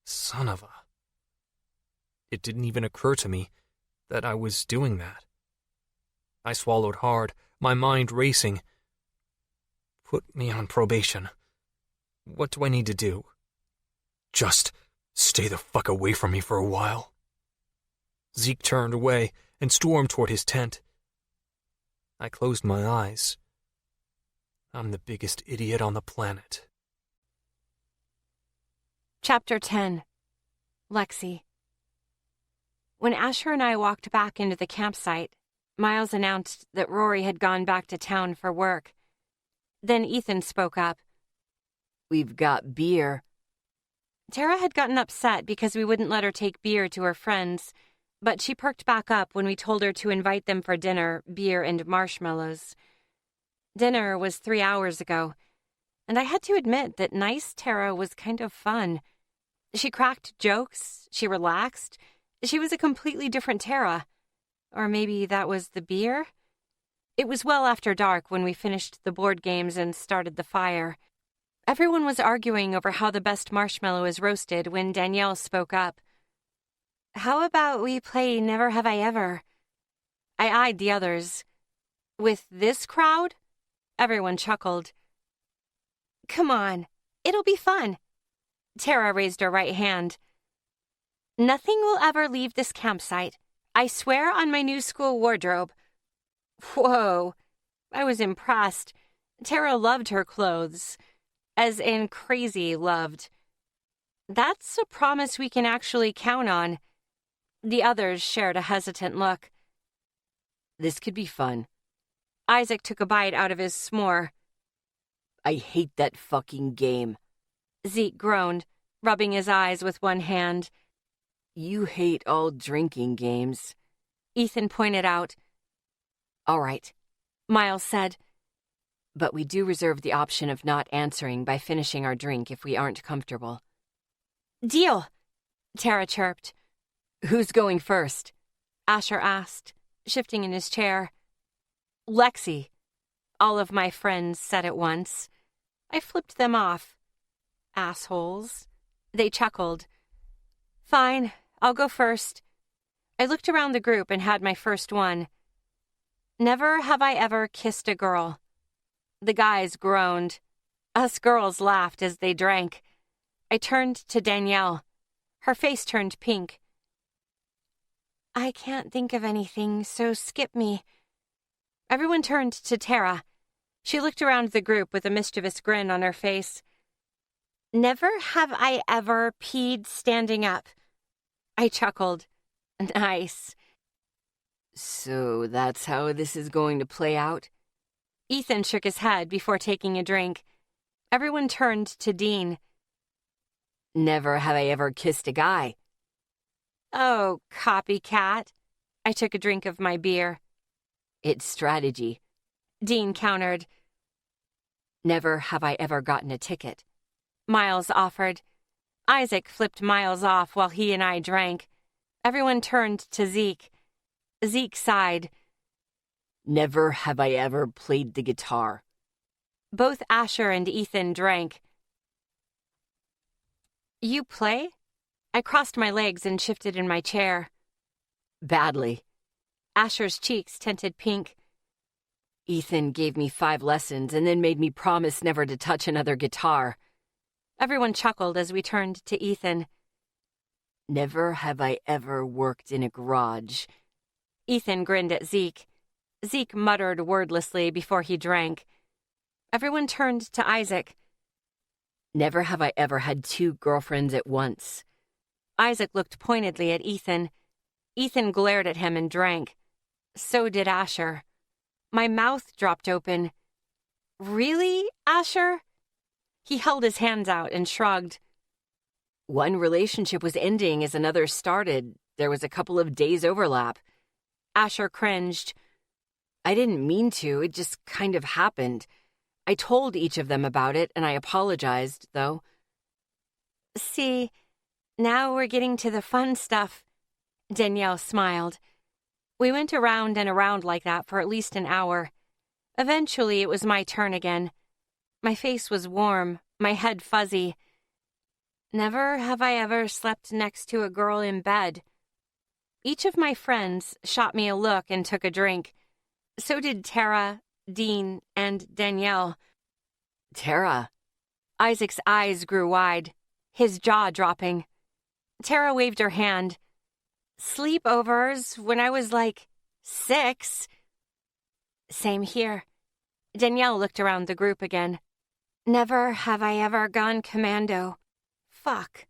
S3: Son of a... It didn't even occur to me that I was doing that. I swallowed hard, my mind racing. Put me on probation. What do I need to do? Just stay the fuck away from me for a while. Zeke turned away and stormed toward his tent. I closed my eyes. I'm the biggest idiot on the planet.
S1: Chapter 10. Lexi. When Asher and I walked back into the campsite, Miles announced that Rory had gone back to town for work. Then Ethan spoke up.
S2: "We've got beer."
S1: Tara had gotten upset because we wouldn't let her take beer to her friends, but she perked back up when we told her to invite them for dinner, beer and marshmallows. Dinner was 3 hours ago, and I had to admit that nice Tara was kind of fun. She cracked jokes, she relaxed, she was a completely different Tara. Or maybe that was the beer? It was well after dark when we finished the board games and started the fire. Everyone was arguing over how the best marshmallow is roasted when Danielle spoke up. "How about we play Never Have I Ever?" I eyed the others. "With this crowd?" Everyone chuckled. "Come on, it'll be fun." Tara raised her right hand. "Nothing will ever leave this campsite. I swear on my new school wardrobe." Whoa, I was impressed. Tara loved her clothes, as in crazy loved. That's a promise we can actually count on. The others shared a hesitant look.
S2: "This could be fun."
S1: Isaac took a bite out of his s'more.
S2: "I hate that fucking game."
S1: Zeke groaned, rubbing his eyes with one hand.
S2: "You hate all drinking games,"
S1: Ethan pointed out.
S2: "All right,"
S1: Miles said.
S2: "but we do reserve the option of not answering by finishing our drink if we aren't comfortable."
S1: "Deal," Tara chirped.
S2: "Who's going first?"
S1: Asher asked, shifting in his chair. "Lexi," all of my friends said at once. I flipped them off. Assholes. They chuckled. "Fine, I'll go first." I looked around the group and had my first one. Never have I ever kissed a girl. The guys groaned. Us girls laughed as they drank. I turned to Danielle. Her face turned pink. "I can't think of anything, so skip me." Everyone turned to Tara. She looked around the group with a mischievous grin on her face. "Never have I ever peed standing up." I chuckled. Nice.
S2: "So that's how this is going to play out?"
S1: Ethan shook his head before taking a drink. Everyone turned to Dean.
S2: "Never have I ever kissed a guy."
S1: "Oh, copycat." I took a drink of my beer.
S2: "It's strategy."
S1: Dean countered.
S2: "Never have I ever gotten a ticket."
S1: Miles offered. Isaac flipped Miles off while he and I drank. Everyone turned to Zeke. Zeke sighed.
S2: "Never have I ever played the guitar."
S1: Both Asher and Ethan drank. "You play?" I crossed my legs and shifted in my chair.
S2: "Badly."
S1: Asher's cheeks tinted pink.
S2: "Ethan gave me 5 lessons and then made me promise never to touch another guitar."
S1: Everyone chuckled as we turned to Ethan.
S2: "Never have I ever worked in a garage."
S1: Ethan grinned at Zeke. Zeke muttered wordlessly before he drank. Everyone turned to Isaac.
S2: "Never have I ever had 2 girlfriends at once."
S1: Isaac looked pointedly at Ethan. Ethan glared at him and drank. So did Asher. My mouth dropped open. "Really, Asher?" He held his hands out and shrugged.
S2: "One relationship was ending as another started. There was a couple of days overlap."
S1: Asher cringed.
S2: "I didn't mean to, it just kind of happened. I told each of them about it, and I apologized, though."
S1: "See, now we're getting to the fun stuff." Danielle smiled. We went around and around like that for at least an hour. Eventually, it was my turn again. My face was warm, my head fuzzy. Never have I ever slept next to a girl in bed. Each of my friends shot me a look and took a drink. So did Tara, Dean, and Danielle.
S2: "Tara."
S1: Isaac's eyes grew wide, his jaw dropping. Tara waved her hand. "Sleepovers when I was like 6. "Same here." Danielle looked around the group again. "Never have I ever gone commando. Fuck."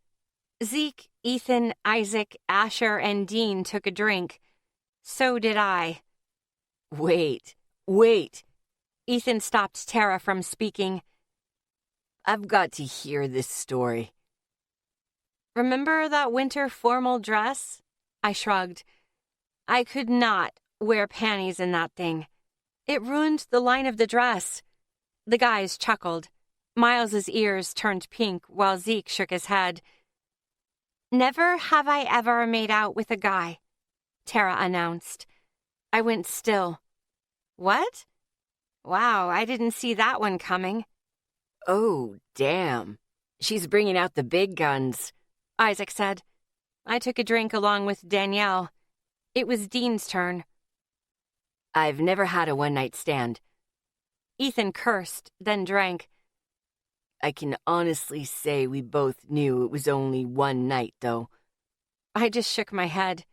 S1: Zeke, Ethan, Isaac, Asher, and Dean took a drink. So did I.
S2: Wait.
S1: Ethan stopped Tara from speaking.
S2: I've got to hear this story.
S1: Remember that winter formal dress? I shrugged. I could not wear panties in that thing. It ruined the line of the dress. The guys chuckled. Miles's ears turned pink while Zeke shook his head. Never have I ever made out with a guy, Tara announced. I went still. What? Wow, I didn't see that one coming.
S2: Oh, damn. She's bringing out the big guns,
S1: Isaac said. I took a drink along with Danielle. It was Dean's turn.
S2: I've never had a one-night stand.
S1: Ethan cursed, then drank.
S2: I can honestly say we both knew it was only one night, though.
S1: I just shook my head.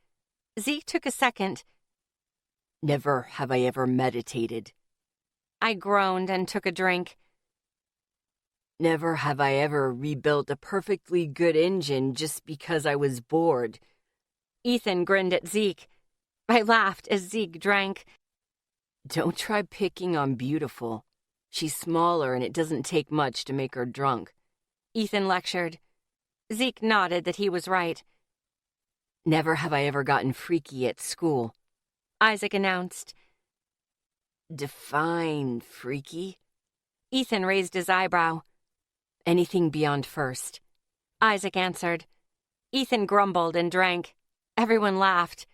S1: Zeke took a second.
S2: Never have I ever meditated.
S1: I groaned and took a drink.
S2: Never have I ever rebuilt a perfectly good engine just because I was bored.
S1: Ethan grinned at Zeke. I laughed as Zeke drank.
S2: Don't try picking on Beautiful. She's smaller and it doesn't take much to make her drunk.
S1: Ethan lectured. Zeke nodded that he was right.
S2: Never have I ever gotten freaky at school,
S1: Isaac announced.
S2: Define freaky?
S1: Ethan raised his eyebrow.
S2: Anything beyond first,
S1: Isaac answered. Ethan grumbled and drank. Everyone laughed.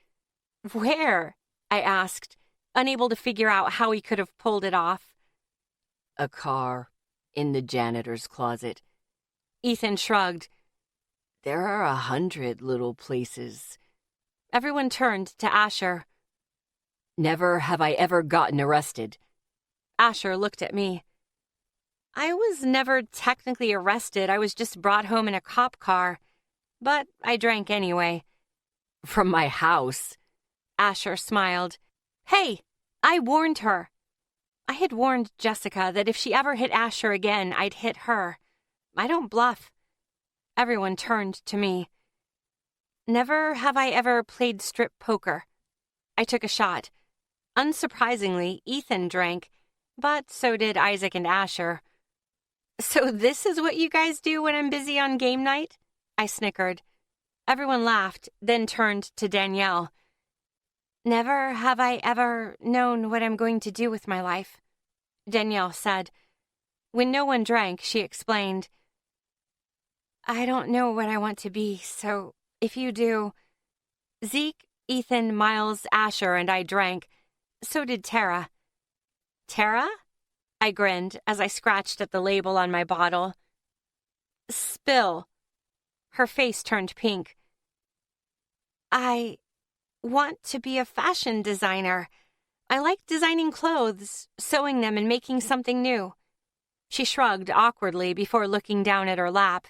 S1: Where? I asked, unable to figure out how he could have pulled it off.
S2: A car, in the janitor's closet.
S1: Ethan shrugged.
S2: There are 100 little places.
S1: Everyone turned to Asher.
S2: Never have I ever gotten arrested.
S1: Asher looked at me. I was never technically arrested. I was just brought home in a cop car. But I drank anyway.
S2: From my house.
S1: Asher smiled. Hey, I warned her. I had warned Jessica that if she ever hit Asher again, I'd hit her. I don't bluff. Everyone turned to me. Never have I ever played strip poker. I took a shot. Unsurprisingly, Ethan drank, but so did Isaac and Asher. So this is what you guys do when I'm busy on game night? I snickered. Everyone laughed, then turned to Danielle. Never have I ever known what I'm going to do with my life, Danielle said. When no one drank, she explained. I don't know what I want to be, so if you do... Zeke, Ethan, Miles, Asher, and I drank. So did Tara. Tara? I grinned as I scratched at the label on my bottle. Spill. Her face turned pink. I want to be a fashion designer. I like designing clothes, sewing them, and making something new. She shrugged awkwardly before looking down at her lap.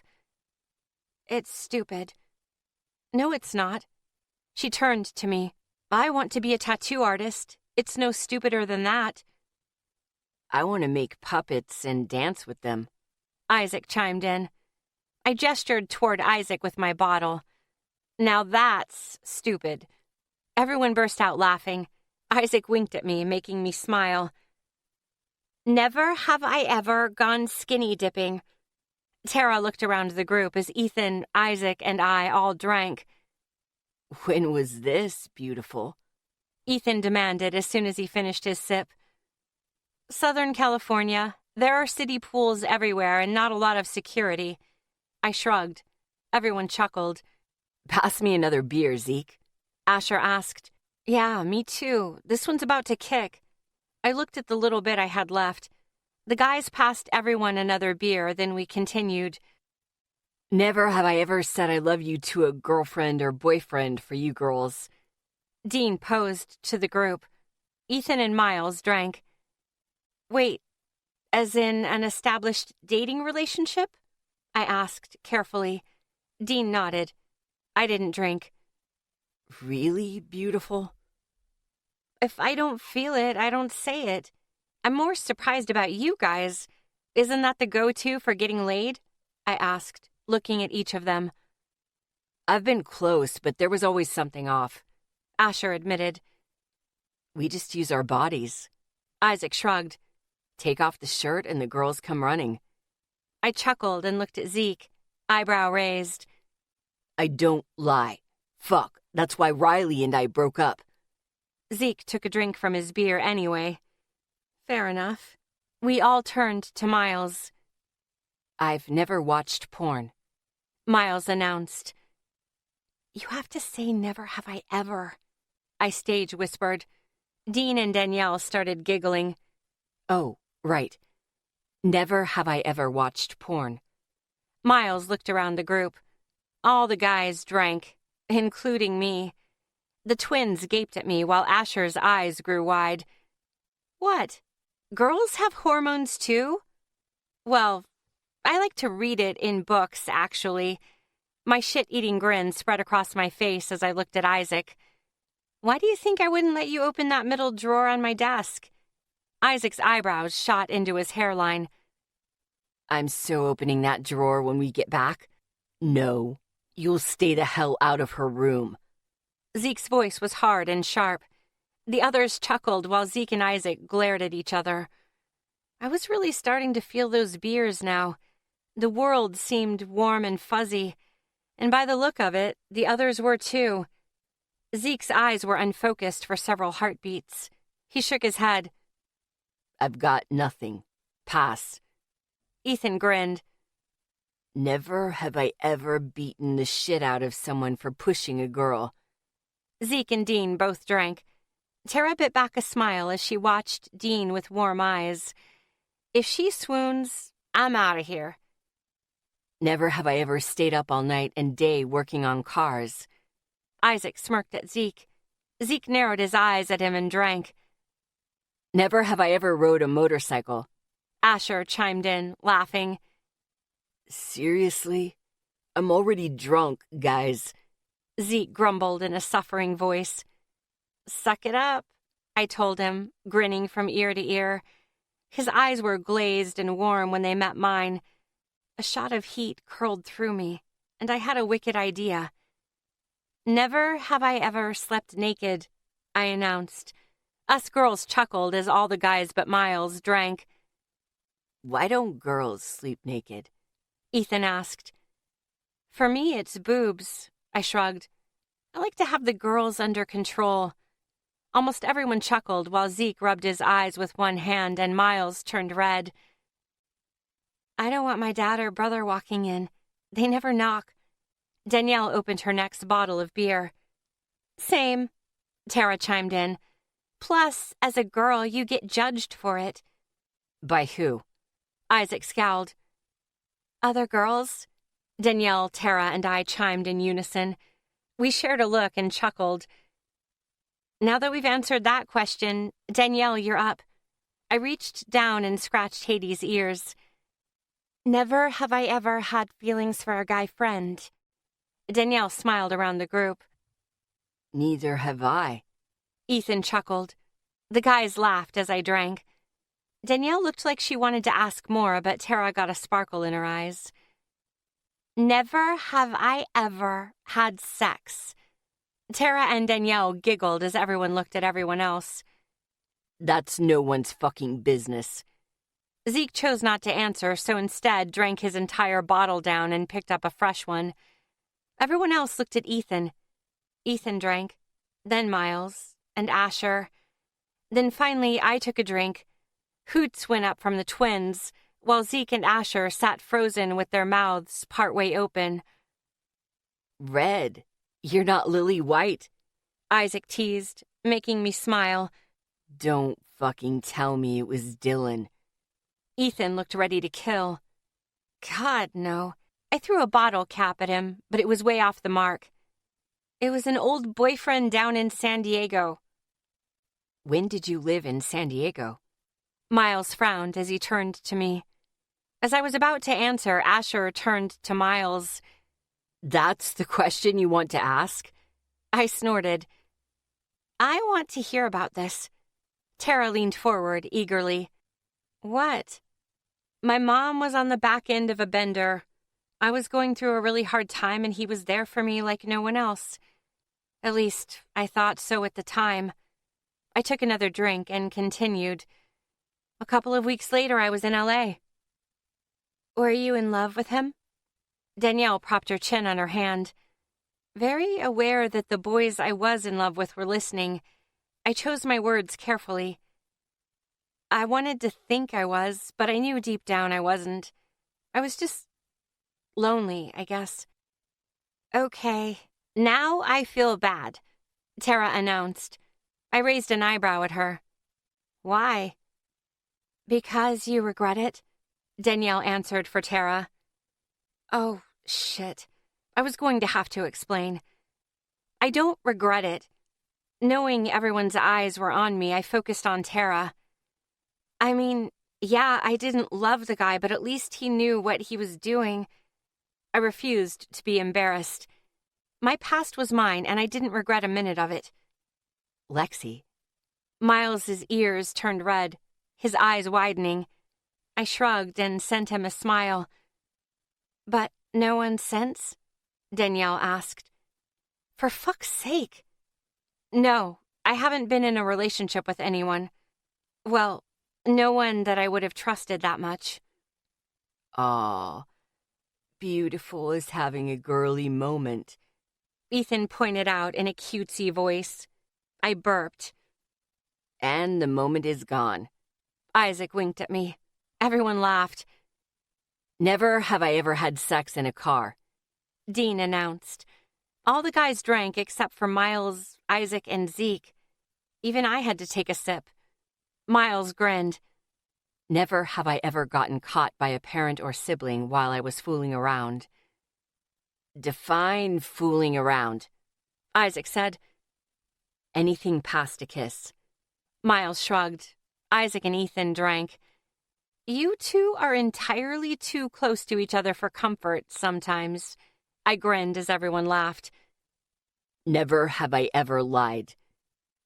S1: It's stupid. No, it's not. She turned to me. I want to be a tattoo artist. It's no stupider than that.
S2: I want to make puppets and dance with them,
S1: Isaac chimed in. I gestured toward Isaac with my bottle. Now that's stupid. Everyone burst out laughing. Isaac winked at me, making me smile. Never have I ever gone skinny dipping. Tara looked around the group as Ethan, Isaac, and I all drank.
S2: When was this, Beautiful?
S1: Ethan demanded as soon as he finished his sip. Southern California. There are city pools everywhere and not a lot of security. I shrugged. Everyone chuckled.
S2: Pass me another beer, Zeke.
S1: Asher asked. Yeah, me too. This one's about to kick. I looked at the little bit I had left. The guys passed everyone another beer, then we continued.
S2: Never have I ever said I love you to a girlfriend or boyfriend for you girls.
S1: Dean posed to the group. Ethan and Miles drank. Wait, as in an established dating relationship? I asked carefully. Dean nodded. I didn't drink.
S2: Really, Beautiful?
S1: If I don't feel it, I don't say it. I'm more surprised about you guys. Isn't that the go-to for getting laid? I asked, looking at each of them.
S2: I've been close, but there was always something off,
S1: Asher admitted.
S2: We just use our bodies.
S1: Isaac shrugged.
S2: Take off the shirt and the girls come running.
S1: I chuckled and looked at Zeke, eyebrow raised.
S2: I don't lie. Fuck, that's why Riley and I broke up.
S1: Zeke took a drink from his beer anyway. Fair enough. We all turned to Miles.
S2: I've never watched porn,
S1: Miles announced. You have to say never have I ever, I stage whispered. Dean and Danielle started giggling.
S2: Oh, right. Never have I ever watched porn.
S1: Miles looked around the group. All the guys drank, including me. The twins gaped at me while Asher's eyes grew wide. What? Girls have hormones too? Well, I like to read it in books, actually. My shit-eating grin spread across my face as I looked at Isaac. Why do you think I wouldn't let you open that middle drawer on my desk? Isaac's eyebrows shot into his hairline.
S2: I'm so opening that drawer when we get back. No, you'll stay the hell out of her room.
S1: Zeke's voice was hard and sharp. The others chuckled while Zeke and Isaac glared at each other. I was really starting to feel those beers now. The world seemed warm and fuzzy, and by the look of it, the others were too. Zeke's eyes were unfocused for several heartbeats. He shook his head.
S2: I've got nothing. Pass.
S1: Ethan grinned.
S2: Never have I ever beaten the shit out of someone for pushing a girl.
S1: Zeke and Dean both drank. Tara bit back a smile as she watched Dean with warm eyes. If she swoons, I'm out of here.
S2: Never have I ever stayed up all night and day working on cars.
S1: Isaac smirked at Zeke. Zeke narrowed his eyes at him and drank.
S2: Never have I ever rode a motorcycle.
S1: Asher chimed in, laughing.
S2: Seriously? I'm already drunk, guys.
S1: Zeke grumbled in a suffering voice. Suck it up, I told him, grinning from ear to ear. His eyes were glazed and warm when they met mine. A shot of heat curled through me, and I had a wicked idea. Never have I ever slept naked, I announced. Us girls chuckled as all the guys but Miles drank.
S2: Why don't girls sleep naked?
S1: Ethan asked. For me, it's boobs, I shrugged. I like to have the girls under control. Almost everyone chuckled while Zeke rubbed his eyes with one hand and Miles turned red. I don't want my dad or brother walking in. They never knock. Danielle opened her next bottle of beer. Same, Tara chimed in. Plus, as a girl, you get judged for it.
S2: By who?
S1: Isaac scowled. Other girls? Danielle, Tara, and I chimed in unison. We shared a look and chuckled. Now that we've answered that question, Danielle, you're up. I reached down and scratched Hades' ears. Never have I ever had feelings for a guy friend. Danielle smiled around the group.
S2: Neither have I.
S1: Ethan chuckled. The guys laughed as I drank. Danielle looked like she wanted to ask more, but Tara got a sparkle in her eyes. Never have I ever had sex. Tara and Danielle giggled as everyone looked at everyone else.
S2: That's no one's fucking business.
S1: Zeke chose not to answer, so instead drank his entire bottle down and picked up a fresh one. Everyone else looked at Ethan. Ethan drank, then Miles, and Asher. Then finally I took a drink. Hoots went up from the twins, while Zeke and Asher sat frozen with their mouths partway open.
S2: Red. You're not Lily White,
S1: Isaac teased, making me smile.
S2: Don't fucking tell me it was Dylan.
S1: Ethan looked ready to kill. God, no. I threw a bottle cap at him, but it was way off the mark. It was an old boyfriend down in San Diego.
S2: When did you live in San Diego?
S1: Miles frowned as he turned to me. As I was about to answer, Asher turned to Miles.
S2: That's the question you want to ask?
S1: I snorted. I want to hear about this. Tara leaned forward eagerly. What? My mom was on the back end of a bender. I was going through a really hard time and he was there for me like no one else. At least, I thought so at the time. I took another drink and continued. A couple of weeks later, I was in LA. Were you in love with him? Danielle propped her chin on her hand. Very aware that the boys I was in love with were listening, I chose my words carefully. I wanted to think I was, but I knew deep down I wasn't. I was just lonely, I guess. Okay, now I feel bad, Tara announced. I raised an eyebrow at her. Why? Because you regret it, Danielle answered for Tara. Oh, shit. I was going to have to explain. I don't regret it. Knowing everyone's eyes were on me, I focused on Tara. I mean, yeah, I didn't love the guy, but at least he knew what he was doing. I refused to be embarrassed. My past was mine, and I didn't regret a minute of it.
S2: Lexi.
S1: Miles's ears turned red, his eyes widening. I shrugged and sent him a smile. But no one since? Danielle asked. For fuck's sake. No, I haven't been in a relationship with anyone. Well, no one that I would have trusted that much.
S2: Aw, beautiful is having a girly moment,
S1: Ethan pointed out in a cutesy voice. I burped.
S2: And the moment is gone.
S1: Isaac winked at me. Everyone laughed.
S2: Never have I ever had sex in a car,
S1: Dean announced. All the guys drank except for Miles, Isaac, and Zeke. Even I had to take a sip. Miles grinned.
S2: Never have I ever gotten caught by a parent or sibling while I was fooling around. Define fooling around,
S1: Isaac said.
S2: Anything past a kiss.
S1: Miles shrugged. Isaac and Ethan drank. You two are entirely too close to each other for comfort sometimes. I grinned as everyone laughed.
S2: Never have I ever lied,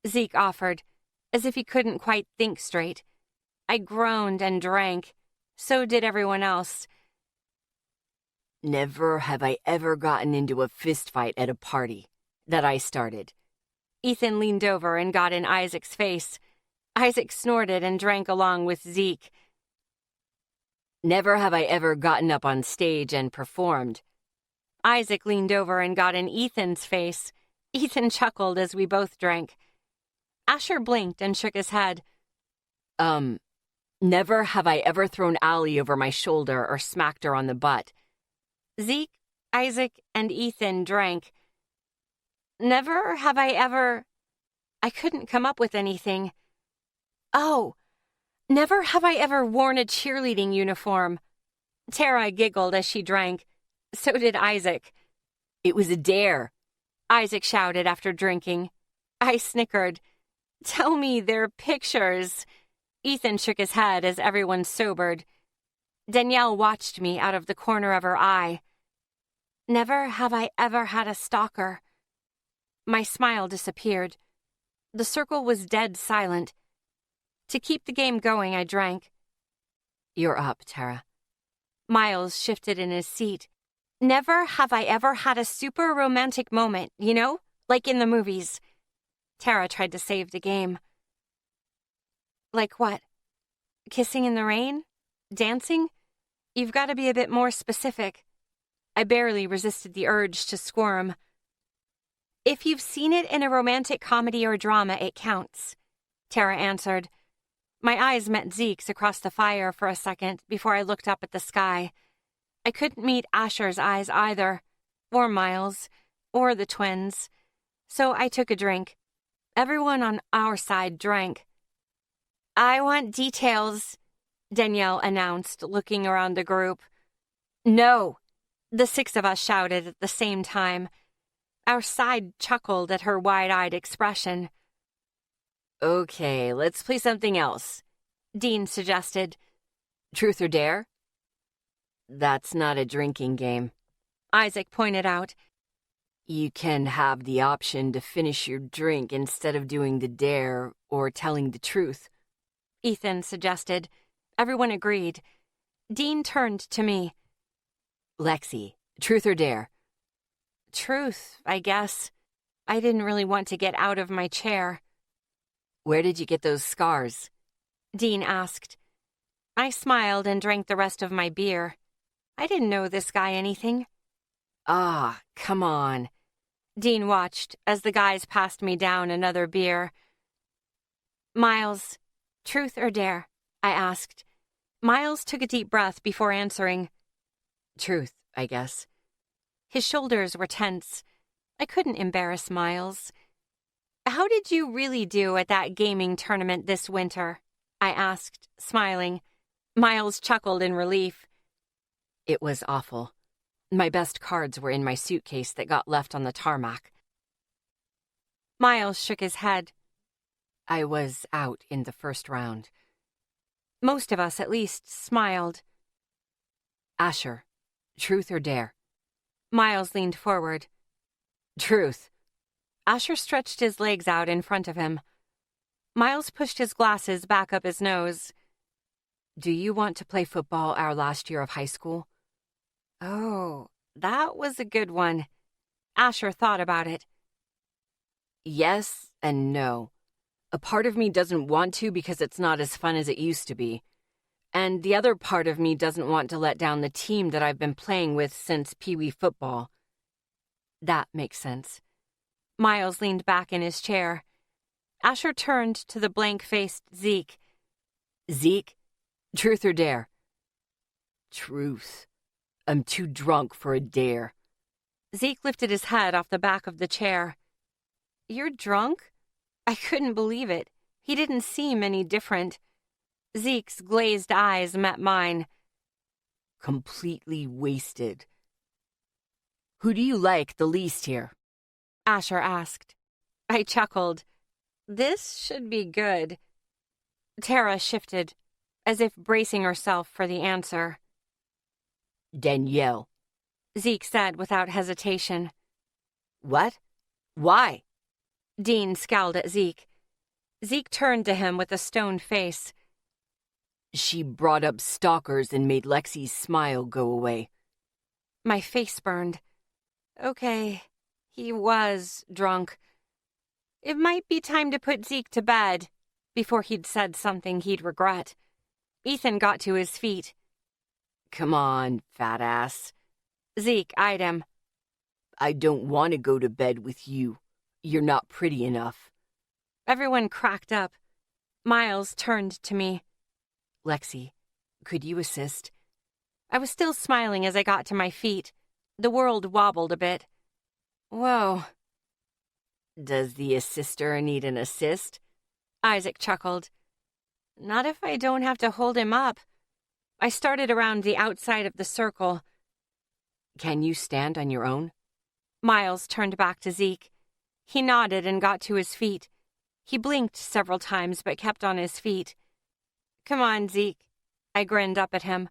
S1: Zeke offered, as if he couldn't quite think straight. I groaned and drank. So did everyone else.
S2: Never have I ever gotten into a fistfight at a party that I started.
S1: Ethan leaned over and got in Isaac's face. Isaac snorted and drank along with Zeke.
S2: Never have I ever gotten up on stage and performed.
S1: Isaac leaned over and got in Ethan's face. Ethan chuckled as we both drank. Asher blinked and shook his head.
S2: Never have I ever thrown Allie over my shoulder or smacked her on the butt.
S1: Zeke, Isaac, and Ethan drank. Never have I ever... I couldn't come up with anything. Oh, never have I ever worn a cheerleading uniform. Tara giggled as she drank. So did Isaac.
S2: It was a dare,
S1: Isaac shouted after drinking. I snickered. Tell me they're pictures. Ethan shook his head as everyone sobered. Danielle watched me out of the corner of her eye. Never have I ever had a stalker. My smile disappeared. The circle was dead silent. To keep the game going, I drank.
S2: You're up, Tara.
S1: Miles shifted in his seat. Never have I ever had a super romantic moment, you know? Like in the movies. Tara tried to save the game. Like what? Kissing in the rain? Dancing? You've got to be a bit more specific. I barely resisted the urge to squirm. If you've seen it in a romantic comedy or drama, it counts, Tara answered. My eyes met Zeke's across the fire for a second before I looked up at the sky. I couldn't meet Asher's eyes either, or Miles, or the twins. So I took a drink. Everyone on our side drank. I want details, Danielle announced, looking around the group. No, the six of us shouted at the same time. Our side chuckled at her wide-eyed expression.
S2: Okay, let's play something else,
S1: Dean suggested.
S2: Truth or dare? That's not a drinking game,
S1: Isaac pointed out.
S2: You can have the option to finish your drink instead of doing the dare or telling the truth,
S1: Ethan suggested. Everyone agreed. Dean turned to me.
S2: Lexi, truth or dare?
S1: Truth, I guess. I didn't really want to get out of my chair.
S2: Where did you get those scars?
S1: Dean asked. I smiled and drank the rest of my beer. I didn't know this guy anything.
S2: Ah, come on.
S1: Dean watched as the guys passed me down another beer. Miles, truth or dare? I asked. Miles took a deep breath before answering.
S2: Truth, I guess.
S1: His shoulders were tense. I couldn't embarrass Miles. How did you really do at that gaming tournament this winter? I asked, smiling. Miles chuckled in relief.
S2: It was awful. My best cards were in my suitcase that got left on the tarmac.
S1: Miles shook his head.
S2: I was out in the first round.
S1: Most of us, at least, smiled.
S2: Asher, truth or dare?
S1: Miles leaned forward.
S2: Truth.
S1: Asher stretched his legs out in front of him. Miles pushed his glasses back up his nose.
S2: Do you want to play football our last year of high school?
S1: Oh, that was a good one. Asher thought about it.
S2: Yes and no. A part of me doesn't want to because it's not as fun as it used to be. And the other part of me doesn't want to let down the team that I've been playing with since Pee Wee football.
S1: That makes sense. Miles leaned back in his chair. Asher turned to the blank-faced Zeke.
S2: Zeke, truth or dare? Truth. I'm too drunk for a dare.
S1: Zeke lifted his head off the back of the chair. You're drunk? I couldn't believe it. He didn't seem any different. Zeke's glazed eyes met mine.
S2: Completely wasted. Who do you like the least here?
S1: Asher asked. I chuckled. This should be good. Tara shifted, as if bracing herself for the answer.
S2: Danielle,
S1: Zeke said without hesitation.
S2: What? Why?
S1: Dean scowled at Zeke. Zeke turned to him with a stone face.
S2: She brought up stalkers and made Lexi's smile go away.
S1: My face burned. Okay, he was drunk. It might be time to put Zeke to bed, before he'd said something he'd regret. Ethan got to his feet.
S2: Come on, fat ass.
S1: Zeke eyed him.
S2: I don't want to go to bed with you. You're not pretty enough.
S1: Everyone cracked up. Miles turned to me.
S2: Lexi, could you assist?
S1: I was still smiling as I got to my feet. The world wobbled a bit. Whoa.
S2: Does the assister need an assist?
S1: Isaac chuckled. Not if I don't have to hold him up. I started around the outside of the circle.
S2: Can you stand on your own?
S1: Miles turned back to Zeke. He nodded and got to his feet. He blinked several times but kept on his feet. Come on, Zeke. I grinned up at him.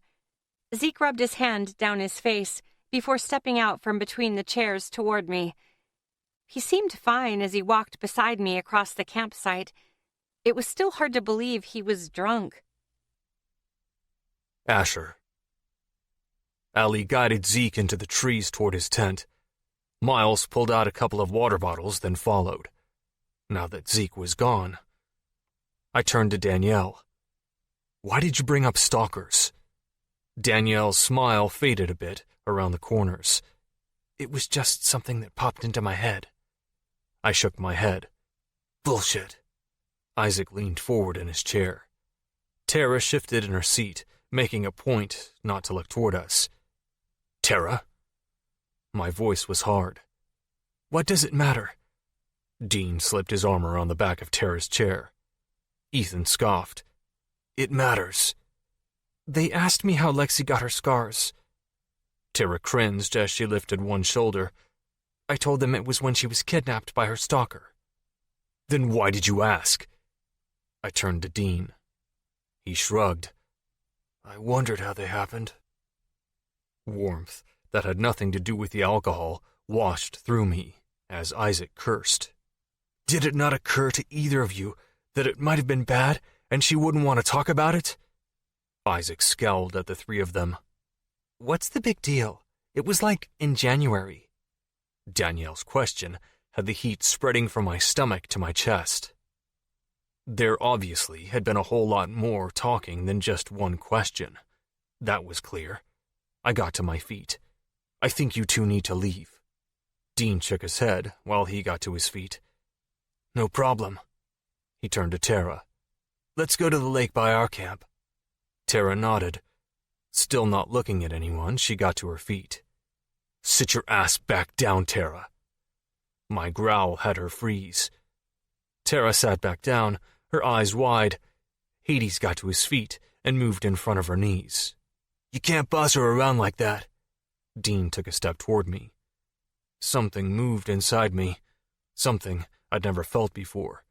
S1: Zeke rubbed his hand down his face before stepping out from between the chairs toward me. He seemed fine as he walked beside me across the campsite. It was still hard to believe he was drunk.
S3: Asher. Allie guided Zeke into the trees toward his tent. Miles pulled out a couple of water bottles, then followed. Now that Zeke was gone, I turned to Danielle. Why did you bring up stalkers? Danielle's smile faded a bit around the corners. It was just something that popped into my head. I shook my head. Bullshit. Isaac leaned forward in his chair. Tara shifted in her seat, making a point not to look toward us. Tara? My voice was hard. What does it matter? Dean slipped his arm around the back of Tara's chair. Ethan scoffed. It matters. They asked me how Lexi got her scars. Tara cringed as she lifted one shoulder. I told them it was when she was kidnapped by her stalker. Then why did you ask? I turned to Dean. He shrugged. I wondered how they happened. Warmth that had nothing to do with the alcohol washed through me as Isaac cursed. Did it not occur to either of you that it might have been bad and she wouldn't want to talk about it? Isaac scowled at the three of them. What's the big deal? It was like in January. Danielle's question had the heat spreading from my stomach to my chest. There obviously had been a whole lot more talking than just one question. That was clear. I got to my feet. I think you two need to leave. Dean shook his head while he got to his feet. No problem. He turned to Tara. Let's go to the lake by our camp. Tara nodded. Still not looking at anyone, she got to her feet. Sit your ass back down, Tara. My growl had her freeze. Tara sat back down, her eyes wide. Hades got to his feet and moved in front of her knees. You can't boss her around like that. Dean took a step toward me. Something moved inside me. Something I'd never felt before.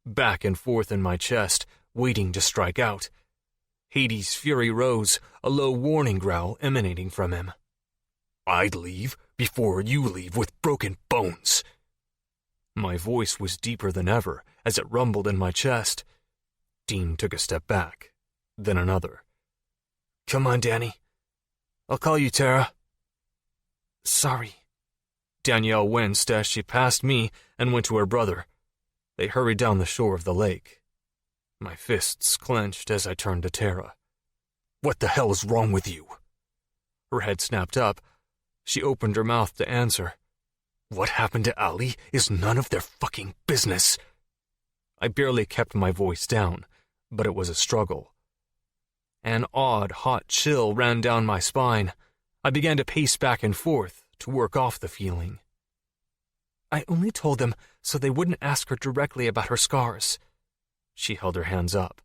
S3: Back and forth in my chest, waiting to strike out. Hades' fury rose, a low warning growl emanating from him. I'd leave before you leave with broken bones. My voice was deeper than ever as it rumbled in my chest. Dean took a step back, then another. Come on, Danny. I'll call you Tara. Sorry. Danielle winced as she passed me and went to her brother. They hurried down the shore of the lake. My fists clenched as I turned to Tara. What the hell is wrong with you? Her head snapped up. She opened her mouth to answer. What happened to Ali is none of their fucking business. I barely kept my voice down, but it was a struggle. An odd, hot chill ran down my spine. I began to pace back and forth to work off the feeling. I only told them so they wouldn't ask her directly about her scars. She held her hands up.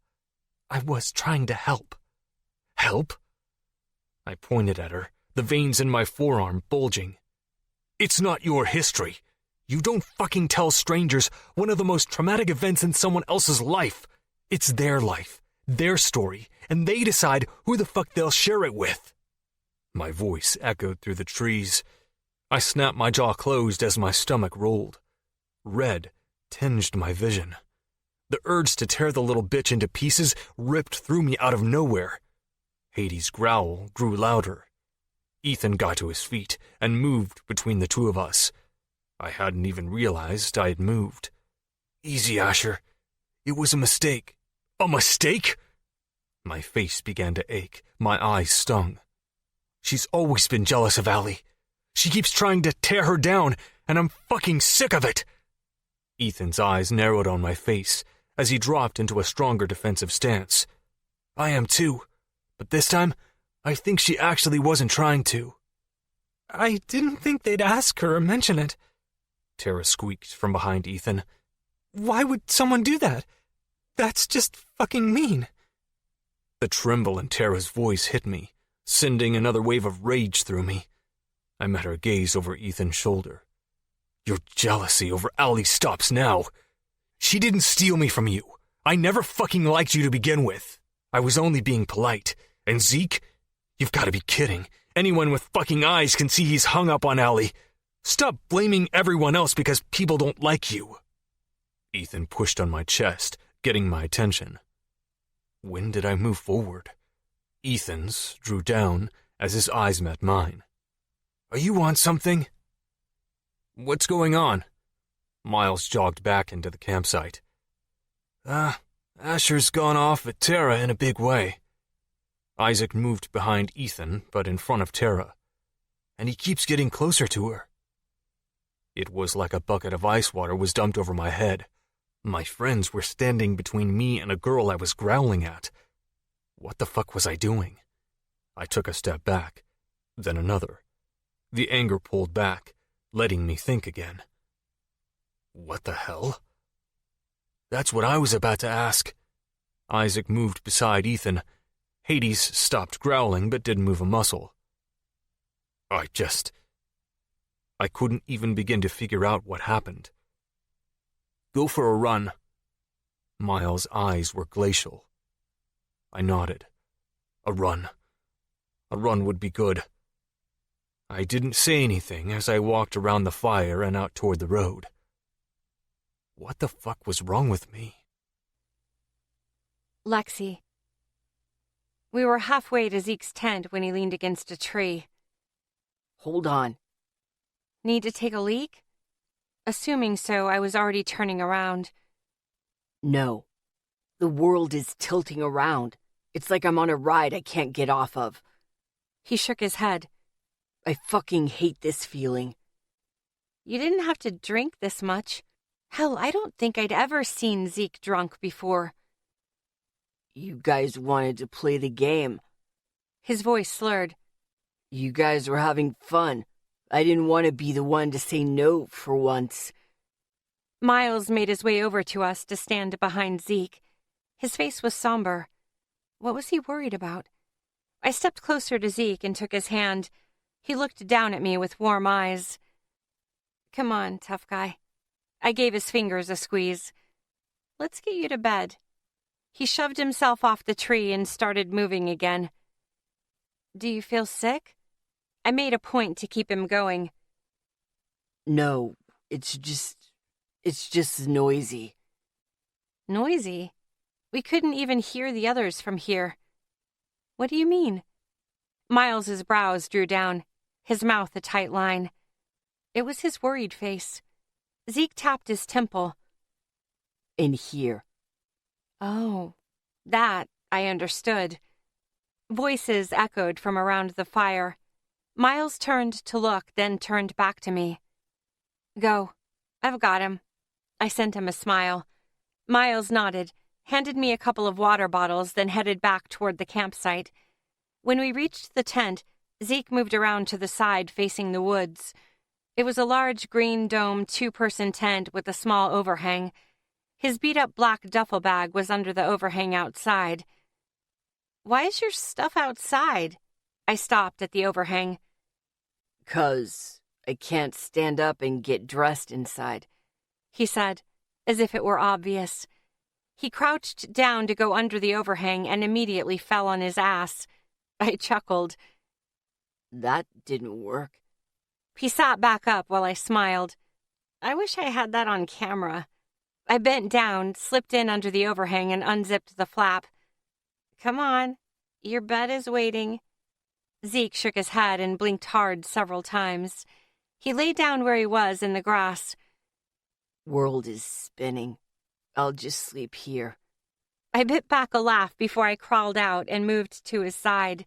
S3: I was trying to help. Help? I pointed at her, the veins in my forearm bulging. It's not your history. You don't fucking tell strangers one of the most traumatic events in someone else's life. It's their life, their story, and they decide who the fuck they'll share it with. My voice echoed through the trees. I snapped my jaw closed as my stomach rolled. Red tinged my vision. The urge to tear the little bitch into pieces ripped through me out of nowhere. Hades' growl grew louder. Ethan got to his feet and moved between the two of us. I hadn't even realized I had moved. Easy, Asher. It was a mistake. A mistake? My face began to ache. My eyes stung. She's always been jealous of Allie. She keeps trying to tear her down, and I'm fucking sick of it. Ethan's eyes narrowed on my face as he dropped into a stronger defensive stance. I am too, but this time, I think she actually wasn't trying to. I didn't think they'd ask her or mention it, Tara squeaked from behind Ethan. Why would someone do that? That's just fucking mean. The tremble in Tara's voice hit me, sending another wave of rage through me. I met her gaze over Ethan's shoulder. Your jealousy over Allie stops now. She didn't steal me from you. I never fucking liked you to begin with. I was only being polite. And Zeke? You've got to be kidding. Anyone with fucking eyes can see he's hung up on Allie. Stop blaming everyone else because people don't like you. Ethan pushed on my chest, getting my attention. When did I move forward? Ethan's drew down as his eyes met mine. Are you on something? What's going on? Miles jogged back into the campsite. Asher's gone off at Tara in a big way. Isaac moved behind Ethan, but in front of Tara. And he keeps getting closer to her. It was like a bucket of ice water was dumped over my head. My friends were standing between me and a girl I was growling at. What the fuck was I doing? I took a step back, then another. The anger pulled back, letting me think again. What the hell? That's what I was about to ask. Isaac moved beside Ethan. Hades stopped growling but didn't move a muscle. I couldn't even begin to figure out what happened. Go for a run. Miles' eyes were glacial. I nodded. A run. A run would be good. I didn't say anything as I walked around the fire and out toward the road. What the fuck was wrong with me?
S1: Lexi. We were halfway to Zeke's tent when he leaned against a tree.
S2: Hold on.
S1: Need to take a leak? Assuming so, I was already turning around.
S2: No. The world is tilting around. It's like I'm on a ride I can't get off of.
S1: He shook his head.
S2: I fucking hate this feeling.
S1: You didn't have to drink this much. Hell, I don't think I'd ever seen Zeke drunk before.
S2: You guys wanted to play the game.
S1: His voice slurred.
S2: You guys were having fun. I didn't want to be the one to say no for once.
S1: Miles made his way over to us to stand behind Zeke. His face was somber. What was he worried about? I stepped closer to Zeke and took his hand. He looked down at me with warm eyes. Come on, tough guy. I gave his fingers a squeeze. Let's get you to bed. He shoved himself off the tree and started moving again. Do you feel sick? I made a point to keep him going.
S2: No, it's just noisy.
S1: Noisy? We couldn't even hear the others from here. What do you mean? Miles's brows drew down, his mouth a tight line. It was his worried face. Zeke tapped his temple.
S2: In here.
S1: Oh, that I understood. Voices echoed from around the fire. Miles turned to look, then turned back to me. Go. I've got him. I sent him a smile. Miles nodded, handed me a couple of water bottles, then headed back toward the campsite. When we reached the tent, Zeke moved around to the side facing the woods. It was a large green dome 2-person tent with a small overhang. His beat-up black duffel bag was under the overhang outside. Why is your stuff outside? I stopped at the overhang.
S2: 'Cause I can't stand up and get dressed inside,
S1: he said, as if it were obvious. He crouched down to go under the overhang and immediately fell on his ass. I chuckled.
S2: That didn't work.
S1: He sat back up while I smiled. I wish I had that on camera. I bent down, slipped in under the overhang, and unzipped the flap. Come on, your bed is waiting. Zeke shook his head and blinked hard several times. He lay down where he was in the grass.
S2: World is spinning. I'll just sleep here.
S1: I bit back a laugh before I crawled out and moved to his side.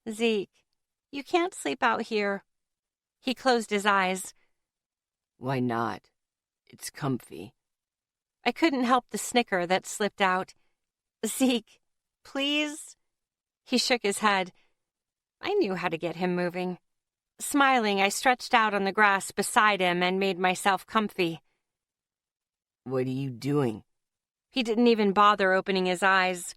S1: Zeke, you can't sleep out here. He closed his eyes.
S2: Why not? It's comfy.
S1: I couldn't help the snicker that slipped out. Zeke, please? He shook his head. I knew how to get him moving. Smiling, I stretched out on the grass beside him and made myself comfy.
S2: What are you doing?
S1: He didn't even bother opening his eyes.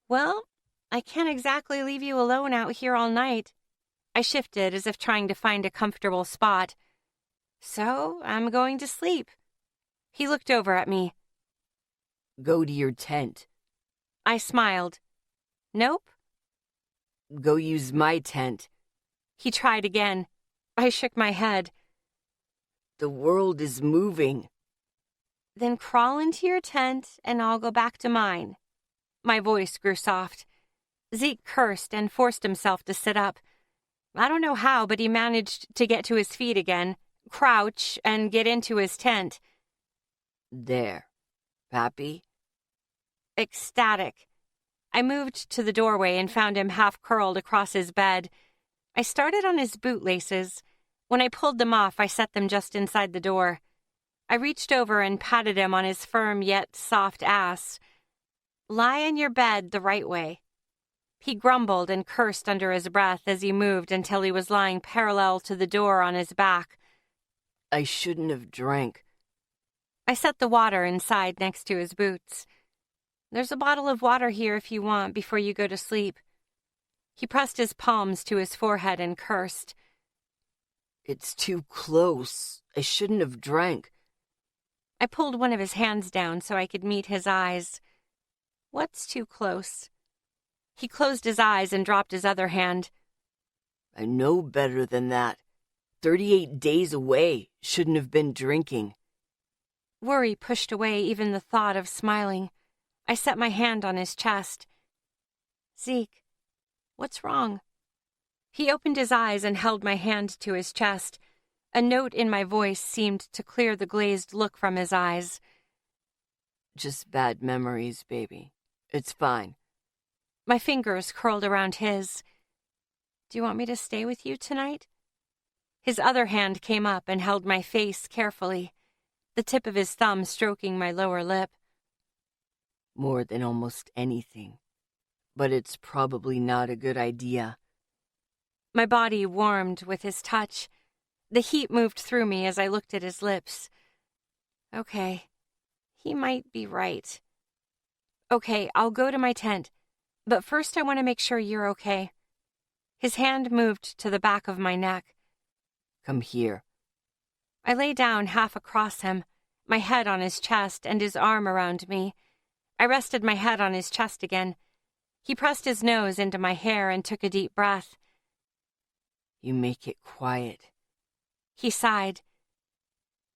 S1: Well, I can't exactly leave you alone out here all night. I shifted as if trying to find a comfortable spot. So I'm going to sleep. He looked over at me.
S2: Go to your tent.
S1: I smiled. Nope.
S2: Go use my tent.
S1: He tried again. I shook my head.
S2: The world is moving.
S1: Then crawl into your tent and I'll go back to mine. My voice grew soft. Zeke cursed and forced himself to sit up. I don't know how, but he managed to get to his feet again, crouch, and get into his tent.
S2: There. Happy?
S1: Ecstatic. I moved to the doorway and found him half curled across his bed. I started on his bootlaces. When I pulled them off, I set them just inside the door. I reached over and patted him on his firm yet soft ass. Lie in your bed the right way. He grumbled and cursed under his breath as he moved until he was lying parallel to the door on his back.
S2: I shouldn't have drank.
S1: I set the water inside next to his boots. There's a bottle of water here if you want before you go to sleep. He pressed his palms to his forehead and cursed.
S2: It's too close. I shouldn't have drank.
S1: I pulled one of his hands down so I could meet his eyes. What's too close? He closed his eyes and dropped his other hand.
S2: I know better than that. 38 days away. Shouldn't have been drinking.
S1: Worry pushed away even the thought of smiling. I set my hand on his chest. Zeke, what's wrong? He opened his eyes and held my hand to his chest. A note in my voice seemed to clear the glazed look from his eyes.
S2: Just bad memories, baby. It's fine.
S1: My fingers curled around his. Do you want me to stay with you tonight? His other hand came up and held my face carefully, the tip of his thumb stroking my lower lip.
S2: More than almost anything. But it's probably not a good idea.
S1: My body warmed with his touch. The heat moved through me as I looked at his lips. Okay, he might be right. Okay, I'll go to my tent, but first I want to make sure you're okay. His hand moved to the back of my neck.
S2: Come here.
S1: I lay down half across him, my head on his chest and his arm around me. I rested my head on his chest again. He pressed his nose into my hair and took a deep breath.
S2: You make it quiet.
S1: He sighed.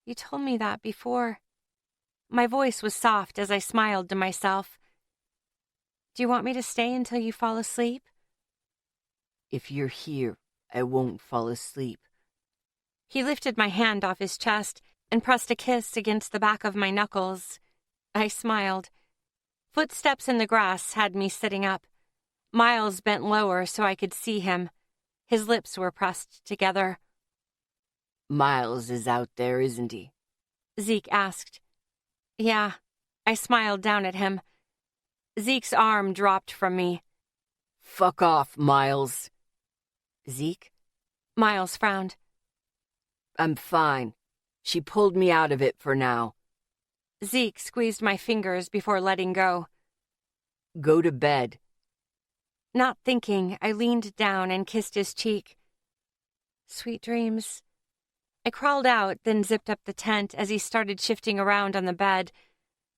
S1: You told me that before. My voice was soft as I smiled to myself. Do you want me to stay until you fall asleep?
S2: If you're here, I won't fall asleep.
S1: He lifted my hand off his chest and pressed a kiss against the back of my knuckles. I smiled. Footsteps in the grass had me sitting up. Miles bent lower so I could see him. His lips were pressed together.
S2: Miles is out there, isn't he?
S1: Zeke asked. Yeah. I smiled down at him. Zeke's arm dropped from me.
S2: Fuck off, Miles.
S1: Zeke? Miles frowned.
S2: I'm fine. She pulled me out of it for now.
S1: Zeke squeezed my fingers before letting go.
S2: Go to bed.
S1: Not thinking, I leaned down and kissed his cheek. Sweet dreams. I crawled out, then zipped up the tent as he started shifting around on the bed,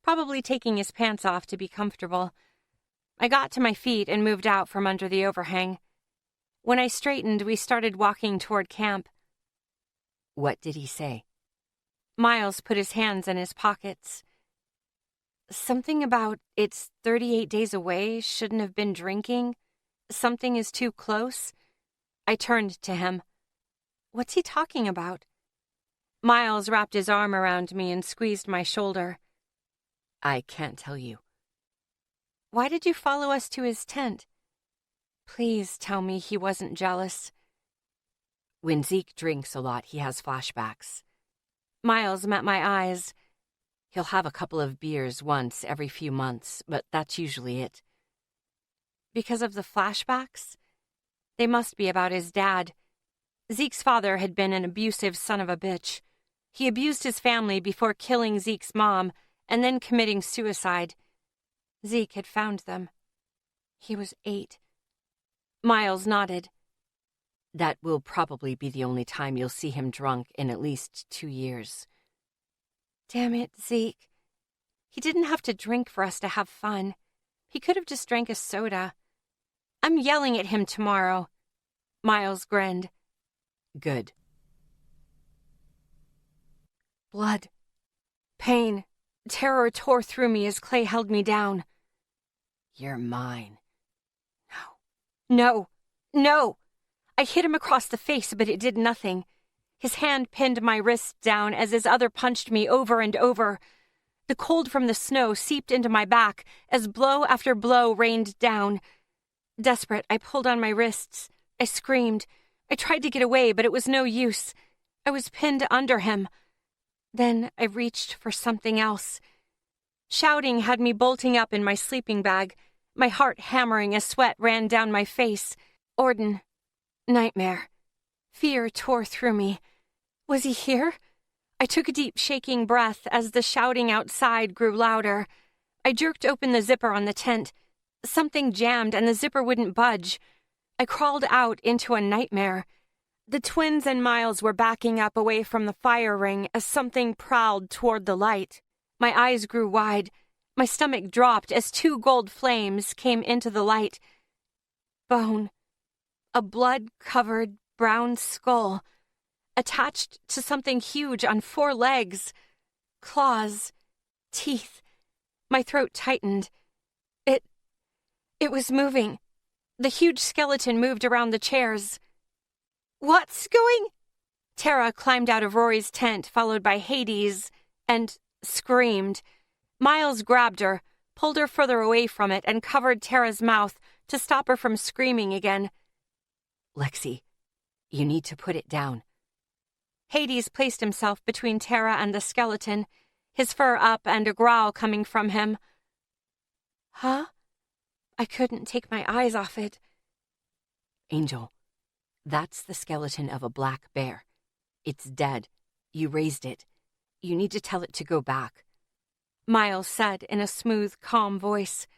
S1: probably taking his pants off to be comfortable. I got to my feet and moved out from under the overhang. When I straightened, we started walking toward camp.
S2: What did he say?
S1: Miles put his hands in his pockets. Something about it's 38 days away, shouldn't have been drinking. Something is too close. I turned to him. What's he talking about? Miles wrapped his arm around me and squeezed my shoulder.
S2: I can't tell you.
S1: Why did you follow us to his tent? Please tell me he wasn't jealous.
S2: When Zeke drinks a lot, he has flashbacks.
S1: Miles met my eyes.
S2: He'll have a couple of beers once every few months, but that's usually it.
S1: Because of the flashbacks? They must be about his dad. Zeke's father had been an abusive son of a bitch. He abused his family before killing Zeke's mom and then committing suicide. Zeke had found them. He was 8. Miles nodded.
S2: That will probably be the only time you'll see him drunk in at least 2 years.
S1: Damn it, Zeke. He didn't have to drink for us to have fun. He could have just drank a soda. I'm yelling at him tomorrow. Miles grinned.
S2: Good.
S1: Blood. Pain. Terror tore through me as Clay held me down.
S2: You're mine.
S1: No. No. I hit him across the face, but it did nothing. His hand pinned my wrist down as his other punched me over and over. The cold from the snow seeped into my back as blow after blow rained down. Desperate, I pulled on my wrists. I screamed. I tried to get away, but it was no use. I was pinned under him. Then I reached for something else. Shouting had me bolting up in my sleeping bag, my heart hammering as sweat ran down my face. Orden. Nightmare. Fear tore through me. Was he here? I took a deep, shaking breath as the shouting outside grew louder. I jerked open the zipper on the tent. Something jammed and the zipper wouldn't budge. I crawled out into a nightmare. The twins and Miles were backing up away from the fire ring as something prowled toward the light. My eyes grew wide. My stomach dropped as 2 gold flames came into the light. Bone. A blood-covered brown skull, attached to something huge on 4 legs. Claws. Teeth. My throat tightened. It was moving. The huge skeleton moved around the chairs. What's going? Tara climbed out of Rory's tent, followed by Hades, and screamed. Miles grabbed her, pulled her further away from it, and covered Tara's mouth to stop her from screaming again.
S2: Lexi, you need to put it down.
S1: Hades placed himself between Tara and the skeleton, his fur up and a growl coming from him. Huh? I couldn't take my eyes off it.
S2: Angel, that's the skeleton of a black bear. It's dead. You raised it. You need to tell it to go back.
S1: Miles said in a smooth, calm voice.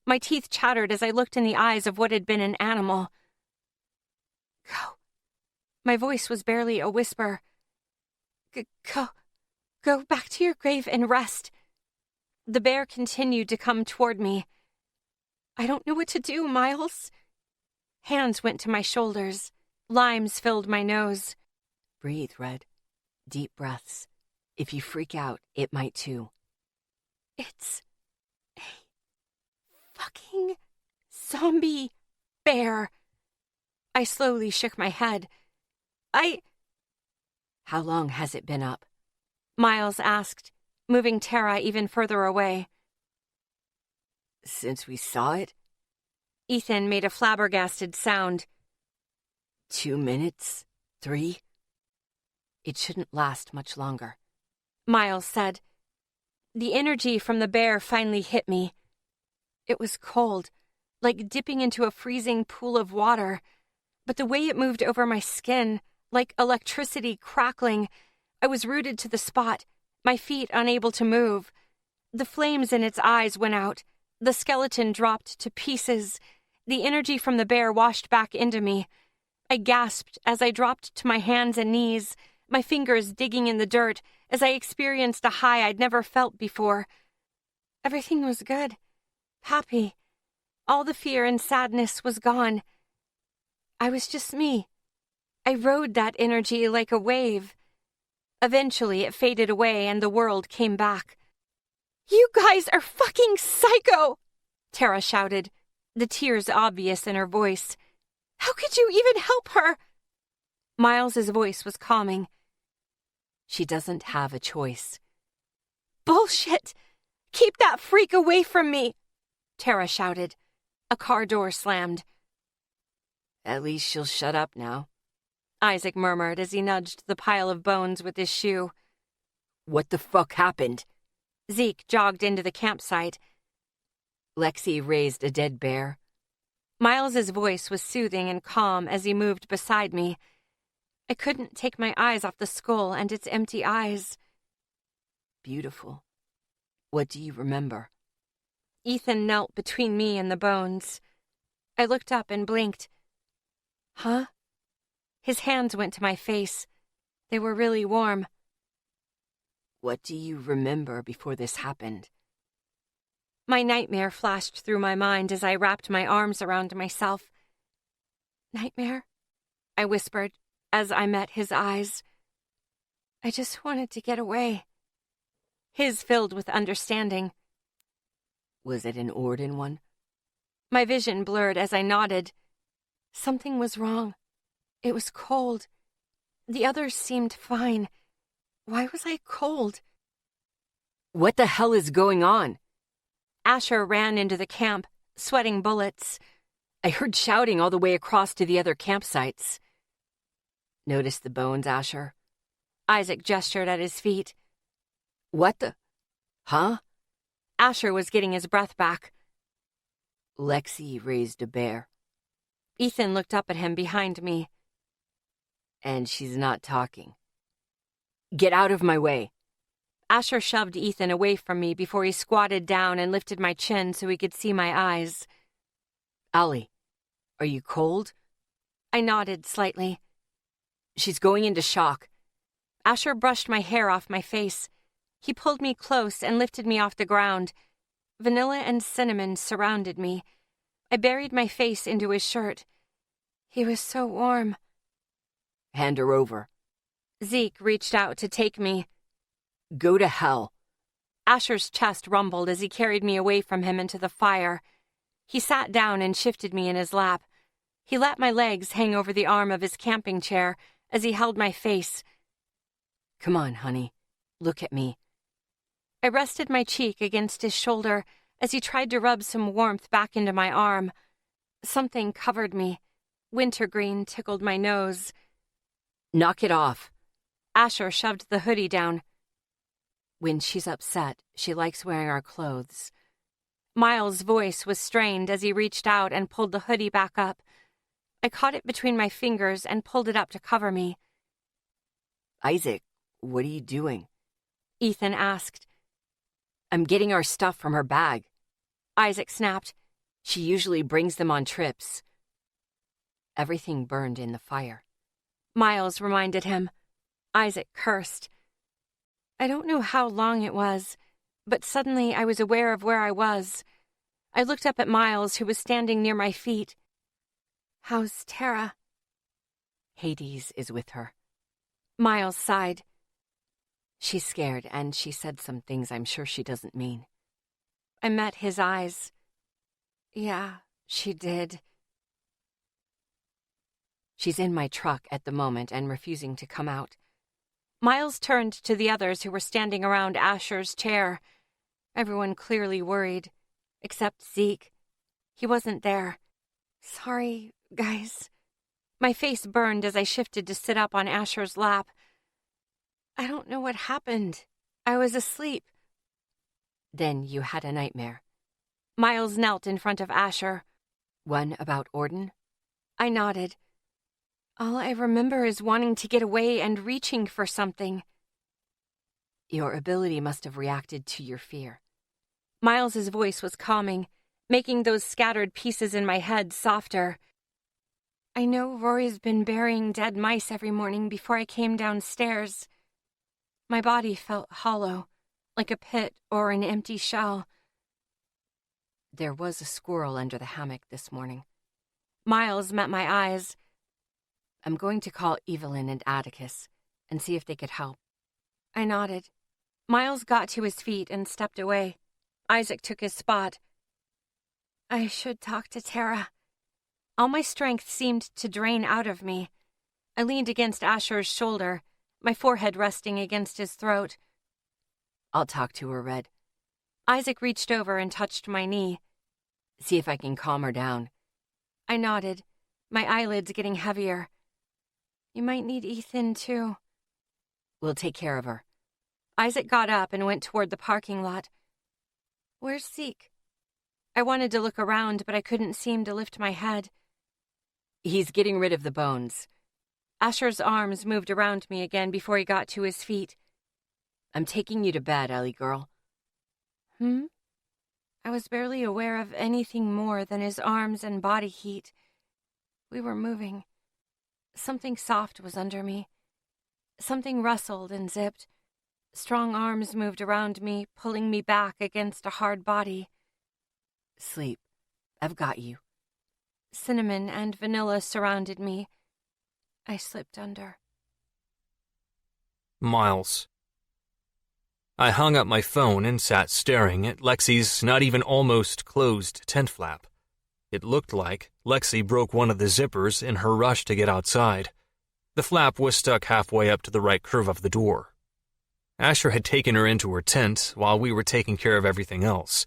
S1: My teeth chattered as I looked in the eyes of what had been an animal. Go. My voice was barely a whisper. Go back to your grave and rest. The bear continued to come toward me. I don't know what to do, Miles. Hands went to my shoulders. Limes filled my nose.
S2: Breathe, Red. Deep breaths. If you freak out, it might too.
S1: It's a fucking zombie bear. I slowly shook my head.
S2: How long has it been up?
S1: Miles asked, moving Tara even further away.
S2: Since we saw it?
S1: Ethan made a flabbergasted sound.
S2: 2 minutes? 3? It shouldn't last much longer.
S1: Miles said. The energy from the bear finally hit me. It was cold, like dipping into a freezing pool of water, but the way it moved over my skin, like electricity crackling, I was rooted to the spot, my feet unable to move. The flames in its eyes went out. The skeleton dropped to pieces. The energy from the bear washed back into me. I gasped as I dropped to my hands and knees, my fingers digging in the dirt as I experienced a high I'd never felt before. Everything was good, happy. All the fear and sadness was gone. I was just me. I rode that energy like a wave. Eventually it faded away and the world came back. You guys are fucking psycho! Tara shouted, the tears obvious in her voice. How could you even help her? Miles's voice was calming.
S2: She doesn't have a choice.
S1: Bullshit! Keep that freak away from me! Tara shouted. A car door slammed.
S2: At least she'll shut up now,
S1: Isaac murmured as he nudged the pile of bones with his shoe.
S2: What the fuck happened?
S1: Zeke jogged into the campsite.
S2: Lexi raised a dead bear.
S1: Miles's voice was soothing and calm as he moved beside me. I couldn't take my eyes off the skull and its empty eyes.
S2: Beautiful. What do you remember?
S1: Ethan knelt between me and the bones. I looked up and blinked. Huh? His hands went to my face. They were really warm.
S2: What do you remember before this happened?
S1: My nightmare flashed through my mind as I wrapped my arms around myself. Nightmare? I whispered as I met his eyes. I just wanted to get away. His filled with understanding.
S2: Was it an Orden one?
S1: My vision blurred as I nodded. Something was wrong. It was cold. The others seemed fine. Why was I cold?
S2: What the hell is going on?
S1: Asher ran into the camp, sweating bullets.
S2: I heard shouting all the way across to the other campsites. Notice the bones, Asher?
S1: Isaac gestured at his feet.
S2: What the? Huh?
S1: Asher was getting his breath back.
S2: Lexi raised a bear.
S1: Ethan looked up at him behind me.
S2: And she's not talking. Get out of my way.
S1: Asher shoved Ethan away from me before he squatted down and lifted my chin so he could see my eyes.
S2: Ollie, are you cold?
S1: I nodded slightly.
S2: She's going into shock.
S1: Asher brushed my hair off my face. He pulled me close and lifted me off the ground. Vanilla and cinnamon surrounded me. I buried my face into his shirt. He was so warm.
S2: Hand her over.
S1: Zeke reached out to take me.
S2: Go to hell.
S1: Asher's chest rumbled as he carried me away from him into the fire. He sat down and shifted me in his lap. He let my legs hang over the arm of his camping chair as he held my face.
S2: Come on, honey. Look at me.
S1: I rested my cheek against his shoulder as he tried to rub some warmth back into my arm. Something covered me. Wintergreen tickled my nose.
S2: Knock it off.
S1: Asher shoved the hoodie down.
S2: When she's upset, she likes wearing our clothes.
S1: Miles' voice was strained as he reached out and pulled the hoodie back up. I caught it between my fingers and pulled it up to cover me.
S2: Isaac, what are you doing?
S1: Ethan asked.
S2: I'm getting our stuff from her bag.
S1: Isaac snapped.
S2: She usually brings them on trips. Everything burned in the fire.
S1: Miles reminded him. Isaac cursed. I don't know how long it was, but suddenly I was aware of where I was. I looked up at Miles, who was standing near my feet. How's Tara?
S2: Hades is with her.
S1: Miles sighed.
S2: She's scared, and she said some things I'm sure she doesn't mean.
S1: I met his eyes. Yeah, she did.
S2: She's in my truck at the moment and refusing to come out.
S1: Miles turned to the others who were standing around Asher's chair. Everyone clearly worried, except Zeke. He wasn't there. Sorry, guys. My face burned as I shifted to sit up on Asher's lap. I don't know what happened. I was asleep.
S2: Then you had a nightmare.
S1: Miles knelt in front of Asher.
S2: One about Orden?
S1: I nodded. All I remember is wanting to get away and reaching for something.
S2: Your ability must have reacted to your fear.
S1: Miles's voice was calming, making those scattered pieces in my head softer. I know Rory's been burying dead mice every morning before I came downstairs. My body felt hollow, like a pit or an empty shell.
S2: There was a squirrel under the hammock this morning.
S1: Miles met my eyes.
S2: I'm going to call Evelyn and Atticus and see if they could help.
S1: I nodded. Miles got to his feet and stepped away. Isaac took his spot. I should talk to Tara. All my strength seemed to drain out of me. I leaned against Asher's shoulder, my forehead resting against his throat.
S2: I'll talk to her, Red.
S1: Isaac reached over and touched my knee.
S2: See if I can calm her down.
S1: I nodded, my eyelids getting heavier. You might need Ethan, too.
S2: We'll take care of her.
S1: Isaac got up and went toward the parking lot. Where's Zeke? I wanted to look around, but I couldn't seem to lift my head.
S2: He's getting rid of the bones.
S1: Asher's arms moved around me again before he got to his feet.
S2: I'm taking you to bed, Ellie girl.
S1: I was barely aware of anything more than his arms and body heat. We were moving. Something soft was under me. Something rustled and zipped. Strong arms moved around me, pulling me back against a hard body.
S2: Sleep. I've got you.
S1: Cinnamon and vanilla surrounded me. I slipped under.
S3: Miles. I hung up my phone and sat staring at Lexi's not even almost closed tent flap. It looked like Lexi broke one of the zippers in her rush to get outside. The flap was stuck halfway up to the right curve of the door. Asher had taken her into her tent while we were taking care of everything else.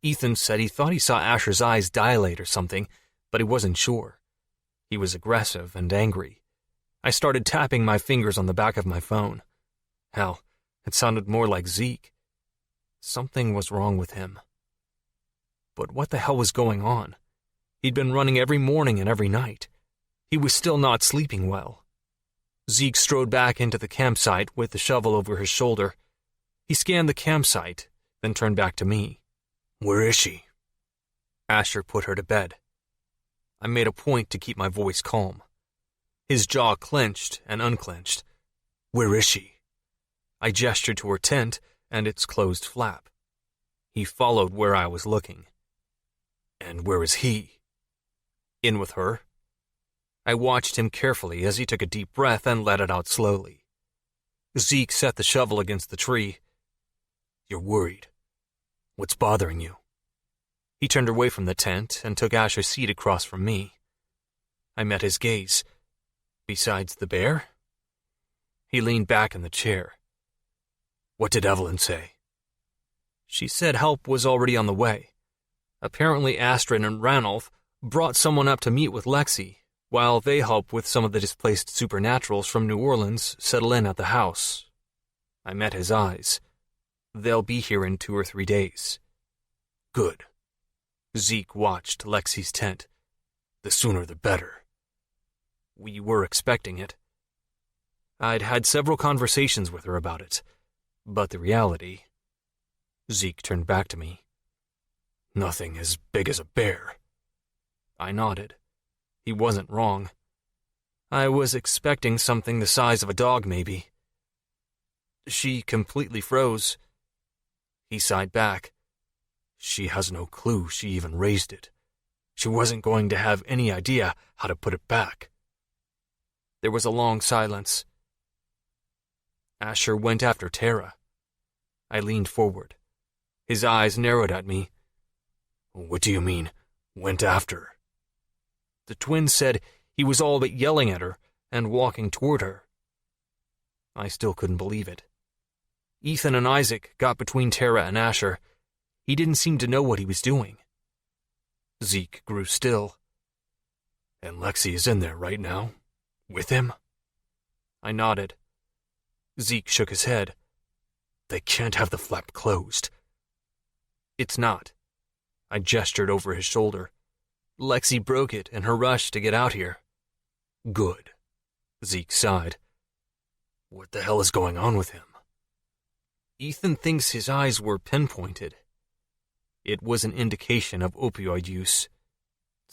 S3: Ethan said he thought he saw Asher's eyes dilate or something, but he wasn't sure. He was aggressive and angry. I started tapping my fingers on the back of my phone. Hell, it sounded more like Zeke. Something was wrong with him. But what the hell was going on? He'd been running every morning and every night. He was still not sleeping well. Zeke strode back into the campsite with the shovel over his shoulder. He scanned the campsite, then turned back to me. Where is she? Asher put her to bed. I made a point to keep my voice calm. His jaw clenched and unclenched. Where is she? I gestured to her tent and its closed flap. He followed where I was looking. And where is he? In with her. I watched him carefully as he took a deep breath and let it out slowly. Zeke set the shovel against the tree. You're worried. What's bothering you? He turned away from the tent and took Asher's seat across from me. I met his gaze. Besides the bear? He leaned back in the chair. What did Evelyn say? She said help was already on the way. Apparently Astrid and Ranulph brought someone up to meet with Lexi, while they help with some of the displaced supernaturals from New Orleans settle in at the house. I met his eyes. They'll be here in 2 or 3 days. Good. Zeke watched Lexi's tent. The sooner the better. We were expecting it. I'd had several conversations with her about it, but the reality... Zeke turned back to me. Nothing as big as a bear. I nodded. He wasn't wrong. I was expecting something the size of a dog, maybe. She completely froze. He sighed back. She has no clue she even raised it. She wasn't going to have any idea how to put it back. There was a long silence. Asher went after Tara. I leaned forward. His eyes narrowed at me. What do you mean, went after? The twin said he was all but yelling at her and walking toward her. I still couldn't believe it. Ethan and Isaac got between Tara and Asher. He didn't seem to know what he was doing. Zeke grew still. And Lexi is in there right now? With him? I nodded. Zeke shook his head. They can't have the flap closed. It's not. I gestured over his shoulder. Lexi broke it in her rush to get out here. Good. Zeke sighed. What the hell is going on with him? Ethan thinks his eyes were pinpointed. It was an indication of opioid use.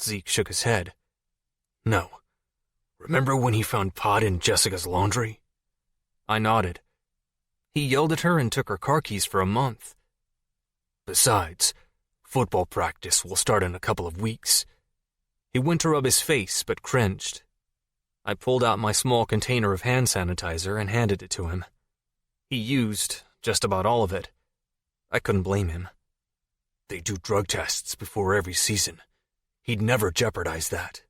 S3: Zeke shook his head. No. Remember when he found pot in Jessica's laundry? I nodded. He yelled at her and took her car keys for a month. Besides, football practice will start in a couple of weeks. He went to rub his face, but cringed. I pulled out my small container of hand sanitizer and handed it to him. He used just about all of it. I couldn't blame him. They do drug tests before every season. He'd never jeopardize that.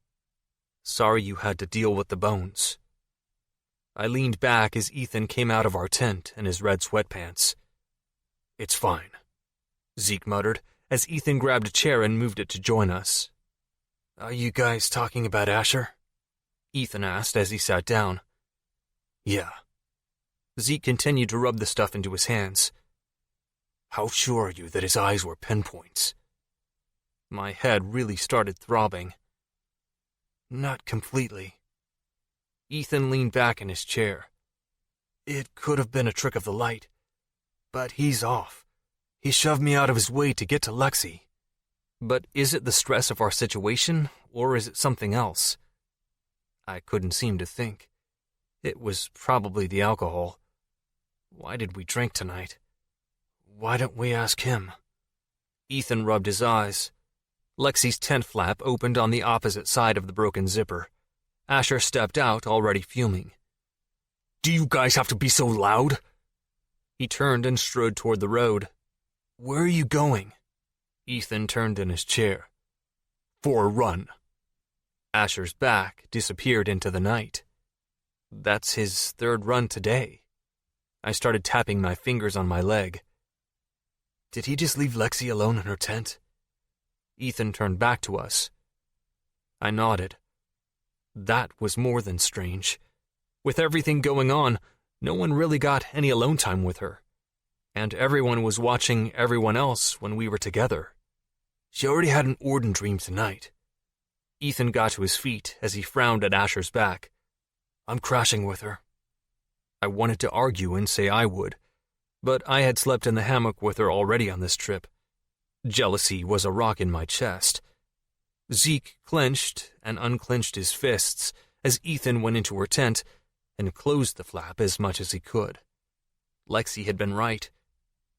S3: Sorry you had to deal with the bones. I leaned back as Ethan came out of our tent in his red sweatpants. It's fine, Zeke muttered as Ethan grabbed a chair and moved it to join us. Are you guys talking about Asher? Ethan asked as he sat down. Yeah. Zeke continued to rub the stuff into his hands. How sure are you that his eyes were pinpoints? My head really started throbbing. Not completely. Ethan leaned back in his chair. It could have been a trick of the light, but he's off. He shoved me out of his way to get to Lexi. But is it the stress of our situation, or is it something else? I couldn't seem to think. It was probably the alcohol. Why did we drink tonight? Why don't we ask him? Ethan rubbed his eyes. Lexi's tent flap opened on the opposite side of the broken zipper. Asher stepped out, already fuming. Do you guys have to be so loud? He turned and strode toward the road. Where are you going? Ethan turned in his chair. For a run. Asher's back disappeared into the night. That's his third run today. I started tapping my fingers on my leg. Did he just leave Lexi alone in her tent? Ethan turned back to us. I nodded. That was more than strange. With everything going on, no one really got any alone time with her. And everyone was watching everyone else when we were together. She already had an Orden dream tonight. Ethan got to his feet as he frowned at Asher's back. I'm crashing with her. I wanted to argue and say I would, but I had slept in the hammock with her already on this trip. Jealousy was a rock in my chest. Zeke clenched and unclenched his fists as Ethan went into her tent and closed the flap as much as he could. Lexi had been right.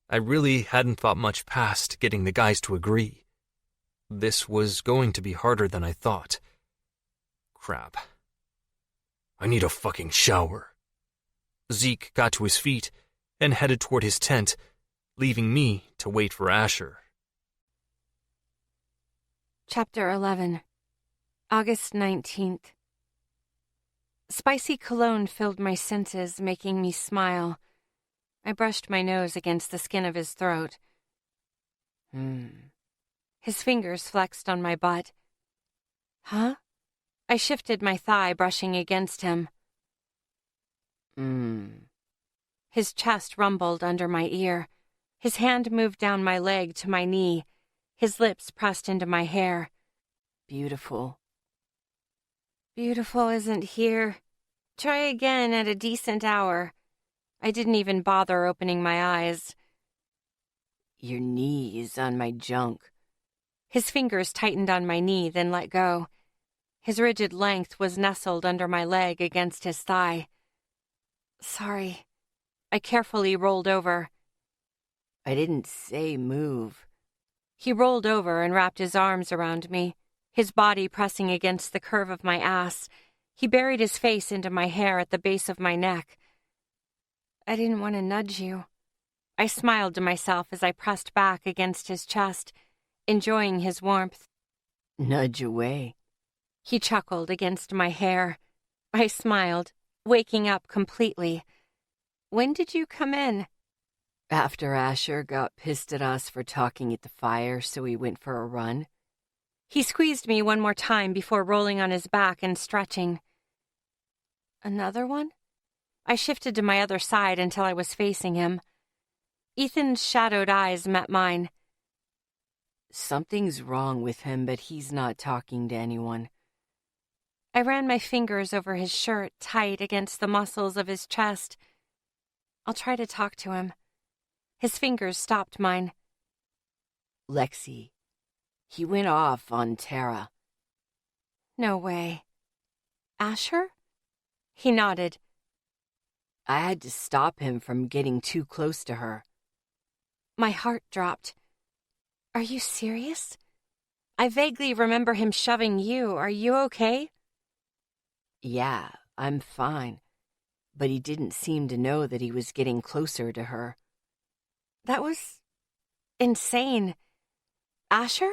S3: I really hadn't thought much past getting the guys to agree. This was going to be harder than I thought. Crap. I need a fucking shower. Zeke got to his feet and headed toward his tent, leaving me to wait for Asher.
S1: Chapter 11. August 19th. Spicy cologne filled my senses, making me smile. I brushed my nose against the skin of his throat. His fingers flexed on my butt. Huh? I shifted my thigh, brushing against him. His chest rumbled under my ear. His hand moved down my leg to my knee. His lips pressed into my hair.
S2: Beautiful.
S1: Beautiful isn't here. Try again at a decent hour. I didn't even bother opening my eyes.
S2: Your knee is on my junk.
S1: His fingers tightened on my knee, then let go. His rigid length was nestled under my leg against his thigh. Sorry. I carefully rolled over.
S2: I didn't say move.
S1: He rolled over and wrapped his arms around me, his body pressing against the curve of my ass. He buried his face into my hair at the base of my neck. I didn't want to nudge you. I smiled to myself as I pressed back against his chest, enjoying his warmth.
S2: Nudge away.
S1: He chuckled against my hair. I smiled, waking up completely. When did you come in?
S2: After Asher got pissed at us for talking at the fire, so he went for a run.
S1: He squeezed me one more time before rolling on his back and stretching. Another one? I shifted to my other side until I was facing him. Ethan's shadowed eyes met mine.
S2: Something's wrong with him, but he's not talking to anyone.
S1: I ran my fingers over his shirt, tight against the muscles of his chest. I'll try to talk to him. His fingers stopped mine.
S2: Lexi, he went off on Tara.
S1: No way. Asher? He nodded.
S2: I had to stop him from getting too close to her.
S1: My heart dropped. Are you serious? I vaguely remember him shoving you. Are you okay?
S2: Yeah, I'm fine. But he didn't seem to know that he was getting closer to her.
S1: That was insane. Asher?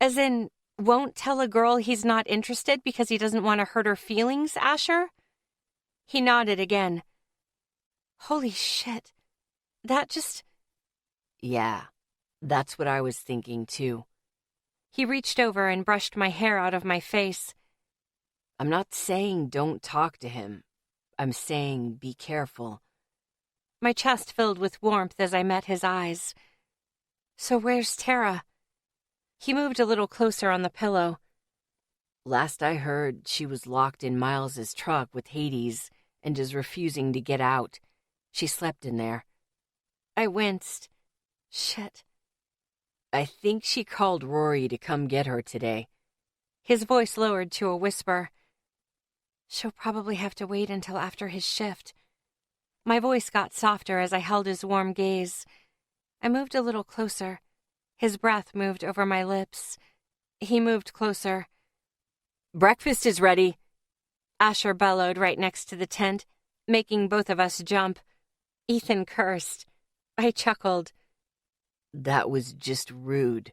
S1: As in, won't tell a girl he's not interested because he doesn't want to hurt her feelings, Asher? He nodded again. Holy shit. That just...
S2: Yeah, that's what I was thinking too.
S1: He reached over and brushed my hair out of my face.
S2: I'm not saying don't talk to him. I'm saying be careful.
S1: My chest filled with warmth as I met his eyes. So where's Tara? He moved a little closer on the pillow.
S2: Last I heard, she was locked in Miles's truck with Hades and is refusing to get out. She slept in there.
S1: I winced. Shit.
S2: I think she called Rory to come get her today.
S1: His voice lowered to a whisper. She'll probably have to wait until after his shift. My voice got softer as I held his warm gaze. I moved a little closer. His breath moved over my lips. He moved closer.
S2: Breakfast is ready,
S1: Asher bellowed right next to the tent, making both of us jump. Ethan cursed. I chuckled.
S2: That was just rude,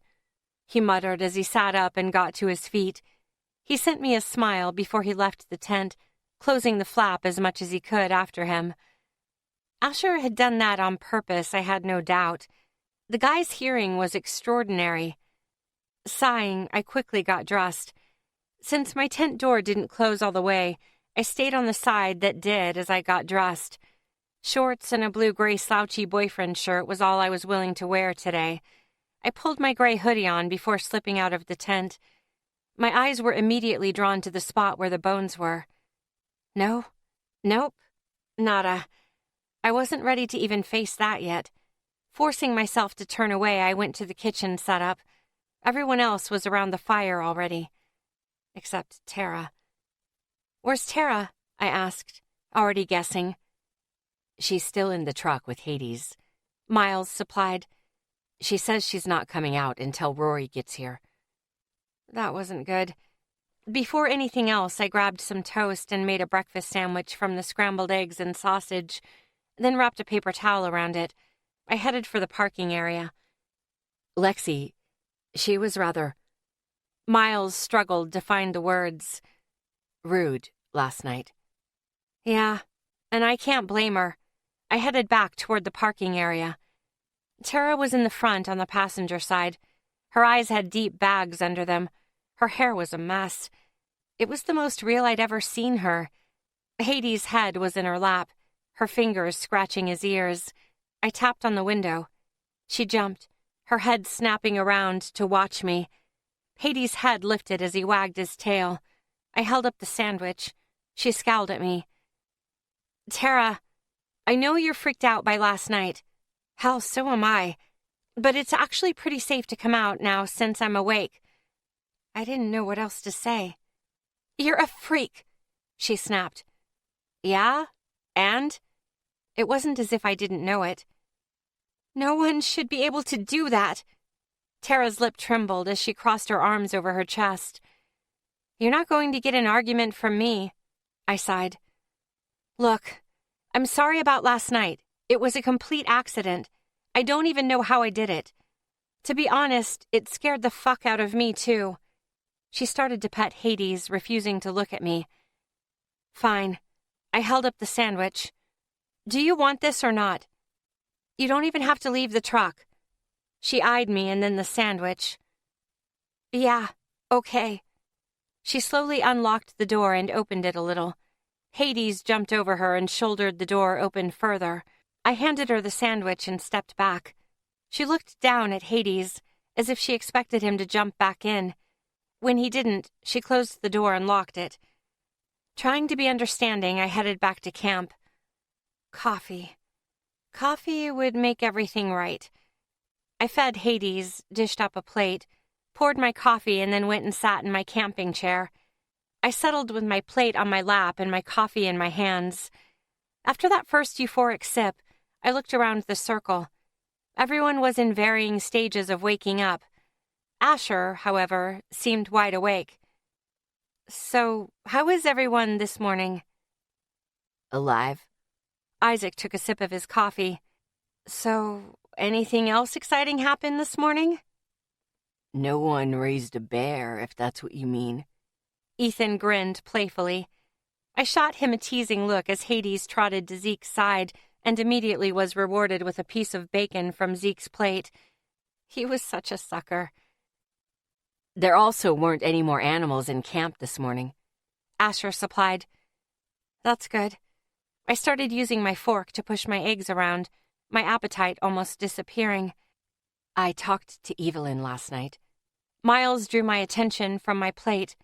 S1: he muttered as he sat up and got to his feet. He sent me a smile before he left the tent, closing the flap as much as he could after him. Asher had done that on purpose, I had no doubt. The guy's hearing was extraordinary. Sighing, I quickly got dressed. Since my tent door didn't close all the way, I stayed on the side that did as I got dressed. Shorts and a blue-gray slouchy boyfriend shirt was all I was willing to wear today. I pulled my gray hoodie on before slipping out of the tent. My eyes were immediately drawn to the spot where the bones were. No. Nope. Nada. I wasn't ready to even face that yet. Forcing myself to turn away, I went to the kitchen setup. Everyone else was around the fire already. Except Tara. Where's Tara? I asked, already guessing.
S2: She's still in the truck with Hades,
S1: Miles supplied.
S2: She says she's not coming out until Rory gets here.
S1: That wasn't good. Before anything else, I grabbed some toast and made a breakfast sandwich from the scrambled eggs and sausage, then wrapped a paper towel around it. I headed for the parking area.
S2: Lexi, she was rather...
S1: Miles struggled to find the words.
S2: Rude last night.
S1: Yeah, and I can't blame her. I headed back toward the parking area. Tara was in the front on the passenger side. Her eyes had deep bags under them. Her hair was a mess. It was the most real I'd ever seen her. Hades' head was in her lap, her fingers scratching his ears. I tapped on the window. She jumped, her head snapping around to watch me. Hades' head lifted as he wagged his tail. I held up the sandwich. She scowled at me. Tara, I know you're freaked out by last night. Hell, so am I. But it's actually pretty safe to come out now since I'm awake. I didn't know what else to say. You're a freak, she snapped. Yeah? And? It wasn't as if I didn't know it. No one should be able to do that. Tara's lip trembled as she crossed her arms over her chest. You're not going to get an argument from me, I sighed. Look, I'm sorry about last night. It was a complete accident. I don't even know how I did it. To be honest, it scared the fuck out of me, too. She started to pet Hades, refusing to look at me. Fine. I held up the sandwich. Do you want this or not? You don't even have to leave the truck. She eyed me and then the sandwich. Yeah, okay. She slowly unlocked the door and opened it a little. Hades jumped over her and shouldered the door open further. I handed her the sandwich and stepped back. She looked down at Hades, as if she expected him to jump back in. When he didn't, she closed the door and locked it. Trying to be understanding, I headed back to camp. Coffee. Coffee would make everything right. I fed Hades, dished up a plate, poured my coffee, and then went and sat in my camping chair. I settled with my plate on my lap and my coffee in my hands. After that first euphoric sip, I looked around the circle. Everyone was in varying stages of waking up. Asher, however, seemed wide awake. So, how is everyone this morning?
S2: Alive.
S1: Isaac took a sip of his coffee. So, anything else exciting happened this morning?
S2: No one raised a bear, if that's what you mean.
S1: Ethan grinned playfully. I shot him a teasing look as Hades trotted to Zeke's side and immediately was rewarded with a piece of bacon from Zeke's plate. He was such a sucker.
S2: There also weren't any more animals in camp this morning.
S1: Asher supplied. That's good. I started using my fork to push my eggs around, my appetite almost disappearing.
S2: I talked to Evelyn last night.
S1: Miles drew my attention from my plate.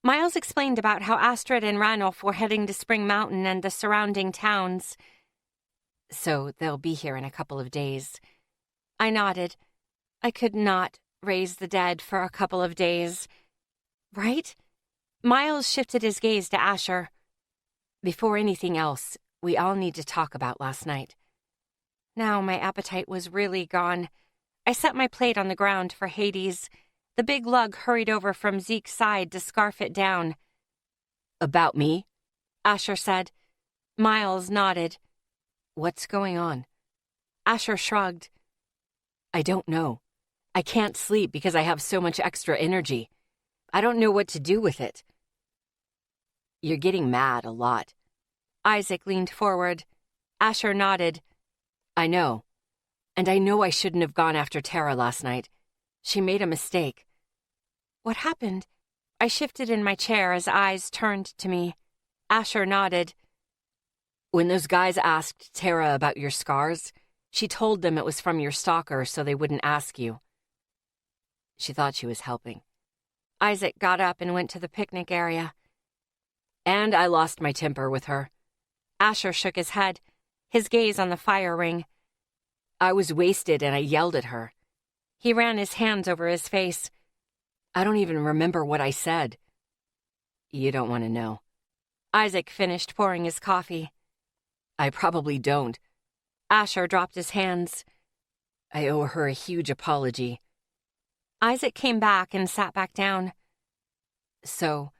S1: Miles explained about how Astrid and Ranulph were heading to Spring Mountain and the surrounding towns.
S2: So they'll be here in a couple of days.
S1: I nodded. I could not raise the dead for a couple of days. Right? Miles shifted his gaze to Asher.
S2: Before anything else, we all need to talk about last night.
S1: Now my appetite was really gone. I set my plate on the ground for Hades. The big lug hurried over from Zeke's side to scarf it down.
S2: About me?
S1: Asher said. Miles nodded.
S2: What's going on?
S1: Asher shrugged.
S2: I don't know. I can't sleep because I have so much extra energy. I don't know what to do with it. You're getting mad a lot.
S1: Isaac leaned forward. Asher nodded.
S2: I know. And I know I shouldn't have gone after Tara last night. She made a mistake.
S1: What happened? I shifted in my chair as eyes turned to me. Asher nodded.
S2: When those guys asked Tara about your scars, she told them it was from your stalker so they wouldn't ask you. She thought she was helping.
S1: Isaac got up and went to the picnic area.
S2: And I lost my temper with her.
S1: Asher shook his head, his gaze on the fire ring.
S2: I was wasted and I yelled at her.
S1: He ran his hands over his face.
S2: I don't even remember what I said. You don't want to know.
S1: Isaac finished pouring his coffee.
S2: I probably don't.
S1: Asher dropped his hands.
S2: I owe her a huge apology.
S1: Isaac came back and sat back down.
S2: So,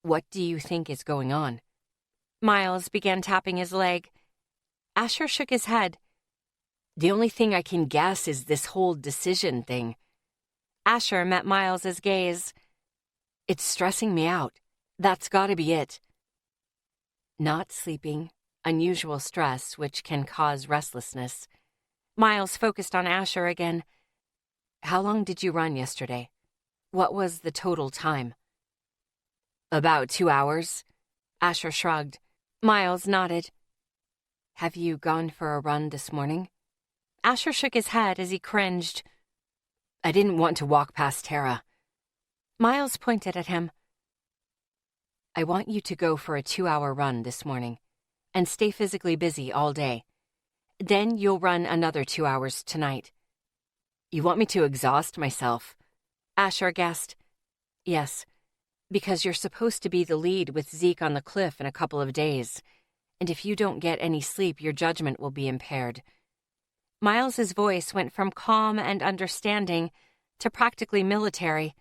S2: what do you think is going on?
S1: Miles began tapping his leg. Asher shook his head.
S2: The only thing I can guess is this whole decision thing.
S1: Asher met Miles's gaze. It's stressing me out. That's gotta be it. Not sleeping, unusual stress, which can cause restlessness. Miles focused on Asher again. How long did you run yesterday? What was the total time? About 2 hours. Asher shrugged. Miles nodded. Have you gone for a run this morning? Asher shook his head as he cringed. I didn't want to walk past Tara. Miles pointed at him. I want you to go for a 2-hour run this morning and stay physically busy all day. Then you'll run another 2 hours tonight. You want me to exhaust myself? Asher guessed. Yes, because you're supposed to be the lead with Zeke on the cliff in a couple of days, and if you don't get any sleep, your judgment will be impaired. Miles's voice went from calm and understanding to practically military.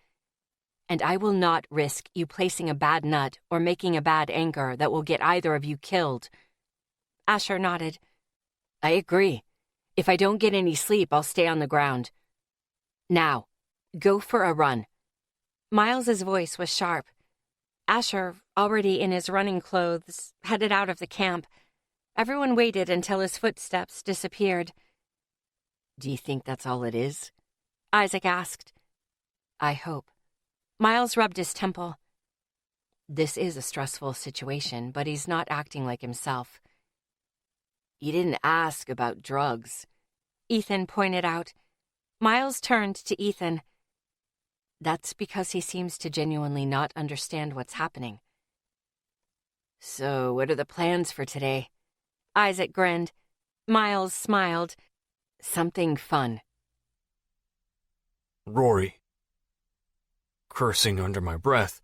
S1: And I will not risk you placing a bad nut or making a bad anchor that will get either of you killed. Asher nodded. I agree. If I don't get any sleep, I'll stay on the ground. Now, go for a run. Miles's voice was sharp. Asher, already in his running clothes, headed out of the camp. Everyone waited until his footsteps disappeared. Do you think that's all it is? Isaac asked. I hope. Miles rubbed his temple. This is a stressful situation, but he's not acting like himself. You didn't ask about drugs, Ethan pointed out. Miles turned to Ethan. That's because he seems to genuinely not understand what's happening. So, what are the plans for today? Isaac grinned. Miles smiled. Something fun.
S3: Rory. Cursing under my breath,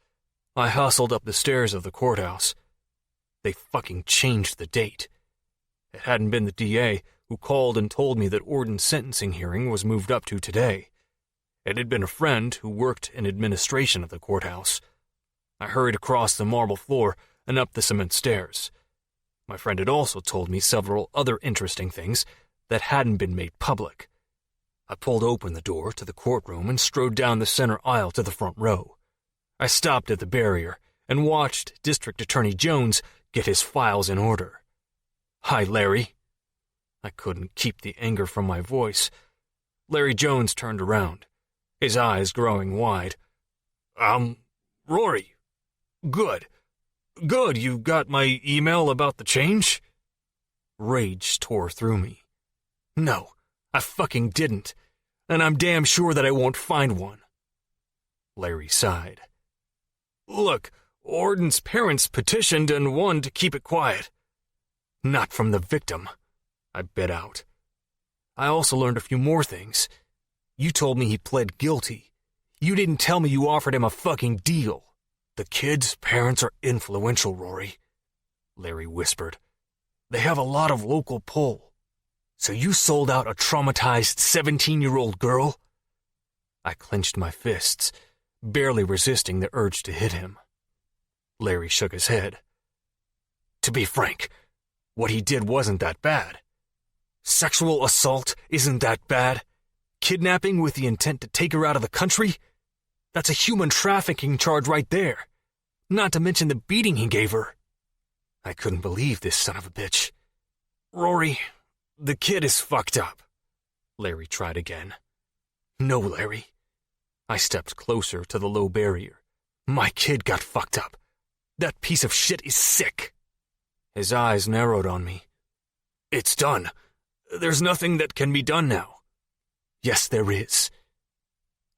S3: I hustled up the stairs of the courthouse. They fucking changed the date. It hadn't been the DA who called and told me that Orden's sentencing hearing was moved up to today. It had been a friend who worked in administration of the courthouse. I hurried across the marble floor and up the cement stairs. My friend had also told me several other interesting things that hadn't been made public. I pulled open the door to the courtroom and strode down the center aisle to the front row. I stopped at the barrier and watched District Attorney Jones get his files in order. Hi, Larry. I couldn't keep the anger from my voice. Larry Jones turned around, his eyes growing wide. Rory. Good. Good, you got my email about the change? Rage tore through me. No, I fucking didn't, and I'm damn sure that I won't find one. Larry sighed. Look, Orden's parents petitioned and won to keep it quiet. Not from the victim, I bit out. I also learned a few more things. You told me he pled guilty. You didn't tell me you offered him a fucking deal. The kid's parents are influential, Rory, Larry whispered. They have a lot of local pull. So you sold out a traumatized 17-year-old girl? I clenched my fists, barely resisting the urge to hit him. Larry shook his head. To be frank, what he did wasn't that bad. Sexual assault isn't that bad. Kidnapping with the intent to take her out of the country? That's a human trafficking charge right there. Not to mention the beating he gave her. I couldn't believe this son of a bitch. Rory, the kid is fucked up. Larry tried again. No, Larry. I stepped closer to the low barrier. My kid got fucked up. That piece of shit is sick. His eyes narrowed on me. It's done. There's nothing that can be done now. Yes, there is.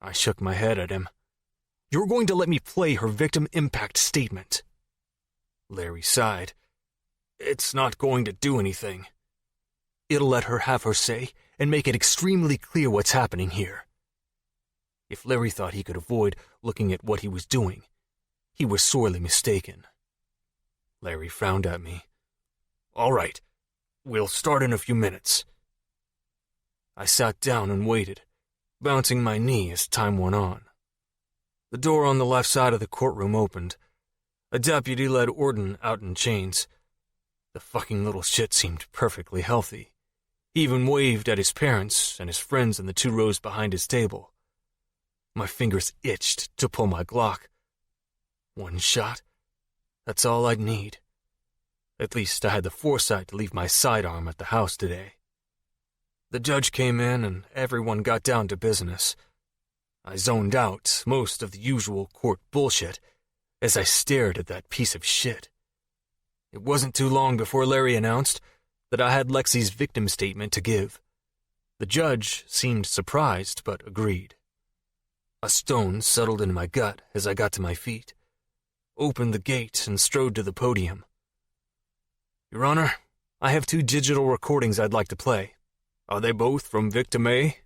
S3: I shook my head at him. You're going to let me play her victim impact statement. Larry sighed. It's not going to do anything. It'll let her have her say and make it extremely clear what's happening here. If Larry thought he could avoid looking at what he was doing, he was sorely mistaken. Larry frowned at me. All right, we'll start in a few minutes. I sat down and waited, bouncing my knee as time went on. The door on the left side of the courtroom opened. A deputy led Orden out in chains. The fucking little shit seemed perfectly healthy. He even waved at his parents and his friends in the 2 rows behind his table. My fingers itched to pull my Glock, 1 shot? That's all I'd need. At least I had the foresight to leave my sidearm at the house today. The judge came in and everyone got down to business. I zoned out most of the usual court bullshit as I stared at that piece of shit. It wasn't too long before Larry announced that I had Lexi's victim statement to give. The judge seemed surprised but agreed. A stone settled in my gut as I got to my feet, opened the gate and strode to the podium. Your Honor, I have 2 digital recordings I'd like to play. Are they both from Victim A?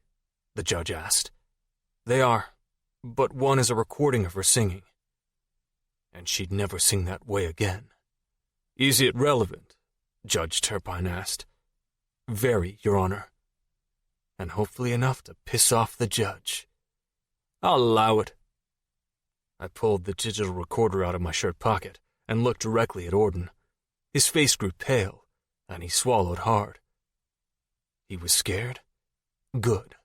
S3: The judge asked. They are, but one is a recording of her singing. And she'd never sing that way again. Is it relevant? Judge Turpine asked. Very, Your Honor. And hopefully enough to piss off the judge. I'll allow it. I pulled the digital recorder out of my shirt pocket and looked directly at Orden. His face grew pale, and he swallowed hard. He was scared? Good.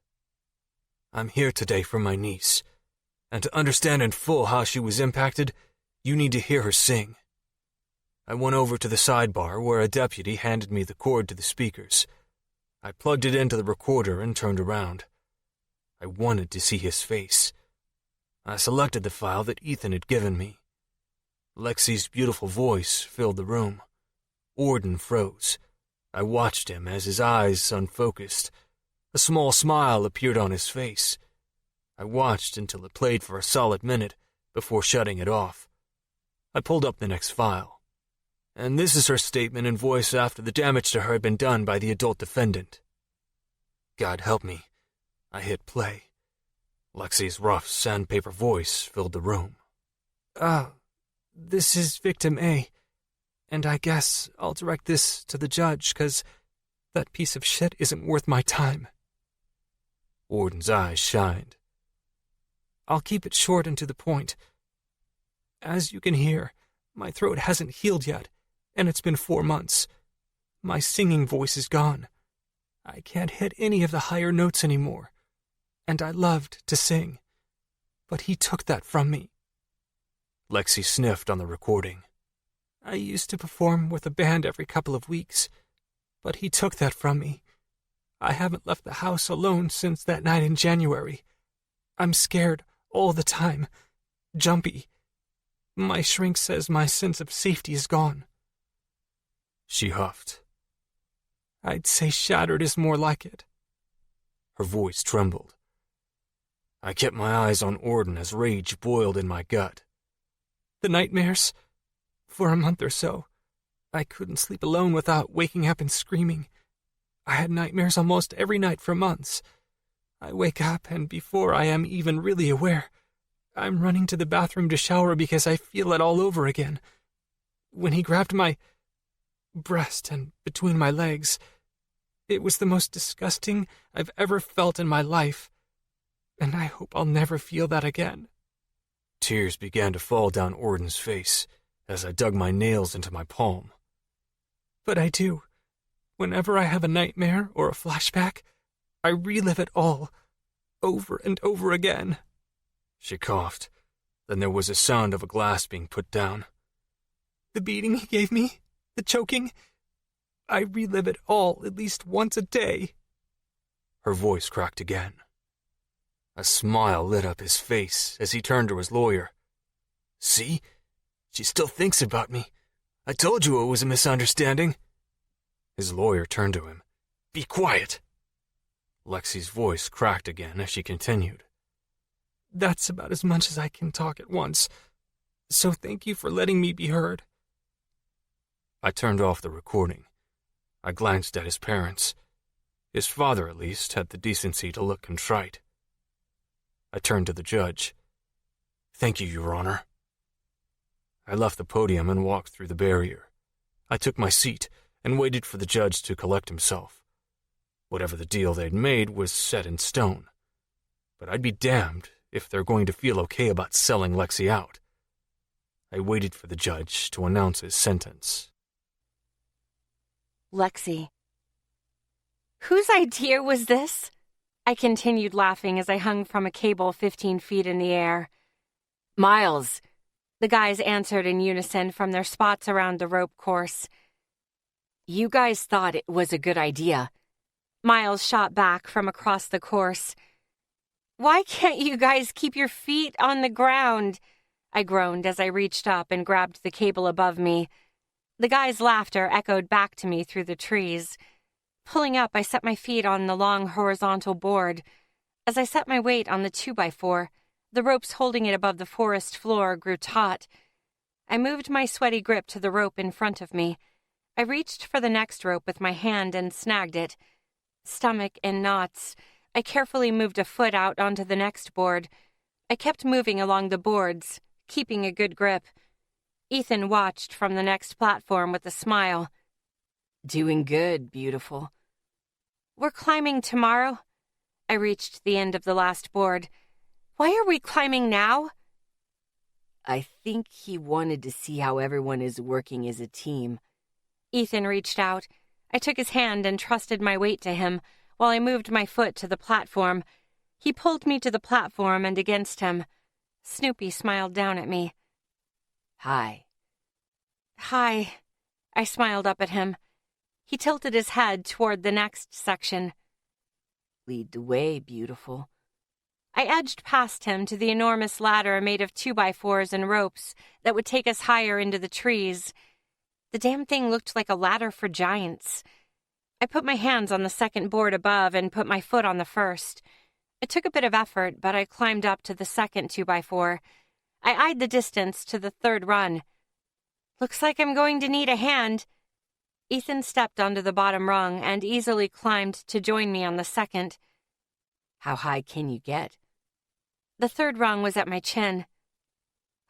S3: I'm here today for my niece, and to understand in full how she was impacted, you need to hear her sing. I went over to the sidebar where a deputy handed me the cord to the speakers. I plugged it into the recorder and turned around. I wanted to see his face. I selected the file that Ethan had given me. Lexi's beautiful voice filled the room. Orden froze. I watched him as his eyes unfocused. A small smile appeared on his face. I watched until it played for a solid minute before shutting it off. I pulled up the next file. And this is her statement in voice after the damage to her had been done by the adult defendant. God help me. I hit play. Lexi's rough sandpaper voice filled the room. This is Victim A, and I guess I'll direct this to the judge, 'cause that piece of shit isn't worth my time. Orden's eyes shined. I'll keep it short and to the point. As you can hear, my throat hasn't healed yet, and it's been 4 months. My singing voice is gone. I can't hit any of the higher notes anymore. And I loved to sing. But he took that from me. Lexi sniffed on the recording. I used to perform with a band every couple of weeks, but he took that from me. I haven't left the house alone since that night in January. I'm scared all the time. Jumpy. My shrink says my sense of safety is gone. She huffed. I'd say shattered is more like it. Her voice trembled. I kept my eyes on Orden as rage boiled in my gut. The nightmares? For a month or so, I couldn't sleep alone without waking up and screaming. I had nightmares almost every night for months. I wake up, and before I am even really aware, I'm running to the bathroom to shower because I feel it all over again. When he grabbed my breast and between my legs, it was the most disgusting I've ever felt in my life. And I hope I'll never feel that again. Tears began to fall down Orden's face as I dug my nails into my palm. But I do. Whenever I have a nightmare or a flashback, I relive it all, over and over again. She coughed. Then there was a sound of a glass being put down. The beating he gave me, the choking, I relive it all at least once a day. Her voice cracked again. A smile lit up his face as he turned to his lawyer. See? She still thinks about me. I told you it was a misunderstanding. His lawyer turned to him. Be quiet. Lexi's voice cracked again as she continued. That's about as much as I can talk at once, so thank you for letting me be heard. I turned off the recording. I glanced at his parents. His father, at least, had the decency to look contrite. I turned to the judge. Thank you, Your Honor. I left the podium and walked through the barrier. I took my seat and waited for the judge to collect himself. Whatever the deal they'd made was set in stone. But I'd be damned if they're going to feel okay about selling Lexi out. I waited for the judge to announce his sentence.
S1: Lexi. Whose idea was this? I continued laughing as I hung from a cable 15 feet in the air.
S2: Miles,
S1: The guys answered in unison from their spots around the rope course.
S2: You guys thought it was a good idea.
S1: Miles shot back from across the course. Why can't you guys keep your feet on the ground? I groaned as I reached up and grabbed the cable above me. The guys' laughter echoed back to me through the trees. Pulling up, I set my feet on the long horizontal board. As I set my weight on the 2x4, the ropes holding it above the forest floor grew taut. I moved my sweaty grip to the rope in front of me. I reached for the next rope with my hand and snagged it. Stomach in knots, I carefully moved a foot out onto the next board. I kept moving along the boards, keeping a good grip. Ethan watched from the next platform with a smile.
S2: Doing good, beautiful.
S1: We're climbing tomorrow? I reached the end of the last board. Why are we climbing now?
S2: I think he wanted to see how everyone is working as a team.
S1: Ethan reached out. I took his hand and trusted my weight to him while I moved my foot to the platform. He pulled me to the platform and against him. Snoopy smiled down at me.
S2: Hi.
S1: Hi. I smiled up at him. He tilted his head toward the next section.
S2: Lead the way, beautiful.
S1: I edged past him to the enormous ladder made of 2x4s and ropes that would take us higher into the trees. The damn thing looked like a ladder for giants. I put my hands on the second board above and put my foot on the first. It took a bit of effort, but I climbed up to the second 2x4. I eyed the distance to the third run. Looks like I'm going to need a hand. Ethan stepped onto the bottom rung and easily climbed to join me on the second.
S2: How high can you get?
S1: The third rung was at my chin.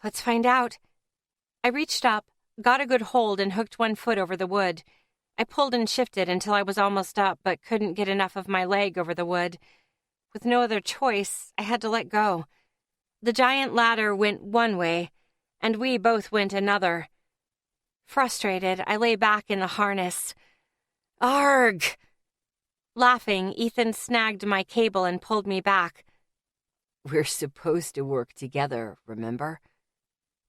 S1: Let's find out. I reached up, got a good hold, and hooked one foot over the wood. I pulled and shifted until I was almost up, but couldn't get enough of my leg over the wood. With no other choice, I had to let go. The giant ladder went one way, and we both went another. Frustrated, I lay back in the harness. Arg! Laughing, Ethan snagged my cable and pulled me back.
S2: We're supposed to work together, remember?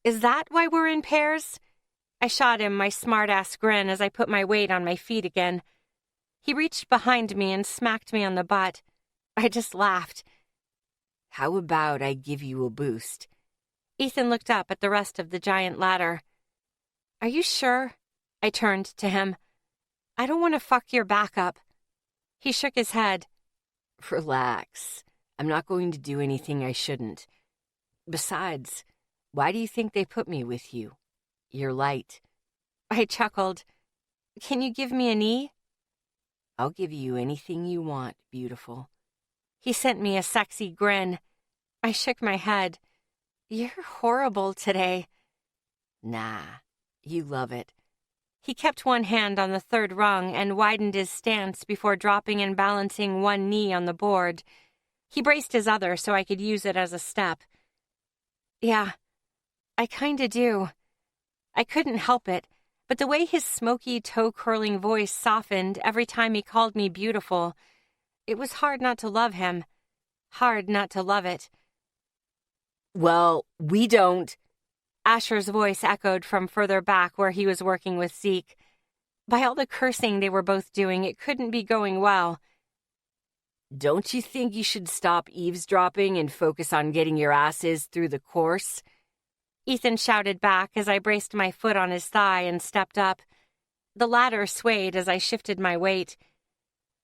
S1: Is that why we're in pairs? I shot him my smart-ass grin as I put my weight on my feet again. He reached behind me and smacked me on the butt. I just laughed.
S2: How about I give you a boost?
S1: Ethan looked up at the rest of the giant ladder. Are you sure? I turned to him. I don't want to fuck your back up. He shook his head.
S2: Relax. I'm not going to do anything I shouldn't. Besides, why do you think they put me with you? You're light.
S1: I chuckled. Can you give me a knee?
S2: I'll give you anything you want, beautiful.
S1: He sent me a sexy grin. I shook my head. You're horrible today.
S2: Nah, you love it.
S1: He kept one hand on the third rung and widened his stance before dropping and balancing one knee on the board. He braced his other so I could use it as a step. Yeah, I kinda do. I couldn't help it, but the way his smoky, toe-curling voice softened every time he called me beautiful, it was hard not to love him. Hard not to love it.
S2: Well, we don't.
S1: Asher's voice echoed from further back where he was working with Zeke. By all the cursing they were both doing, it couldn't be going well.
S2: Don't you think you should stop eavesdropping and focus on getting your asses through the course?
S1: Ethan shouted back as I braced my foot on his thigh and stepped up. The ladder swayed as I shifted my weight.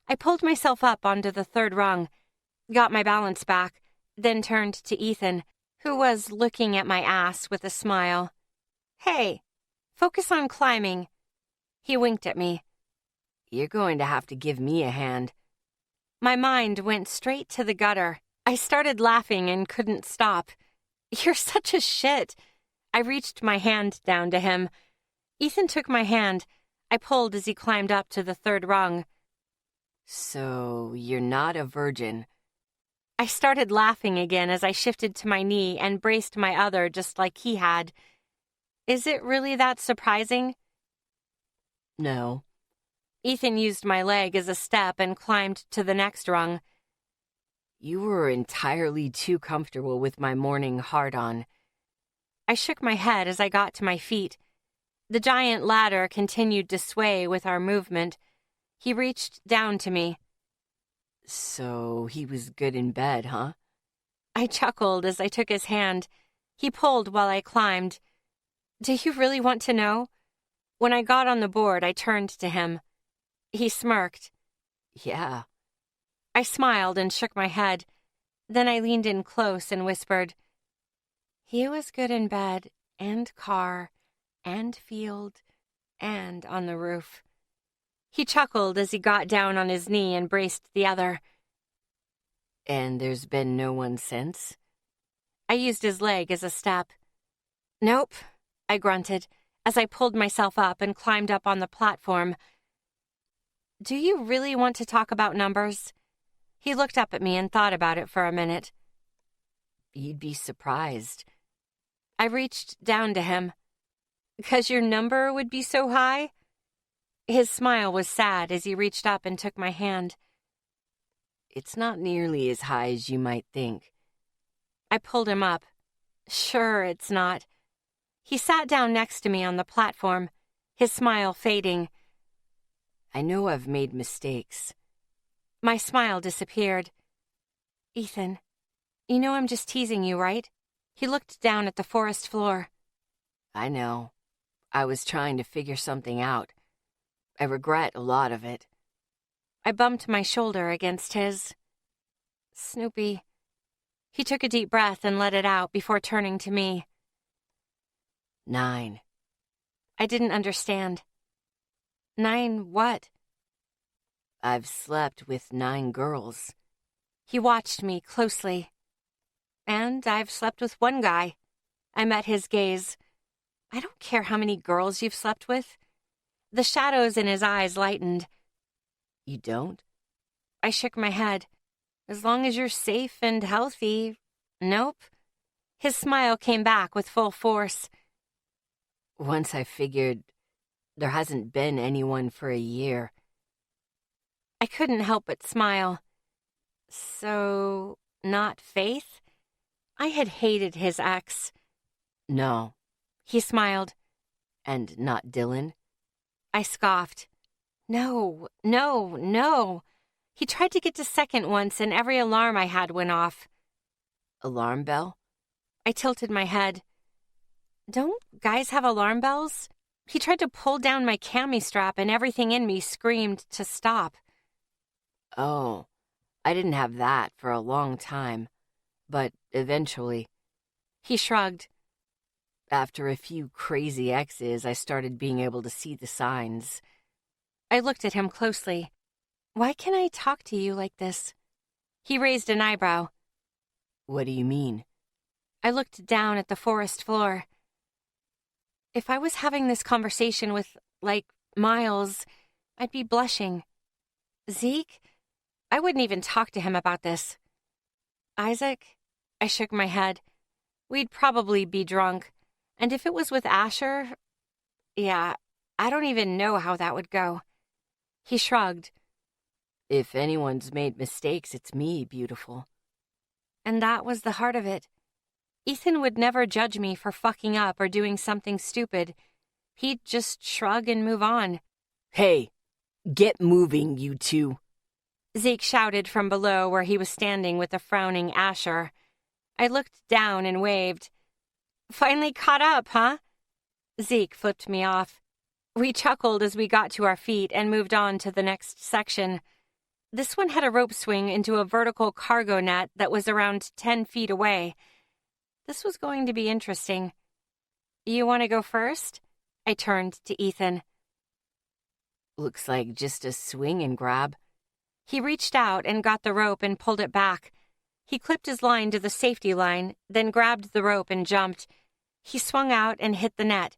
S1: I pulled myself up onto the third rung, got my balance back, then turned to Ethan, who was looking at my ass with a smile. Hey, focus on climbing. He winked at me.
S2: You're going to have to give me a hand.
S1: My mind went straight to the gutter. I started laughing and couldn't stop. You're such a shit. I reached my hand down to him. Ethan took my hand. I pulled as he climbed up to the third rung.
S2: So, you're not a virgin.
S1: I started laughing again as I shifted to my knee and braced my other just like he had. Is it really that surprising?
S2: No.
S1: Ethan used my leg as a step and climbed to the next rung.
S2: You were entirely too comfortable with my morning hard-on.
S1: I shook my head as I got to my feet. The giant ladder continued to sway with our movement. He reached down to me.
S2: So he was good in bed, huh?
S1: I chuckled as I took his hand. He pulled while I climbed. Do you really want to know? When I got on the board, I turned to him. He smirked.
S2: Yeah.
S1: I smiled and shook my head. Then I leaned in close and whispered, he was good in bed, and car, and field, and on the roof. He chuckled as he got down on his knee and braced the other.
S2: And there's been no one since?
S1: I used his leg as a step. Nope, I grunted as I pulled myself up and climbed up on the platform. Do you really want to talk about numbers? He looked up at me and thought about it for a minute.
S2: You'd be surprised.
S1: I reached down to him. 'Cause your number would be so high? His smile was sad as he reached up and took my hand.
S2: It's not nearly as high as you might think.
S1: I pulled him up. Sure, it's not. He sat down next to me on the platform, his smile fading.
S2: I know I've made mistakes.
S1: My smile disappeared. Ethan, you know I'm just teasing you, right? He looked down at the forest floor.
S2: I know. I was trying to figure something out. I regret a lot of it.
S1: I bumped my shoulder against his. Snoopy. He took a deep breath and let it out before turning to me.
S2: 9.
S1: I didn't understand. 9 what?
S2: I've slept with 9 girls.
S1: He watched me closely. And I've slept with one guy. I met his gaze. I don't care how many girls you've slept with. The shadows in his eyes lightened.
S2: You don't?
S1: I shook my head. As long as you're safe and healthy, nope. His smile came back with full force.
S2: Once I figured there hasn't been anyone for a year.
S1: I couldn't help but smile. So, not Faith? I had hated his ex.
S2: No.
S1: He smiled.
S2: And not Dylan?
S1: I scoffed. No. He tried to get to second once and every alarm I had went off.
S2: Alarm bell?
S1: I tilted my head. Don't guys have alarm bells? He tried to pull down my cami strap and everything in me screamed to stop.
S2: Oh, I didn't have that for a long time. But eventually.
S1: He shrugged.
S2: After a few crazy exes, I started being able to see the signs.
S1: I looked at him closely. Why can I talk to you like this? He raised an eyebrow.
S2: What do you mean?
S1: I looked down at the forest floor. If I was having this conversation with, Miles, I'd be blushing. Zeke? I wouldn't even talk to him about this. Isaac? I shook my head. We'd probably be drunk. And if it was with Asher, yeah, I don't even know how that would go. He shrugged.
S2: If anyone's made mistakes, it's me, beautiful.
S1: And that was the heart of it. Ethan would never judge me for fucking up or doing something stupid. He'd just shrug and move on.
S2: Hey, get moving, you two.
S1: Zeke shouted from below where he was standing with a frowning Asher. I looked down and waved. Finally caught up, huh? Zeke flipped me off. We chuckled as we got to our feet and moved on to the next section. This one had a rope swing into a vertical cargo net that was around 10 feet away. This was going to be interesting. You want to go first? I turned to Ethan.
S2: Looks like just a swing and grab.
S1: He reached out and got the rope and pulled it back. He clipped his line to the safety line, then grabbed the rope and jumped. He swung out and hit the net.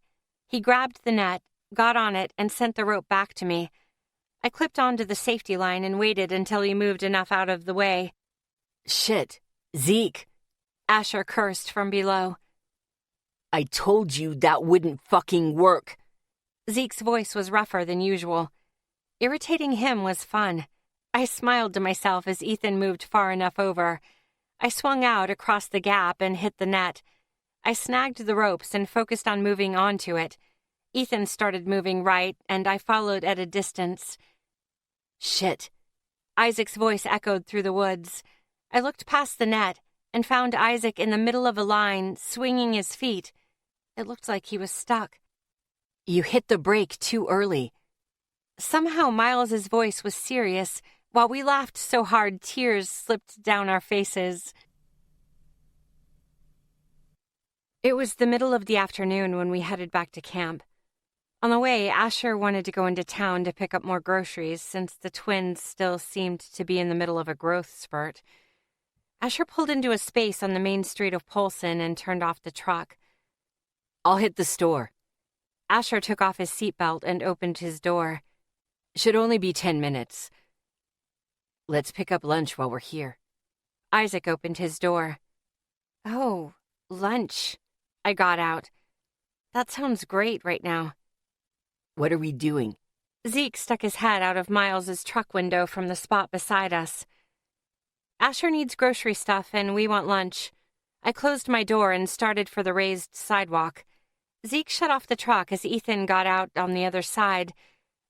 S1: He grabbed the net, got on it, and sent the rope back to me. I clipped onto the safety line and waited until he moved enough out of the way.
S2: Shit, Zeke!
S1: Asher cursed from below.
S2: I told you that wouldn't fucking work.
S1: Zeke's voice was rougher than usual. Irritating him was fun. I smiled to myself as Ethan moved far enough over. I swung out across the gap and hit the net. I snagged the ropes and focused on moving onto it. Ethan started moving right, and I followed at a distance.
S2: Shit.
S1: Isaac's voice echoed through the woods. I looked past the net and found Isaac in the middle of a line, swinging his feet. It looked like he was stuck.
S2: You hit the brake too early.
S1: Somehow Miles's voice was serious. While we laughed so hard, tears slipped down our faces. It was the middle of the afternoon when we headed back to camp. On the way, Asher wanted to go into town to pick up more groceries since the twins still seemed to be in the middle of a growth spurt. Asher pulled into a space on the main street of Polson and turned off the truck.
S2: I'll hit the store.
S1: Asher took off his seatbelt and opened his door.
S2: Should only be 10 minutes. Let's pick up lunch while we're here.
S1: Isaac opened his door. Oh, lunch. I got out. That sounds great right now.
S2: What are we doing?
S1: Zeke stuck his head out of Miles's truck window from the spot beside us. Asher needs grocery stuff and we want lunch. I closed my door and started for the raised sidewalk. Zeke shut off the truck as Ethan got out on the other side.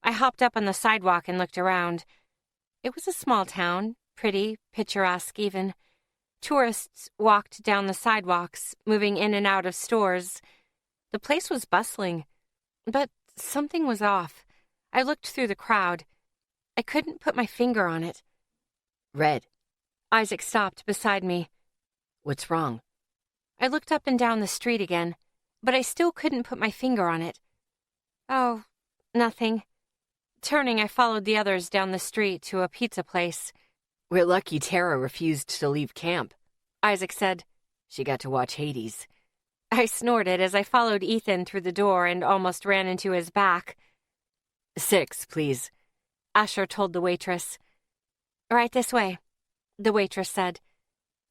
S1: I hopped up on the sidewalk and looked around. It was a small town, pretty, picturesque even. Tourists walked down the sidewalks, moving in and out of stores. The place was bustling, but something was off. I looked through the crowd. I couldn't put my finger on it.
S2: Red.
S1: Isaac stopped beside me.
S2: What's wrong?
S1: I looked up and down the street again, but I still couldn't put my finger on it. Oh, nothing. Turning, I followed the others down the street to a pizza place.
S2: We're lucky Tara refused to leave camp,
S1: Isaac said.
S2: She got to watch Hades.
S1: I snorted as I followed Ethan through the door and almost ran into his back.
S2: 6, please,
S1: Asher told the waitress. Right this way, the waitress said.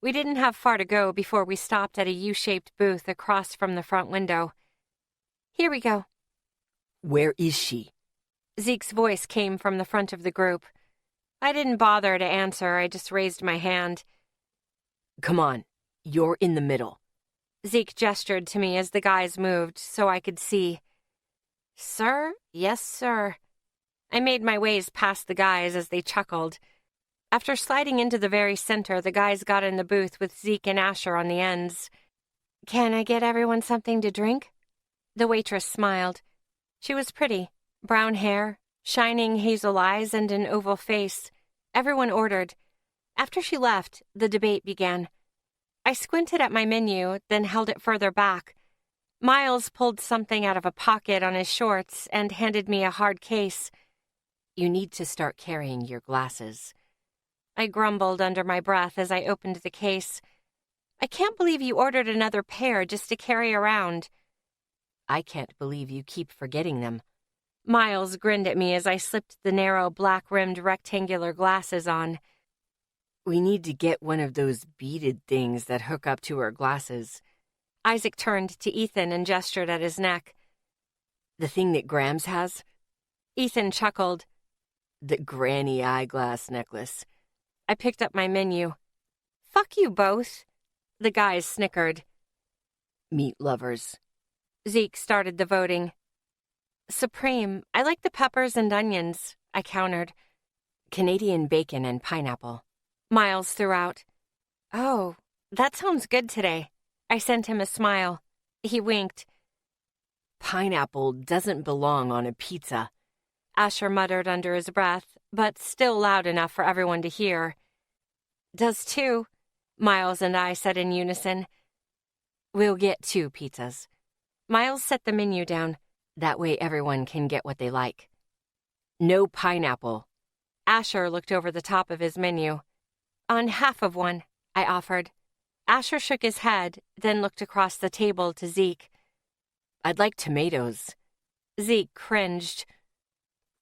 S1: We didn't have far to go before we stopped at a U-shaped booth across from the front window. Here we go.
S2: Where is she?
S1: Zeke's voice came from the front of the group. I didn't bother to answer, I just raised my hand.
S2: Come on, you're in the middle.
S1: Zeke gestured to me as the guys moved so I could see. Sir? Yes, sir. I made my ways past the guys as they chuckled. After sliding into the very center, the guys got in the booth with Zeke and Asher on the ends. Can I get everyone something to drink? The waitress smiled. She was pretty. Brown hair, shining hazel eyes, and an oval face. Everyone ordered. After she left, the debate began. I squinted at my menu, then held it further back. Miles pulled something out of a pocket on his shorts and handed me a hard case.
S2: You need to start carrying your glasses.
S1: I grumbled under my breath as I opened the case. I can't believe you ordered another pair just to carry around.
S2: I can't believe you keep forgetting them.
S1: Miles grinned at me as I slipped the narrow, black-rimmed rectangular glasses on.
S2: We need to get one of those beaded things that hook up to our glasses.
S1: Isaac turned to Ethan and gestured at his neck.
S2: The thing that Grams has?
S1: Ethan chuckled.
S2: The granny eyeglass necklace.
S1: I picked up my menu. Fuck you both. The guys snickered.
S2: Meat lovers.
S1: Zeke started the voting. Supreme, I like the peppers and onions, I countered.
S2: Canadian bacon and pineapple.
S1: Miles threw out. Oh, that sounds good today. I sent him a smile. He winked.
S2: Pineapple doesn't belong on a pizza,
S1: Asher muttered under his breath, but still loud enough for everyone to hear. Does too, Miles and I said in unison.
S2: We'll get 2 pizzas.
S1: Miles set the menu down.
S2: That way everyone can get what they like. No pineapple.
S1: Asher looked over the top of his menu. On half of one, I offered. Asher shook his head, then looked across the table to Zeke.
S2: I'd like tomatoes.
S1: Zeke cringed.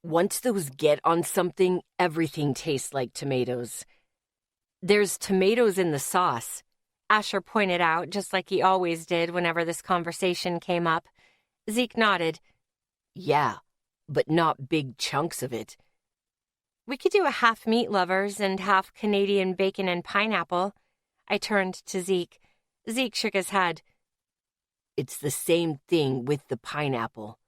S2: Once those get on something, everything tastes like tomatoes. There's tomatoes in the sauce,
S1: Asher pointed out, just like he always did whenever this conversation came up. Zeke nodded.
S2: Yeah, but not big chunks of it.
S1: We could do a half meat lovers and half Canadian bacon and pineapple. I turned to Zeke. Zeke shook his head.
S2: It's the same thing with the pineapple.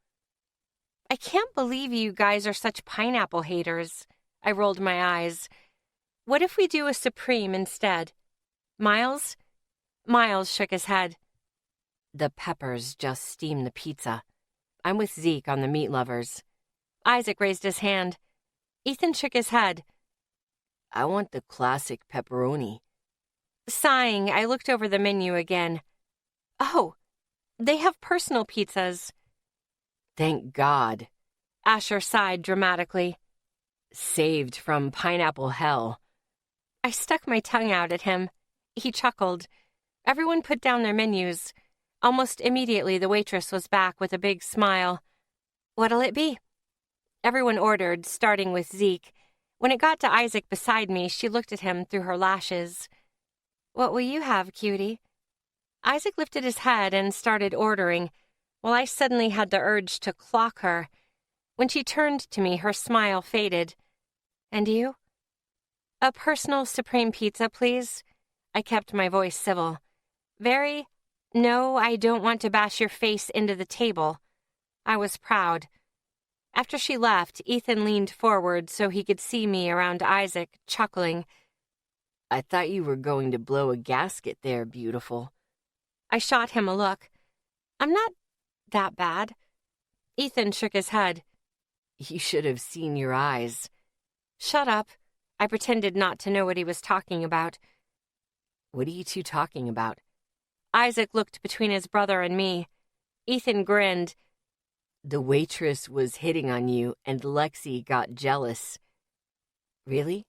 S1: I can't believe you guys are such pineapple haters. I rolled my eyes. What if we do a supreme instead? Miles? Miles shook his head.
S2: The Peppers just steam the pizza. I'm with Zeke on the meat lovers.
S1: Isaac raised his hand. Ethan shook his head.
S2: I want the classic pepperoni.
S1: Sighing, I looked over the menu again. Oh, they have personal pizzas.
S2: Thank God.
S1: Asher sighed dramatically.
S2: Saved from pineapple hell.
S1: I stuck my tongue out at him. He chuckled. Everyone put down their menus. Almost immediately, the waitress was back with a big smile. What'll it be? Everyone ordered, starting with Zeke. When it got to Isaac beside me, she looked at him through her lashes. What will you have, cutie? Isaac lifted his head and started ordering, while I suddenly had the urge to clock her. When she turned to me, her smile faded. And you? A personal supreme pizza, please. I kept my voice civil. No, I don't want to bash your face into the table. I was proud. After she left, Ethan leaned forward so he could see me around Isaac, chuckling.
S2: I thought you were going to blow a gasket there, beautiful.
S1: I shot him a look. I'm not that bad. Ethan shook his head.
S2: You should have seen your eyes.
S1: Shut up. I pretended not to know what he was talking about.
S2: What are you two talking about?
S1: Isaac looked between his brother and me. Ethan grinned.
S2: The waitress was hitting on you, and Lexi got jealous. Really?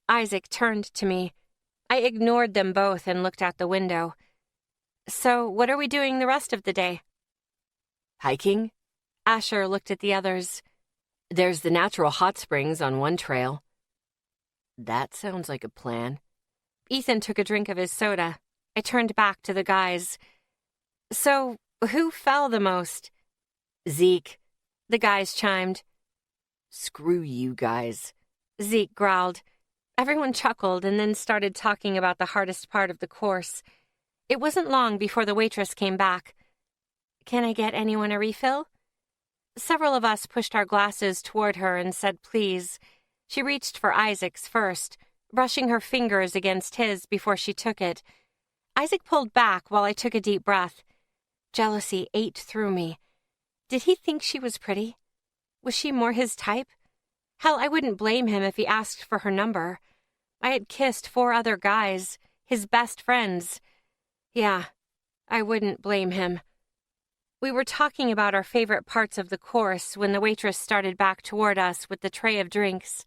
S1: Isaac turned to me. I ignored them both and looked out the window. So, what are we doing the rest of the day?
S2: Hiking?
S1: Asher looked at the others.
S2: There's the natural hot springs on one trail. That sounds like a plan.
S1: Ethan took a drink of his soda. I turned back to the guys. So, who fell the most?
S2: Zeke.
S1: The guys chimed.
S2: Screw you guys.
S1: Zeke growled. Everyone chuckled and then started talking about the hardest part of the course. It wasn't long before the waitress came back. Can I get anyone a refill? Several of us pushed our glasses toward her and said please. She reached for Isaac's first, brushing her fingers against his before she took it. Isaac pulled back while I took a deep breath. Jealousy ate through me. Did he think she was pretty? Was she more his type? Hell, I wouldn't blame him if he asked for her number. I had kissed 4 other guys, his best friends. Yeah, I wouldn't blame him. We were talking about our favorite parts of the course when the waitress started back toward us with the tray of drinks.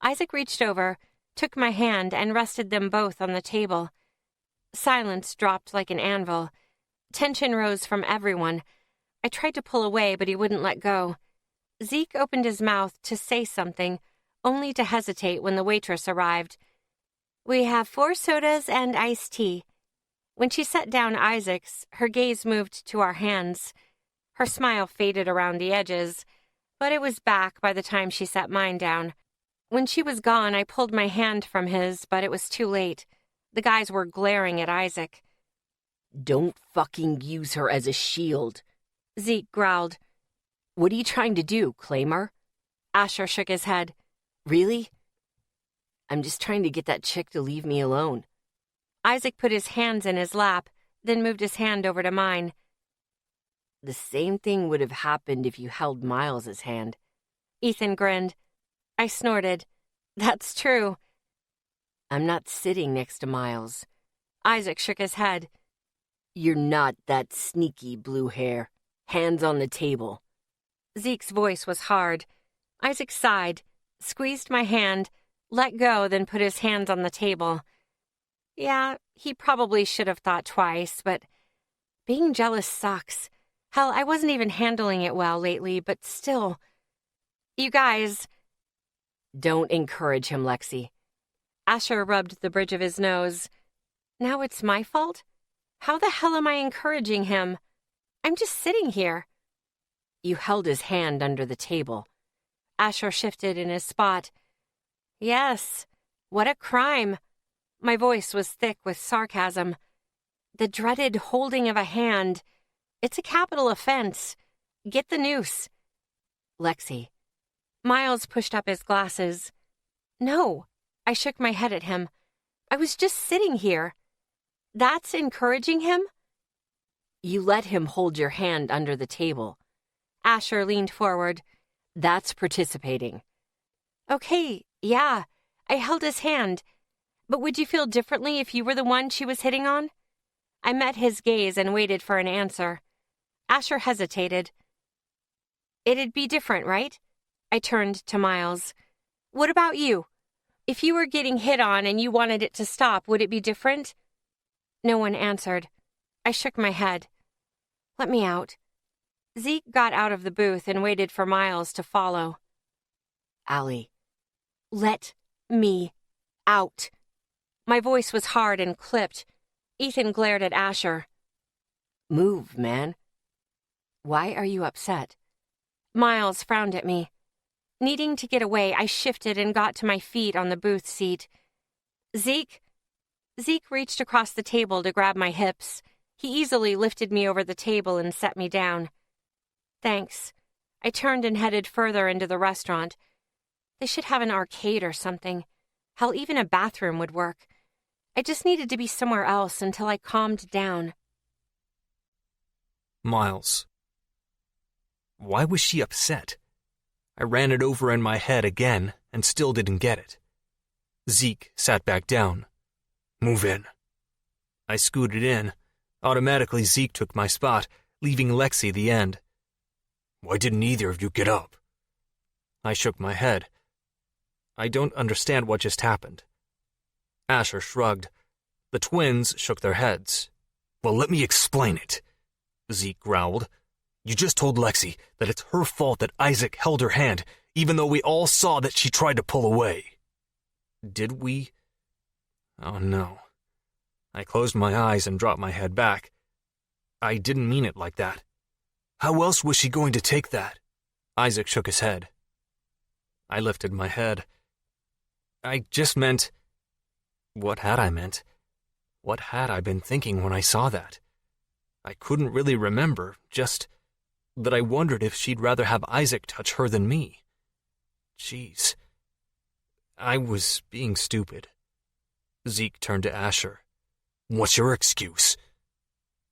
S1: Isaac reached over, took my hand, and rested them both on the table. Silence dropped like an anvil. Tension rose from everyone. I tried to pull away, but he wouldn't let go. Zeke opened his mouth to say something, only to hesitate when the waitress arrived. We have 4 sodas and iced tea. When she set down Isaac's, her gaze moved to our hands. Her smile faded around the edges, but it was back by the time she set mine down. When she was gone, I pulled my hand from his, but it was too late. The guys were glaring at Isaac.
S2: Don't fucking use her as a shield,
S1: Zeke growled.
S2: What are you trying to do, Claimer?
S1: Asher shook his head.
S2: Really? I'm just trying to get that chick to leave me alone.
S1: Isaac put his hands in his lap, then moved his hand over to mine.
S2: The same thing would have happened if you held Miles's hand.
S1: Ethan grinned. I snorted. That's true.
S2: I'm not sitting next to Miles.
S1: Isaac shook his head.
S2: You're not that sneaky blue hair. Hands on the table.
S1: Zeke's voice was hard. Isaac sighed, squeezed my hand, let go, then put his hands on the table. Yeah, he probably should have thought twice, but being jealous sucks. Hell, I wasn't even handling it well lately, but still. You guys...
S2: Don't encourage him, Lexi.
S1: Asher rubbed the bridge of his nose. Now it's my fault? How the hell am I encouraging him? I'm just sitting here.
S2: You held his hand under the table.
S1: Asher shifted in his spot. Yes, what a crime. My voice was thick with sarcasm. The dreaded holding of a hand. It's a capital offense. Get the noose.
S2: Lexi.
S1: Miles pushed up his glasses. No, I shook my head at him. I was just sitting here. That's encouraging him?
S2: You let him hold your hand under the table.
S1: Asher leaned forward.
S2: That's participating.
S1: Okay, yeah, I held his hand. But would you feel differently if you were the one she was hitting on? I met his gaze and waited for an answer. Asher hesitated. It'd be different, right? I turned to Miles. What about you? If you were getting hit on and you wanted it to stop, would it be different? No one answered. I shook my head. Let me out. Zeke got out of the booth and waited for Miles to follow.
S2: Allie.
S1: Let me out. My voice was hard and clipped. Ethan glared at Asher.
S2: Move, man. Why are you upset?
S1: Miles frowned at me. Needing to get away, I shifted and got to my feet on the booth seat. Zeke reached across the table to grab my hips. He easily lifted me over the table and set me down. Thanks. I turned and headed further into the restaurant. They should have an arcade or something. Hell, even a bathroom would work. I just needed to be somewhere else until I calmed down.
S3: Miles. Why was she upset? I ran it over in my head again and still didn't get it. Zeke sat back down. Move in. I scooted in. Automatically, Zeke took my spot, leaving Lexi the end. Why didn't either of you get up? I shook my head. I don't understand what just happened. Asher shrugged. The twins shook their heads. Well, let me explain it, Zeke growled. You just told Lexi that it's her fault that Isaac held her hand, even though we all saw that she tried to pull away. Did we? Oh, no. I closed my eyes and dropped my head back. I didn't mean it like that. How else was she going to take that? Isaac shook his head. I lifted my head. I just meant... What had I meant? What had I been thinking when I saw that? I couldn't really remember, just that I wondered if she'd rather have Isaac touch her than me. Jeez. I was being stupid. Zeke turned to Asher. What's your excuse?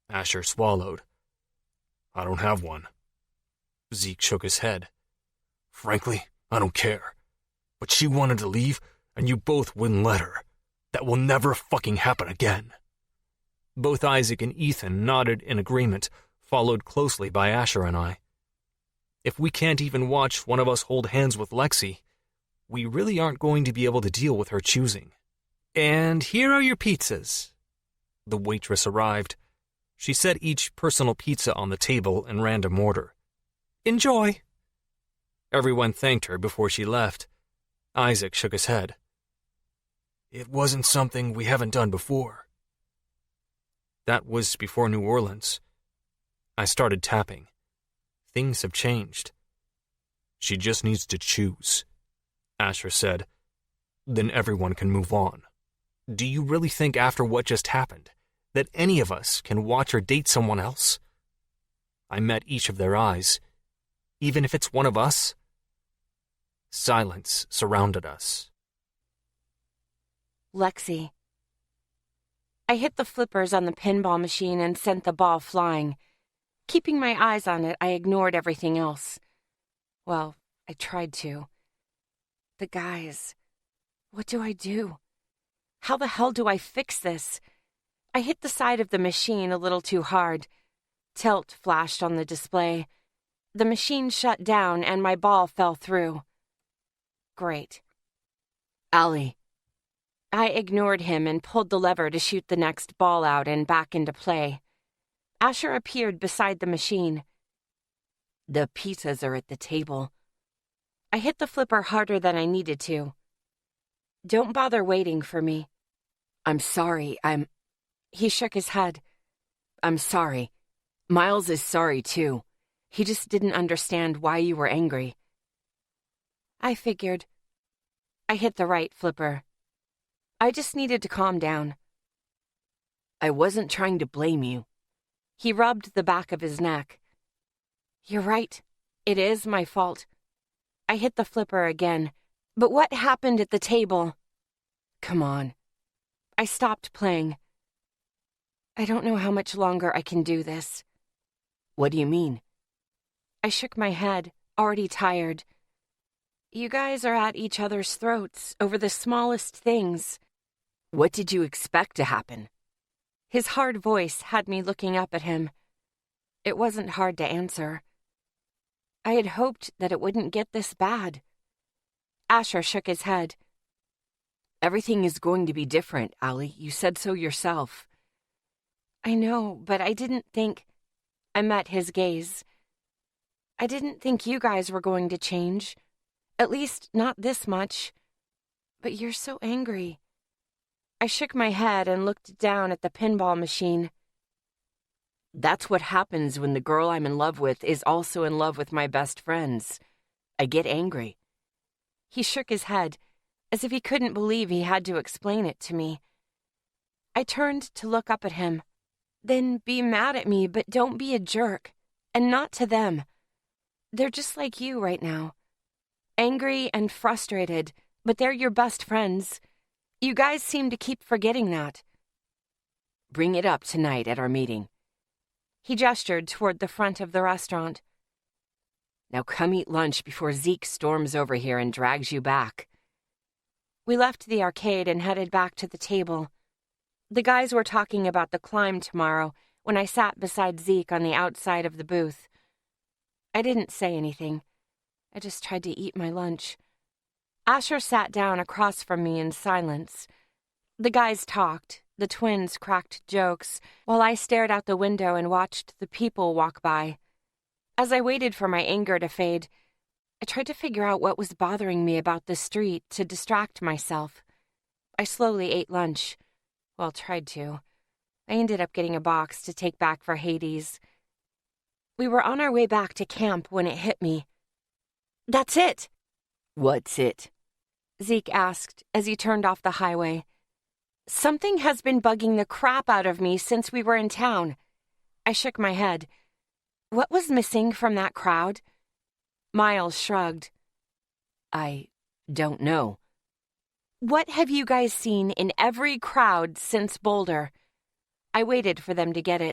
S3: Asher swallowed. I don't have one. Zeke shook his head. Frankly, I don't care. But she wanted to leave, and you both wouldn't let her. That will never fucking happen again. Both Isaac and Ethan nodded in agreement, followed closely by Asher and I. If we can't even watch one of us hold hands with Lexi, we really aren't going to be able to deal with her choosing. And here are your pizzas. The waitress arrived. She set each personal pizza on the table in random order. Enjoy. Everyone thanked her before she left. Isaac shook his head. It wasn't something we haven't done before. That was before New Orleans. I started tapping. Things have changed. She just needs to choose, Asher said. Then everyone can move on. Do you really think after what just happened that any of us can watch her date someone else? I met each of their eyes. Even if it's one of us? Silence surrounded us.
S1: Lexi. I hit the flippers on the pinball machine and sent the ball flying. Keeping my eyes on it, I ignored everything else. Well, I tried to. The guys. What do I do? How the hell do I fix this? I hit the side of the machine a little too hard. Tilt flashed on the display. The machine shut down and my ball fell through. Great.
S2: Allie.
S1: I ignored him and pulled the lever to shoot the next ball out and back into play. Asher appeared beside the machine.
S2: The pizzas are at the table.
S1: I hit the flipper harder than I needed to. Don't bother waiting for me.
S2: I'm sorry,
S1: He shook his head.
S2: I'm sorry. Miles is sorry, too. He just didn't understand why you were angry.
S1: I figured. I hit the right flipper. I just needed to calm down.
S2: I wasn't trying to blame you.
S1: He rubbed the back of his neck. You're right. It is my fault. I hit the flipper again. But what happened at the table? Come on. I stopped playing. I don't know how much longer I can do this.
S2: What do you mean?
S1: I shook my head, already tired. You guys are at each other's throats over the smallest things.
S2: What did you expect to happen?
S1: His hard voice had me looking up at him. It wasn't hard to answer. I had hoped that it wouldn't get this bad. Asher shook his head.
S2: Everything is going to be different, Allie. You said so yourself.
S1: I know, but I didn't think... I met his gaze. I didn't think you guys were going to change. At least not this much. But you're so angry. I shook my head and looked down at the pinball machine.
S2: That's what happens when the girl I'm in love with is also in love with my best friends. I get angry.
S1: He shook his head, as if he couldn't believe he had to explain it to me. I turned to look up at him. Then be mad at me, but don't be a jerk. And not to them. They're just like you right now. Angry and frustrated, but they're your best friends. You guys seem to keep forgetting that.
S2: Bring it up tonight at our meeting.
S1: He gestured toward the front of the restaurant.
S2: Now come eat lunch before Zeke storms over here and drags you back.
S1: We left the arcade and headed back to the table. The guys were talking about the climb tomorrow when I sat beside Zeke on the outside of the booth. I didn't say anything. I just tried to eat my lunch. Asher sat down across from me in silence. The guys talked. The twins cracked jokes, while I stared out the window and watched the people walk by. As I waited for my anger to fade, I tried to figure out what was bothering me about the street to distract myself. I slowly ate lunch. Well, tried to. I ended up getting a box to take back for Hades. We were on our way back to camp when it hit me. That's it!
S2: What's it?
S1: Zeke asked as he turned off the highway. Something has been bugging the crap out of me since we were in town. I shook my head. What was missing from that crowd? Miles shrugged.
S2: I don't know.
S1: What have you guys seen in every crowd since Boulder? I waited for them to get it.